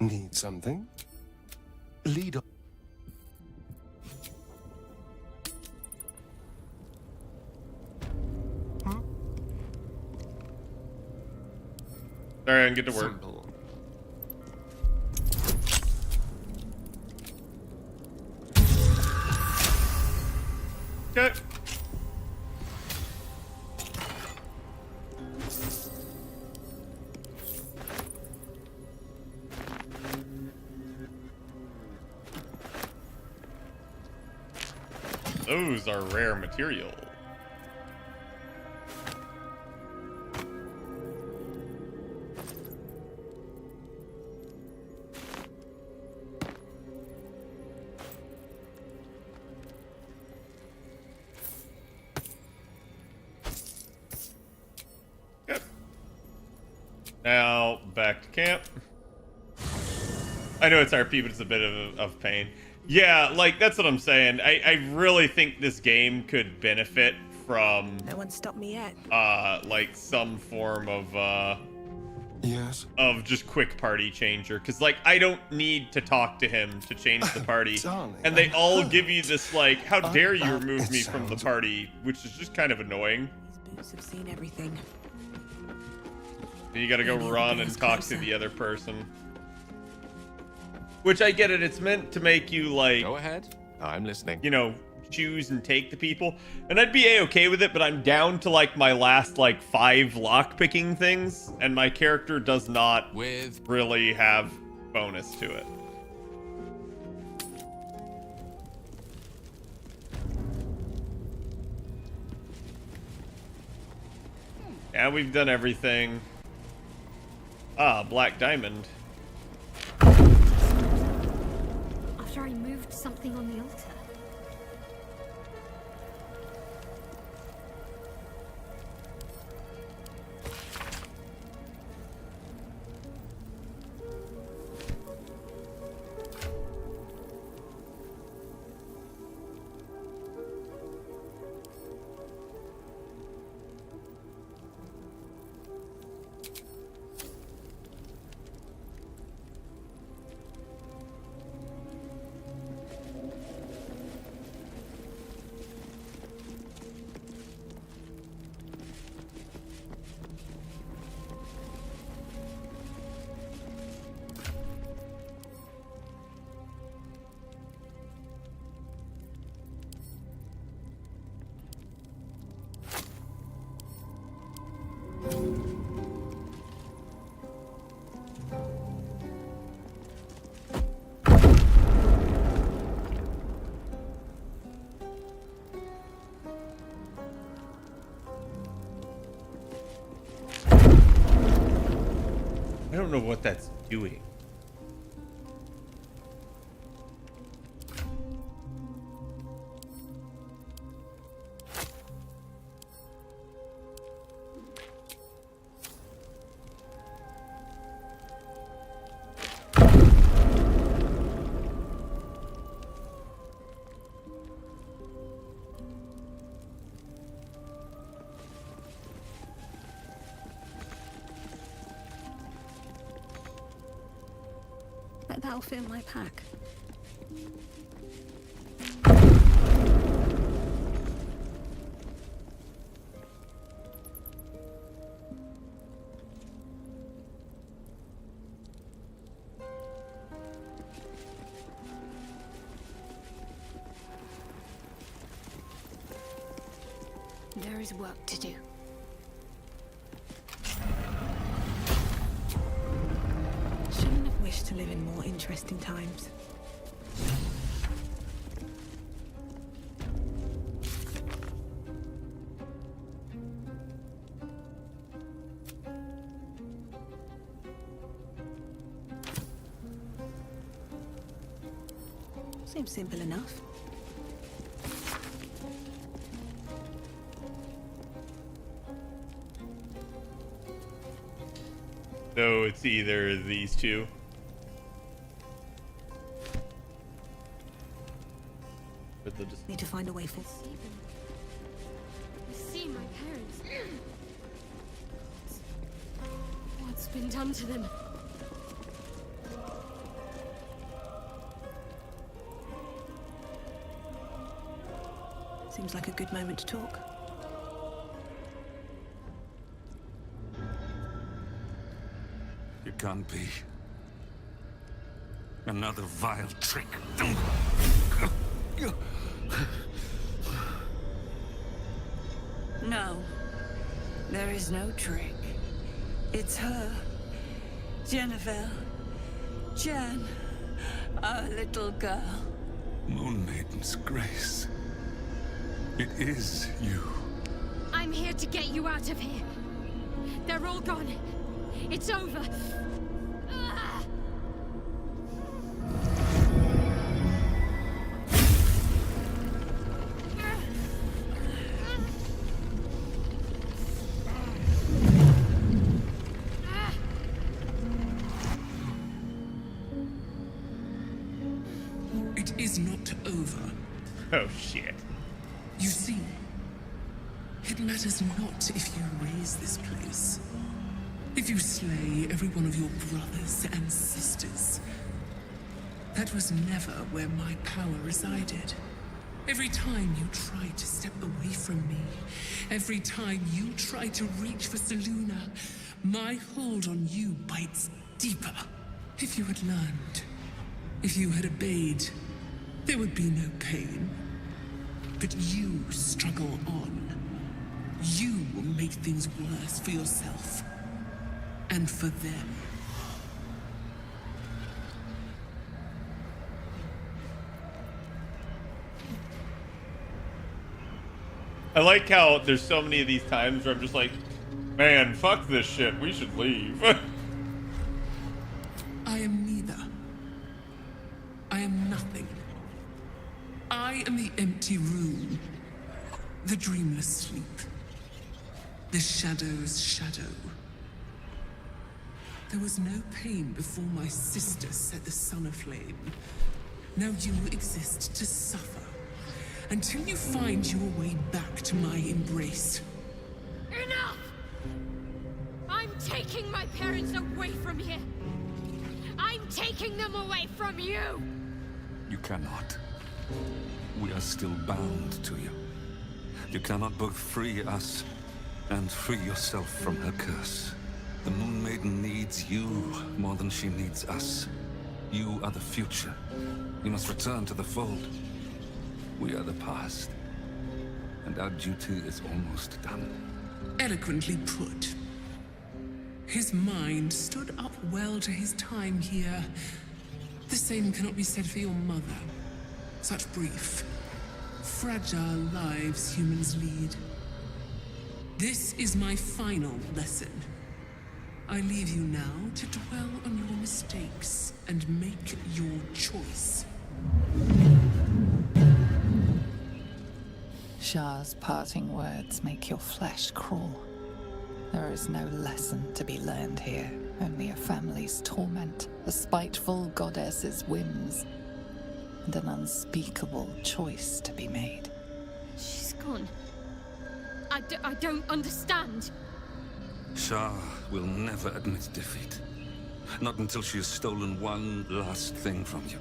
Need something? Lead on. Sorry, I can get to work. Simple. Okay. Those are rare material. Good. Now back to camp. I know it's RP, but it's a bit of pain. Yeah, like, that's what I'm saying. I really think this game could benefit from... No one stopped me yet. like, some form of, Yes? of just quick party changer. Because, like, I don't need to talk to him to change the party. Darling, and they I all heard give you this, like, how dare you about remove it me from the sounds- party, which is just kind of annoying. These boots have seen everything. And you gotta go Maybe run it'll and be talk closer. to the other person. Which I get it, it's meant to make you, like... Go ahead. I'm listening. You know, choose and take the people. And I'd be A-okay with it, but I'm down to, like, my last, like, 5 lock-picking things. And my character does not really have bonus to it. Yeah, we've done everything. Ah, Black Diamond. After I moved something on the altar. I don't know what that's doing. Bet that'll fit in my pack. There is work to do. Shouldn't have wished to live in more interesting times. Seems simple enough. So it's either these two. But they'll just Need to find a way forward. I see my parents. What's been done to them? Seems like a good moment to talk. You can't be. Another vile trick. No. There is no trick. It's her. Jennifer. Jen. Our little girl. Moon Maiden's grace. It is you. I'm here to get you out of here. They're all gone. It's over. Ah! It is not over. Oh shit. You see, it matters not if you raise this place. If you slay every one of your brothers and sisters. That was never where my power resided. Every time you tried to step away from me, every time you tried to reach for Selûne, my hold on you bites deeper. If you had learned, if you had obeyed, there would be no pain. But you struggle on. You will make things worse for yourself. And for them. I like how there's so many of these times where I'm just like, man, fuck this shit. We should leave. I am neither. I am nothing. I am the empty room. The dreamless sleep. The shadow's shadow. There was no pain before my sister set the sun aflame. Now you exist to suffer. Until you find your way back to my embrace. Enough! I'm taking my parents away from here. I'm taking them away from you. You cannot. We are still bound to you. You cannot both free us and free yourself from her curse. The Moon Maiden needs you more than she needs us. You are the future. You must return to the fold. We are the past. And our duty is almost done. Eloquently put. His mind stood up well to his time here. The same cannot be said for your mother. Such brief, fragile lives humans lead. This is my final lesson. I leave you now to dwell on your mistakes and make your choice. Shah's parting words make your flesh crawl. There is no lesson to be learned here, only a family's torment, a spiteful goddess's whims, and an unspeakable choice to be made. She's gone. I don't understand. Shah will never admit defeat. Not until she has stolen one last thing from you.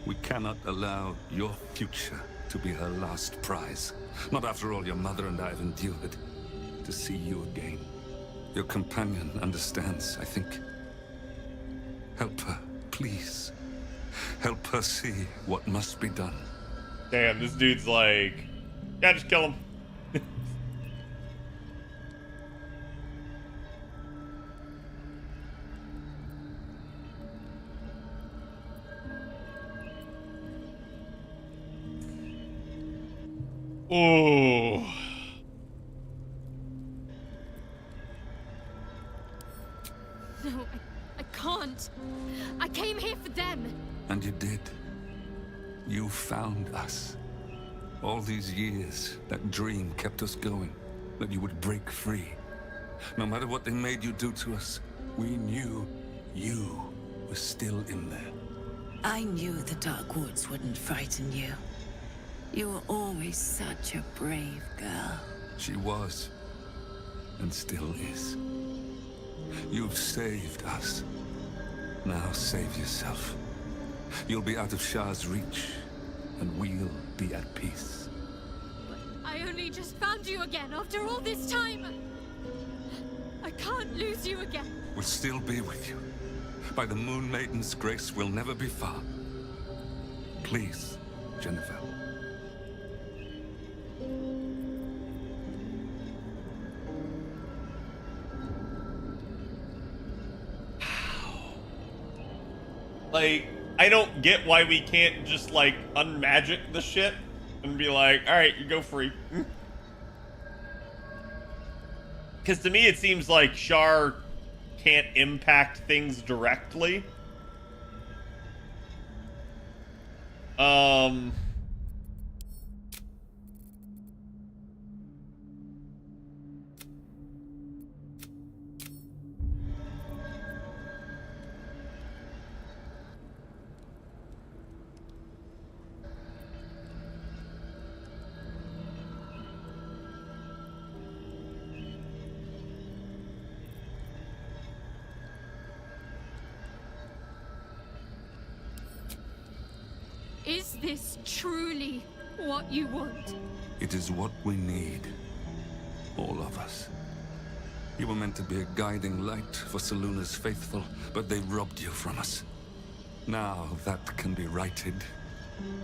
We cannot allow your future to be her last prize. Not after all your mother and I have endured. To see you again. Your companion understands, I think. Help her, please. Help her see what must be done. Damn, this dude's like, yeah, just kill him. Oh. No, I can't. I came here for them. And you did. You found us. All these years, that dream kept us going, that you would break free. No matter what they made you do to us, we knew you were still in there. I knew the Dark Woods wouldn't frighten you. You were always such a brave girl. She was, and still is. You've saved us. Now save yourself. You'll be out of Shah's reach, and we'll be at peace. I only just found you again after all this time. I can't lose you again. We'll still be with you. By the Moon Maiden's grace, we'll never be far. Please, Jennifer. Like, I don't get why we can't just, like, unmagic the shit and be like, alright, you go free. Because to me it seems like Shar can't impact things directly. Is this truly what you want? It is what we need. All of us. You were meant to be a guiding light for Selûne's faithful, but they robbed you from us. Now that can be righted,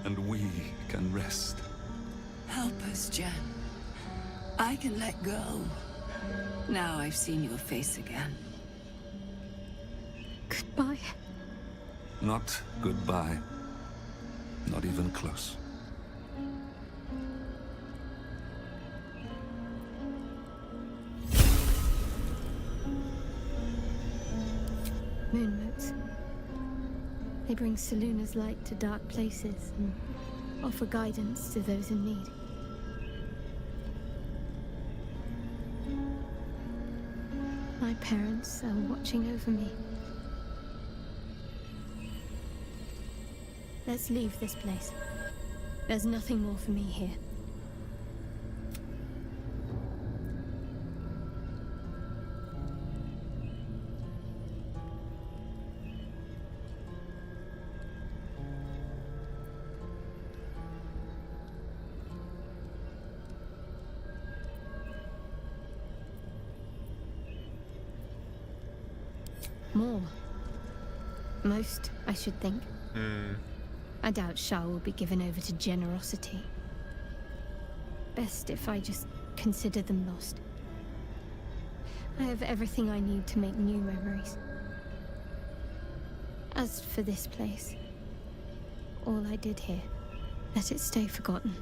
and we can rest. Help us, Jen. I can let go. Now I've seen your face again. Goodbye. Not goodbye. Not even close. Moonmotes. They bring Selûne's light to dark places and offer guidance to those in need. My parents are watching over me. Let's leave this place. There's nothing more for me here. More. Most, I should think. I doubt Shah will be given over to generosity. Best if I just consider them lost. I have everything I need to make new memories. As for this place, all I did here, let it stay forgotten.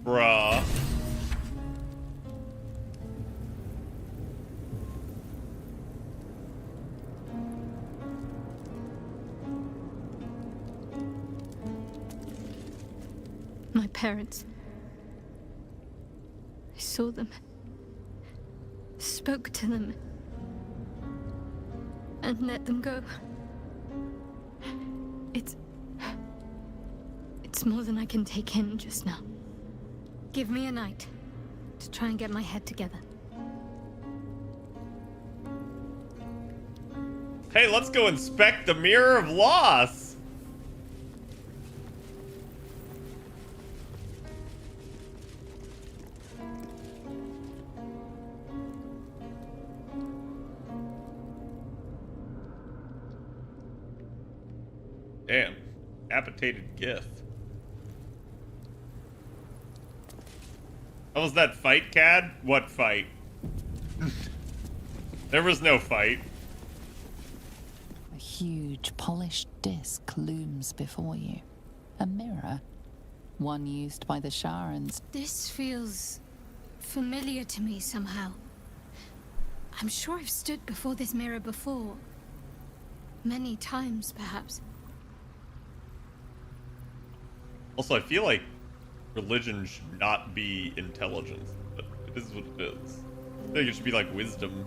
Bruh. My parents. I saw them. Spoke to them. And let them go. It's more than I can take in just now. Give me a night to try and get my head together. Hey, let's go inspect the Mirror of Loss. Damn, appetited gift. How was that fight, Cad? What fight? There was no fight. A huge huge, polished disc looms before you. A mirror, one used by the Sharans. This feels familiar to me somehow. I'm sure I've stood before this mirror before. Many times, perhaps. Also, I feel like religion should not be intelligence, but it is what it is. I think it should be like wisdom.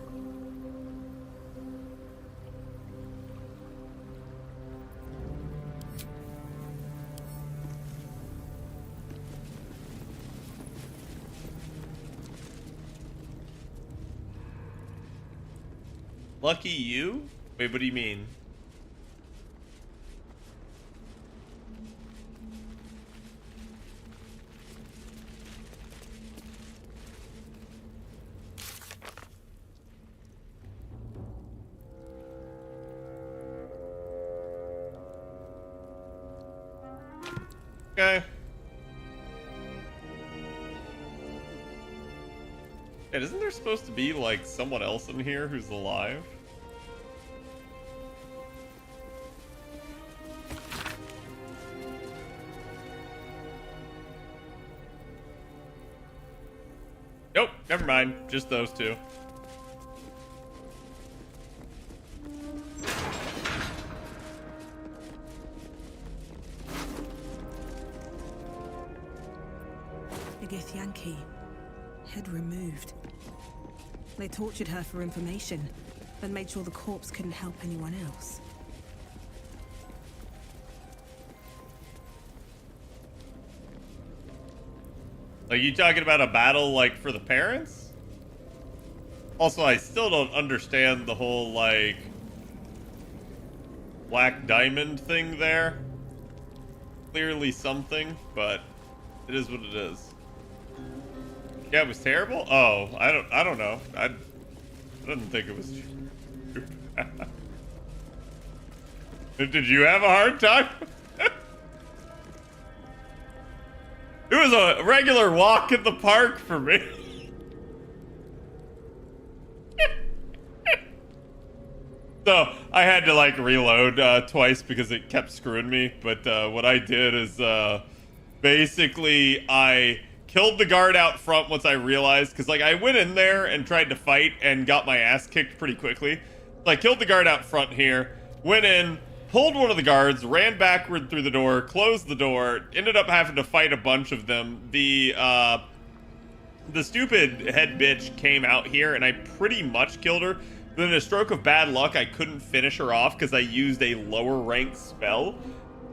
Lucky you? Wait, what do you mean? Okay. Yeah, isn't there supposed to be, like, someone else in here who's alive? Nope, never mind. Just those two. Igith Yankee. Head removed. They tortured her for information, then made sure the corpse couldn't help anyone else. Are you talking about a battle, like, for the parents? Also, I still don't understand the whole, like, Black Diamond thing there. Clearly something, but it is what it is. Yeah, it was terrible? Oh, I don't know. I didn't think it was true. Did you have a hard time? It was a regular walk in the park for me. So I had to like reload twice because it kept screwing me. But what I did is basically I killed the guard out front once I realized, because like I went in there and tried to fight and got my ass kicked pretty quickly. So I killed the guard out front here, went in, pulled one of the guards, ran backward through the door, closed the door, ended up having to fight a bunch of them. The stupid head bitch came out here and I pretty much killed her. Then in a stroke of bad luck, I couldn't finish her off because I used a lower ranked spell.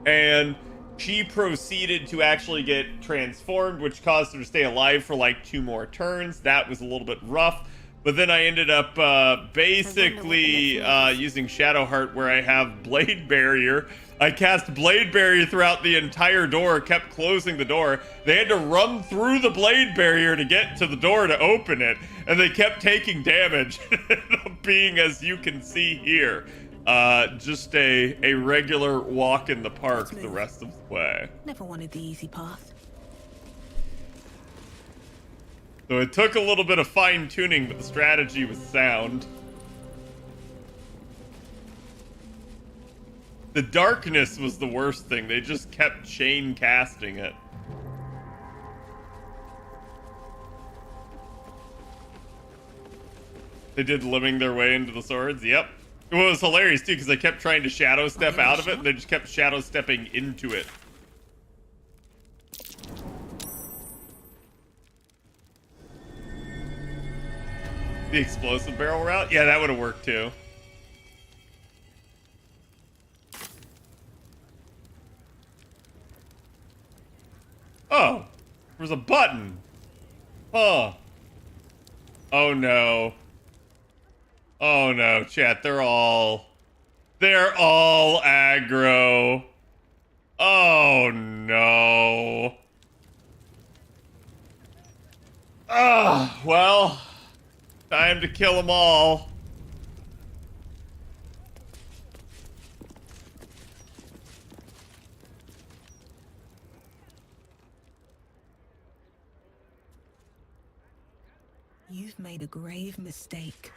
And she proceeded to actually get transformed, which caused her to stay alive for like 2 more turns. That was a little bit rough. But then I ended up basically using Shadowheart, where I have Blade Barrier. I cast Blade Barrier throughout the entire door, kept closing the door. They had to run through the Blade Barrier to get to the door to open it, and they kept taking damage. It ended up being, as you can see here, just a regular walk in the park the rest of the way. Never wanted the easy path. So it took a little bit of fine-tuning, but the strategy was sound. The darkness was the worst thing. They just kept chain casting it. They did limbing their way into the swords. Yep. It was hilarious too, because they kept trying to shadow step out of it, and they just kept shadow stepping into it. The explosive barrel route? Yeah, that would have worked too. Oh, there's a button. Huh. Oh no. Oh no, chat, they're all aggro. Oh no. Ah, well, time to kill them all. You've made a grave mistake.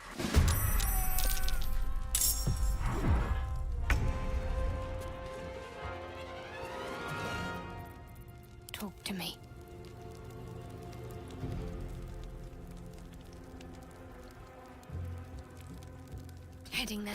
Talk to me. Heading there.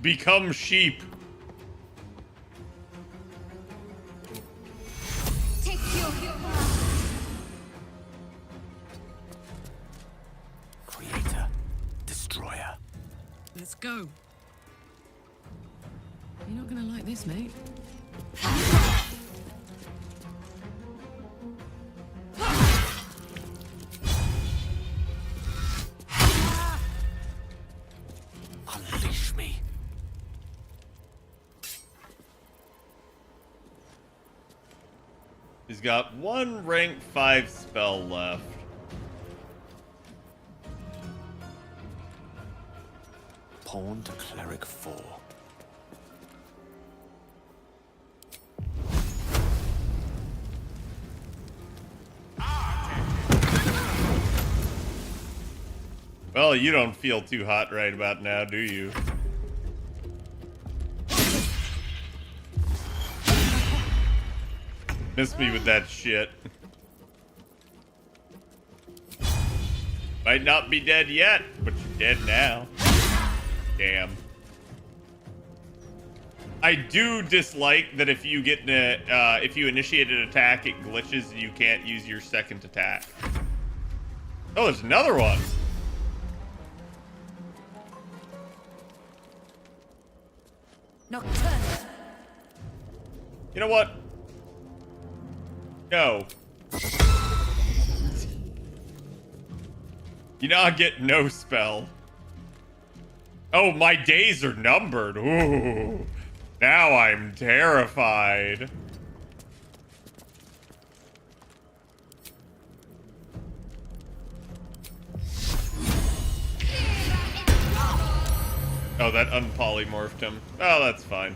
Become sheep. Take your Creator, destroyer. Let's go. You're not gonna like this, mate. Unleash me. He's got one rank 5 spell left. Pawn to cleric 4. Well, you don't feel too hot right about now, do you? Miss me with that shit. Might not be dead yet, but you're dead now. Damn. I do dislike that if you get if you initiate an attack, it glitches and you can't use your second attack. Oh, there's another one. Nocturnal. You know what? No. You now get no spell. Oh, my days are numbered. Ooh. Now I'm terrified. Oh, that unpolymorphed him. Oh, that's fine.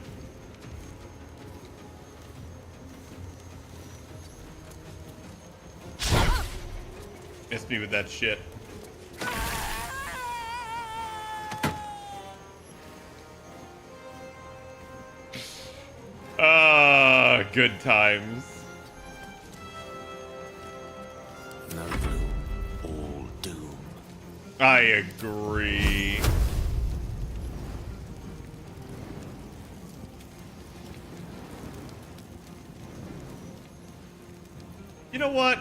Missed me with that shit. Ah, good times. No gloom, all doom. I agree. You know what?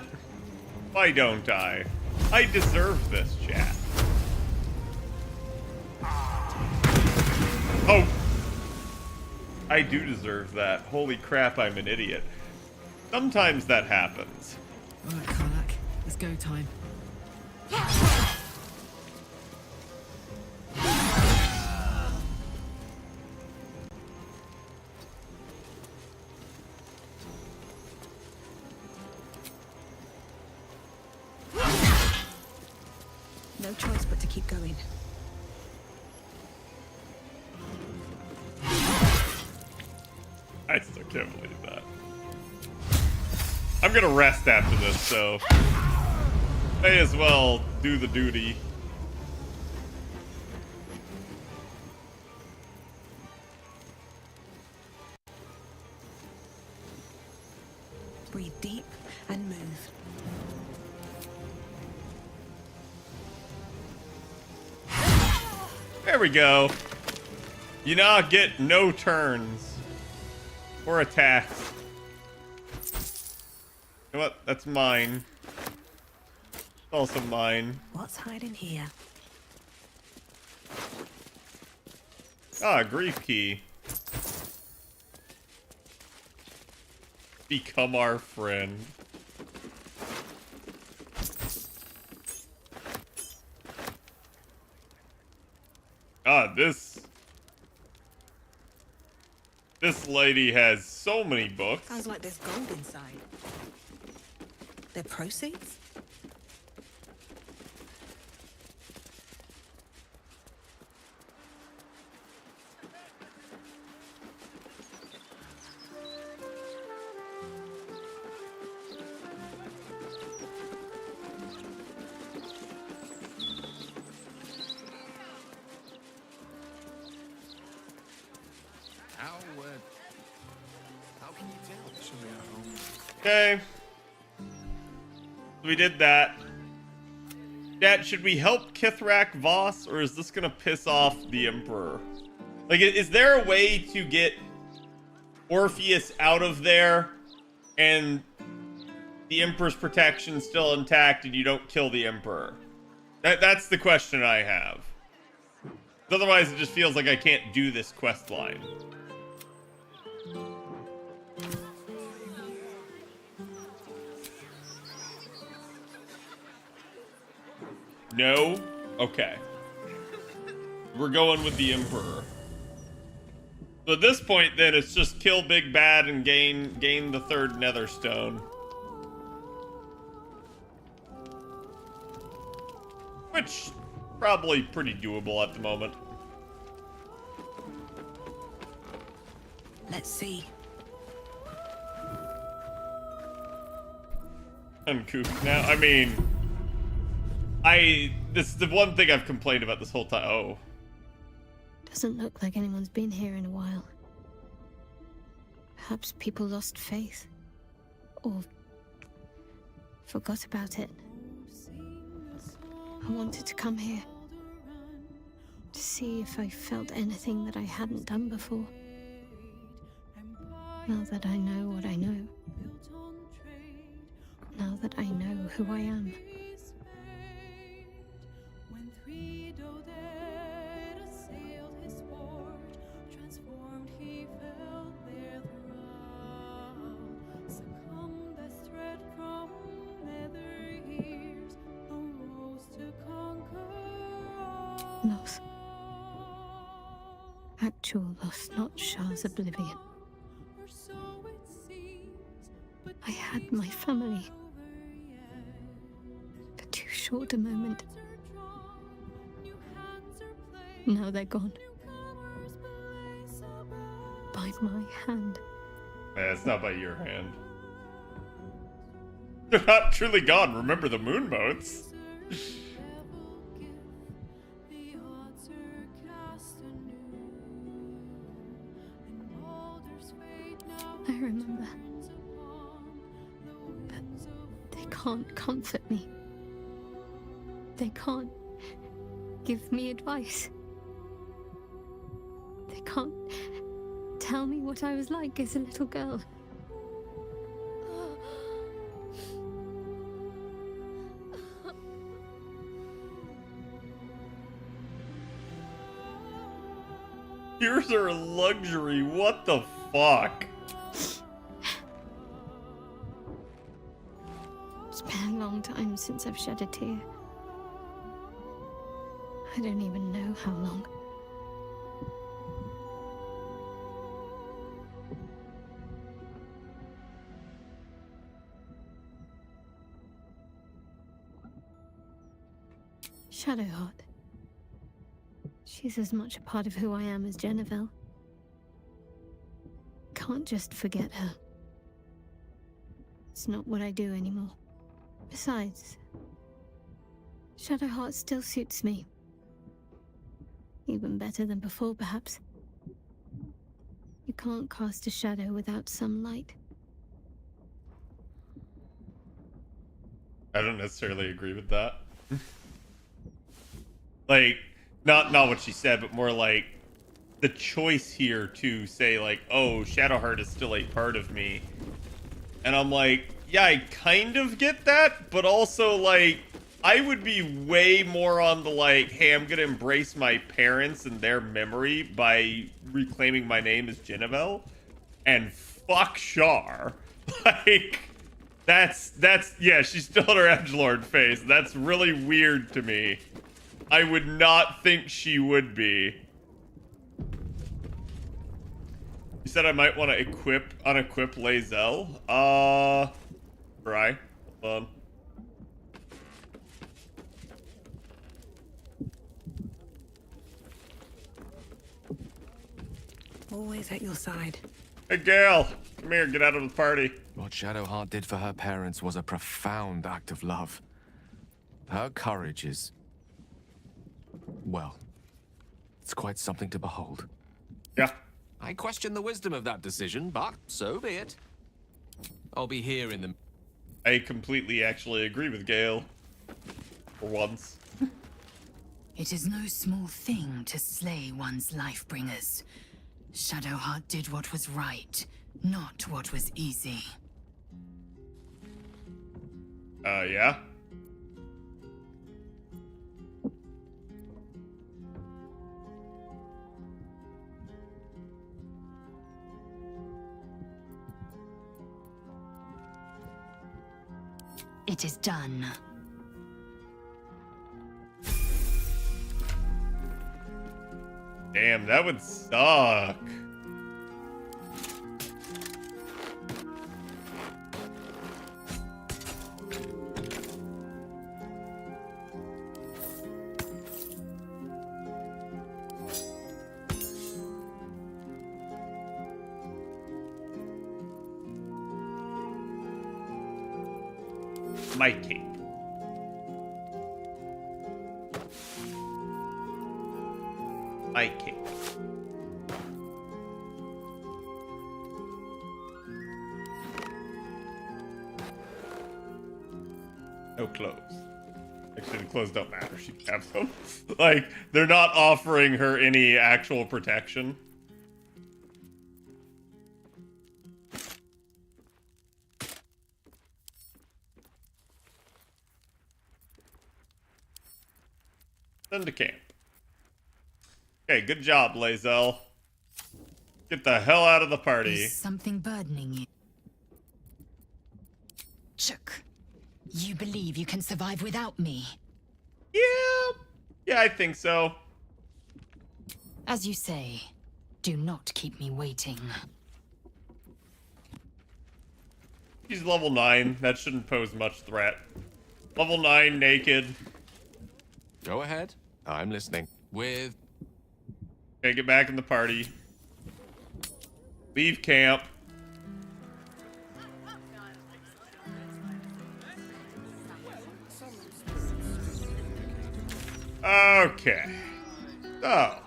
Why don't I? I deserve this, chat. Oh! I do deserve that. Holy crap, I'm an idiot. Sometimes that happens. Alright, Karlak. It's go time. No choice but to keep going. I still can't believe that. I'm gonna rest after this, so may as well do the duty. Breathe deep and move. There we go. You now get no turns or attacks. You know what? That's mine. Also mine. What's hiding here? Ah, grief key. Become our friend. Ah, this lady has so many books. Sounds like there's gold inside. They're proceeds? Okay. We did that. Chat, should we help Kithrak Voss, or is this gonna piss off the Emperor? Like, is there a way to get Orpheus out of there and the Emperor's protection still intact and you don't kill the Emperor? That's the question I have. Otherwise, it just feels like I can't do this quest line. No? Okay. We're going with the Emperor. So at this point, then, it's just kill Big Bad and gain the third Nether Stone. Which, probably pretty doable at the moment. Let's see. Uncooped now. I mean, this is the one thing I've complained about this whole time. Oh. Doesn't look like anyone's been here in a while. Perhaps people lost faith. Or forgot about it. I wanted to come here. To see if I felt anything that I hadn't done before. Now that I know what I know. Now that I know who I am. Loss. Actual loss, not Shah's oblivion. I had my family. For too short a moment. Now they're gone. By my hand. It's not by your hand. They're not truly gone. Remember the moon motes. I remember. But they can't comfort me. They can't give me advice. They can't tell me what I was like as a little girl. Tears are a luxury. What the fuck? It's been a long time since I've shed a tear. I don't even know how long. Shadowheart. She's as much a part of who I am as Jennifer. Can't just forget her. It's not what I do anymore. Besides, Shadowheart still suits me. Even better than before, perhaps. You can't cast a shadow without some light. I don't necessarily agree with that. Like, not what she said, but more like the choice here to say like, oh, Shadowheart is still a part of me. And I'm like, yeah, I kind of get that, but also like, I would be way more on the like, hey, I'm gonna embrace my parents and their memory by reclaiming my name as Genevieve, and fuck Shar. Like, that's yeah, she's still in her edgelord face. That's really weird to me. I would not think she would be. You said I might want to unequip Lae'zel. Try. Hold on. Always at your side. Hey, Gale. Come here, get out of the party. What Shadowheart did for her parents was a profound act of love. Her courage is... well, it's quite something to behold. Yeah. I question the wisdom of that decision, but so be it. I'll be here in the... I completely actually agree with Gale. For once. It is no small thing to slay one's life-bringers. Shadowheart did what was right, not what was easy. Yeah? It is done. Damn, that would suck. My cape. My cape. No clothes. Actually, the clothes don't matter. She can have them. Like, they're not offering her any actual protection. Send to camp. Okay, good job, Lae'zel. Get the hell out of the party. Is something burdening you? Chook. You believe you can survive without me? Yeah, I think so. As you say, do not keep me waiting. She's level 9. That shouldn't pose much threat. Level 9, naked. Go ahead. I'm listening. With... Okay, get back in the party. Leave camp. Okay. So,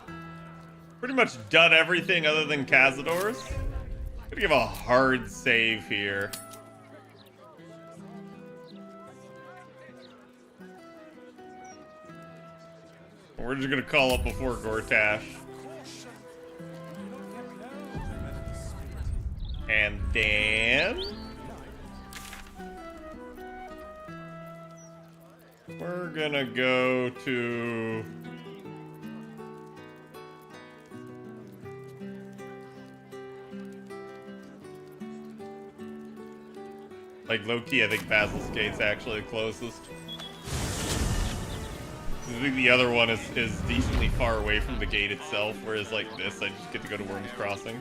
pretty much done everything other than Khadroth's. Gonna give a hard save here. We're just gonna call up before Gortash. And then... we're gonna go to... like, low-key, I think Basil's Gate's actually the closest. I think the other one is decently far away from the gate itself, whereas like this, I just get to go to Worm's Crossing.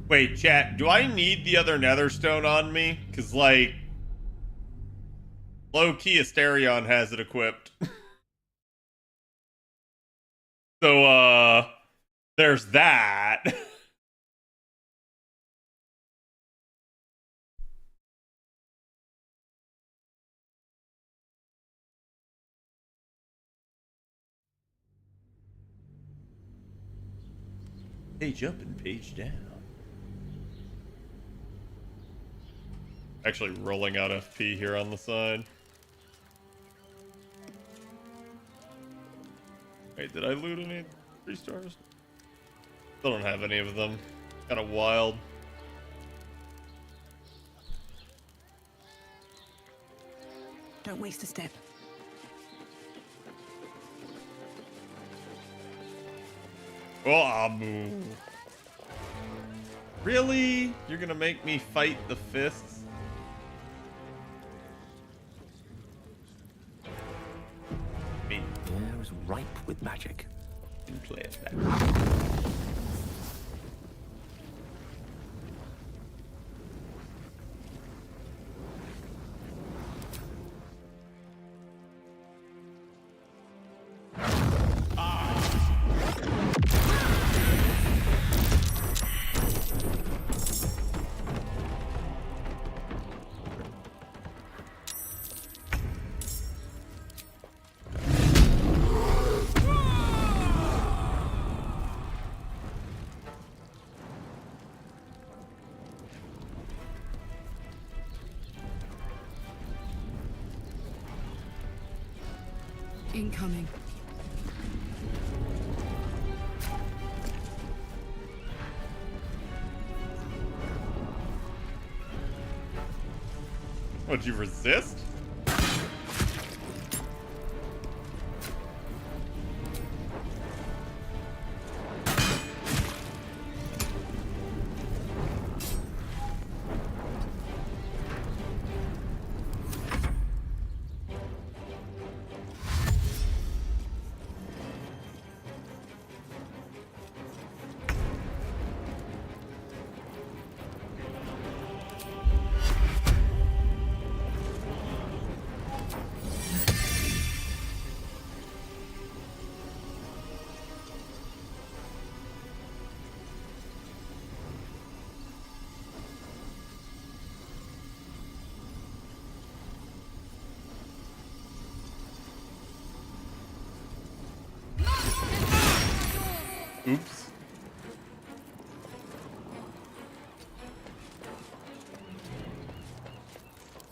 Wait, chat, do I need the other Netherstone on me? Because, like, low-key Asterion has it equipped. So, there's that. Page up and page down. Actually rolling out FP here on the side. Wait, did I loot any 3 stars? Still don't have any of them. Kind of wild. Don't waste a step. Oh, Abu. Really? You're gonna make me fight the fists? The air is ripe with magic. And play it back. Incoming. Would you resist? Oops.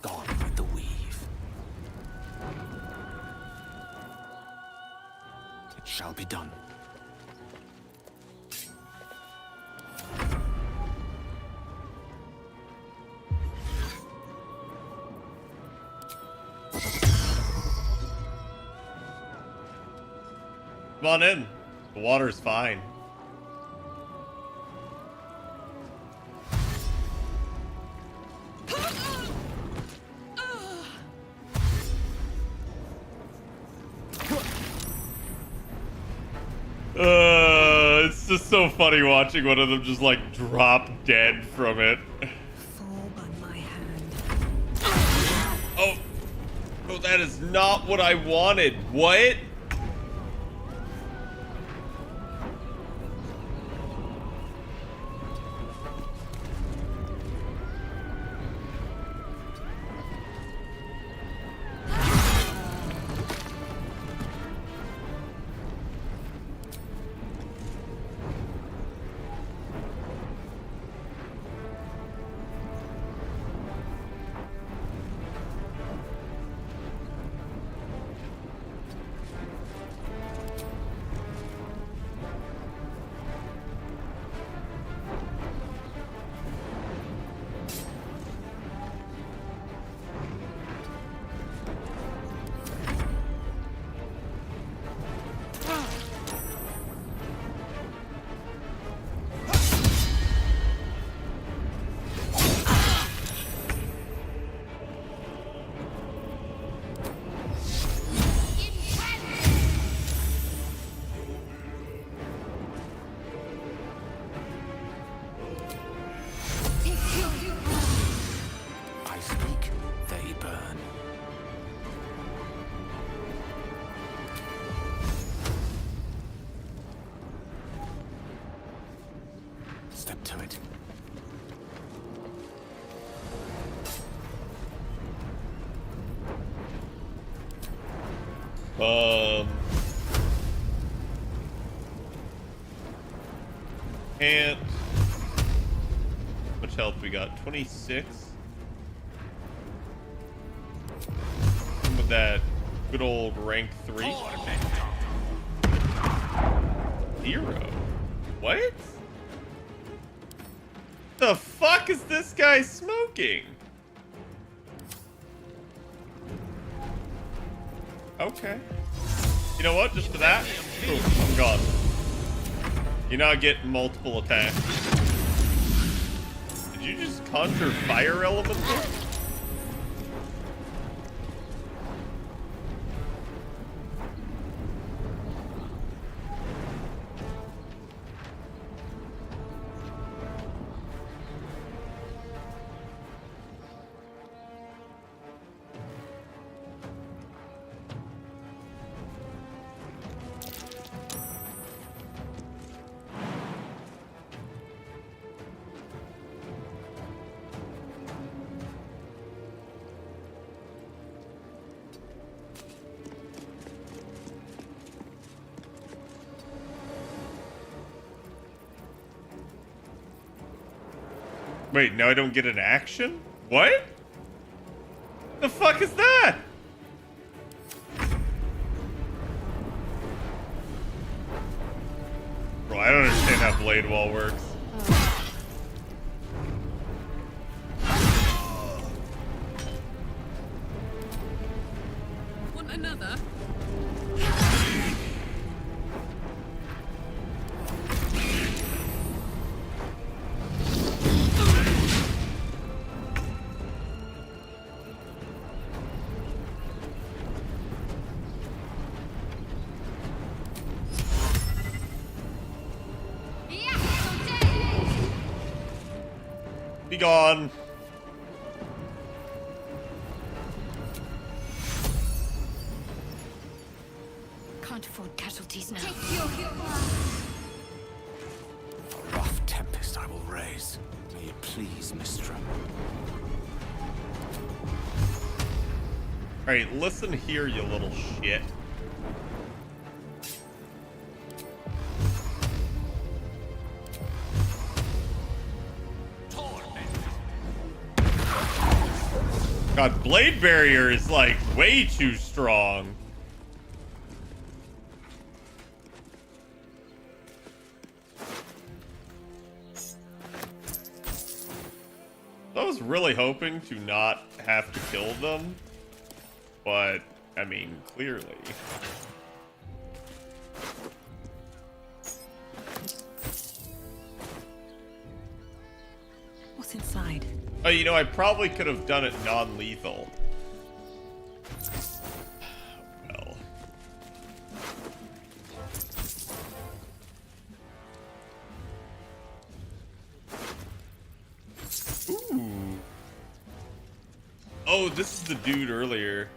Gone with the weave. It shall be done. Come on in. The water's fine. It's just so funny watching one of them just like drop dead from it. Fall by my hand. Oh, oh, that is not what I wanted. What? Step to it. Can't. How much health we got? 26. With that good old rank 3. 0. What? The fuck is this guy smoking? Okay. You know what? Just for that, ooh, I'm gone. You now get multiple attacks. Did you just conjure fire elemental? Wait, now I don't get an action? What? The fuck is that? blade wall works. Want another? Be gone. Can't afford casualties now. A rough tempest I will raise. May it please, Mistra. Alright, listen here, you little shit. God, Blade Barrier is like way too strong. I was really hoping to not have to kill them, but I mean, clearly. What's inside? Oh, you know, I probably could have done it non-lethal. Well. Ooh. Oh, this is the dude earlier.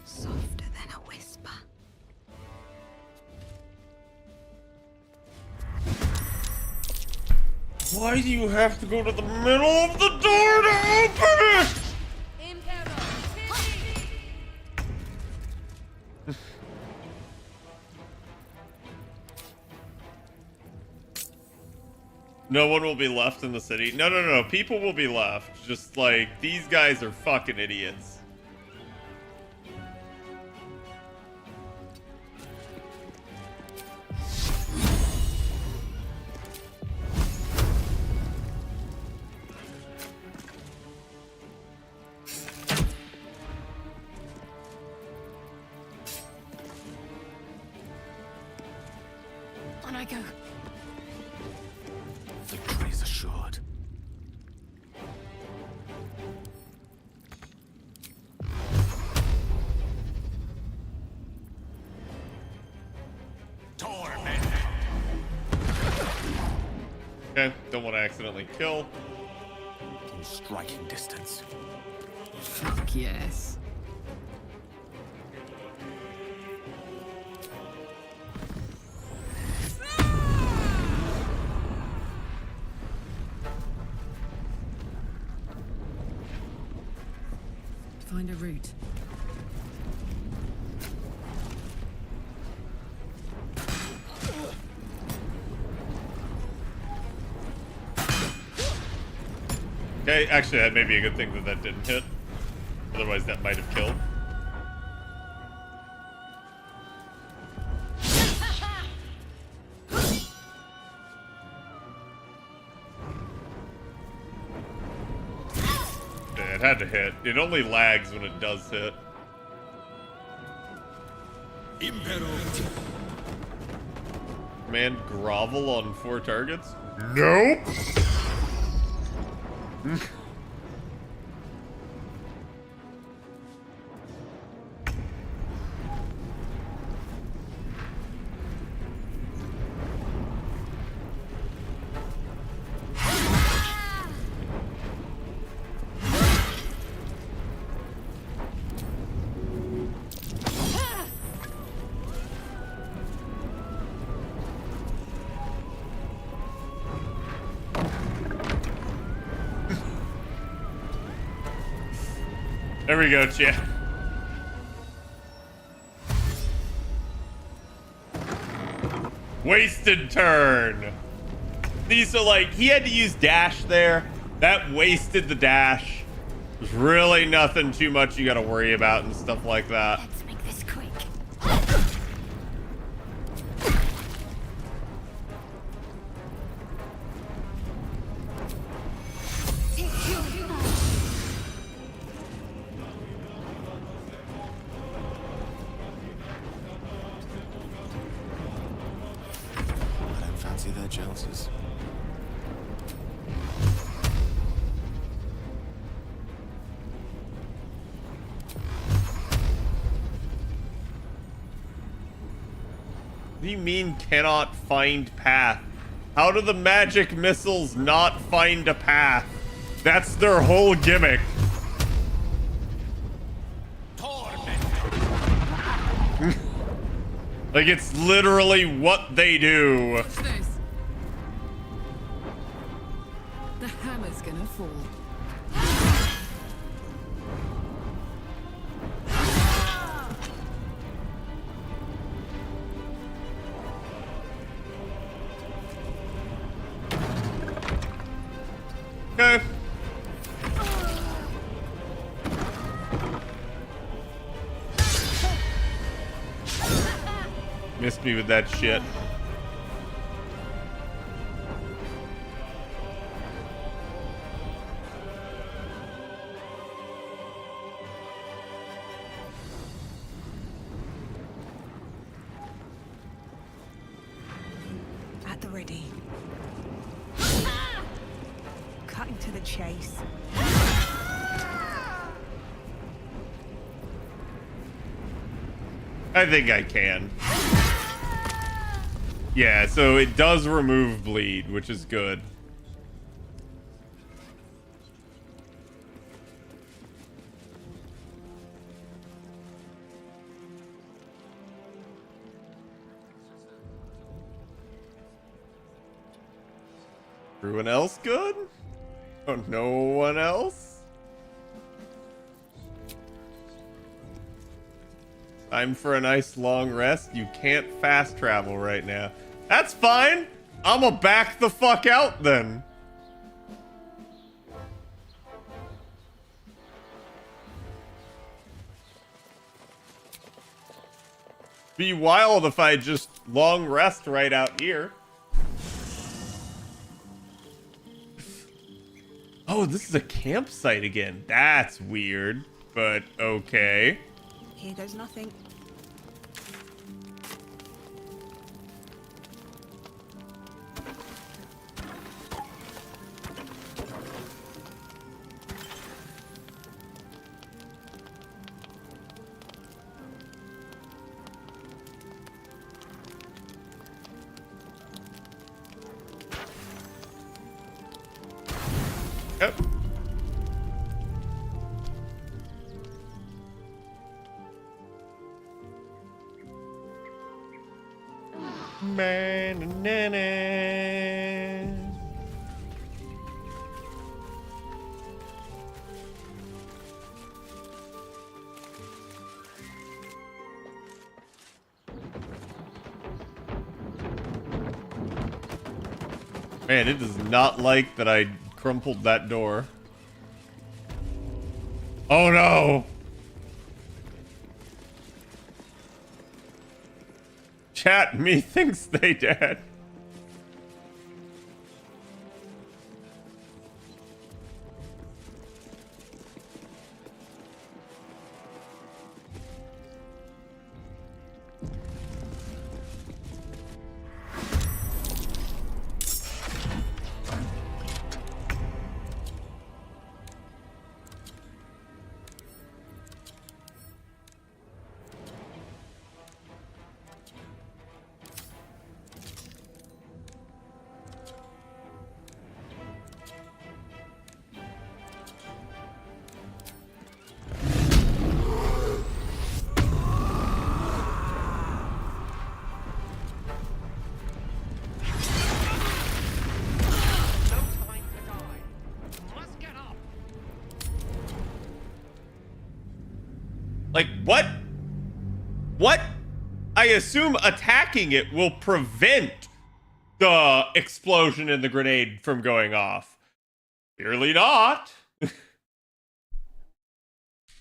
Softer than a whisper. Why do you have to go to the middle of the door to open it? No one will be left in the city. No, no, no. People will be left. Just like, these guys are fucking idiots. On I go. Victory is assured. Okay, don't want to accidentally kill. In striking distance. Fuck yes. Find a route. Okay, actually, that may be a good thing that that didn't hit. Otherwise, that might have killed. Yeah, it had to hit. It only lags when it does hit. Command grovel on 4 targets? Nope! There we go, chat. Wasted turn. See, so like, he had to use dash there. That wasted the dash. There's really nothing too much you gotta worry about and stuff like that. Let's make this quick. I don't fancy their chances. What do you mean cannot find path? How do the magic missiles not find a path? That's their whole gimmick. Like, it's literally what they do. Watch this. The hammer's gonna fall. Okay. Missed me with that shit. At the ready. Cutting to the chase. I think I can. Yeah, so it does remove bleed, which is good. Everyone else good? Oh, no one else? Time for a nice long rest. You can't fast travel right now. That's fine. I'ma back the fuck out then. Be wild if I just long rest right out here. Oh, this is a campsite again. That's weird, but okay. Here goes nothing. Yep. Man, it does not like that I crumpled that door. Oh no! Chat, methinks they dead. Like, what? What? I assume attacking it will prevent the explosion in the grenade from going off. Clearly not.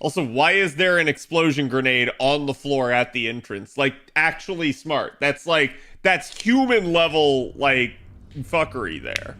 Also, why is there an explosion grenade on the floor at the entrance? Like, actually smart. That's like, that's human level, like, fuckery there.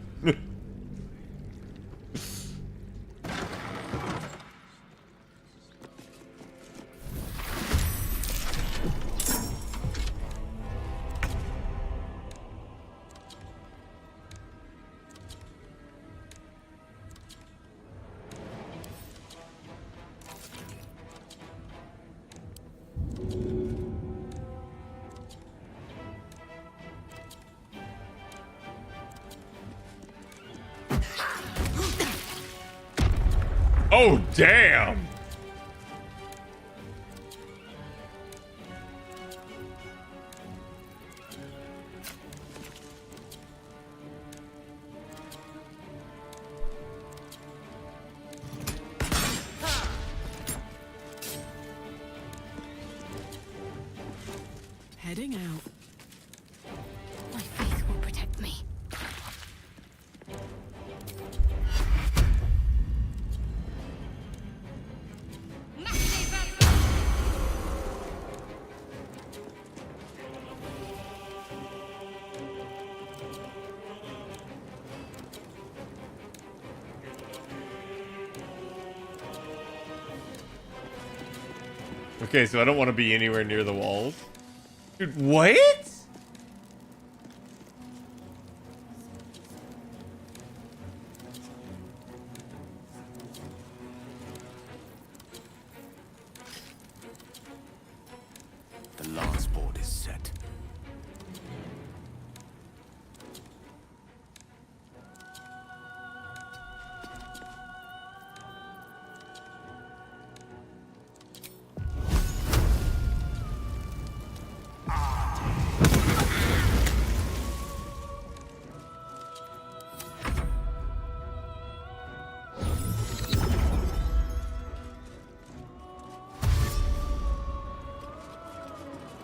Oh, damn! Heading out. My faith will protect me. Okay, so I don't want to be anywhere near the walls. Dude, what? The last board is set.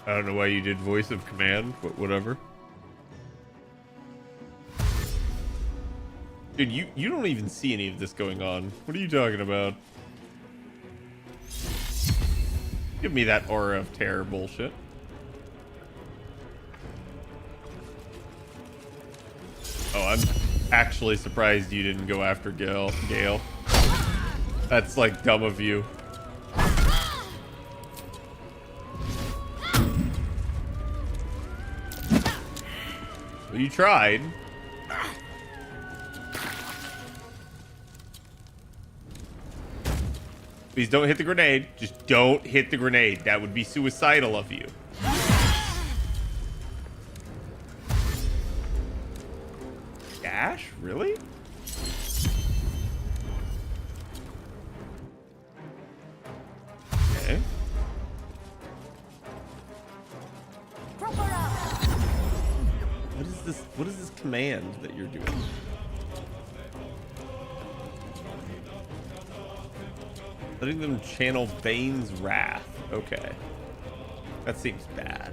I don't know why you did voice of command, but whatever. Dude, you don't even see any of this going on. What are you talking about? Give me that aura of terror bullshit. Oh, I'm actually surprised you didn't go after Gale. That's like dumb of you. Well, you tried. Please don't hit the grenade. Just don't hit the grenade. That would be suicidal of you. Dash? Really? Okay. What is this command that you're doing? Letting them channel Bane's wrath. Okay. That seems bad.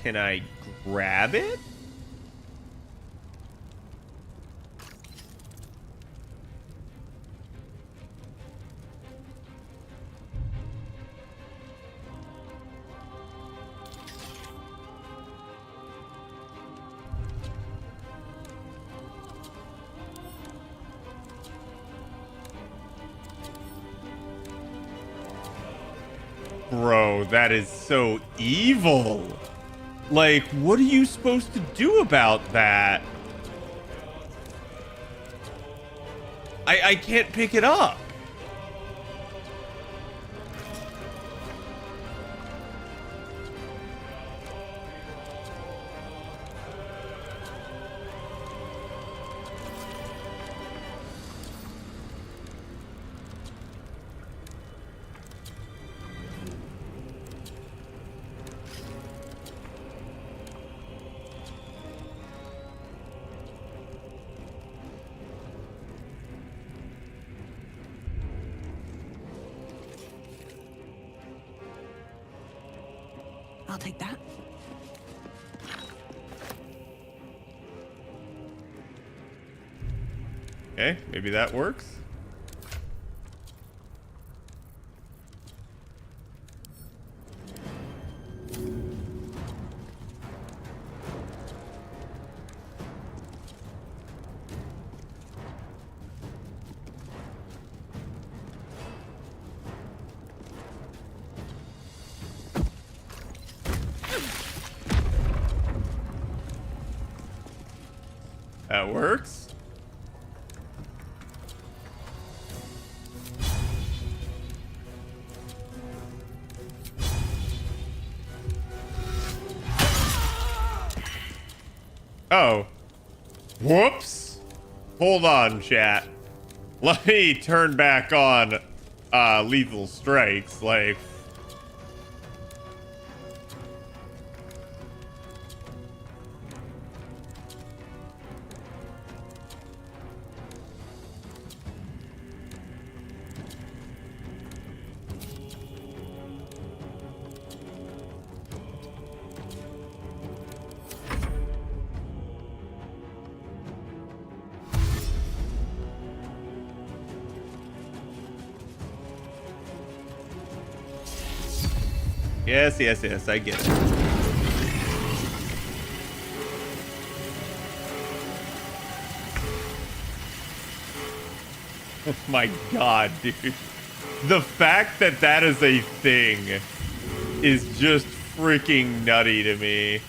Can I grab it? Bro, that is so evil. Like, what are you supposed to do about that? I can't pick it up. I'll take that. Okay, maybe that works. That works. Oh. Whoops. Hold on, chat. Let me turn back on lethal strikes. Like, yes, yes, yes, I get it. Oh my god, dude. The fact that that is a thing is just freaking nutty to me.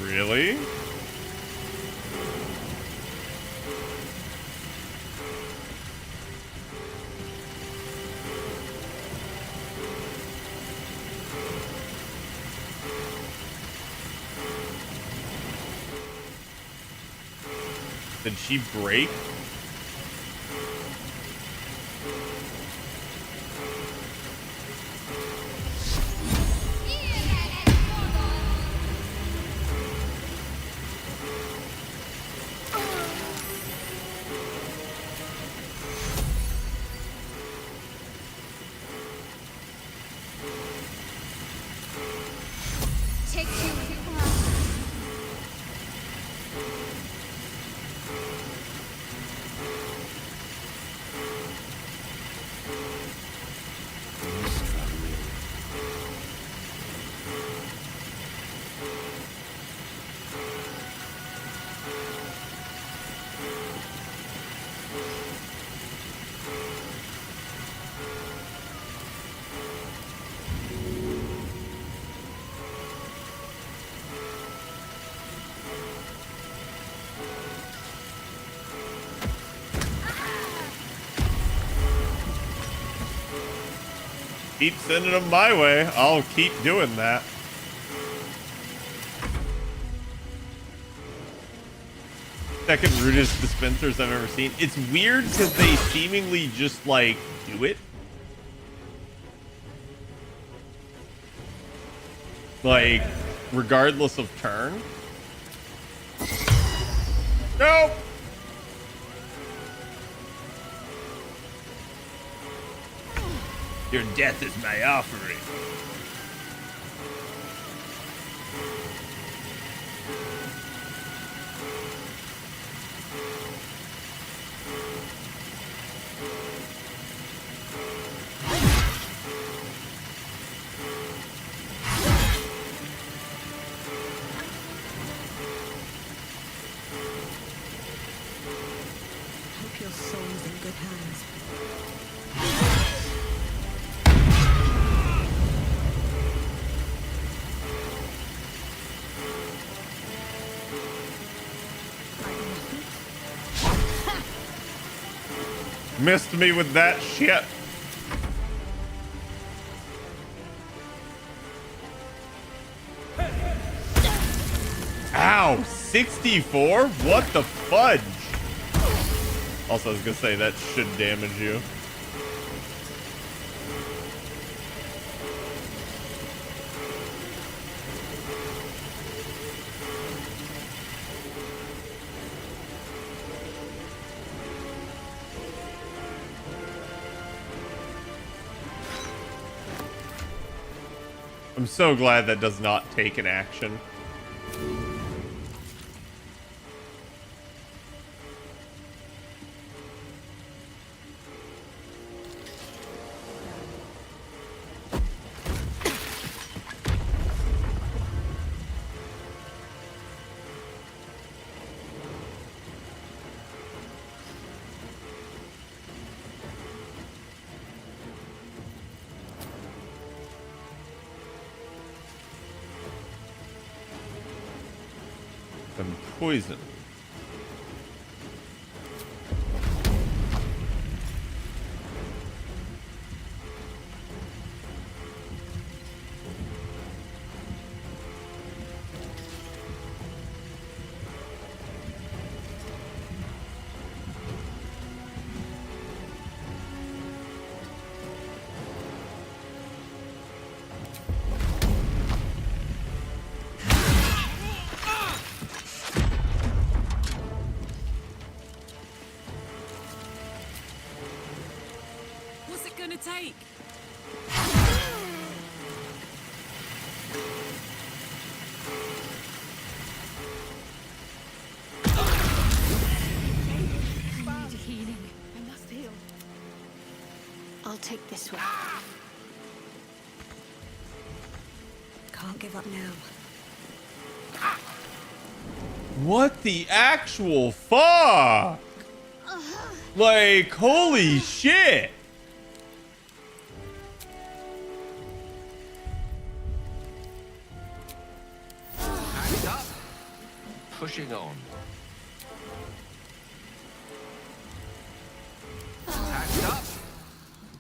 Really? Did she break? Keep sending them my way. I'll keep doing that. Second rudest dispensers I've ever seen. It's weird because they seemingly just like do it. Like, regardless of turn. Nope. Your death is my offering. Missed me with that shit. Ow, 64? What the fudge? Also, I was gonna say that should damage you. I'm so glad that does not take an action. And poison. What's it gonna take? I need healing. I must heal. I'll take this one. Can't give up now. What the actual fuck? Like, holy shit. Act up. Pushing on. Act up.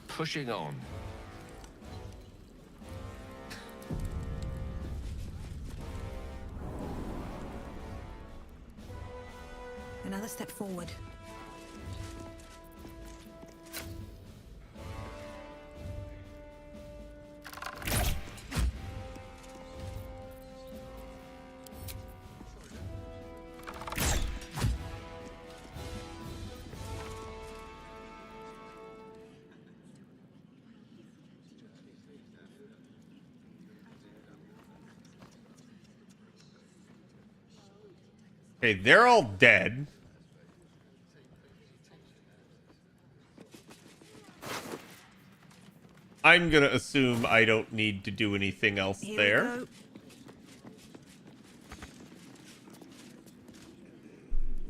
Pushing on. Another step forward. Okay, they're all dead. I'm gonna assume I don't need to do anything else there.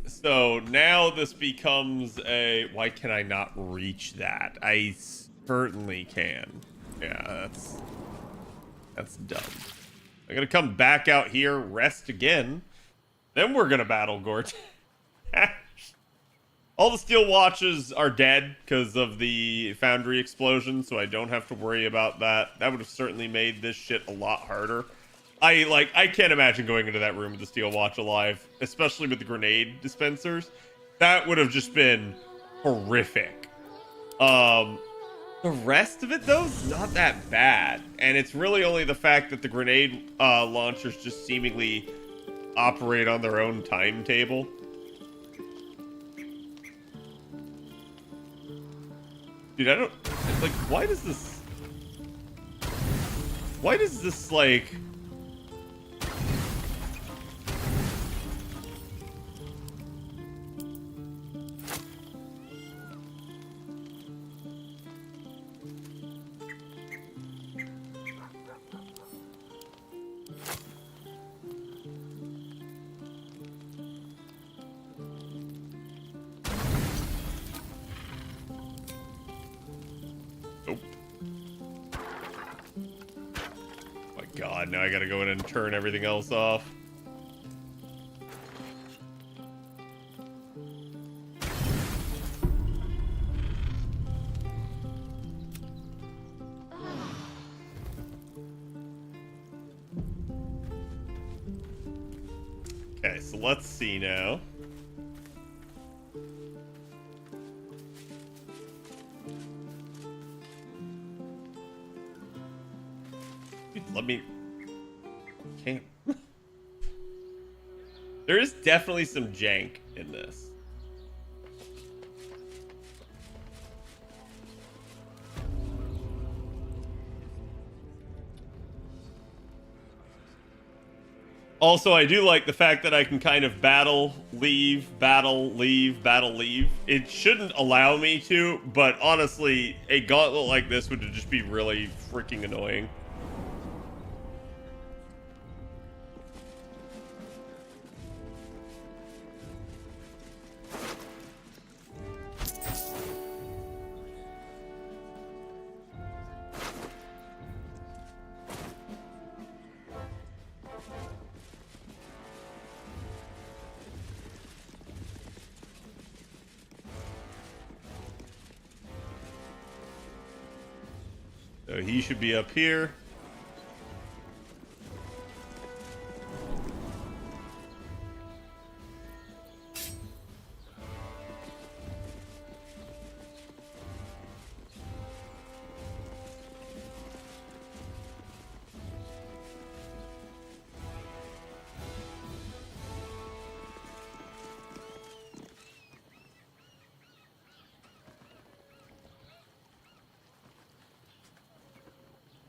So now this becomes a... Why can I not reach that? I certainly can. Yeah, that's dumb. I'm gonna come back out here, rest again. Then we're gonna battle Gort. All the steel watches are dead because of the foundry explosion, so I don't have to worry about that. That would have certainly made this shit a lot harder. I can't imagine going into that room with the steel watch alive, especially with the grenade dispensers. That would have just been horrific. The rest of it, though, is not that bad. And it's really only the fact that the grenade launchers just seemingly operate on their own timetable. Dude, I don't... Like, why does this... Why does this, like... God, now I gotta go in and turn everything else off. Okay, so let's see now. Dude, let me... Can't... There is definitely some jank in this. Also, I do like the fact that I can kind of battle, leave, battle, leave, battle, leave. It shouldn't allow me to, but honestly, a gauntlet like this would just be really freaking annoying. So he should be up here.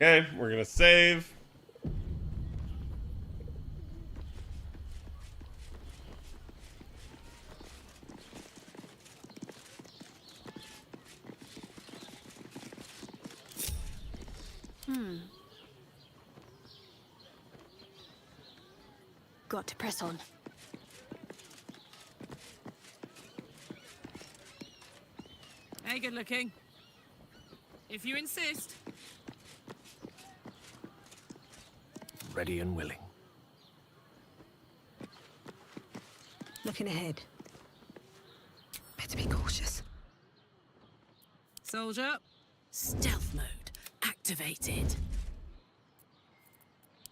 Okay, we're gonna save. Got to press on. Hey, good looking. If you insist. Ready and willing. Looking ahead. Better be cautious. Soldier. Stealth mode activated.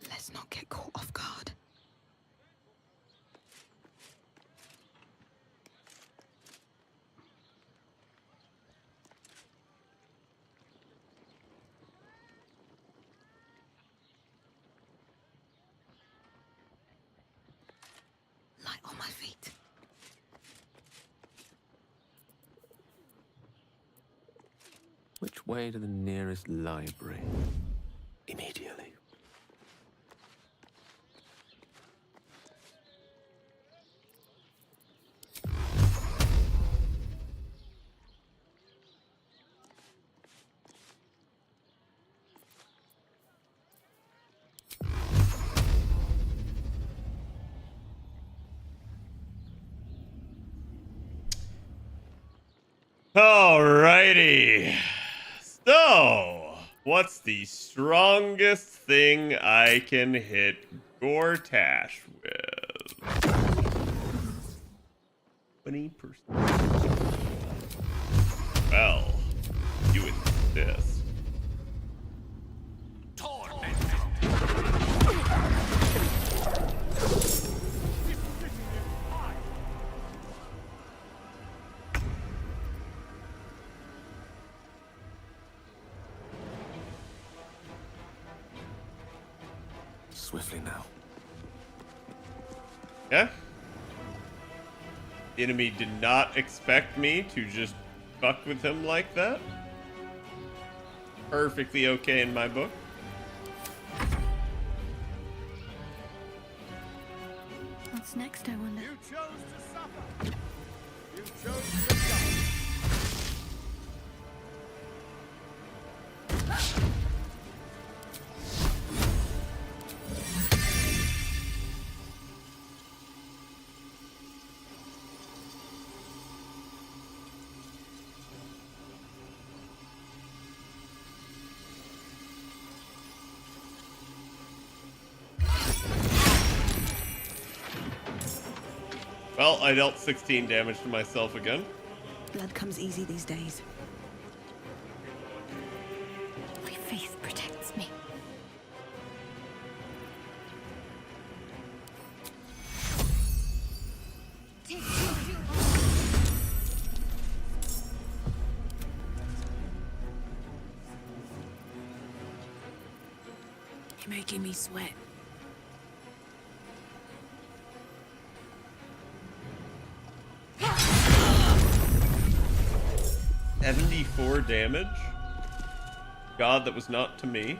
Let's not get caught off guard. Light on my feet. Which way to the nearest library? Immediately. Alrighty. So, what's the strongest thing I can hit Gortash with? 20%. Well, you insist. Swiftly now. Yeah. The enemy did not expect me to just fuck with him like that. Perfectly okay in my book. What's next, I wonder? You chose to suffer. You chose to die. Well, I dealt 16 damage to myself again. Blood comes easy these days. My faith protects me. making me sweat. 74 damage. God, that was not to me.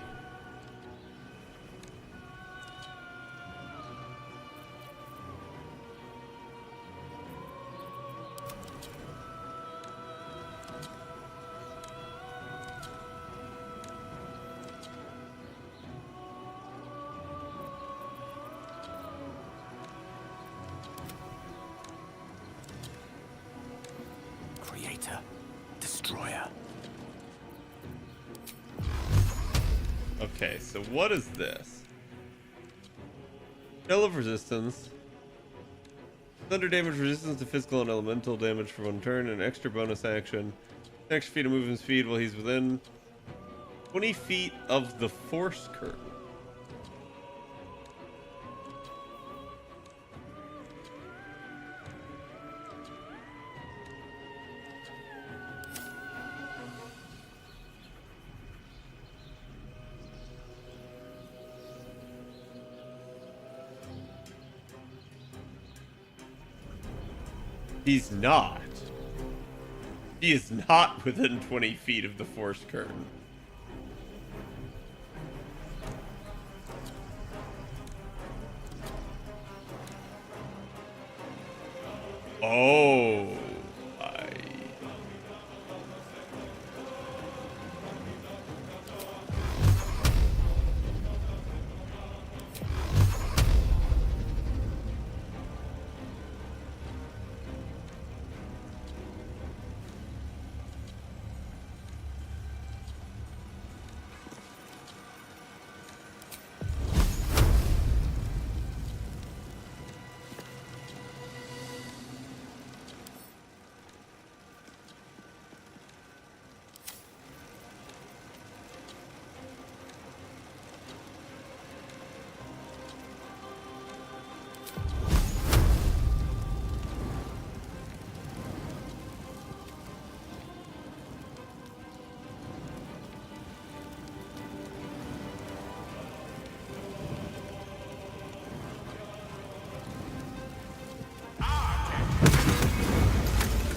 Creator, destroyer. Okay, so what is this? Shell of resistance. Thunder damage resistance to physical and elemental damage for 1 turn, and extra bonus action. Extra feet of movement speed while he's within 20 feet of the force curtain. He's not. He is not within 20 feet of the force curtain. Oh.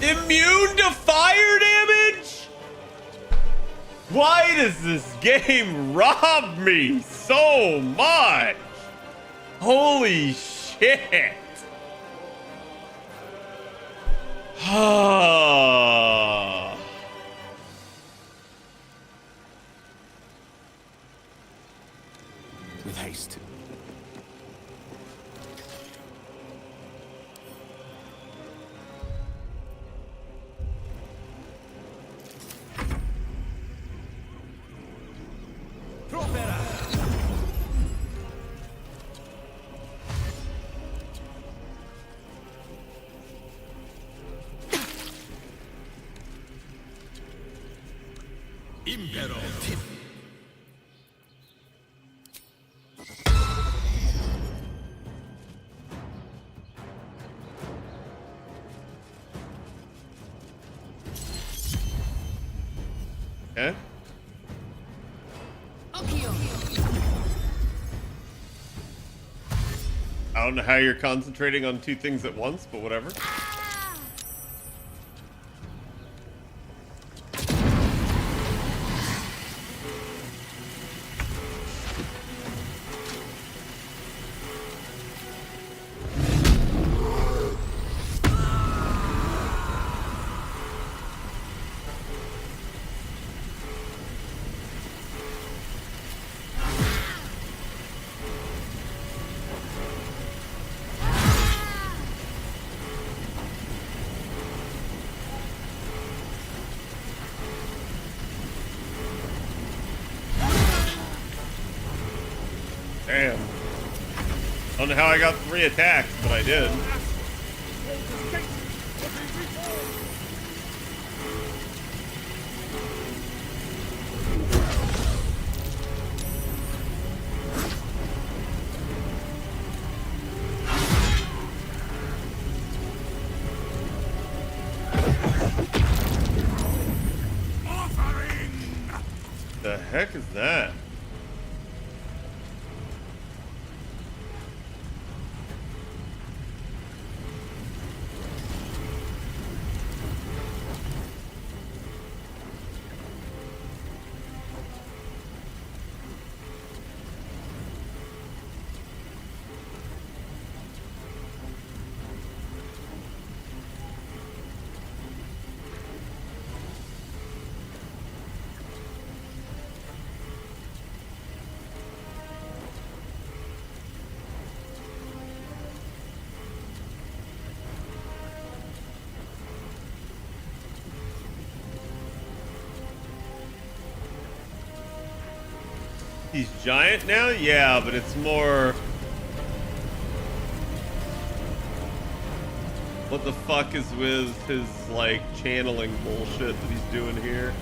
Immune to fire damage? Why does this game rob me so much? Holy shit. With haste. Impero. Okay. I don't know how you're concentrating on 2 things at once, but whatever. Damn. I don't know how I got 3 attacks, but I did. The heck is that? He's giant now? Yeah, but it's more... What the fuck is with his, like, channeling bullshit that he's doing here?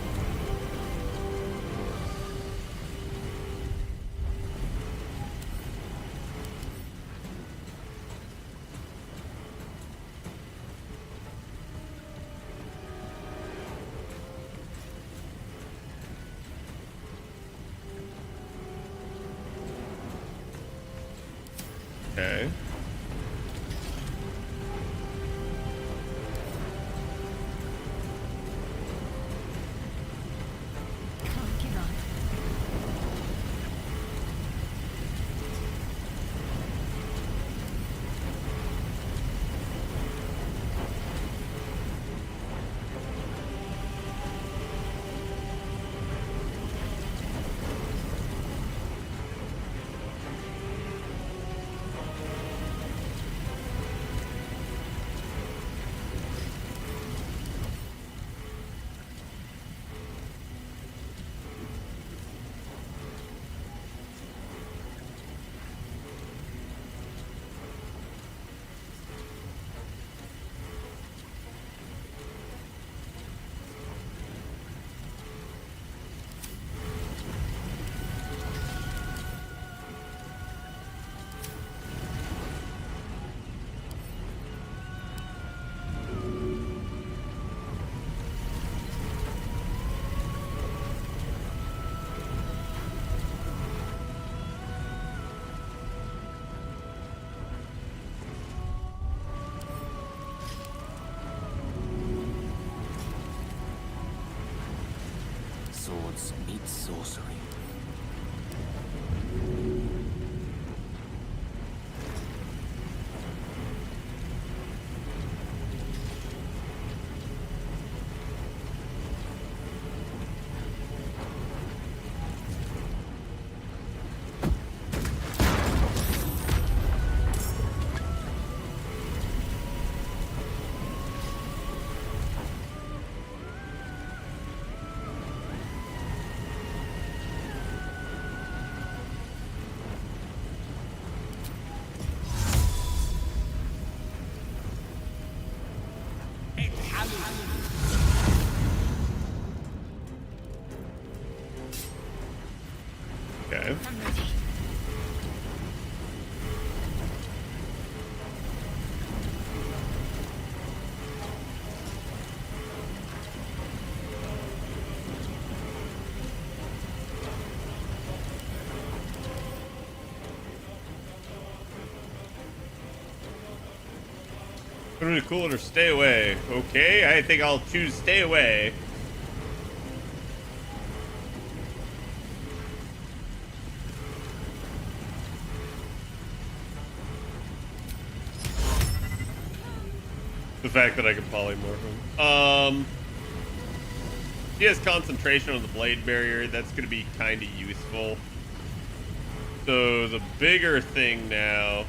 Okay. Swords meet sorcery. Okay. Pretty cool or stay away. Okay, I think I'll choose stay away. The fact that I can polymorph him. He has concentration on the blade barrier. That's going to be kind of useful. So the bigger thing now...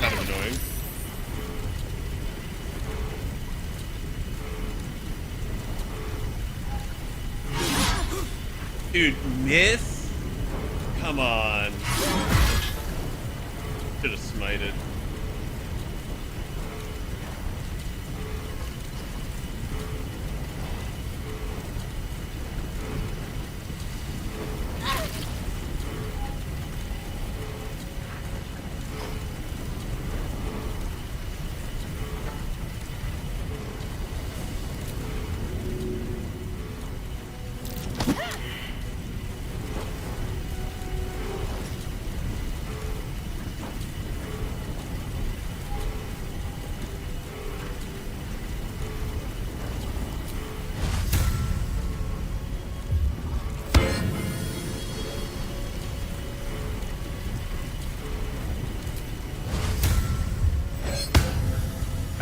Kind of annoying. Dude, miss? Come on. Should have smited.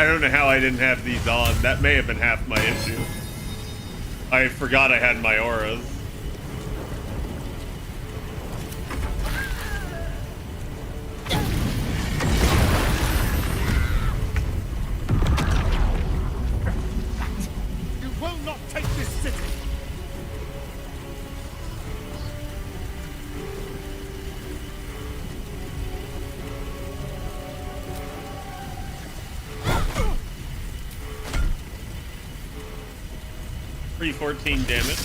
I don't know how I didn't have these on. That may have been half my issue. I forgot I had my auras. You will not take this city! Free 14 damage.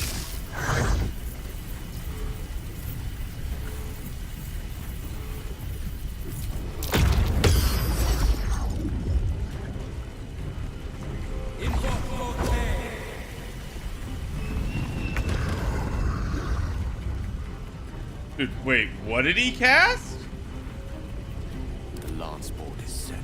Dude, wait, what did he cast? The lance board is set.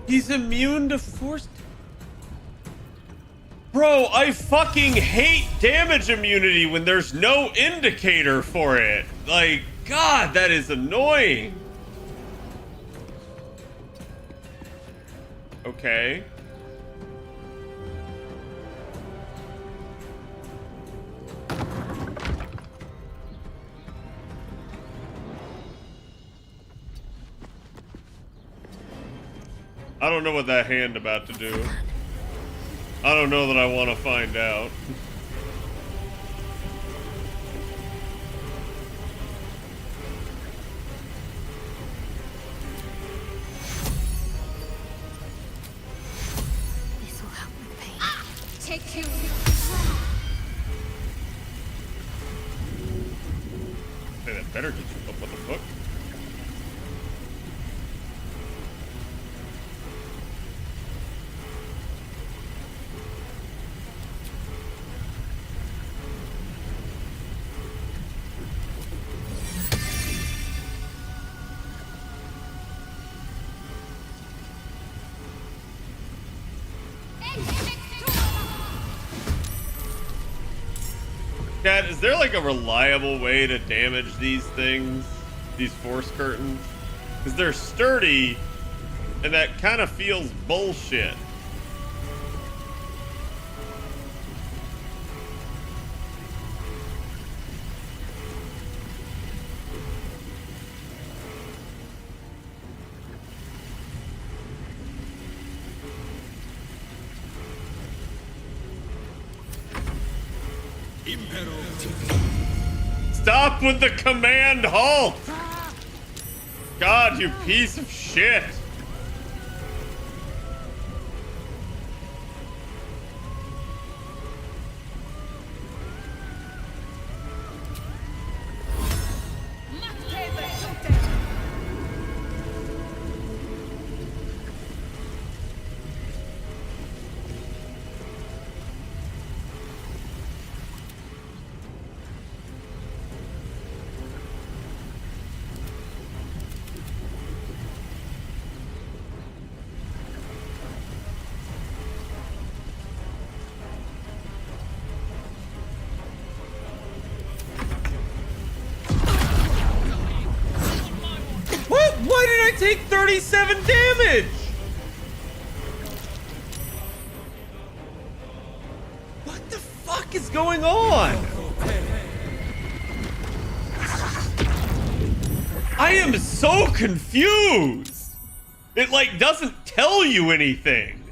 He's immune to force. Bro, I fucking hate damage immunity when there's no indicator for it. Like, God, that is annoying. Okay. I don't know what that hand about to do. I don't know that I want to find out. This will help with pain. Take you. Hey, that better get you up. What the fuck? Cat, is there like a reliable way to damage these things? These force curtains? Because they're sturdy, and that kind of feels bullshit. Stop with the command halt! God, you piece of shit! What? Why did I take 37 damage? What the fuck is going on? I am so confused. It like doesn't tell you anything.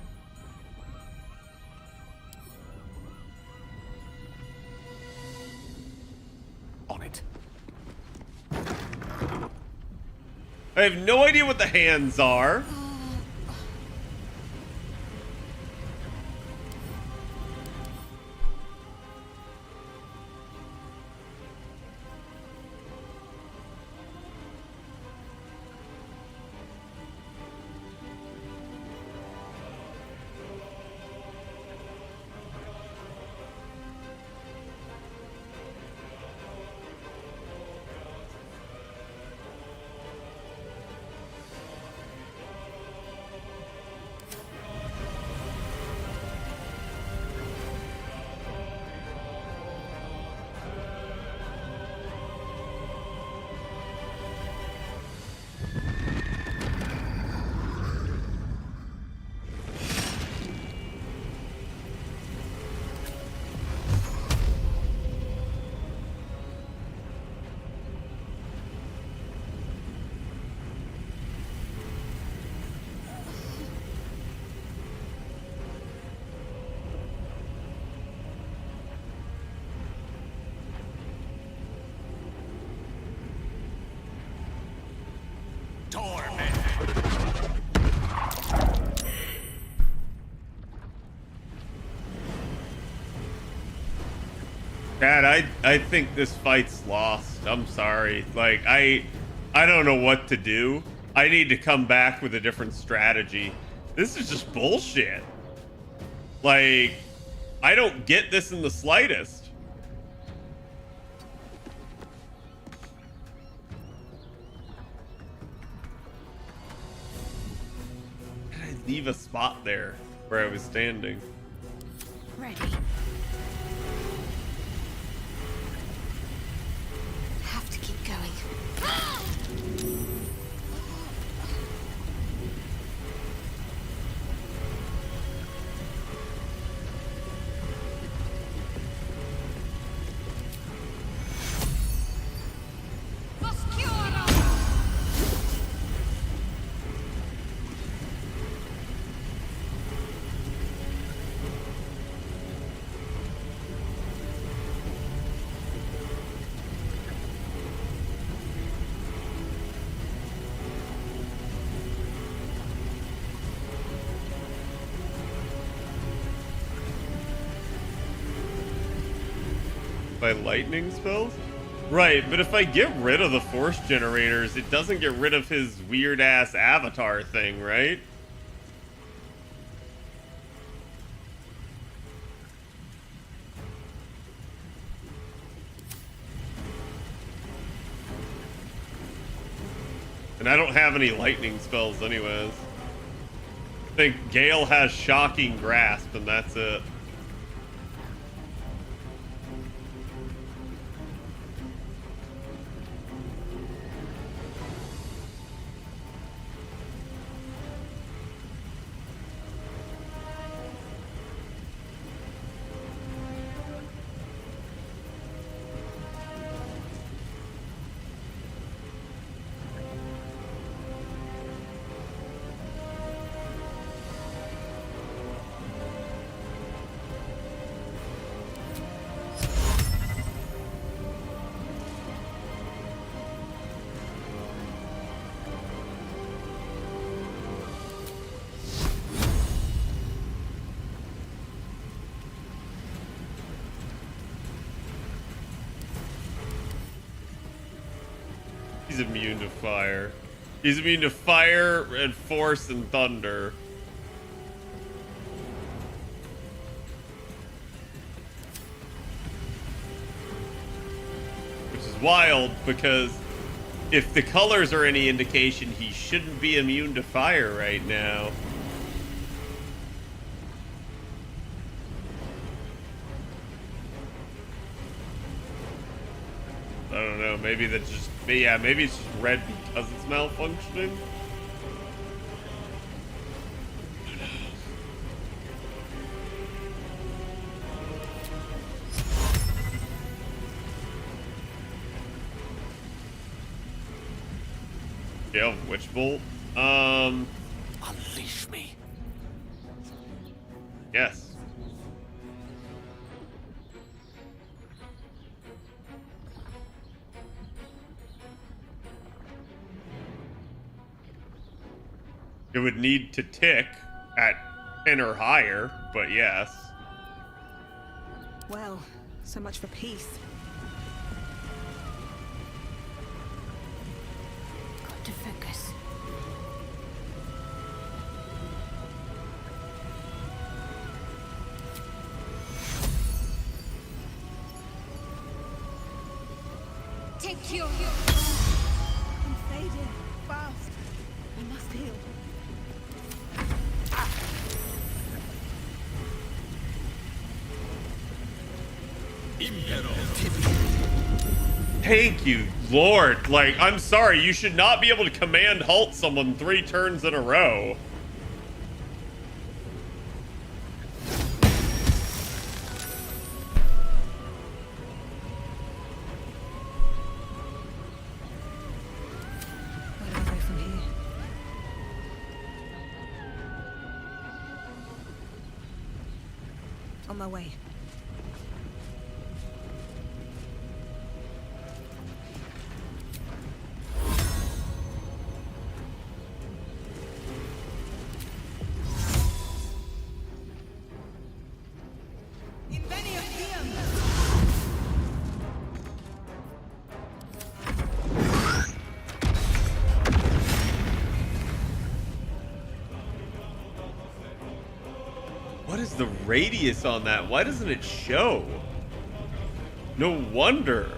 On it. I have no idea what the hands are. torment. Dad, I think this fight's lost. I'm sorry. Like, I don't know what to do. I need to come back with a different strategy. This is just bullshit. Like, I don't get this in the slightest. Did I leave a spot there where I was standing? Ready. Have to keep going. By lightning spells? Right, but if I get rid of the force generators, it doesn't get rid of his weird ass avatar thing, right? And I don't have any lightning spells anyways. I think Gale has Shocking Grasp and that's it. He's immune to fire. He's immune to fire and force and thunder. Which is wild because if the colors are any indication, he shouldn't be immune to fire right now. I don't know, maybe that's just, yeah, maybe it's just red because it's malfunctioning. Yeah, Witch Bolt. Unleash me. Yes. It would need to tick at 10 or higher, but yes. Well, so much for peace. Got to focus. Take your... I'm fading. Fast. I must heal. Thank you, Lord. Like, I'm sorry, you should not be able to command halt someone 3 turns in a row. Where do I go from here? On my way. the radius on that? Why doesn't it show? No wonder.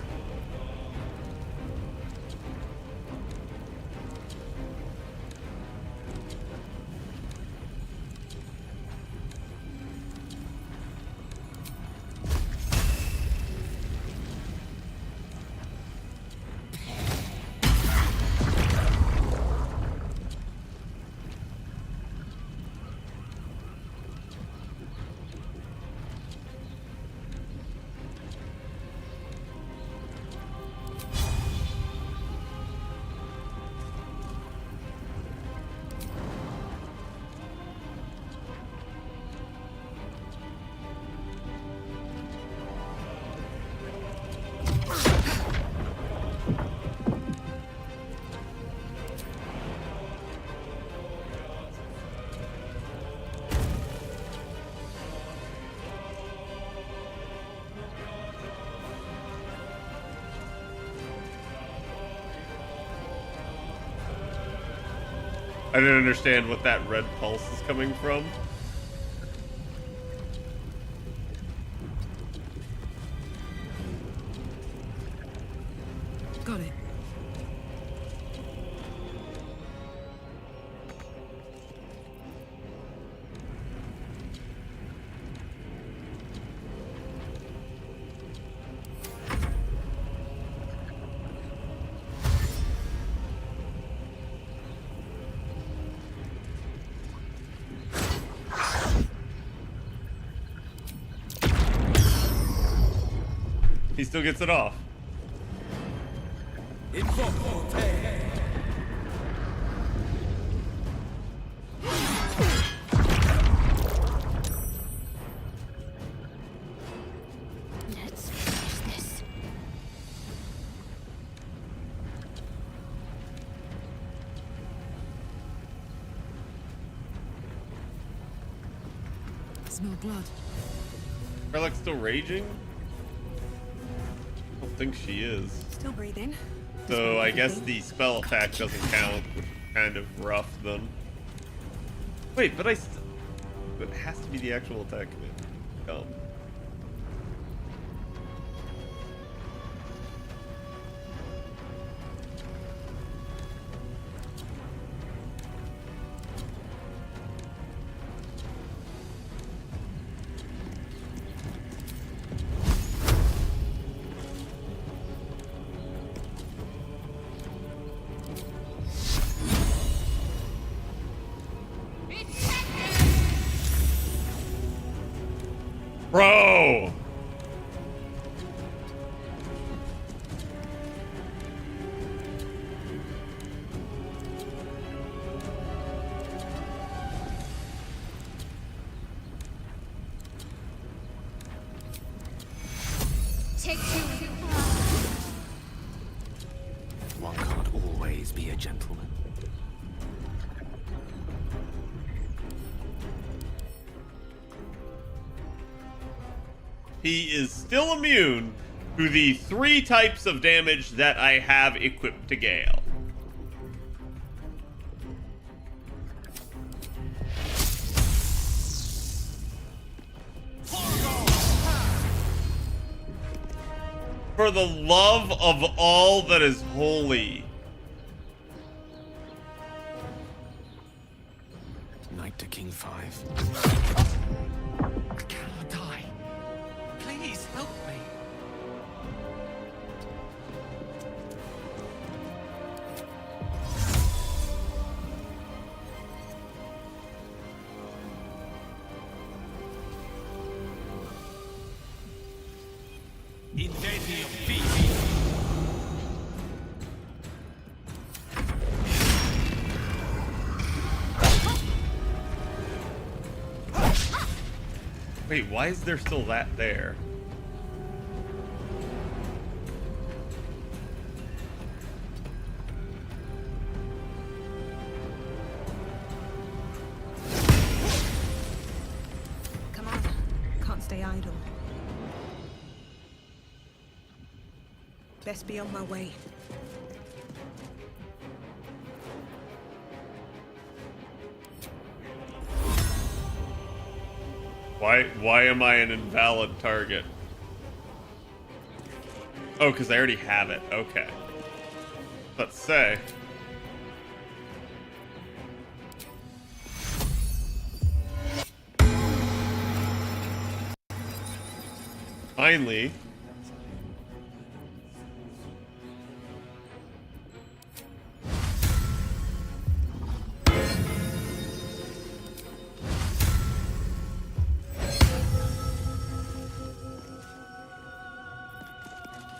I didn't understand what that red pulse is coming from. Got it. He still gets it off. Let's finish this. Smell blood. Relic still raging? I don't think she is. Still breathing. So I guess the spell attack doesn't count, which is kind of rough then. Wait, but it has to be the actual attack. Dumb. Bro! Take two. One can't always be a gentleman. He is still immune to the 3 types of damage that I have equipped to Gale. For the love of all that is holy. Knight to King 5. I cannot die. Please help me. Incendio vivi. Wait, why is there still that there? Come on. Can't stay idle. Best be on my way. Why am I an invalid target? Oh, because I already have it. Okay. Let's say. Finally.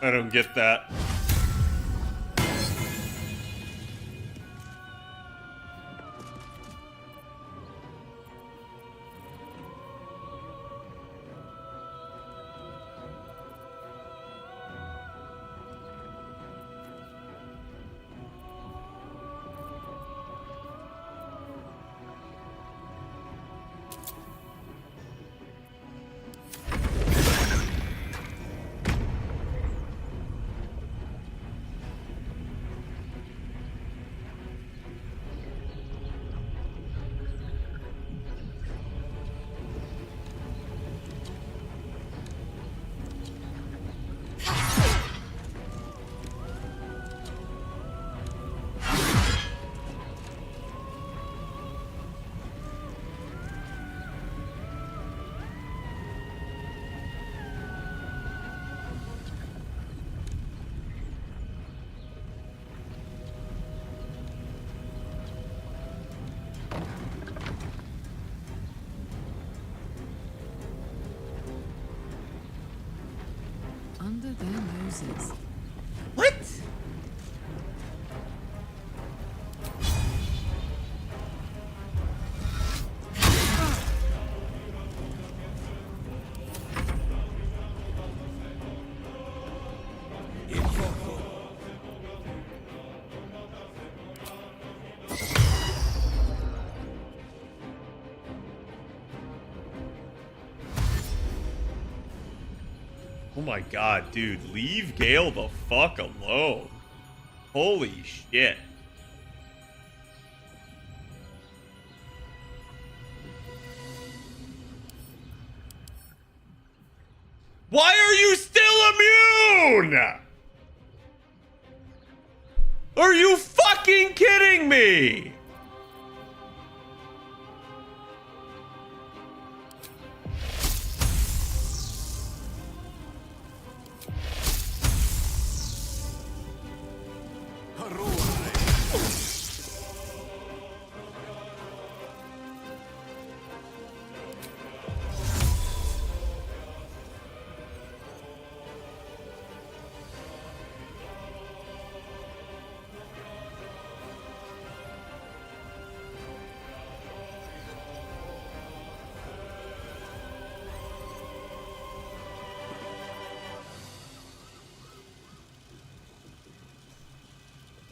I don't get that. Under their noses. What? Oh my god, dude. Leave Gale the fuck alone. Holy shit. Why are you still immune? Are you fucking kidding me?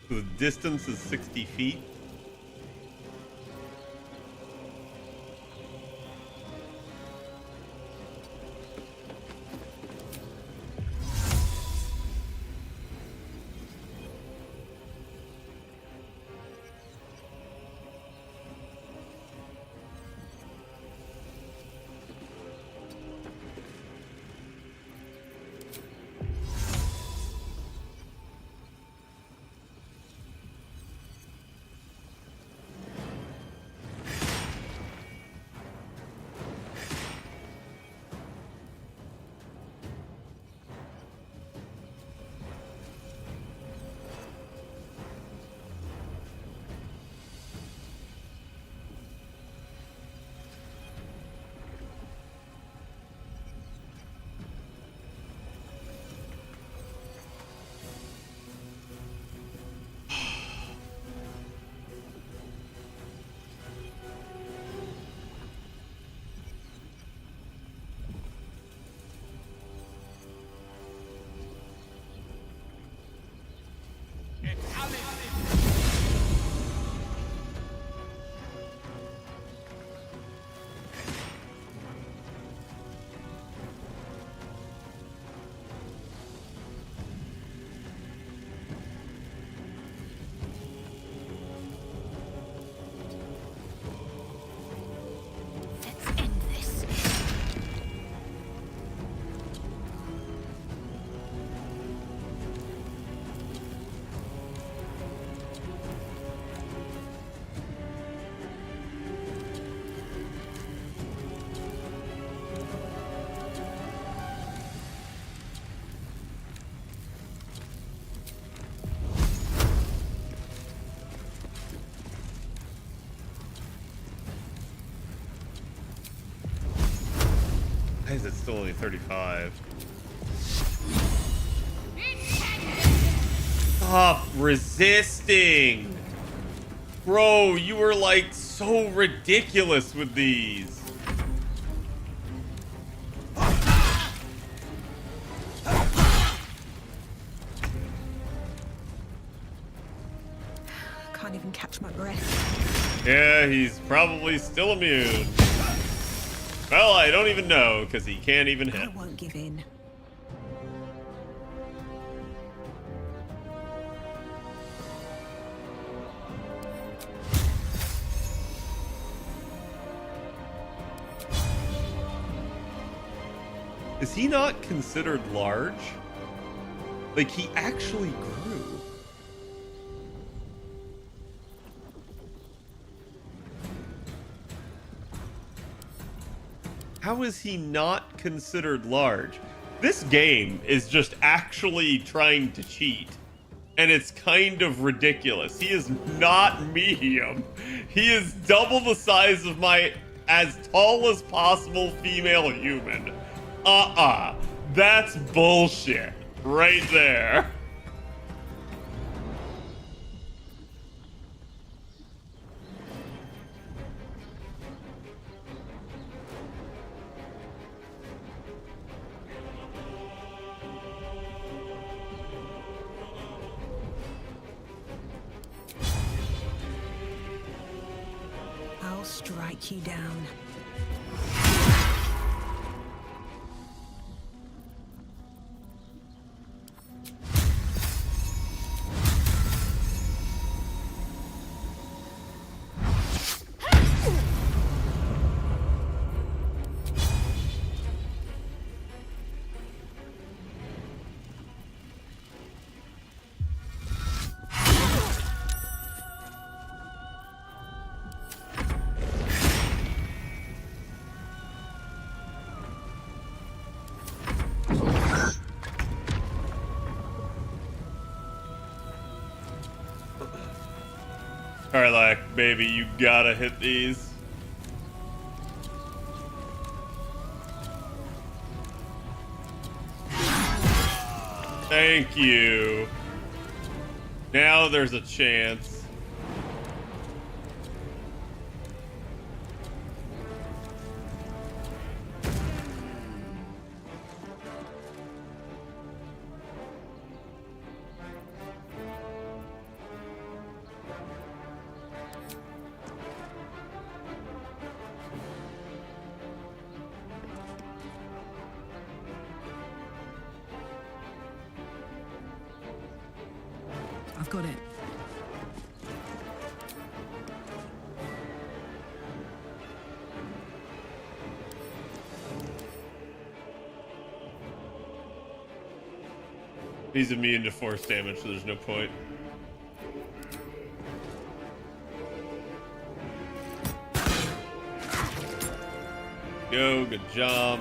The distance is 60 feet. still only 35. Stop resisting! Bro, you were like so ridiculous with these. Can't even catch my breath. Yeah, he's probably still immune. Well, I don't even know, because he can't even hit. I won't give in. Is he not considered large? Like, he actually grew. How is he not considered large? This game is just actually trying to cheat. And it's kind of ridiculous. He is not medium. He is double the size of my as tall as possible female human. That's bullshit right there. I'll strike you down. Karlach, baby, you gotta hit these. Thank you. Now there's a chance. I've got it. He's immune to force damage, so there's no point. Go, good job.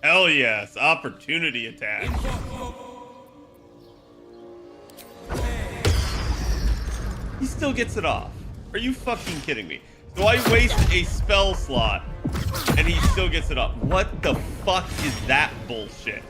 Hell yes, opportunity attack. He still gets it off. Are you fucking kidding me? So I waste a spell slot and he still gets it off. What the fuck is that bullshit?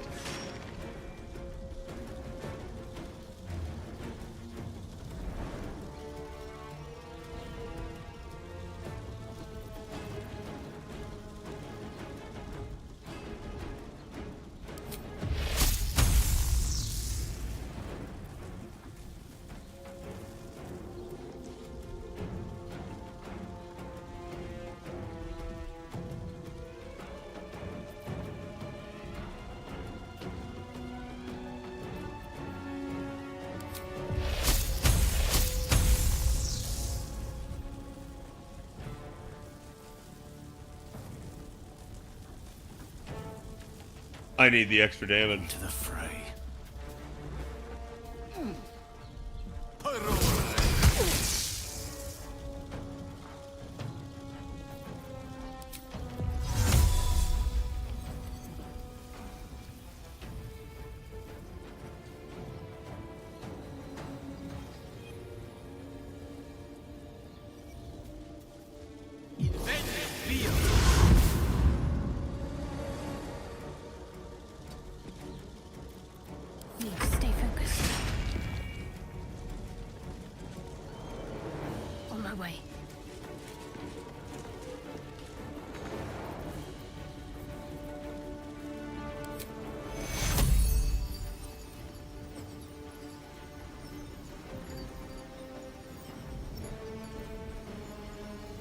I need the extra damage. To the fray.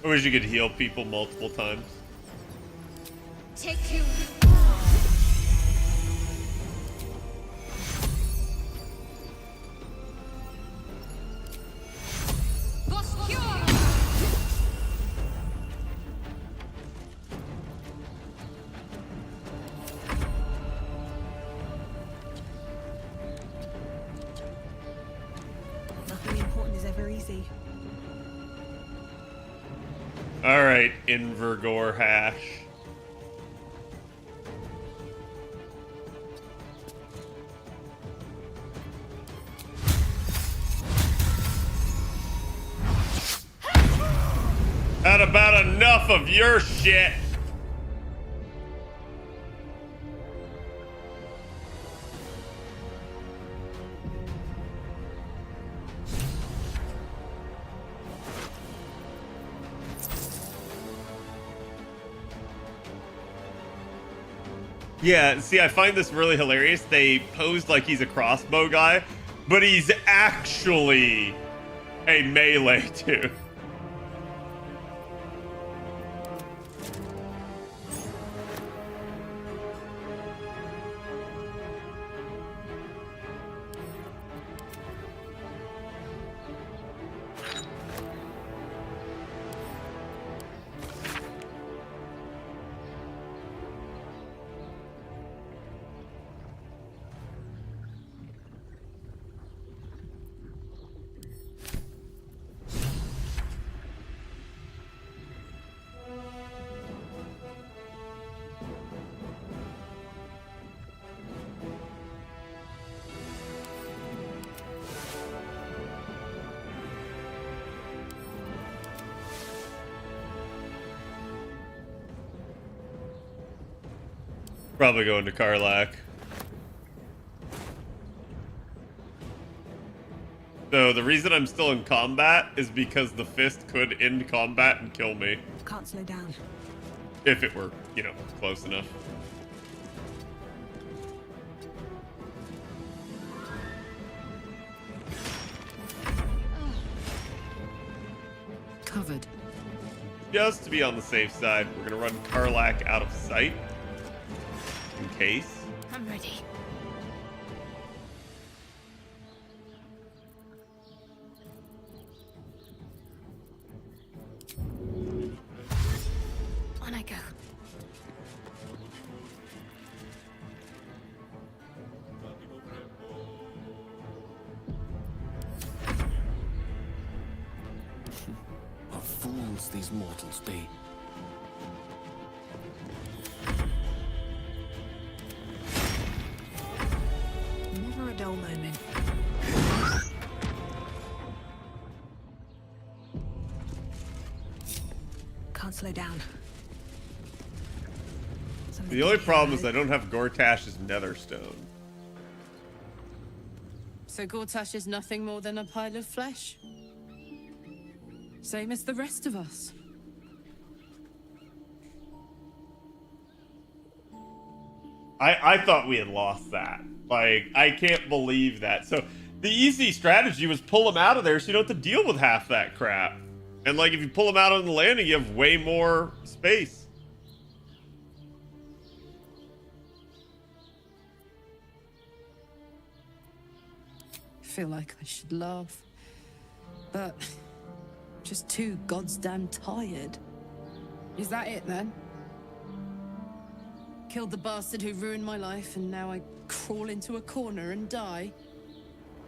I wish you could heal people multiple times. Take you. Nothing important is ever easy. All right, Invergore hash. Had about enough of your shit. Yeah, see, I find this really hilarious. They posed like he's a crossbow guy, but he's actually a melee dude. Probably going to Karlak. So the reason I'm still in combat is because the fist could end combat and kill me. Can't slow down. If it were, you know, close enough. Covered. Just to be on the safe side, we're gonna run Karlak out of sight. In case. I'm ready. On I go. What fools these mortals be. Never a dull moment. Can't slow down. The only problem is I don't have Gortash's Netherstone. So Gortash is nothing more than a pile of flesh? Same as the rest of us. I thought we had lost that. Like, I can't believe that. So the easy strategy was pull him out of there so you don't have to deal with half that crap. And like, if you pull him out on the landing, you have way more space. I feel like I should laugh. But I'm just too goddamn tired. Is that it then? Killed the bastard who ruined my life, and now I crawl into a corner and die?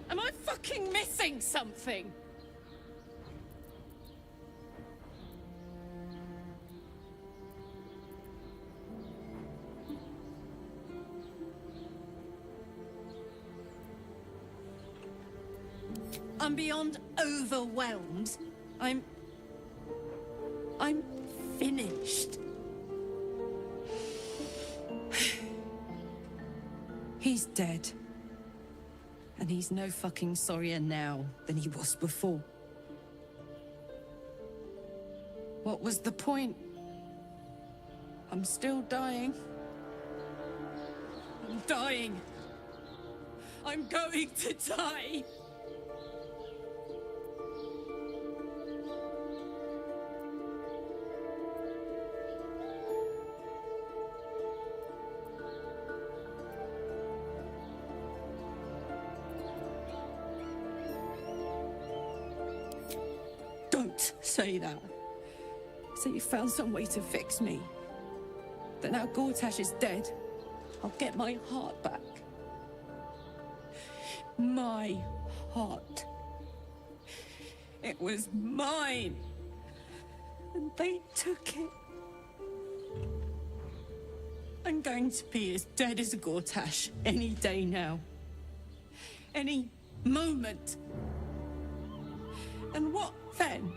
Am I fucking missing something? I'm beyond overwhelmed. I'm finished. He's dead. And he's no fucking sorrier now than he was before. What was the point? I'm still dying. I'm dying. I'm going to die. Don't say that. Say you found some way to fix me. That now Gortash is dead, I'll get my heart back. My heart. It was mine. And they took it. I'm going to be as dead as a Gortash any day now. Any moment. And what then?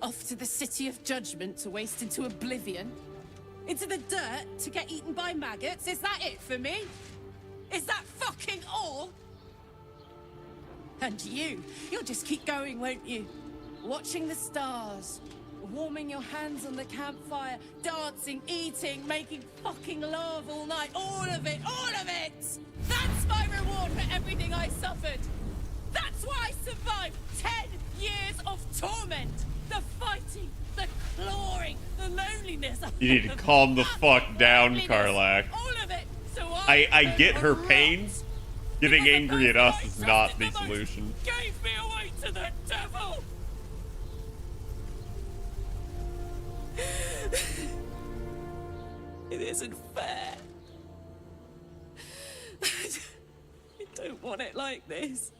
Off to the City of Judgment to waste into oblivion? Into the dirt to get eaten by maggots? Is that it for me? Is that fucking all? And you'll just keep going, won't you? Watching the stars, warming your hands on the campfire, dancing, eating, making fucking love all night. All of it, all of it! That's my reward for everything I suffered. That's why I survived 10 years of torment. The fighting, the clawing, the loneliness. You need to calm the fuck down, Karlach. All of it. So I get her pains. Getting angry at us is not the solution. Gave me away to the devil. It isn't fair. I don't want it like this.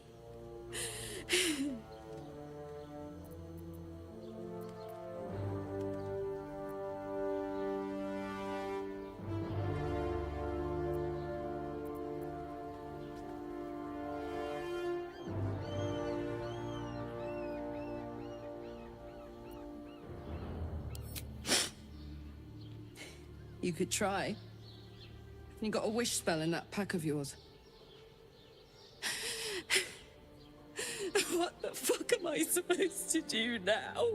You could try. You got a wish spell in that pack of yours. What the fuck am I supposed to do now?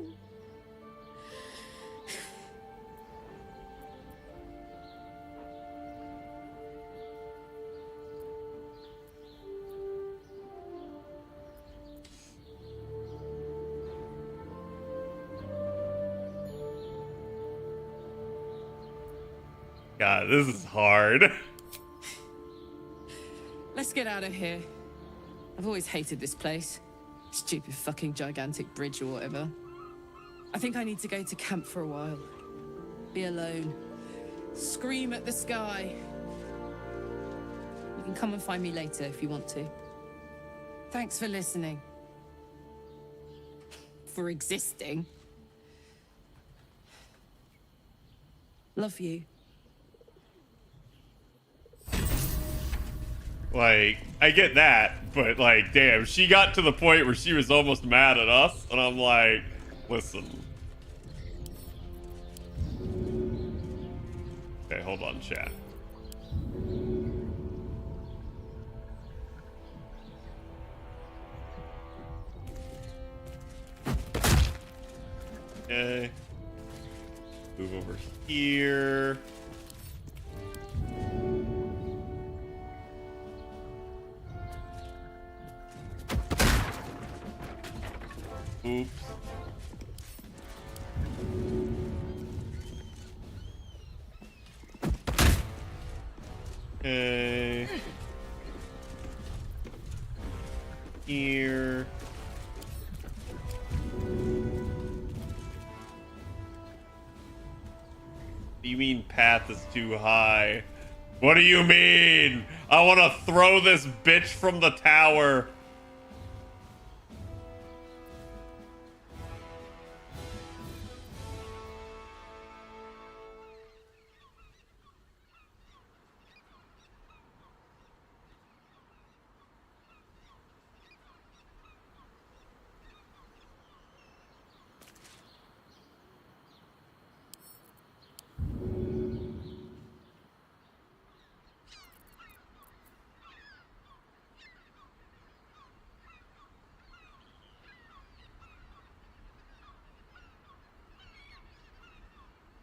God, this is hard. Let's get out of here. I've always hated this place. Stupid fucking gigantic bridge or whatever. I think I need to go to camp for a while. Be alone. Scream at the sky. You can come and find me later if you want to. Thanks for listening. For existing. Love you. Like, I get that, but like, damn, she got to the point where she was almost mad at us, and I'm like, listen. Okay, hold on, chat. Okay. Move over here. Oops. Okay. Here. You mean path is too high? What do you mean? I want to throw this bitch from the tower.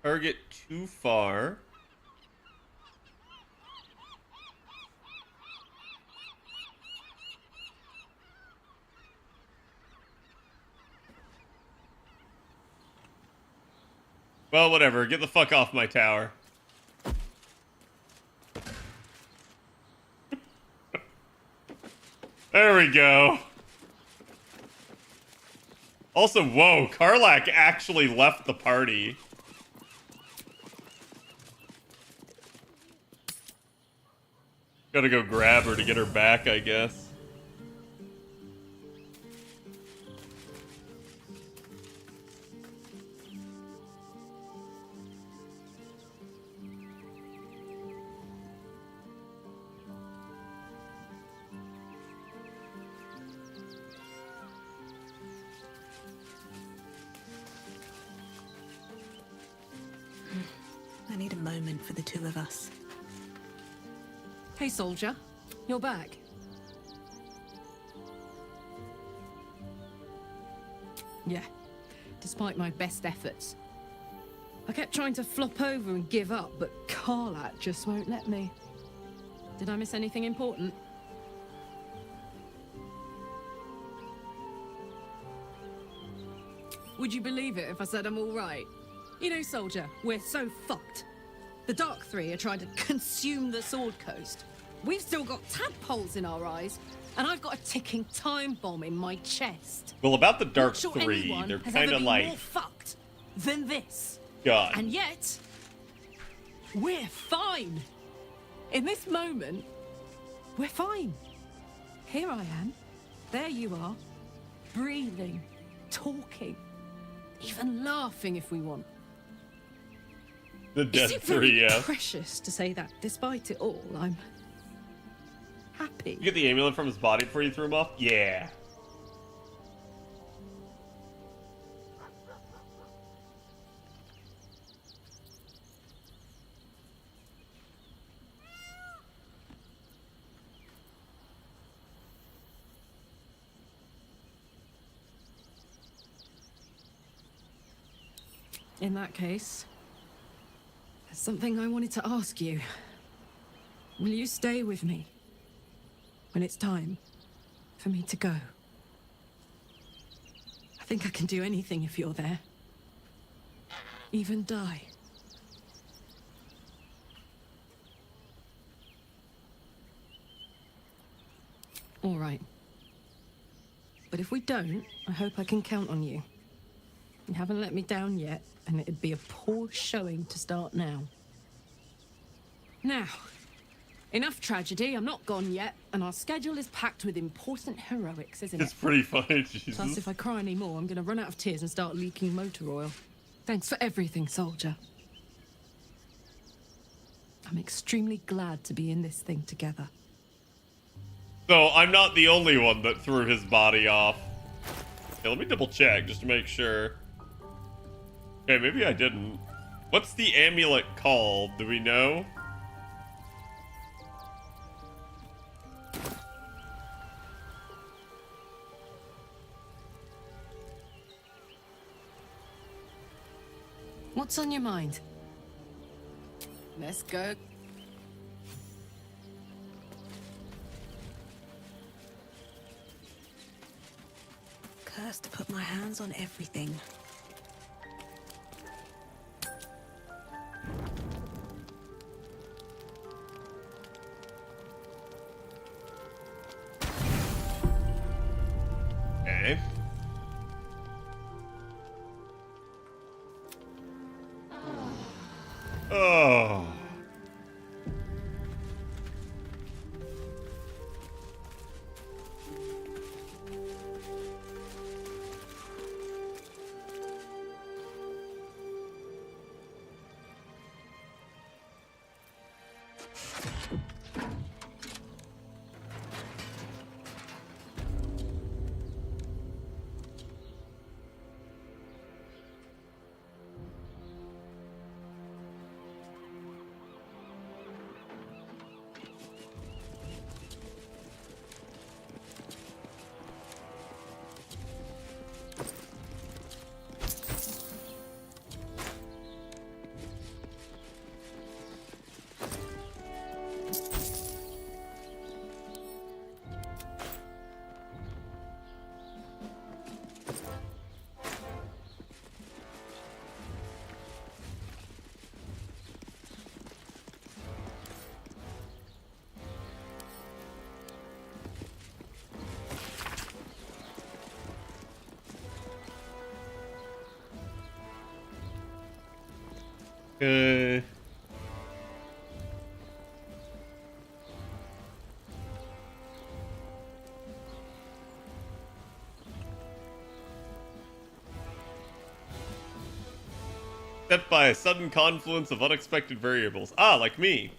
Target too far. Well, whatever. Get the fuck off my tower. There we go. Also, whoa, Karlach actually left the party. Gotta go grab her to get her back, I guess. I need a moment for the two of us. Hey, soldier. You're back. Yeah, despite my best efforts. I kept trying to flop over and give up, but Karlach just won't let me. Did I miss anything important? Would you believe it if I said I'm all right? You know, soldier, we're so fucked. The Dark Three are trying to consume the Sword Coast. We've still got tadpoles in our eyes, and I've got a ticking time bomb in my chest. Well, about the Dark Not sure Three, anyone they're has kind ever of been like... more fucked than this. God. And yet, we're fine. In this moment, we're fine. Here I am. There you are. Breathing, talking, even laughing if we want. The Is Dead it Three, very yeah. precious to say that despite it all, I'm happy? You get the amulet from his body before you threw him off? Yeah. In that case, there's something I wanted to ask you. Will you stay with me when it's time for me to go? I think I can do anything if you're there. Even die. All right. But if we don't, I hope I can count on you. You haven't let me down yet, and it'd be a poor showing to start now. Now, enough tragedy. I'm not gone yet, and our schedule is packed with important heroics, isn't it? It's pretty funny, Jesus. Plus, if I cry anymore, I'm gonna run out of tears and start leaking motor oil. Thanks for everything, soldier. I'm extremely glad to be in this thing together. So, I'm not the only one that threw his body off. Okay, let me double check just to make sure. Okay, maybe I didn't. What's the amulet called? Do we know? What's on your mind? Let's go. Cursed to put my hands on everything. Okay. Oh. Okay. Except by a sudden confluence of unexpected variables. Ah, like me.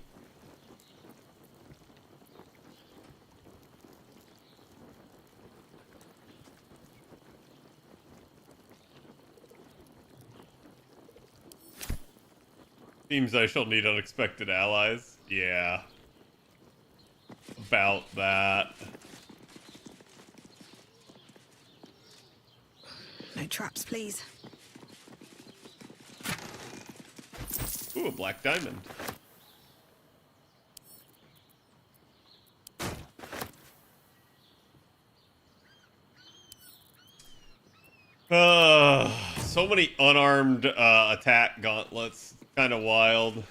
Seems I shall need unexpected allies. Yeah. About that. No traps, please. Ooh, a black diamond. So many unarmed attack gauntlets. Kind of wild.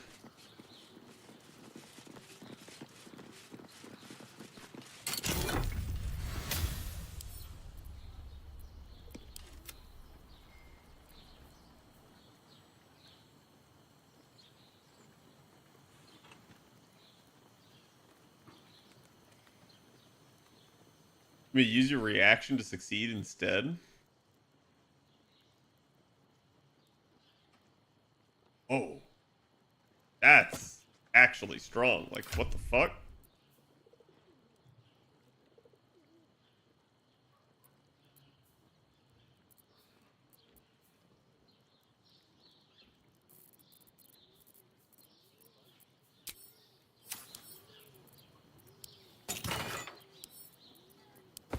May use your reaction to succeed instead. Oh. That's actually strong. Like, what the fuck?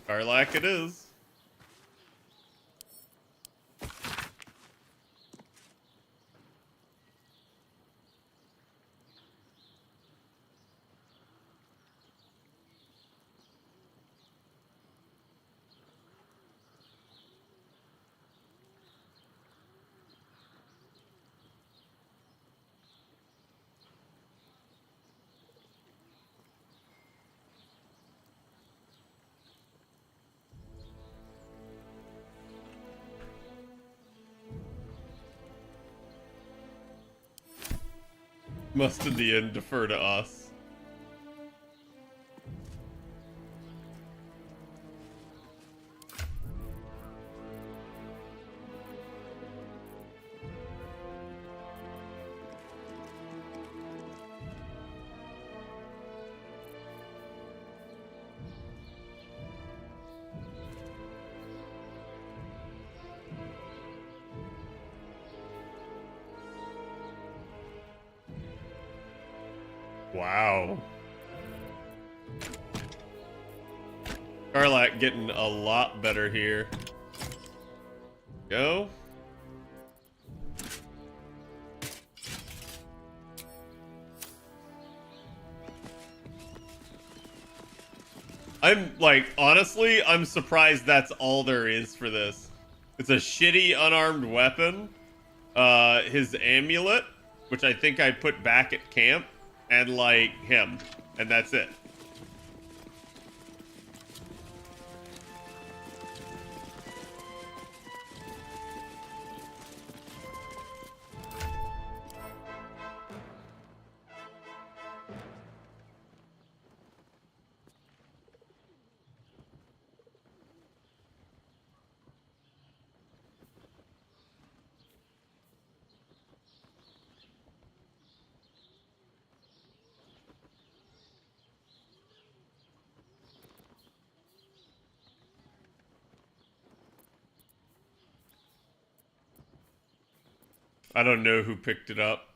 Karlak it is. Must in the end defer to us. Wow. Karlak getting a lot better here. Go. I'm like, honestly, I'm surprised that's all there is for this. It's a shitty unarmed weapon. His amulet, which I think I put back at camp, and like him, and that's it. I don't know who picked it up.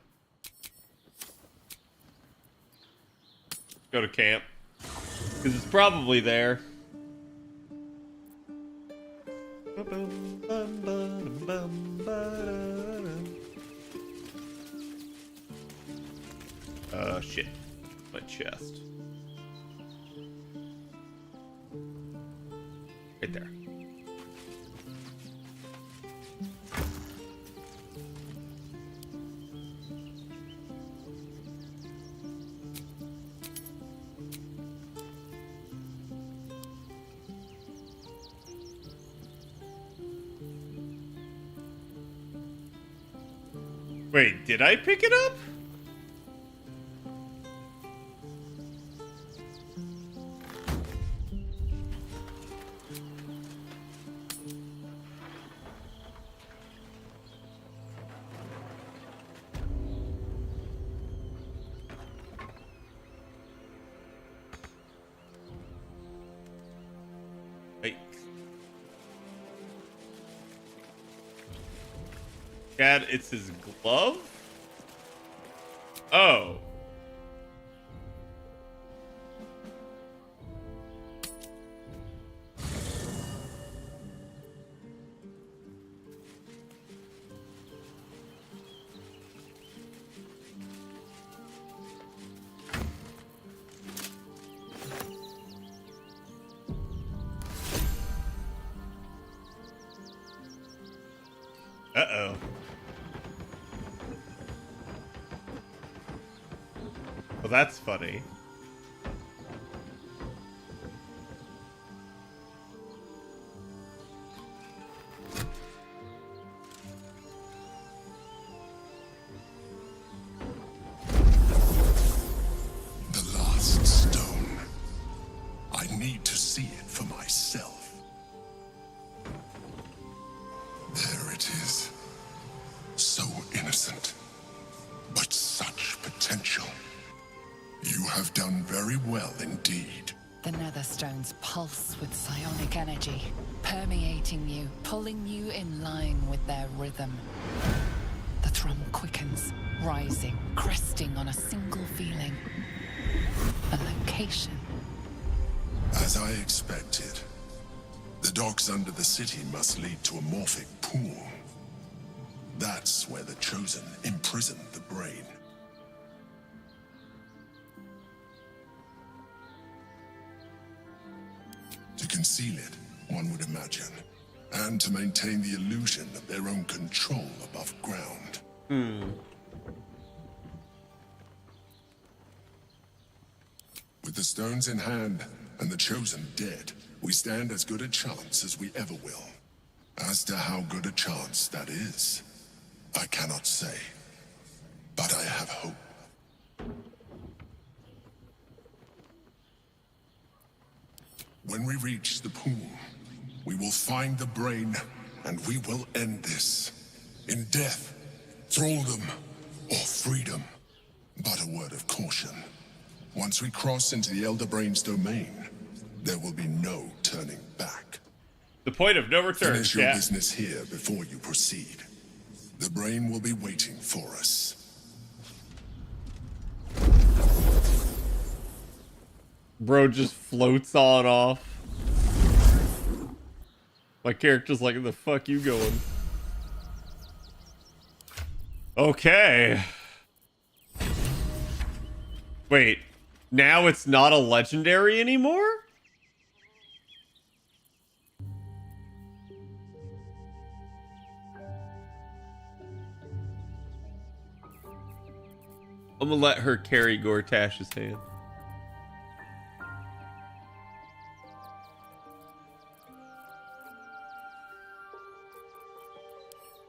Go to camp. Because it's probably there. Shit. My chest. Right there. Wait, did I pick it up? Dad, it's his glove? Oh. Uh-oh. Well, that's funny. The last stone. I need to see it for myself. There it is. So innocent, but such potential. You have done very well indeed. The Netherstones pulse with psionic energy, permeating you, pulling you in line with their rhythm. The thrum quickens, rising, cresting on a single feeling. A location. As I expected, the docks under the city must lead to a morphic pool. That's where the Chosen imprisoned the brain. To conceal it, one would imagine, and to maintain the illusion of their own control above ground. With the stones in hand and the Chosen dead, we stand as good a chance as we ever will. As to how good a chance that is, I cannot say, but I have hope. When we reach the pool, we will find the brain, and we will end this. In death, thraldom, or freedom. But a word of caution. Once we cross into the Elder Brain's domain, there will be no turning back. The point of no return, Finish your business here before you proceed. The brain will be waiting for us. Bro just floats on off. My character's like, the fuck you going? Okay. Wait, now it's not a legendary anymore? I'm gonna let her carry Gortash's hand.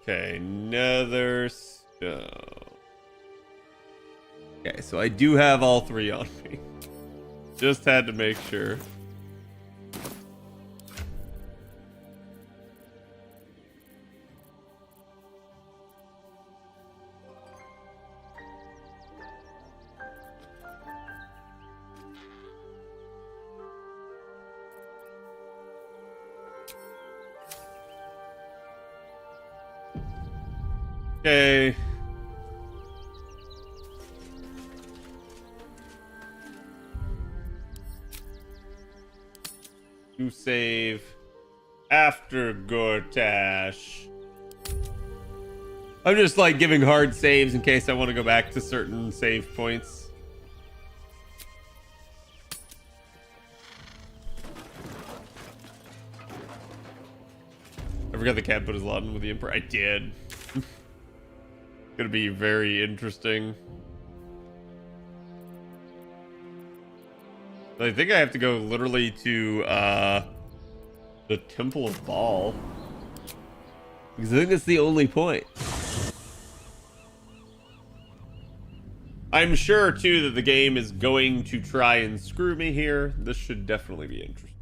Okay, another stone. Okay, so I do have all three on me. Just had to make sure. Okay. You save after Gortash. I'm just like giving hard saves in case I want to go back to certain save points. I forgot the cat put his lot in with the Emperor. I did. Gonna be very interesting. I think I have to go literally to the Temple of Baal, because I think that's the only point. I'm sure, too, that the game is going to try and screw me here. This should definitely be interesting.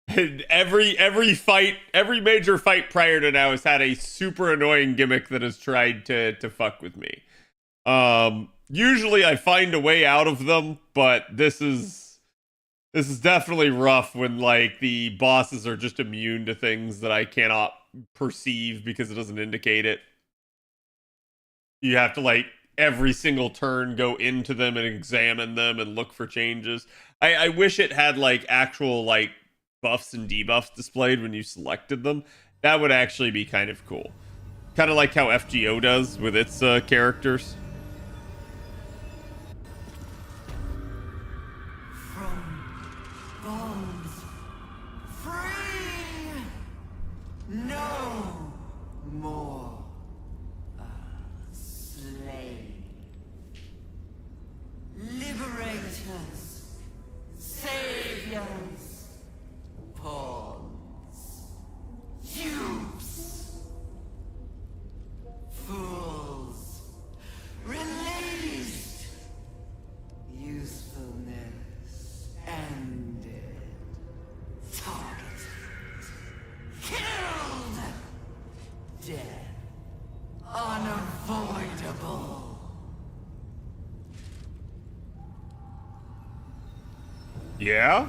And every fight, every major fight prior to now has had a super annoying gimmick that has tried to fuck with me. Usually I find a way out of them, but this is definitely rough when, like, the bosses are just immune to things that I cannot perceive because it doesn't indicate it. You have to, like, every single turn go into them and examine them and look for changes. I wish it had, like, actual, like, buffs and debuffs displayed when you selected them. That would actually be kind of cool. Kind of like how FGO does with its characters. No more slaves. Liberators, saviors, pawns, dupes, fools, released, usefulness ended, targeted, killed, death unavoidable. Yeah?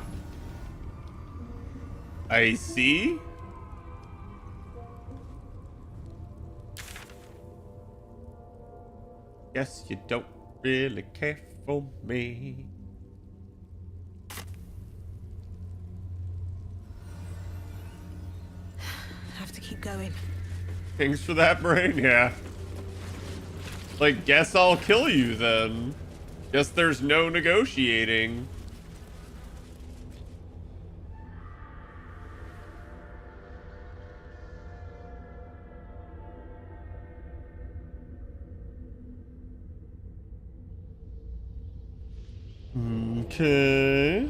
I see. Guess you don't really care for me. Have to keep going. Thanks for that, brain. Yeah. Like, guess I'll kill you then. Guess there's no negotiating. Okay.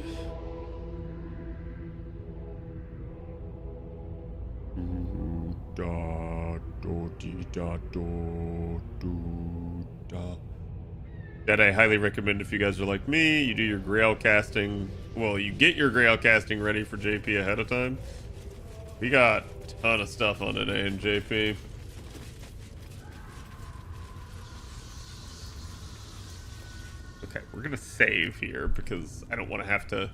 Da do di da do do da. That I highly recommend if you guys are like me. You do your grail casting. Well, you get your grail casting ready for JP ahead of time. We got a ton of stuff on today in JP. Okay, we're gonna save here because I don't want to have to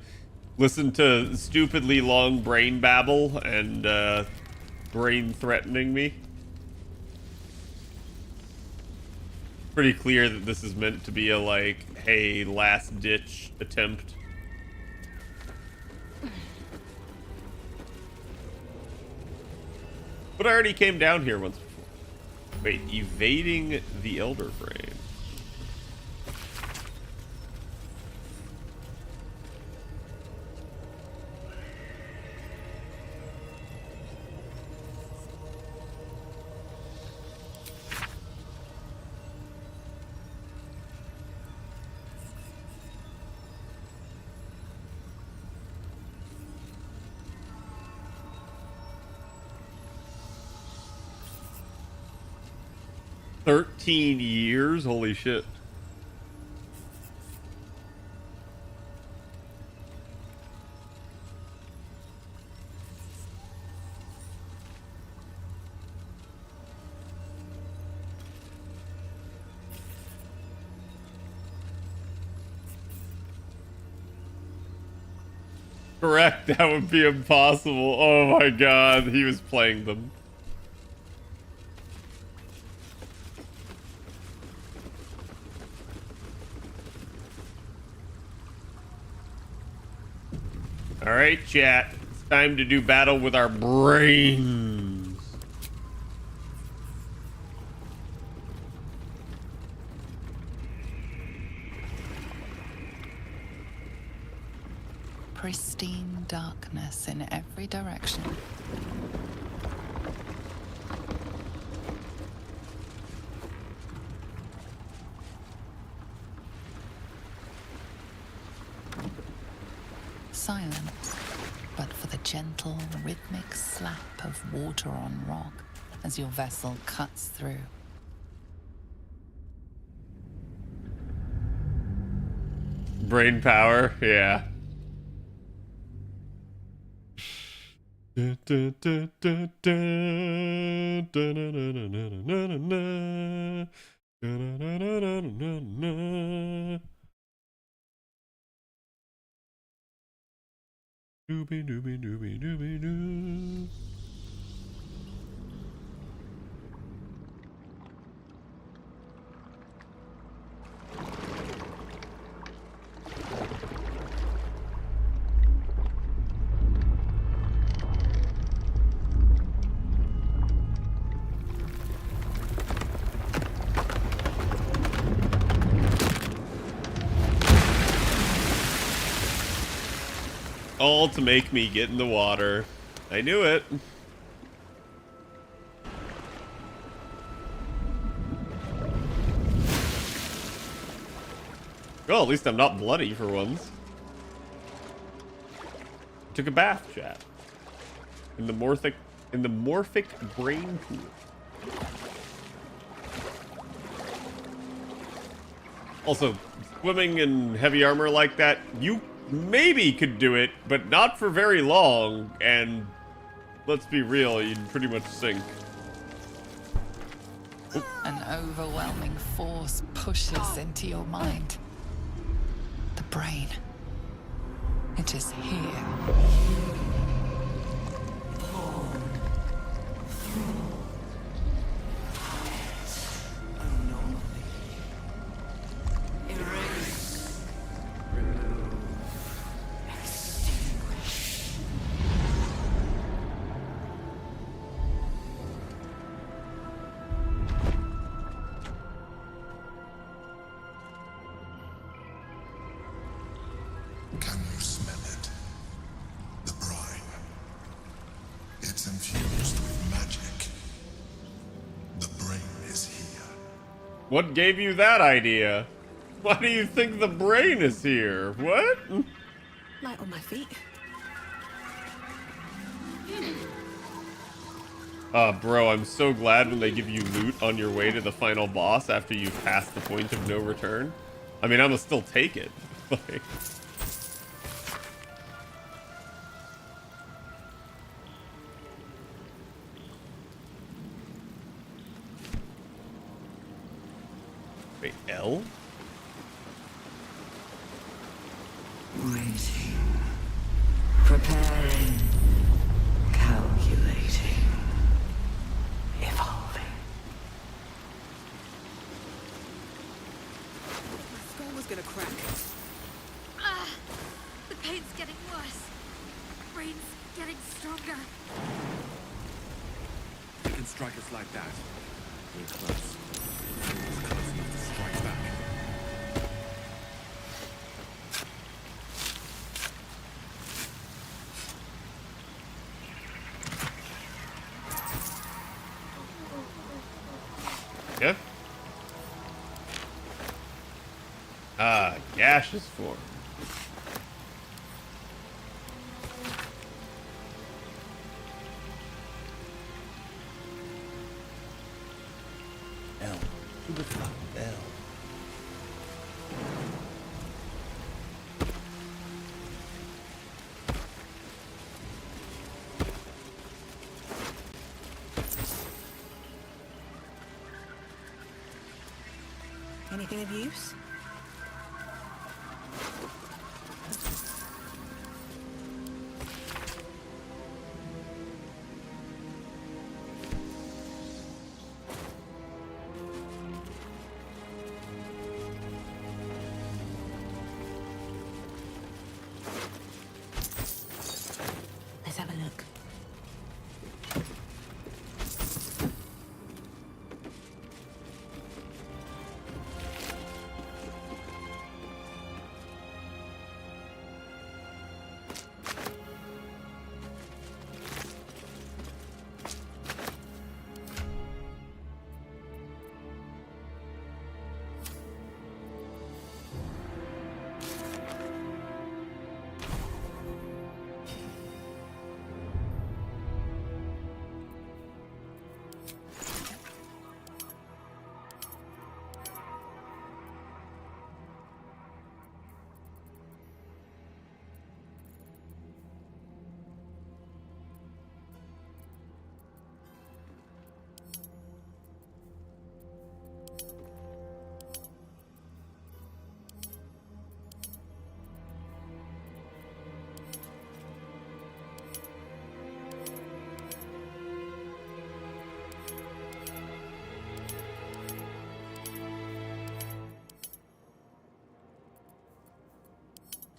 listen to stupidly long brain babble and brain threatening me. Pretty clear that this is meant to be a, like, hey, last ditch attempt. But I already came down here once before. Wait, evading the Elder Brain. $13 Holy shit. Correct, that would be impossible. Oh my god, he was playing them. Alright, chat. It's time to do battle with our brains. Pristine darkness in every direction. Silence, but for the gentle, rhythmic slap of water on rock as your vessel cuts through. Brain power, yeah. Doobie doobie doobie doobie doo. All to make me get in the water. I knew it. Well, at least I'm not bloody for once. Took a bath, chat. In the morphic brain pool. Also, swimming in heavy armor like that, you maybe could do it, but not for very long, and let's be real, you'd pretty much sink. An overwhelming force pushes into your mind. The brain. It is here. Can you smell it? The brine. It's infused with magic. The brain is here. What gave you that idea? Why do you think the brain is here? What? Light on my feet. Bro, I'm so glad when they give you loot on your way to the final boss after you've passed the point of no return. I mean, I'm gonna still take it. Like... Wait, L? Waiting. Preparing. Calculating. Evolving. My skull was gonna crack. Ah, the pain's getting worse. Brain's getting stronger. They can strike us like that. We're close. We're close enough to strike back. Yeah. Gaseous form. L. Who the fuck L? Anything of use? Let's have a look.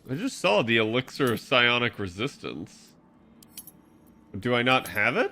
I just saw the elixir of psionic resistance. Do I not have it?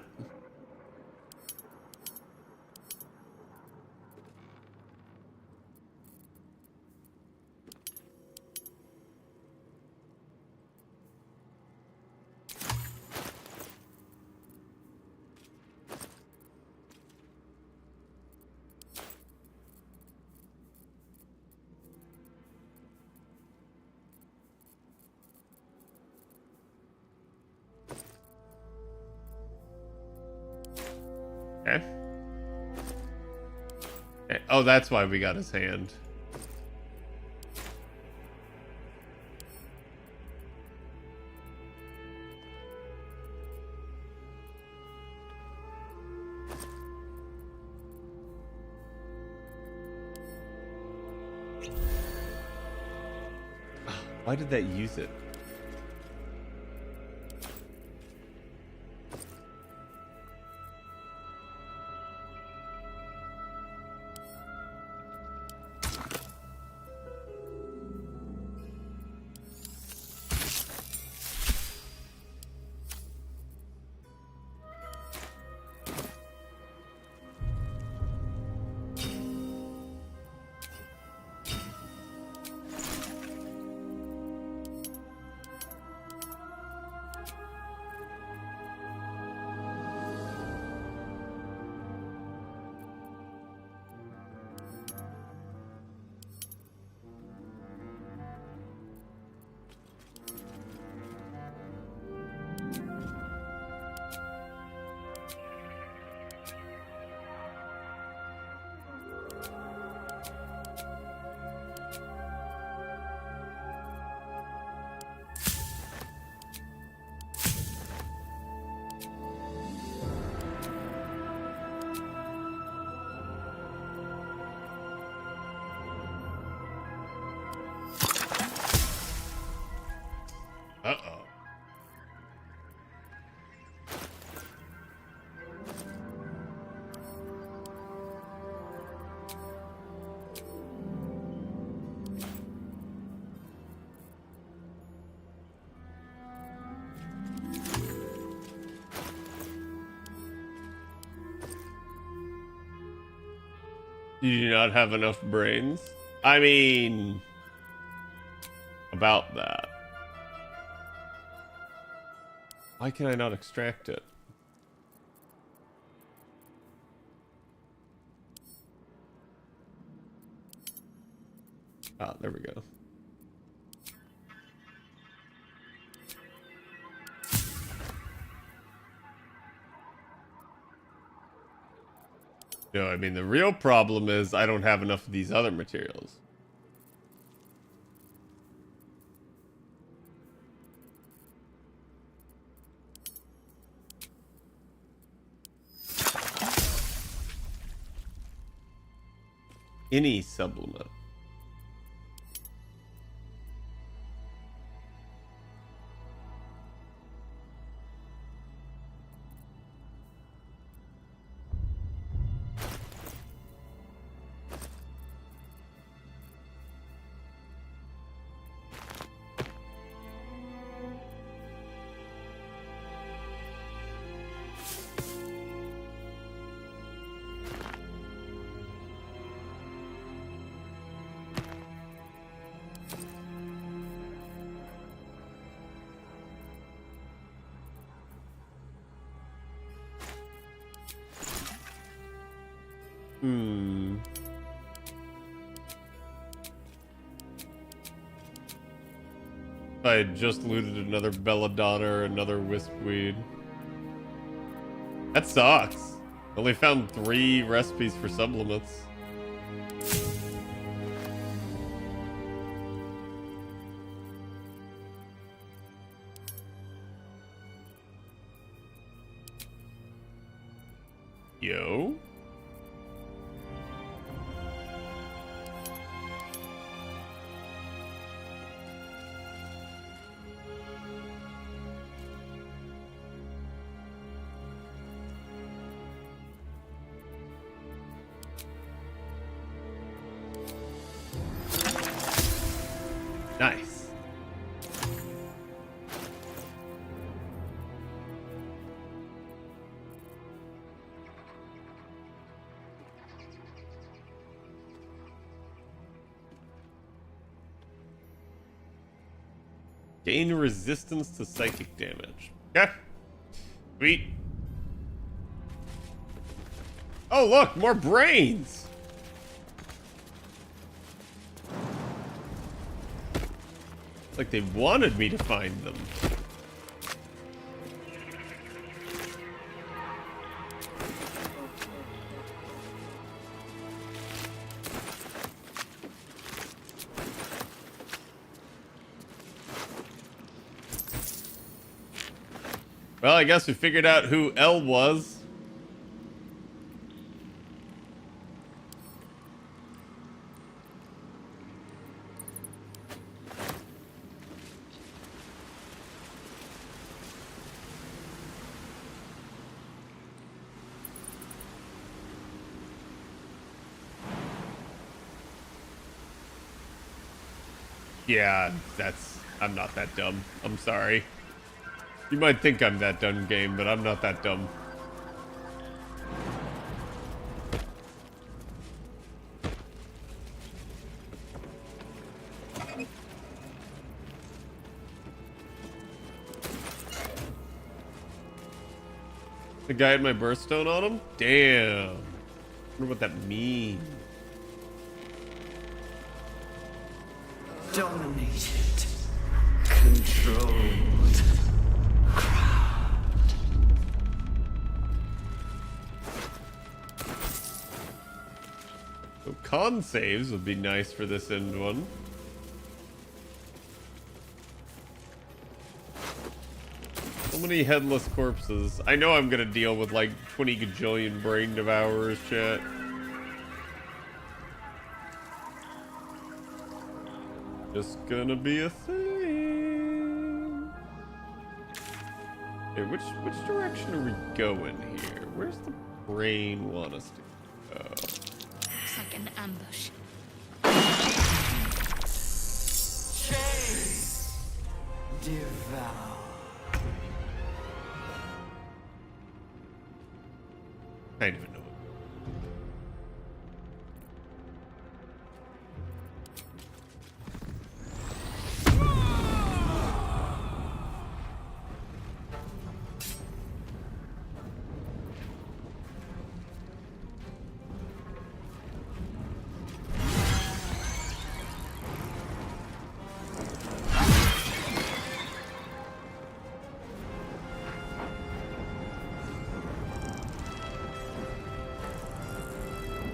Okay. Oh, that's why we got his hand. Why did that use it? Uh-oh. You do not have enough brains? I mean, about that. Why can I not extract it? Ah, there we go. No, I mean, the real problem is I don't have enough of these other materials. Any supplement. I had just looted another belladonna or another wispweed. That sucks. Only found 3 recipes for supplements. Yo. Nice. Gain resistance to psychic damage. Okay. Sweet. Oh, look, more brains. It's like they wanted me to find them. Well, I guess we figured out who L was. Yeah, I'm not that dumb. I'm sorry. You might think I'm that dumb, game, but I'm not that dumb. The guy had my birthstone on him? Damn. I wonder what that means. Dominated. Controlled. So con saves would be nice for this end one. So many headless corpses. I know I'm gonna deal with like 20 gajillion brain devourers, chat. Just gonna be a thing. Okay, which direction are we going here? Where's the brain want us to go? Looks like an ambush. Chase. Devour. I don't even know.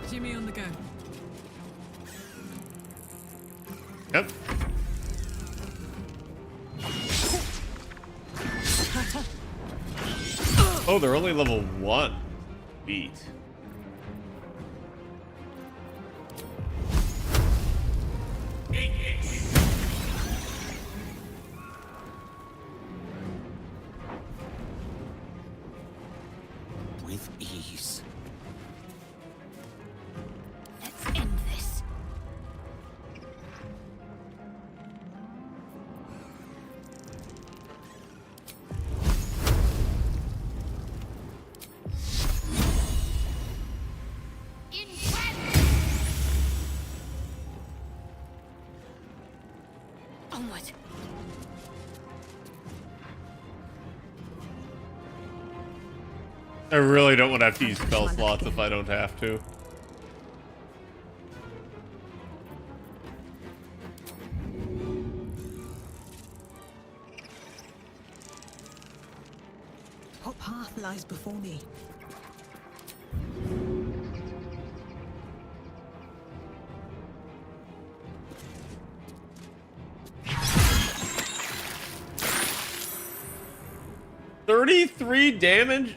Jimmy on the go. Yep. Oh, they're only level 1. Beat. With ease. Let's end this. Onward. I really don't want to have to use spell slots if I don't have to. What path lies before me? $33 damage?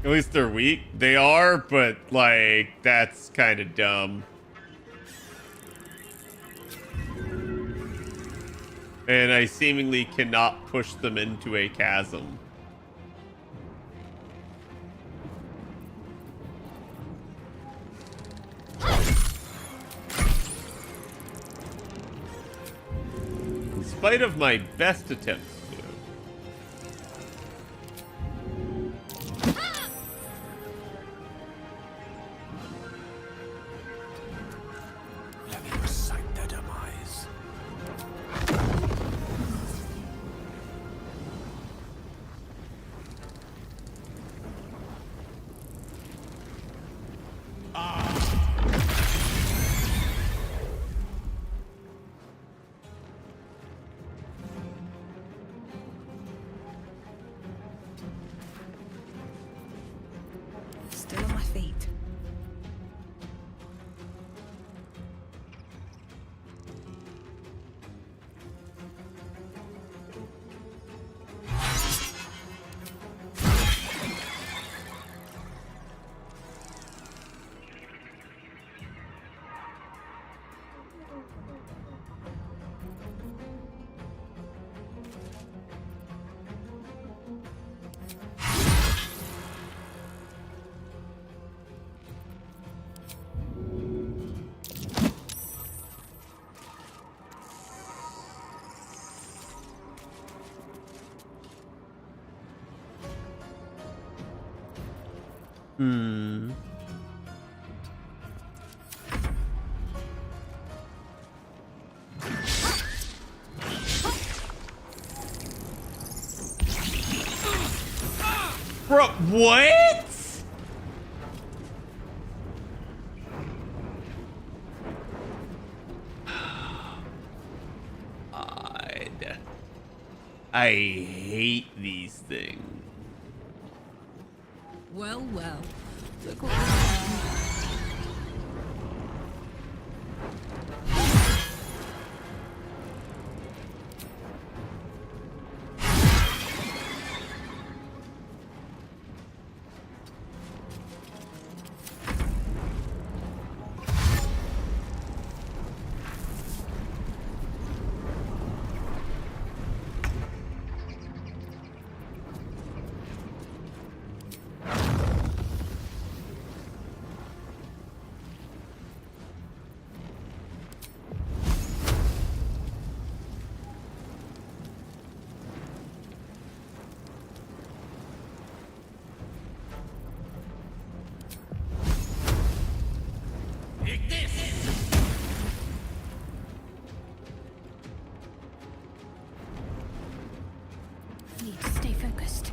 At least they're weak. They are, but like that's kind of dumb. And I seemingly cannot push them into a chasm. In spite of my best attempts to. Let me recite their demise. Still on my feet. Bro, what? God. I hate these things. Well, well. Look what Need to stay focused.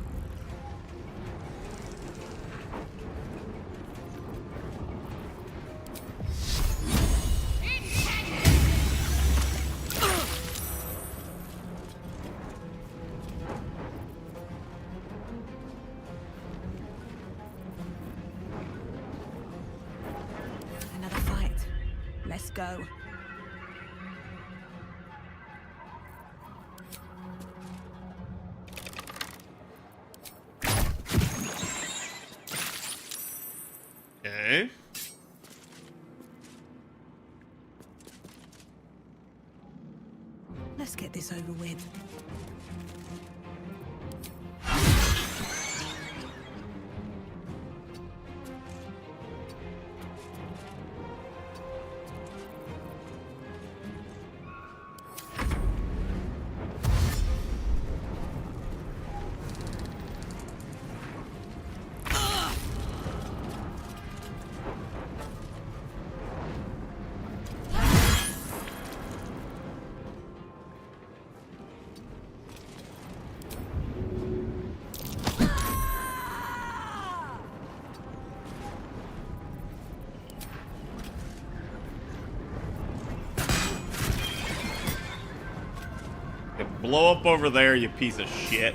Another fight. Let's go. Okay. Let's get this over with. Blow up over there, you piece of shit.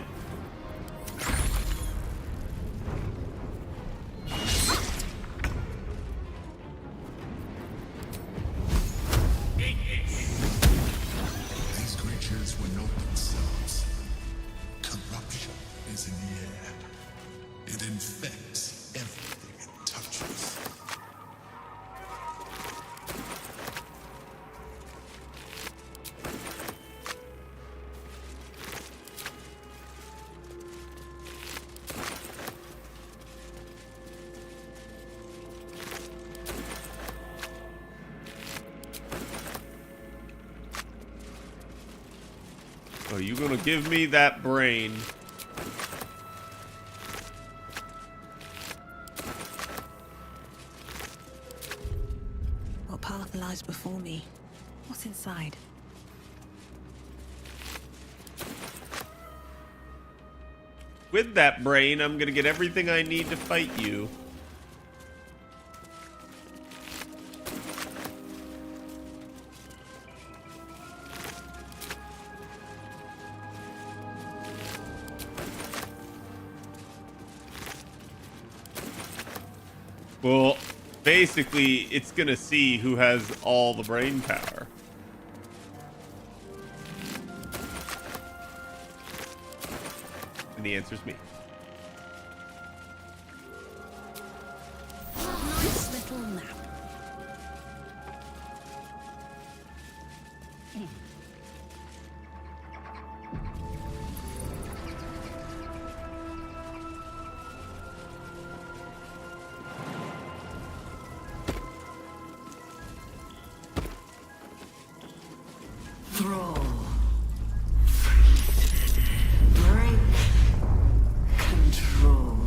These creatures were not themselves. Corruption is in the air. It infects Oh, you gonna give me that brain? What path lies before me? What's inside? With that brain, I'm gonna get everything I need to fight you. Well, basically, it's gonna see who has all the brain power. And the answer's me. Nice little nap. Thrall. Break. Control.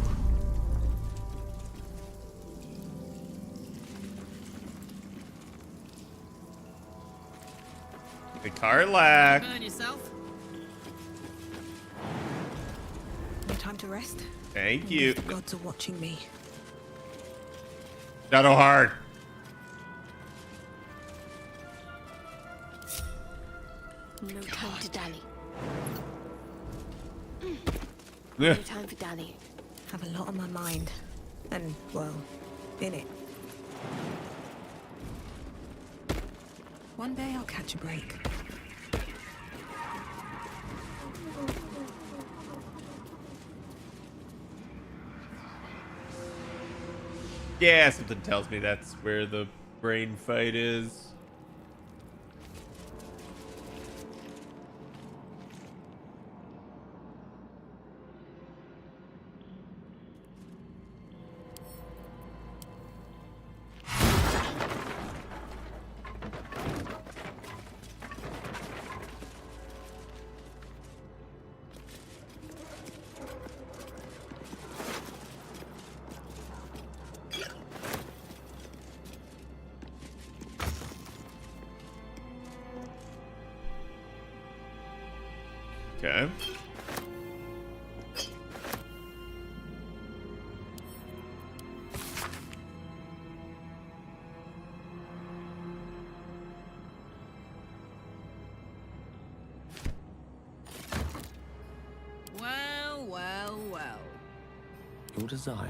The Karlak. Burn yourself. No time to rest? Thank you. The gods are watching me. Shadowheart. No time to dally. Yeah. No time for dally. Have a lot on my mind. And, well, in it. One day I'll catch a break. Yeah, something tells me that's where the brain fight is. Okay. Well, well, well. Your desire.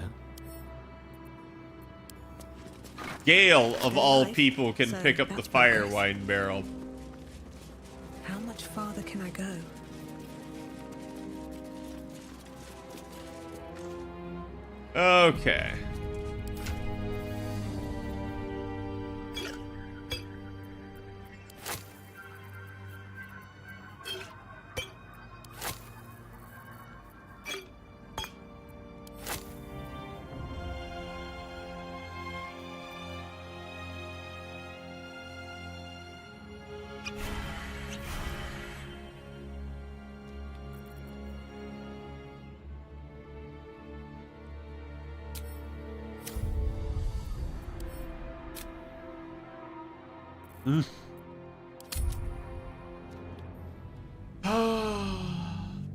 Gale, of Good all life, people, can so pick up the that's fire progress. wine barrel. How much farther can I go? Okay.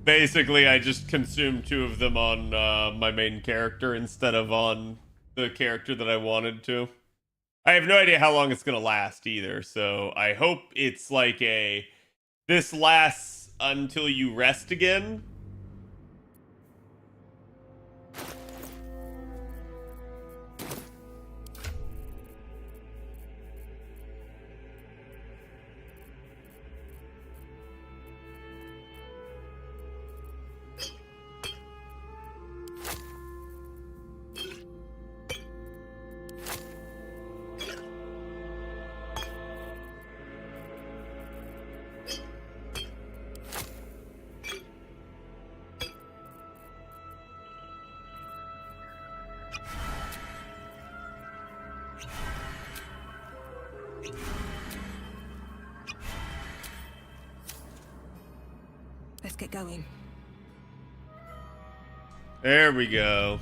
Basically, I just consumed 2 of them on my main character instead of on the character that I wanted to. I have no idea how long it's going to last either, so I hope it's like a... This lasts until you rest again. get going. There we go.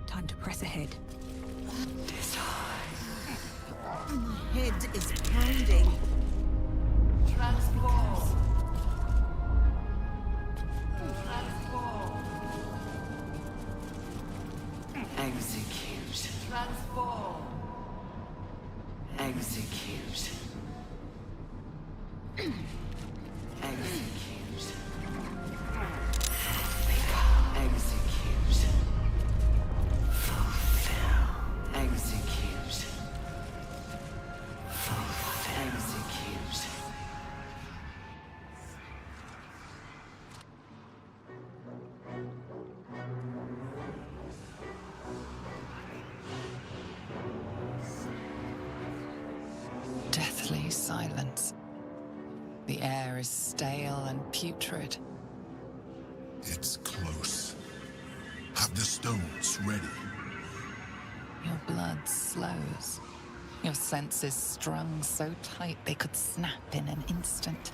Time to press ahead. My head is pounding. Transform. Execute. Transform. Execute. Execute. Execute. Fulfill. Execute. Execute. Deathly silence. The air is stale and putrid. It's close. Have the stones ready. Your blood slows. Your senses strung so tight they could snap in an instant.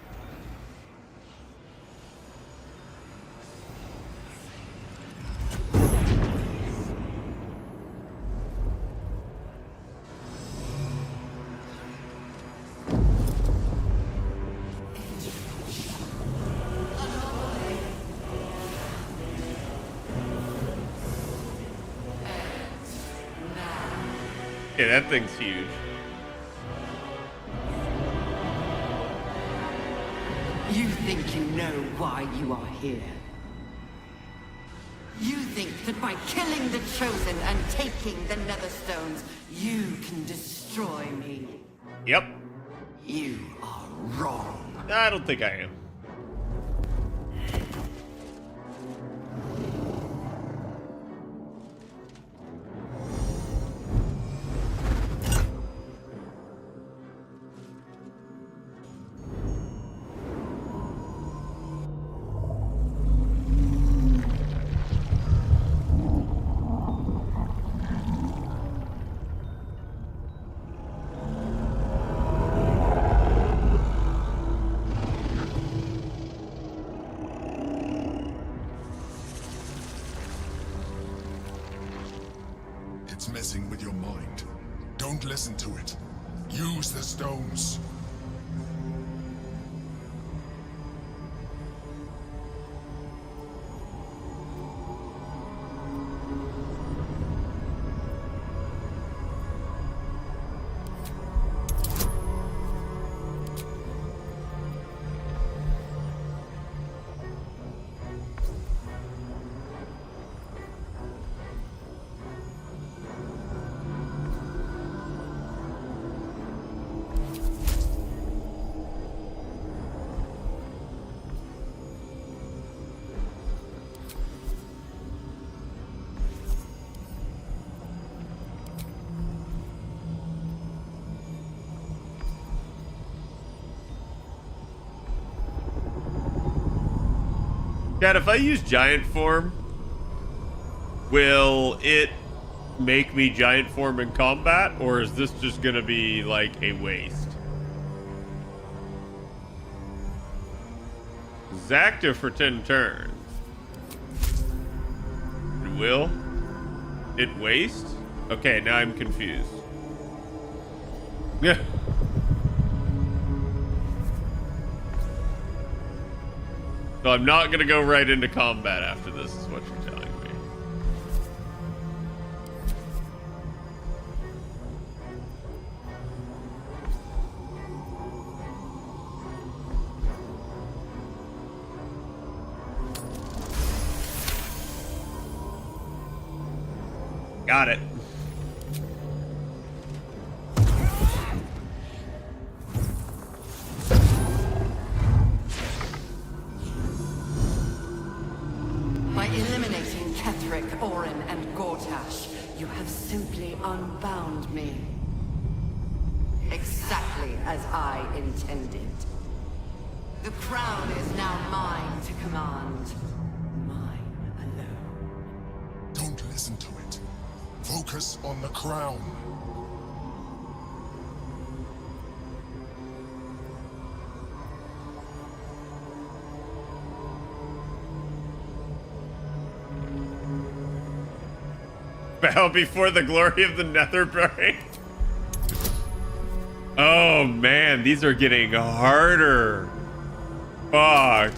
Yeah, that thing's huge. You think you know why you are here? You think that by killing the Chosen and taking the Netherstones, you can destroy me? Yep. You are wrong. I don't think I am. It's messing with your mind. Don't listen to it. Use the stones. Dad, if I use giant form, will it make me giant form in combat, or is this just gonna be like a waste? It's active for 10 turns. It will? It waste? Okay, now I'm confused. Yeah. So I'm not gonna go right into combat after this, is what you're telling me. Got it. By eliminating Ketheric, Orin, and Gortash, you have simply unbound me. Exactly as I intended. The crown is now mine to command. Mine alone. Don't listen to it. Focus on the crown. Bow before the glory of the nether brain. Oh man, these are getting harder. Fuck.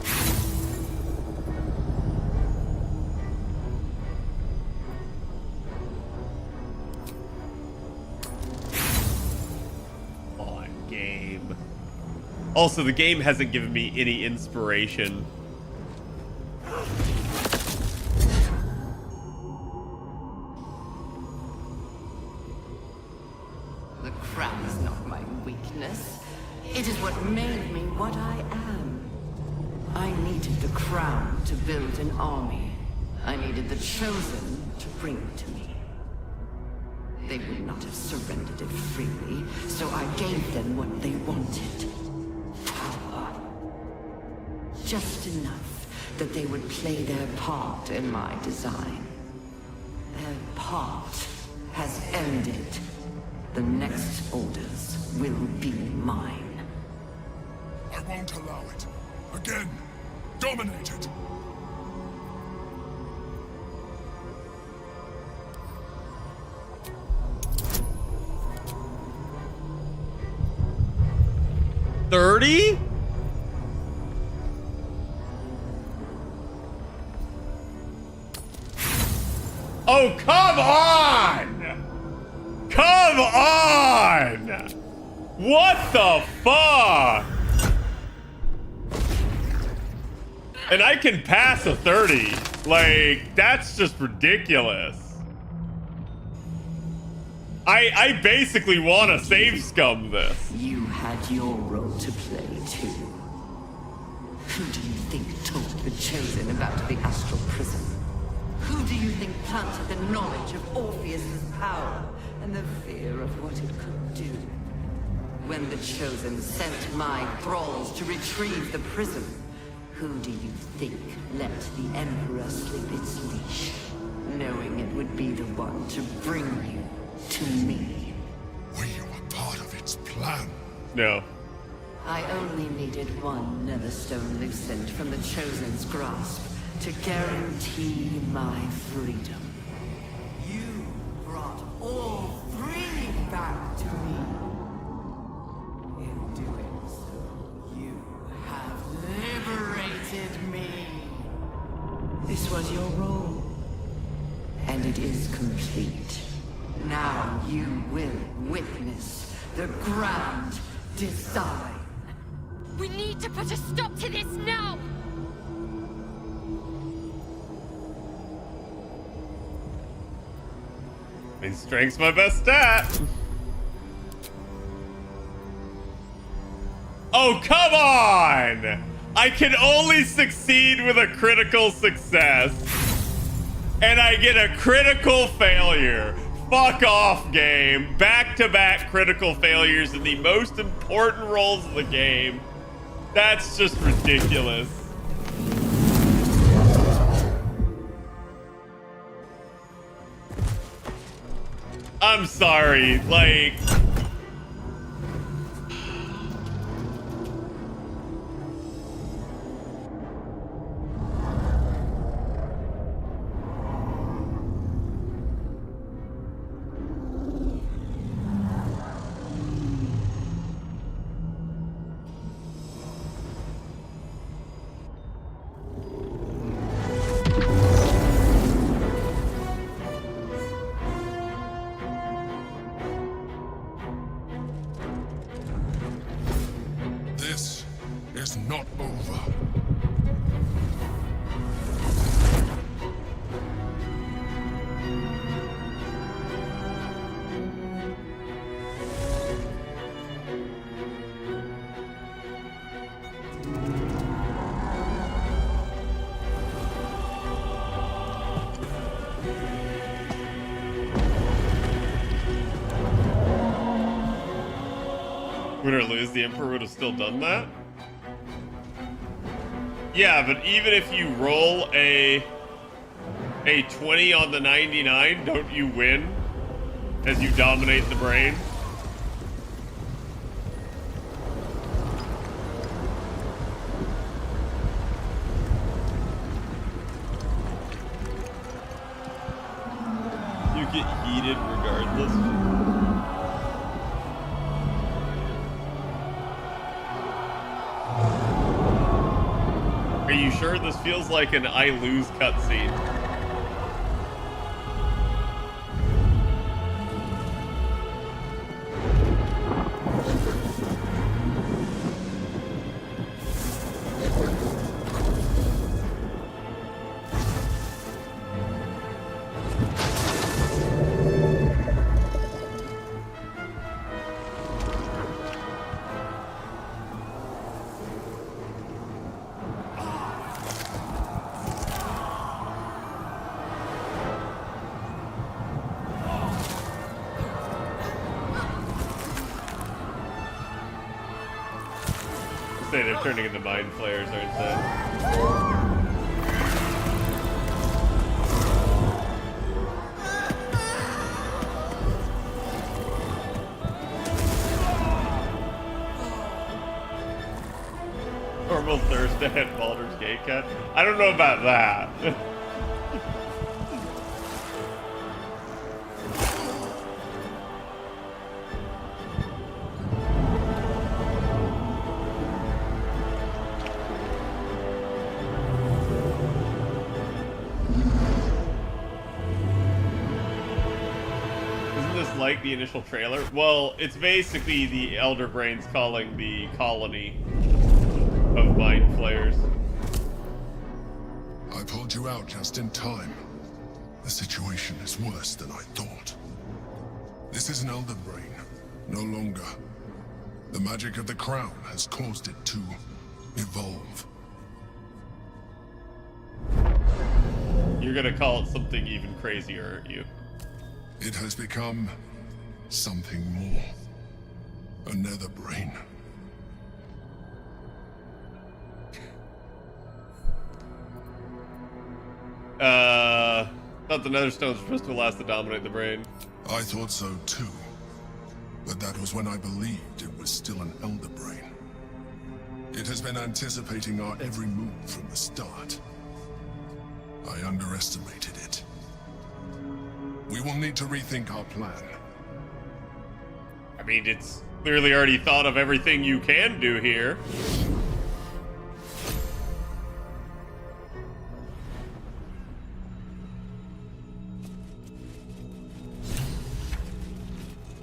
On game. Also, the game hasn't given me any inspiration. The crown is not my weakness. It is what made me what I am. I needed the crown to build an army. I needed the chosen to bring it to me. They would not have surrendered it freely, so I gave them what they wanted. Power. Just enough that they would play their part in my design. Their part has ended. The next orders will be mine. I won't allow it. Again, dominate it. $30? Oh, come on! Come on! What the fuck? And I can pass a 30. Like, that's just ridiculous. I basically want to save scum this. You had your role to play too. Who do you think told the Chosen about the astral prison? Who do you think planted the knowledge of Orpheus's power and the fear of what it could do? When the Chosen sent my thralls to retrieve the prism, who do you think let the Emperor slip its leash, knowing it would be the one to bring you to me? Were you a part of its plan? No. I only needed one Netherstone loosened from the Chosen's grasp to guarantee my freedom. You brought all three back to me. In doing so, you have liberated me. This was your role, and it is complete. Now you will witness the grand design. We need to put a stop to this now! I mean, strength's my best stat. Oh, come on! I can only succeed with a critical success. And I get a critical failure. Fuck off, game. Back-to-back critical failures in the most important roles of the game. That's just ridiculous. I'm sorry, like... This is not over. Win or lose, the Emperor would have still done that? Yeah, but even if you roll a 20 on the 99, don't you win as you dominate the brain? You get heated regardless. Are you sure this feels like an I lose cutscene? Say they're turning into mind flayers, aren't they? Normal Thursday at Baldur's Gate cut? I don't know about that. Like the initial trailer? Well, it's basically the Elder Brains calling the colony of mind flayers. I pulled you out just in time. The situation is worse than I thought. This is an Elder Brain, no longer. The magic of the crown has caused it to evolve. You're gonna call it something even crazier, aren't you? It has become something more. Another brain. Thought the Netherstone's supposed to last to dominate the brain. I thought so too. But that was when I believed it was still an Elder Brain. It has been anticipating our every move from the start. I underestimated it. We will need to rethink our plan. I mean, it's clearly already thought of everything you can do here.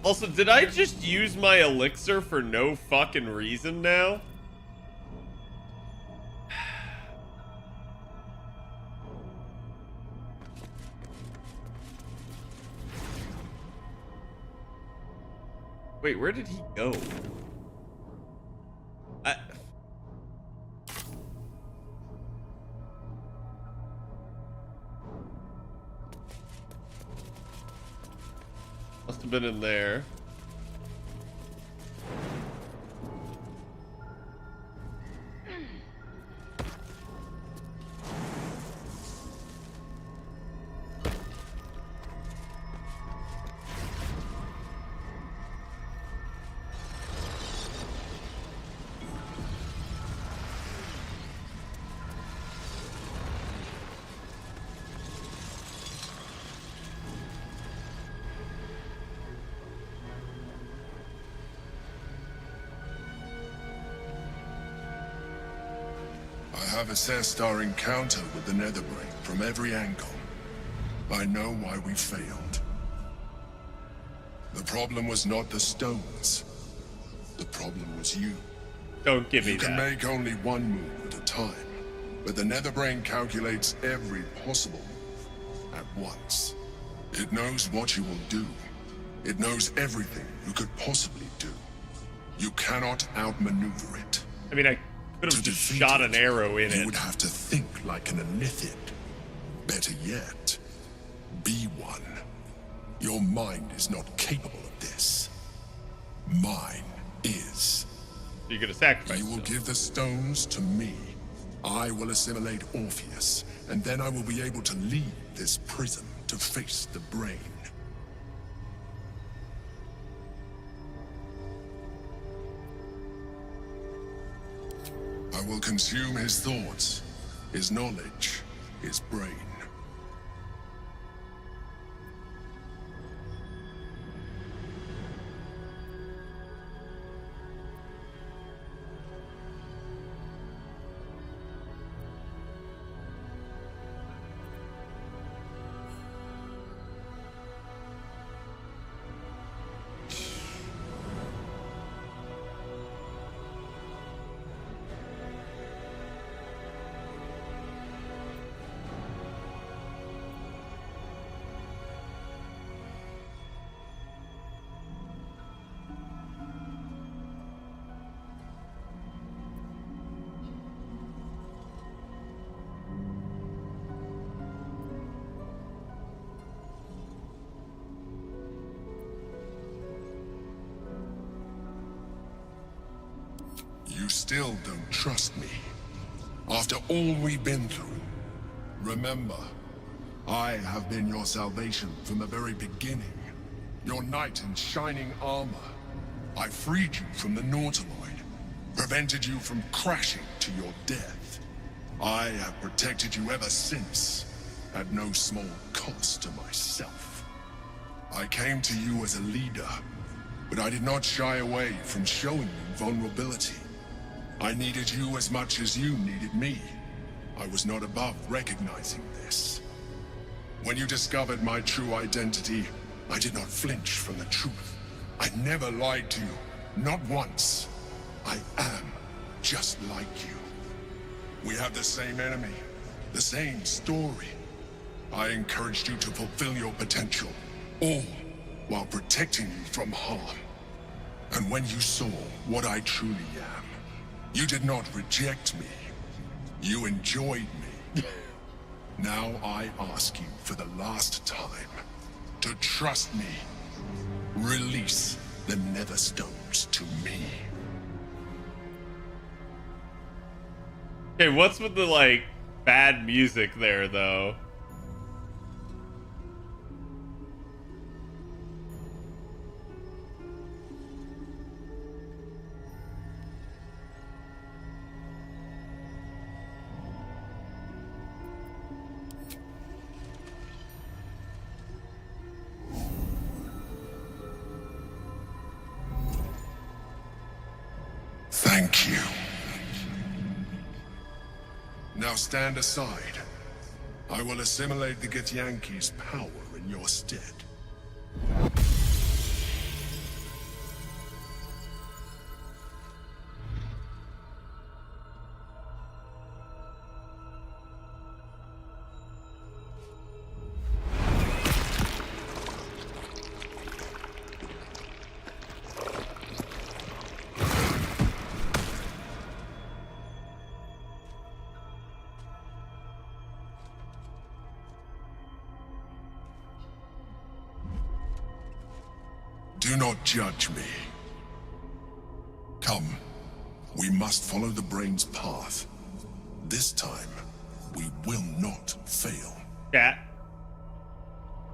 Also, did I just use my elixir for no fucking reason now? Wait, where did he go? Must have been in there. I have assessed our encounter with the Netherbrain from every angle. I know why we failed. The problem was not the stones. The problem was you. Don't give me that. You can make only one move at a time, but the Netherbrain calculates every possible move at once. It knows what you will do. It knows everything you could possibly do. You cannot outmaneuver it. I mean, I could have just shot an arrow in it. You would have to think like an Elithid. Better yet, be one. Your mind is not capable of this. Mine is. You're gonna sacrifice. You will give the stones to me. I will assimilate Orpheus, and then I will be able to leave this prison to face the brain. I will consume his thoughts, his knowledge, his brain. still don't trust me. After all we've been through, remember, I have been your salvation from the very beginning. Your knight in shining armor. I freed you from the Nautiloid, prevented you from crashing to your death. I have protected you ever since, at no small cost to myself. I came to you as a leader, but I did not shy away from showing you vulnerability. I needed you as much as you needed me. I was not above recognizing this. When you discovered my true identity, I did not flinch from the truth. I never lied to you, not once. I am just like you. We have the same enemy, the same story. I encouraged you to fulfill your potential, all while protecting you from harm. And when you saw what I truly am, you did not reject me. You enjoyed me. Now I ask you for the last time to trust me. Release the Netherstones to me. Okay, what's with the, like, bad music there, though? Thank you. Now stand aside. I will assimilate the Githyanki's power in your stead. Do not judge me. Come, we must follow the brain's path. This time, we will not fail. Cat.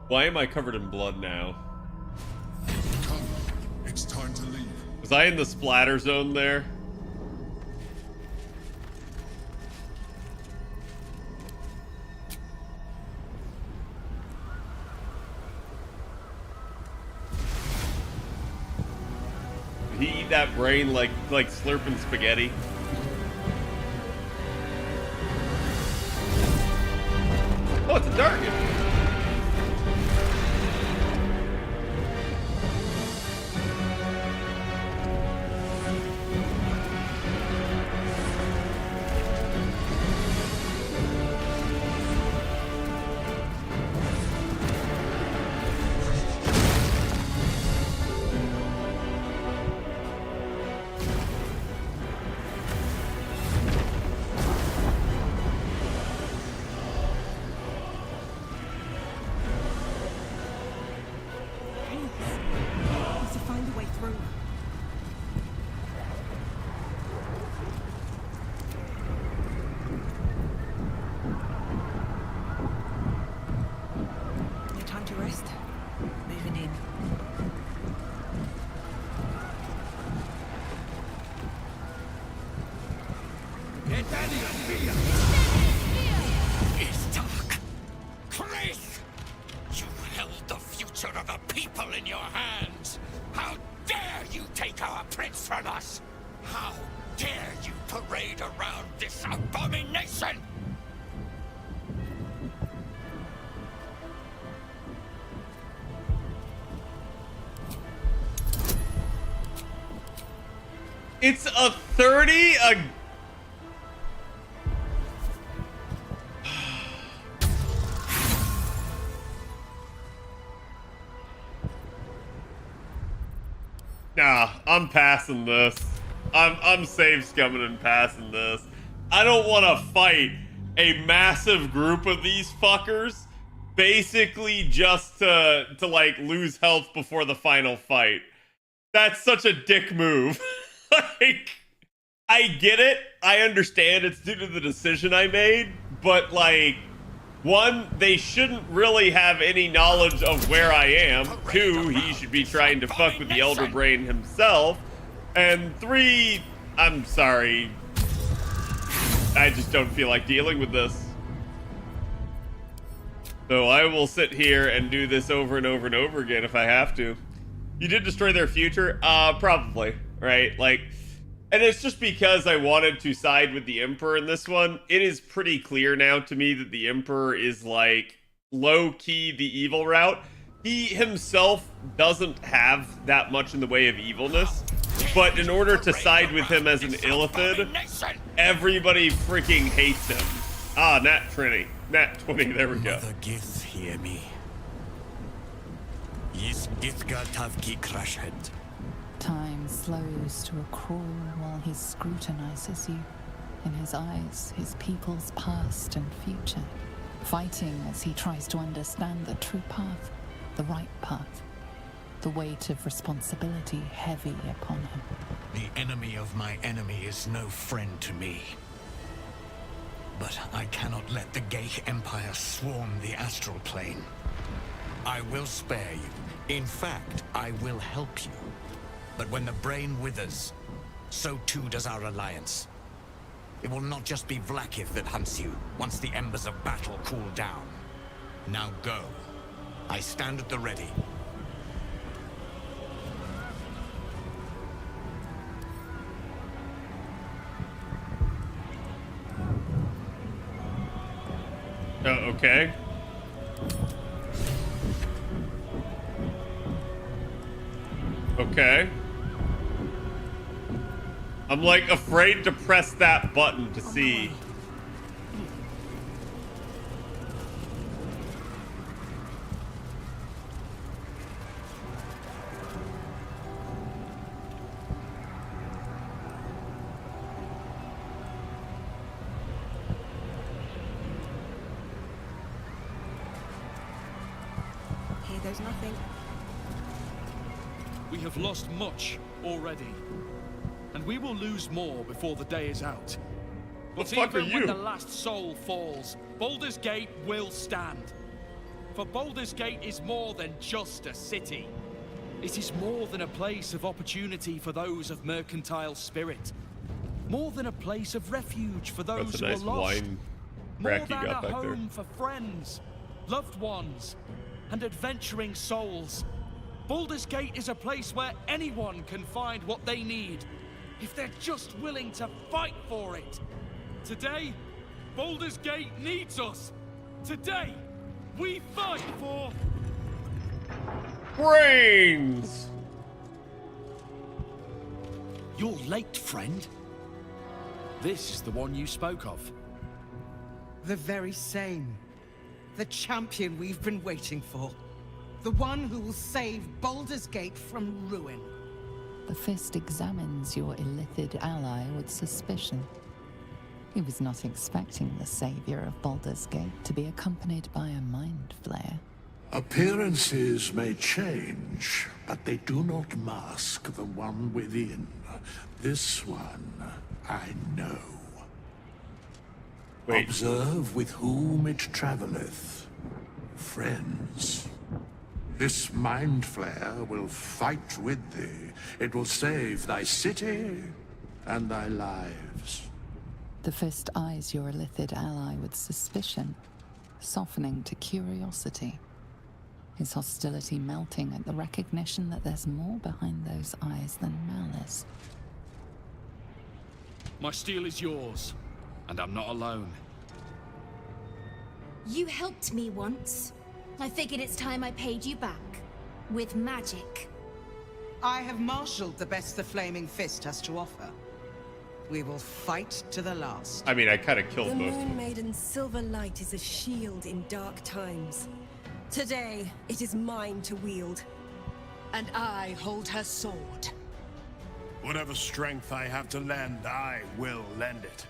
Why am I covered in blood now? Come, it's time to leave. Was I in the splatter zone there? Did he eat that brain like slurping spaghetti? Oh, it's a target. Need to find a way through. No time to rest. Moving in. Get out of here! It's dark. Chris! You held the future of the people in your hands. How dare you take our prince from us? How dare you parade around this abomination? It's a 30? Nah, I'm passing this. I'm save scumming and passing this. I don't want to fight a massive group of these fuckers basically just to like lose health before the final fight. That's such a dick move. Like I get it. I understand it's due to the decision I made, but like, one, they shouldn't really have any knowledge of where I am. Two, he should be trying to fuck with the Elder Brain himself. And three, I'm sorry. I just don't feel like dealing with this. So I will sit here and do this over and over and over again if I have to. You did destroy their future? Probably, right? Like, and it's just because I wanted to side with the Emperor in this one. It is pretty clear now to me that the Emperor is like low-key the evil route. He himself doesn't have that much in the way of evilness, but in order to side with him as an Illithid, everybody freaking hates him. Ah, Nat 20. Nat 20, there we go. Mother Gith, hear me. Yes, Githga Tavki Crashhead. Time slows to a crawl while he scrutinizes you. In his eyes, his people's past and future, fighting as he tries to understand the true path, the right path, the weight of responsibility heavy upon him. The enemy of my enemy is no friend to me. But I cannot let the Geich Empire swarm the astral plane. I will spare you. In fact, I will help you. But when the brain withers, so too does our alliance. It will not just be Vlaakith that hunts you once the embers of battle cool down. Now go. I stand at the ready. Okay. Okay. I'm like afraid to press that button to see. Here goes nothing. We have lost much already, and we will lose more before the day is out. But even when the last soul falls, Baldur's Gate will stand. For Baldur's Gate is more than just a city. It is more than a place of opportunity for those of mercantile spirit. More than a place of refuge for those who are lost. More than a home for friends, loved ones, and adventuring souls. Baldur's Gate is a place where anyone can find what they need, if they're just willing to fight for it. Today, Baldur's Gate needs us. Today, we fight for... brains! You're late, friend. This is the one you spoke of. The very same. The champion we've been waiting for. The one who will save Baldur's Gate from ruin. The Fist examines your illithid ally with suspicion. He was not expecting the savior of Baldur's Gate to be accompanied by a mind flare. Appearances may change, but they do not mask the one within. This one, I know. Wait. Observe with whom it traveleth. Friends. This mind flare will fight with thee. It will save thy city and thy lives. The Fist eyes your illithid ally with suspicion, softening to curiosity. His hostility melting at the recognition that there's more behind those eyes than malice. My steel is yours, and I'm not alone. You helped me once. I figured it's time I paid you back. With magic. I have marshaled the best the Flaming Fist has to offer. We will fight to the last. I mean, I kind of killed The most of Moon them. Maiden's silver light is a shield in dark times. Today, it is mine to wield. And I hold her sword. Whatever strength I have to lend, I will lend it.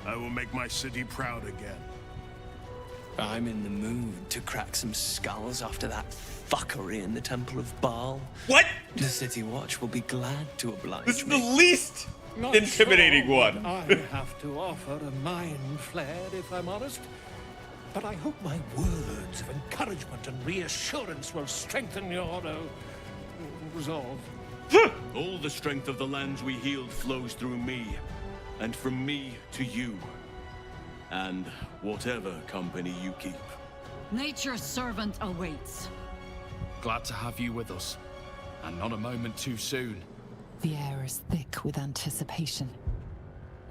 I will make my city proud again. I'm in the mood to crack some skulls after that fuckery in the Temple of Baal. What? The City Watch will be glad to oblige This is me. the least Not intimidating sure one. what I have to offer a mind flared, if I'm honest. But I hope my words of encouragement and reassurance will strengthen your resolve. All the strength of the lands we healed flows through me, and from me to you, and whatever company you keep. Nature's servant awaits. Glad to have you with us, and not a moment too soon. The air is thick with anticipation.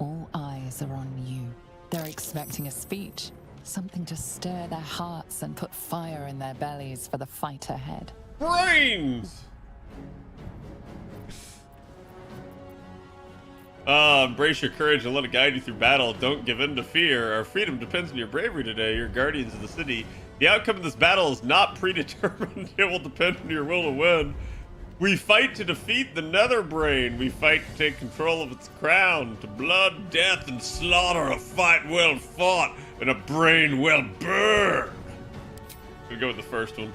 All eyes are on you. They're expecting a speech, something to stir their hearts and put fire in their bellies for the fight ahead. Brains! Embrace your courage and let it guide you through battle. Don't give in to fear. Our freedom depends on your bravery today. You're guardians of the city. The outcome of this battle is not predetermined. It will depend on your will to win. We fight to defeat the Nether Brain. We fight to take control of its crown. To blood, death, and slaughter. A fight well fought and a brain well burned. We'll go with the first one.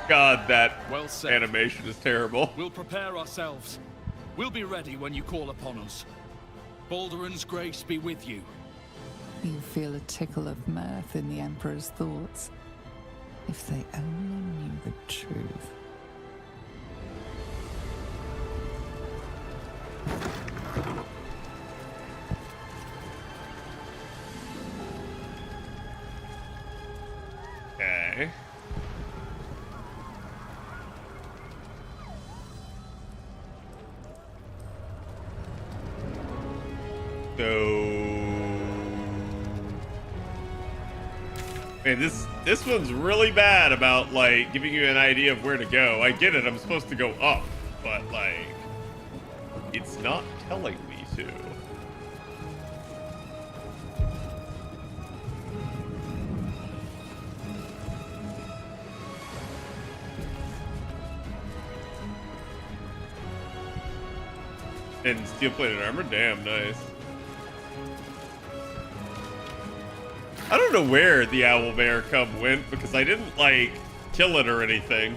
God, that well said. Animation is terrible. We'll prepare ourselves. We'll be ready when you call upon us. Balduran's grace be with you. You feel a tickle of mirth in the Emperor's thoughts. If they only knew the truth. Okay. Man, this one's really bad about, like, giving you an idea of where to go. I get it, I'm supposed to go up, but, like, it's not telling me to. And steel-plated armor? Damn, nice. I don't know where the owlbear cub went because I didn't, like, kill it or anything.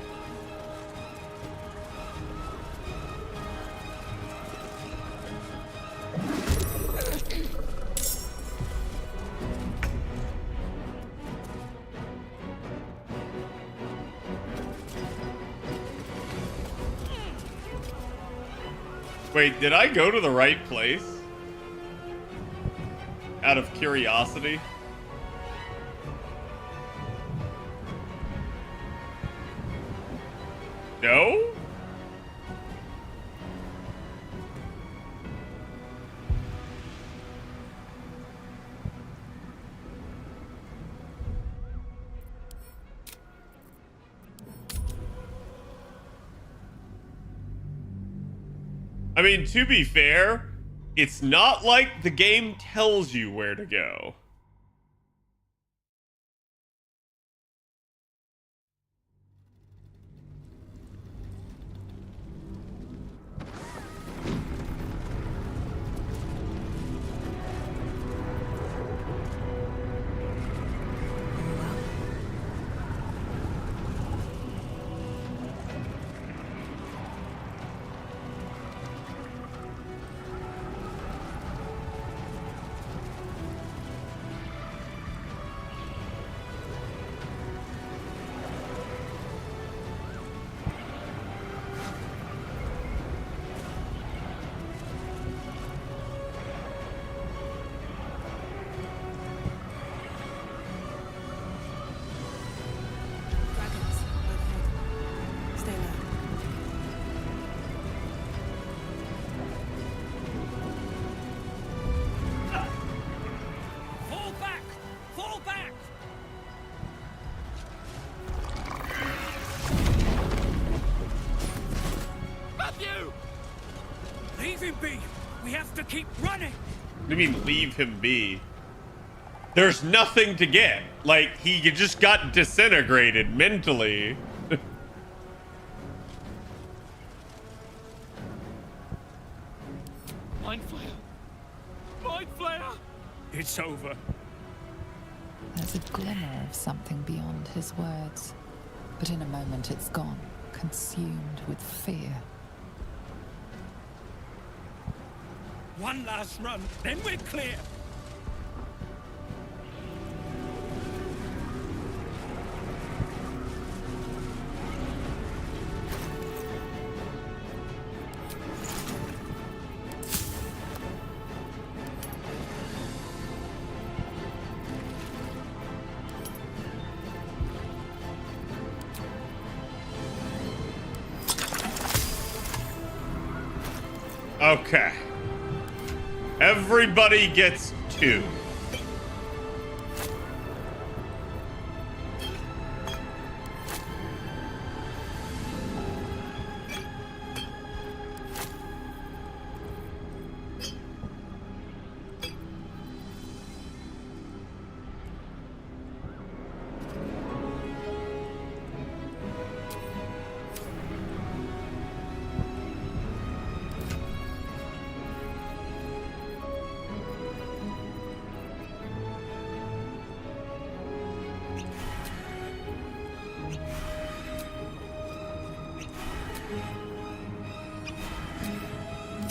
Wait, did I go to the right place? Out of curiosity? No? I mean, to be fair, it's not like the game tells you where to go. Keep running. What do you mean, leave him be? There's nothing to get. Like, he just got disintegrated mentally. Mind Flayer! Mind Flayer! It's over. There's a glimmer of something beyond his words, but in a moment it's gone, consumed with fear. One last run, then we're clear. Okay. Everybody gets 2.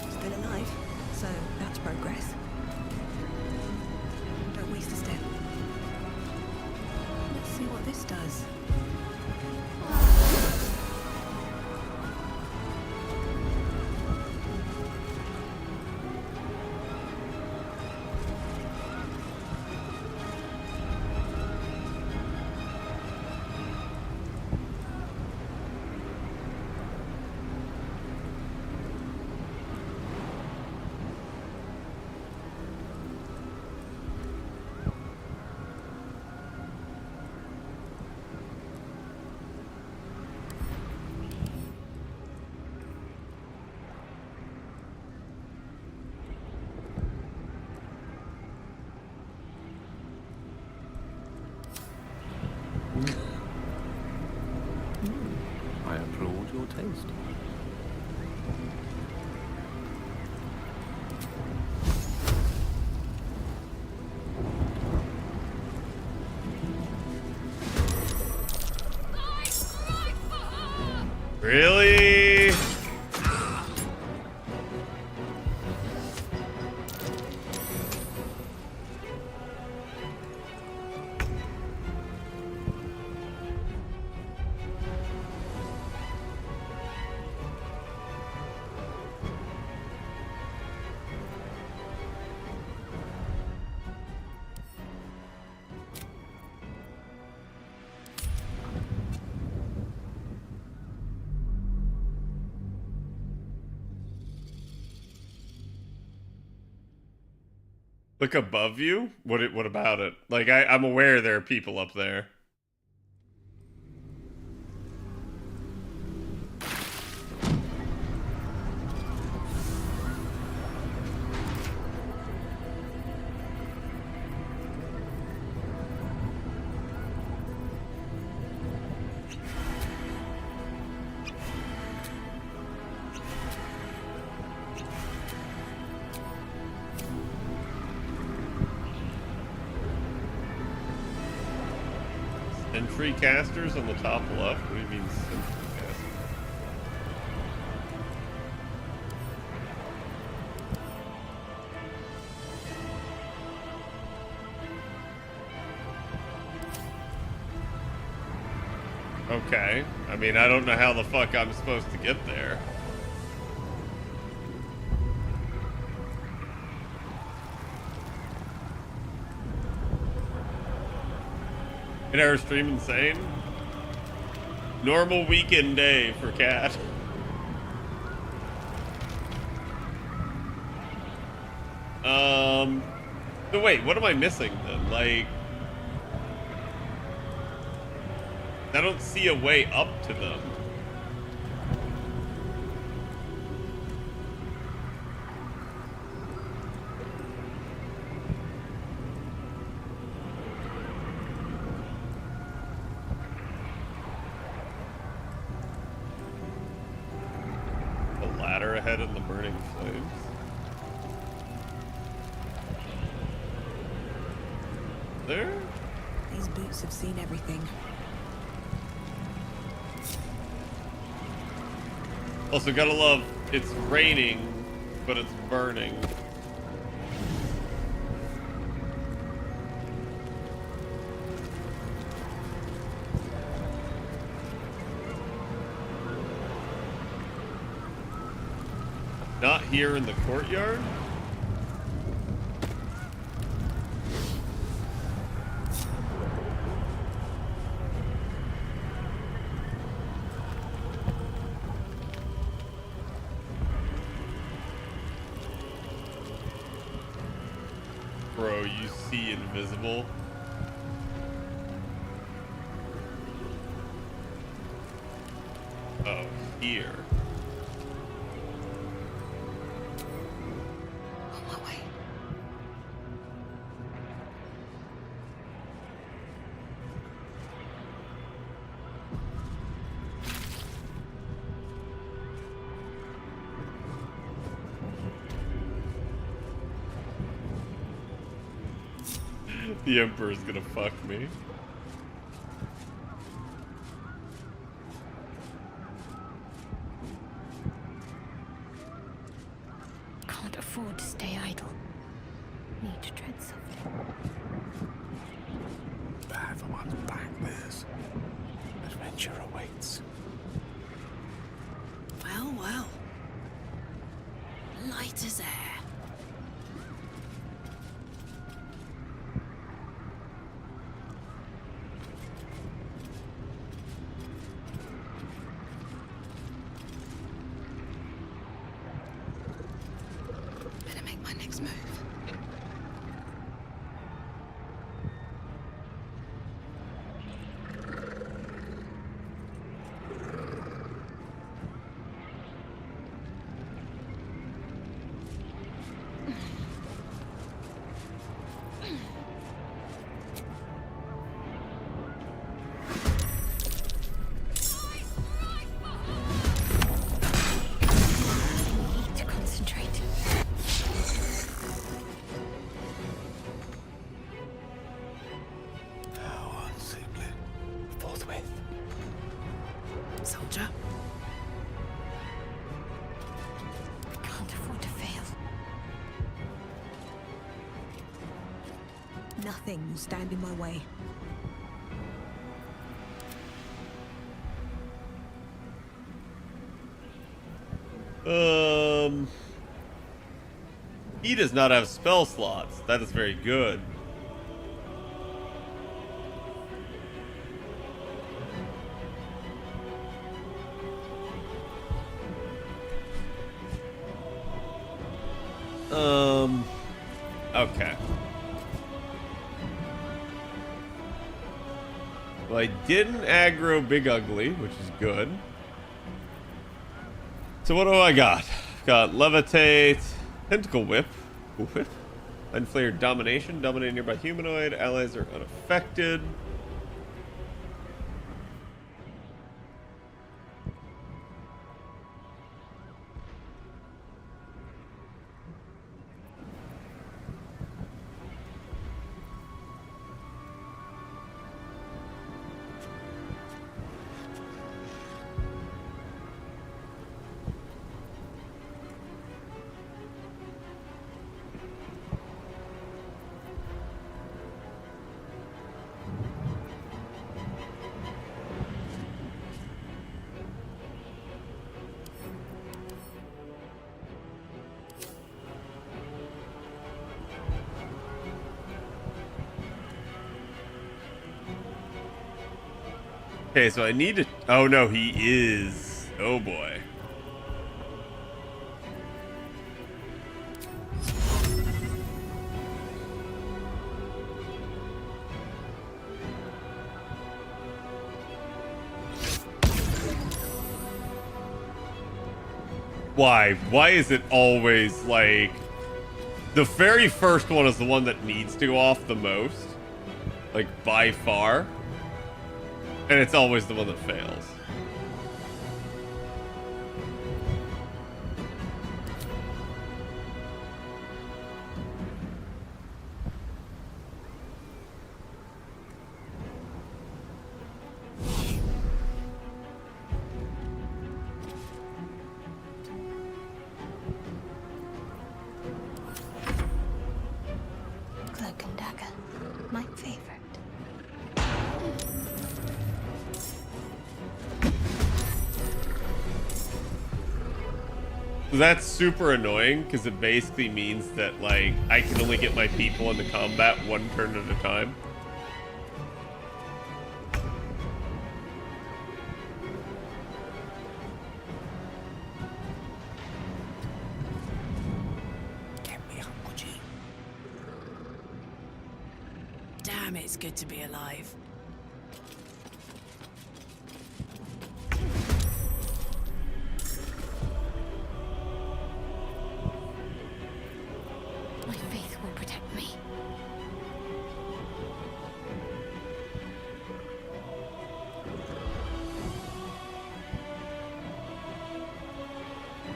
Still alive, so that's progress. Don't waste a step. Let's see what this does. I applaud your taste. Really? Look above you? What about it? Like, I'm aware there are people up there. Sentry casters on the top left? What do you mean sentry casters? Okay. I mean, I don't know how the fuck I'm supposed to get there. In our stream insane? Normal weekend day for Cat. So wait, what am I missing then? Like, I don't see a way up to them. Ahead in the burning flames. there? These boots have seen everything. Also, gotta love, it's raining, but it's burning. Not here in the courtyard? Bro, you see invisible? Oh, here. On my way. The Emperor's gonna fuck me. Can't afford to stay idle. Need to tread softly. Bad for one's back, this. Adventure awaits. Well, well. Light as air. Better make my next move. Need to concentrate. How unseemly. Forthwith. Soldier. Can't afford to fail. Nothing will stand in my way. He does not have spell slots. That is very good. Okay. Well, I didn't aggro Big Ugly, which is good. So what do I got? Got Levitate, Tentacle Whip, Unflared Domination, dominate nearby humanoid, allies are unaffected. Okay, so I need to... Oh, no, he is. Oh, boy. Why? Why is it always, like... The very first one is the one that needs to go off the most. Like, by far. And it's always the one that fails. So that's super annoying because it basically means that like I can only get my people into combat one turn at a time. Damn, it's good to be alive. My faith will protect me.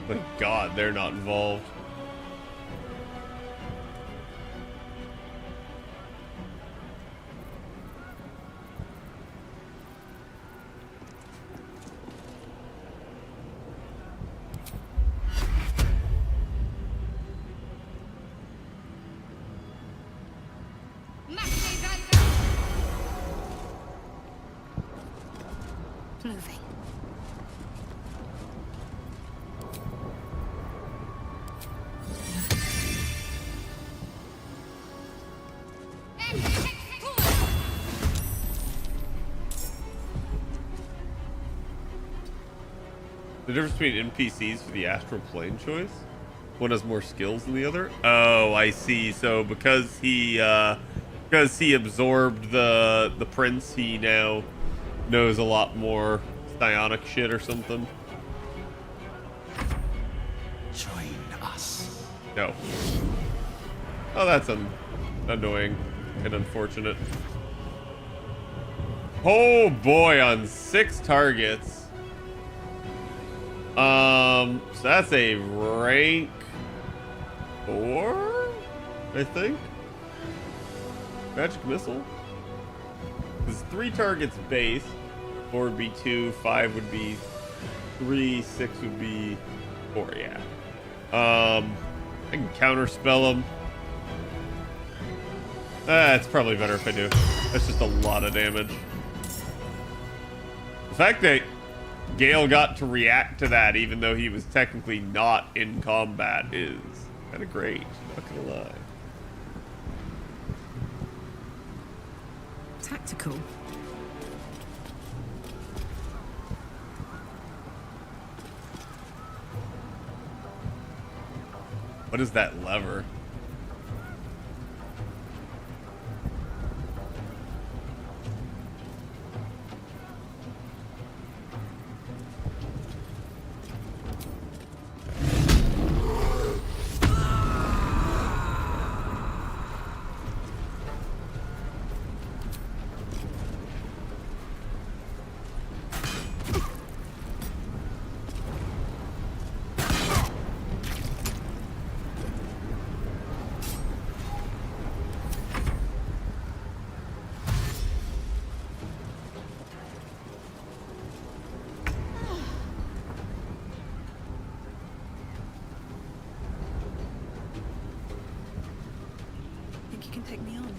Thank God they're not involved. Moving. The difference between NPCs for the astral plane choice? One has more skills than the other? Oh, I see. So because he absorbed the prince, he now knows a lot more psionic shit or something. Join us. No. Oh, that's annoying and unfortunate. Oh boy, on 6 targets. So that's a rank 4, I think. Magic missile. It's 3 targets base. 4 would be 2, 5 would be 3, 6 would be 4. Yeah. I can counterspell them. It's probably better if I do. That's just a lot of damage. The fact that Gale got to react to that even though he was technically not in combat is kind of great, not gonna lie. Tactical. What is that lever? Think you can take me on?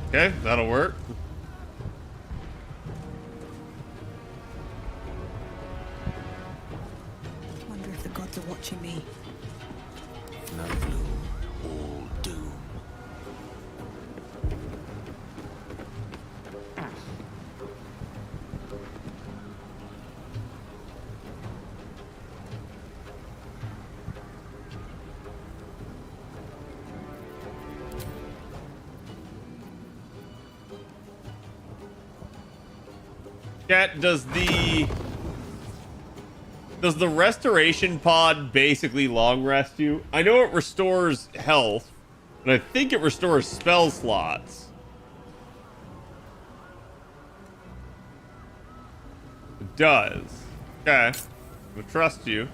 Okay, that'll work. Wonder if the gods are watching me. No gloom, all doom. Chat, does the restoration pod basically long rest you? I know it restores health, and I think it restores spell slots. It does. Okay. I trust you.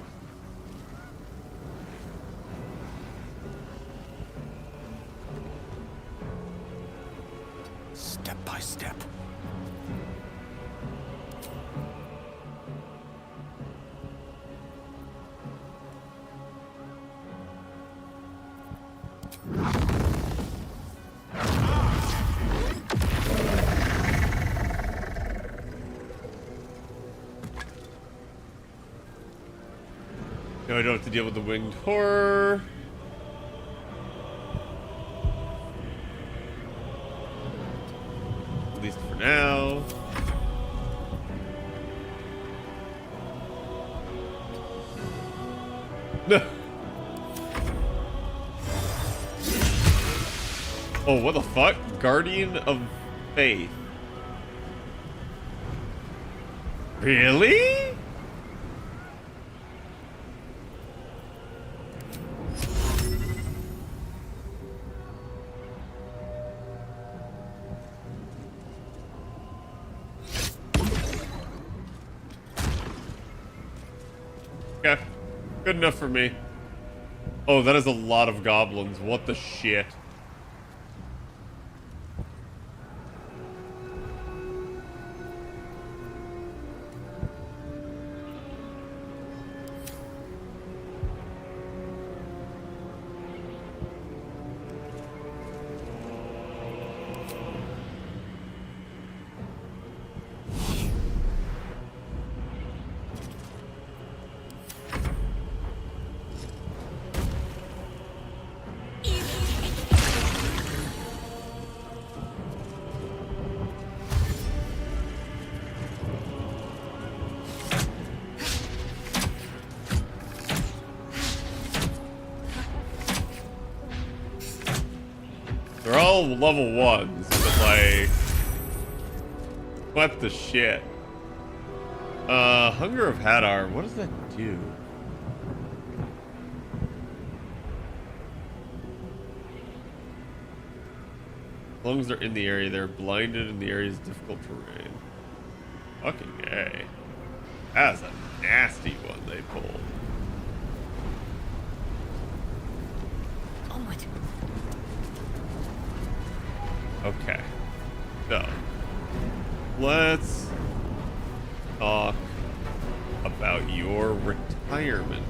Step by step. No, I don't have to deal with the winged horror. At least for now. No. Oh, what the fuck? Guardian of Faith. Really? Okay. Good enough for me. Oh, that is a lot of goblins. What the shit? They're all level 1s, but like... What the shit? Hunger of Hadar, what does that do? As long as they're in the area, they're blinded and the area is difficult terrain. Fucking A. That's a nasty one they pulled. Onward. Okay. So, let's talk about your retirement.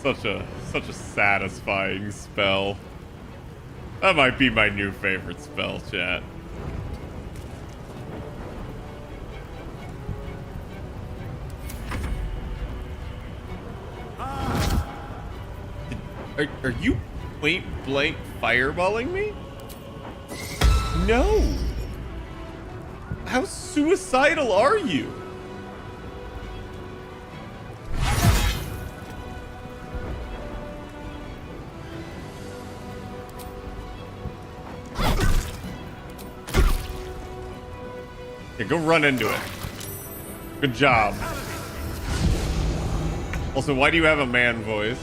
Such a satisfying spell. That might be my new favorite spell, chat. Are you point blank fireballing me? No. How suicidal are you? Okay, go run into it. Good job. Also, why do you have a man voice?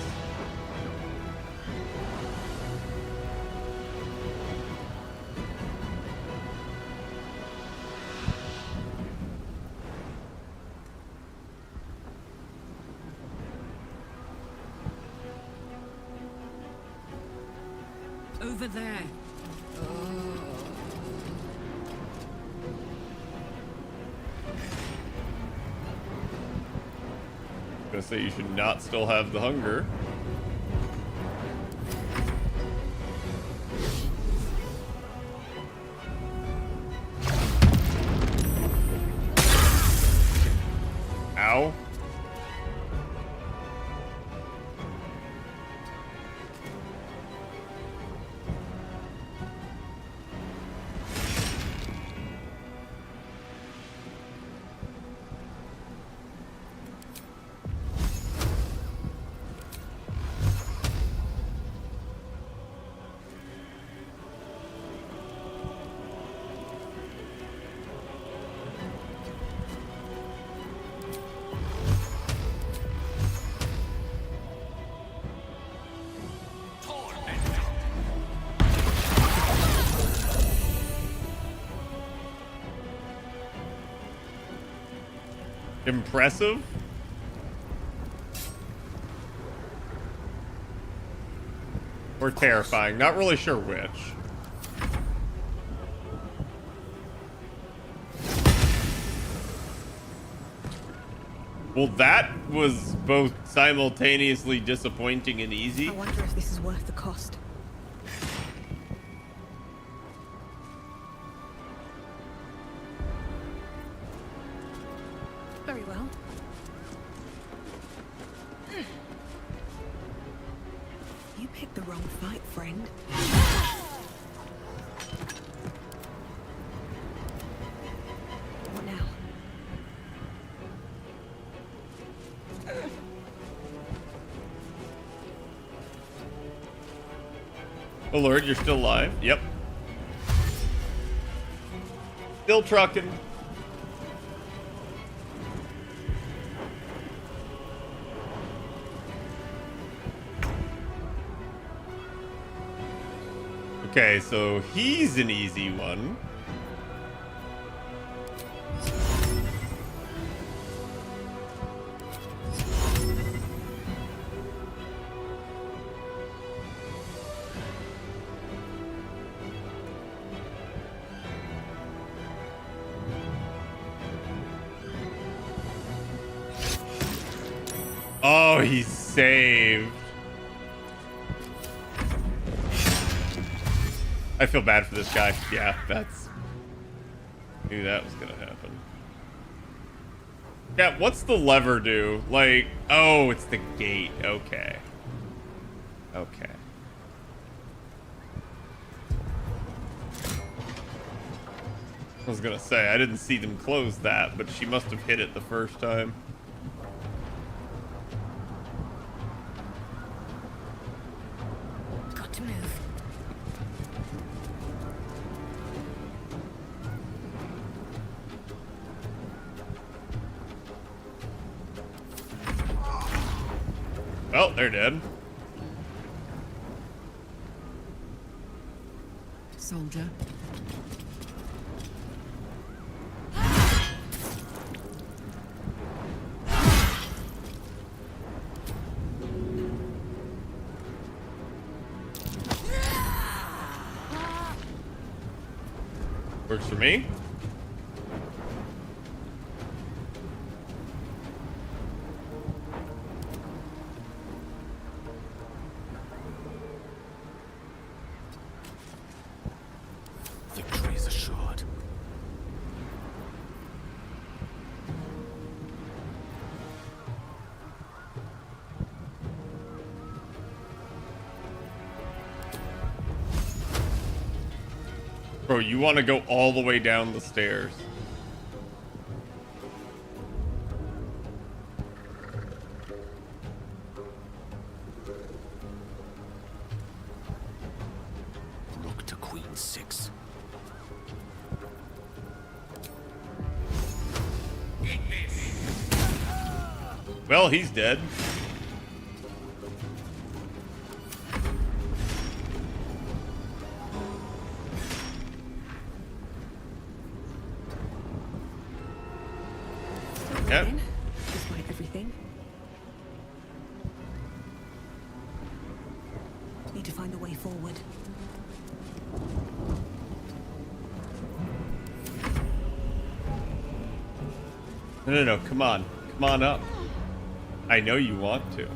Over there. gonna say you should not still have the hunger. Ow. Impressive? Or terrifying? Not really sure which. Well, that was both simultaneously disappointing and easy. I wonder if this is worth the cost. Very well. You picked the wrong fight, friend. What now? Oh Lord, you're still alive. Yep. Still trucking. Okay, so he's an easy one. Oh, he's saved. I feel bad for this guy. Yeah, that's... Knew that was gonna happen. Yeah, what's the lever do? Like, oh, it's the gate. Okay. Okay. I was gonna say, I didn't see them close that, but she must have hit it the first time. Got to move. Well, they're dead. Soldier. Works for me. Victory is assured. Bro, you want to go all the way down the stairs. Look to Queen 6. Well, he's dead. Yep. Despite everything. Need to find a way forward. No, come on. Come on up. I know you want to.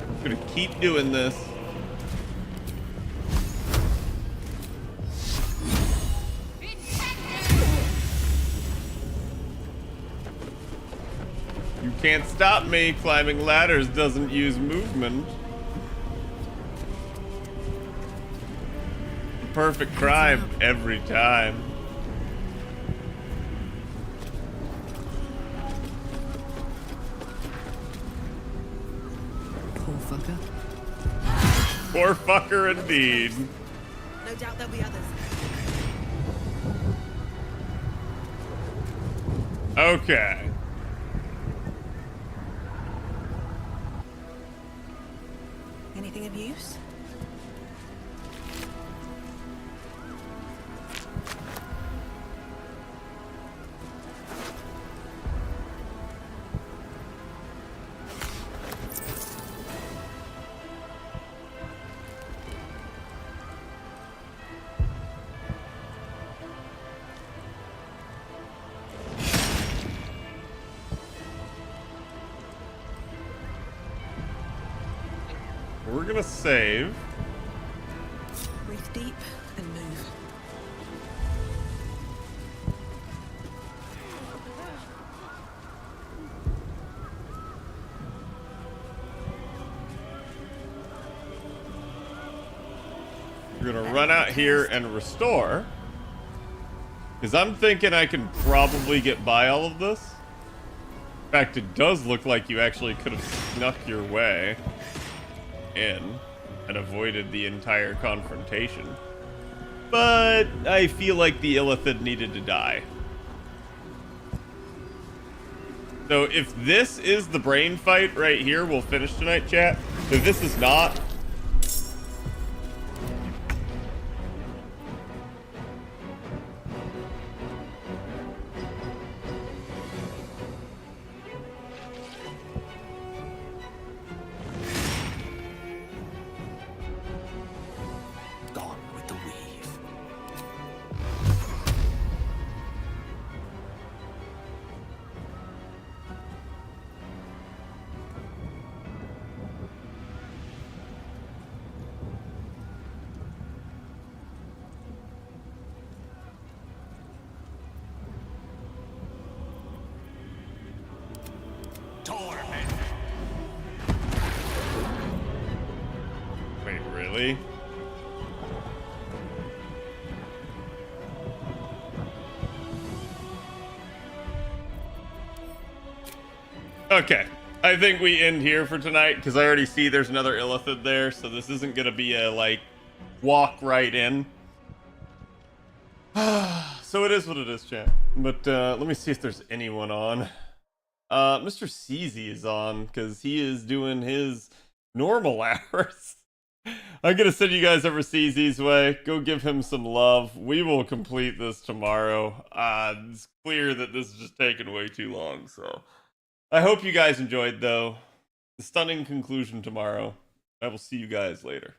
I'm gonna keep doing this. You can't stop me. Climbing ladders doesn't use movement. Perfect crime every time. Poor fucker. Poor fucker indeed. No doubt there'll be others. Okay. Anything of use? We're gonna save. Breathe deep and move. We're gonna run out here and restore. Because I'm thinking I can probably get by all of this. In fact, it does look like you actually could have snuck your way in and avoided the entire confrontation. But I feel like the Illithid needed to die. So if this is the brain fight right here, we'll finish tonight, chat. If this is not, wait, really? Okay, I think we end here for tonight because I already see there's another Illithid there, so this isn't gonna be a like walk right in. So it is what it is, chat. But let me see if there's anyone on. Mr. CZ is on because he is doing his normal hours. I'm gonna send you guys over CZ's way. Go give him some love. We will complete this tomorrow. It's clear that this is just taking way too long, so I hope you guys enjoyed though. The stunning conclusion tomorrow. I will see you guys later.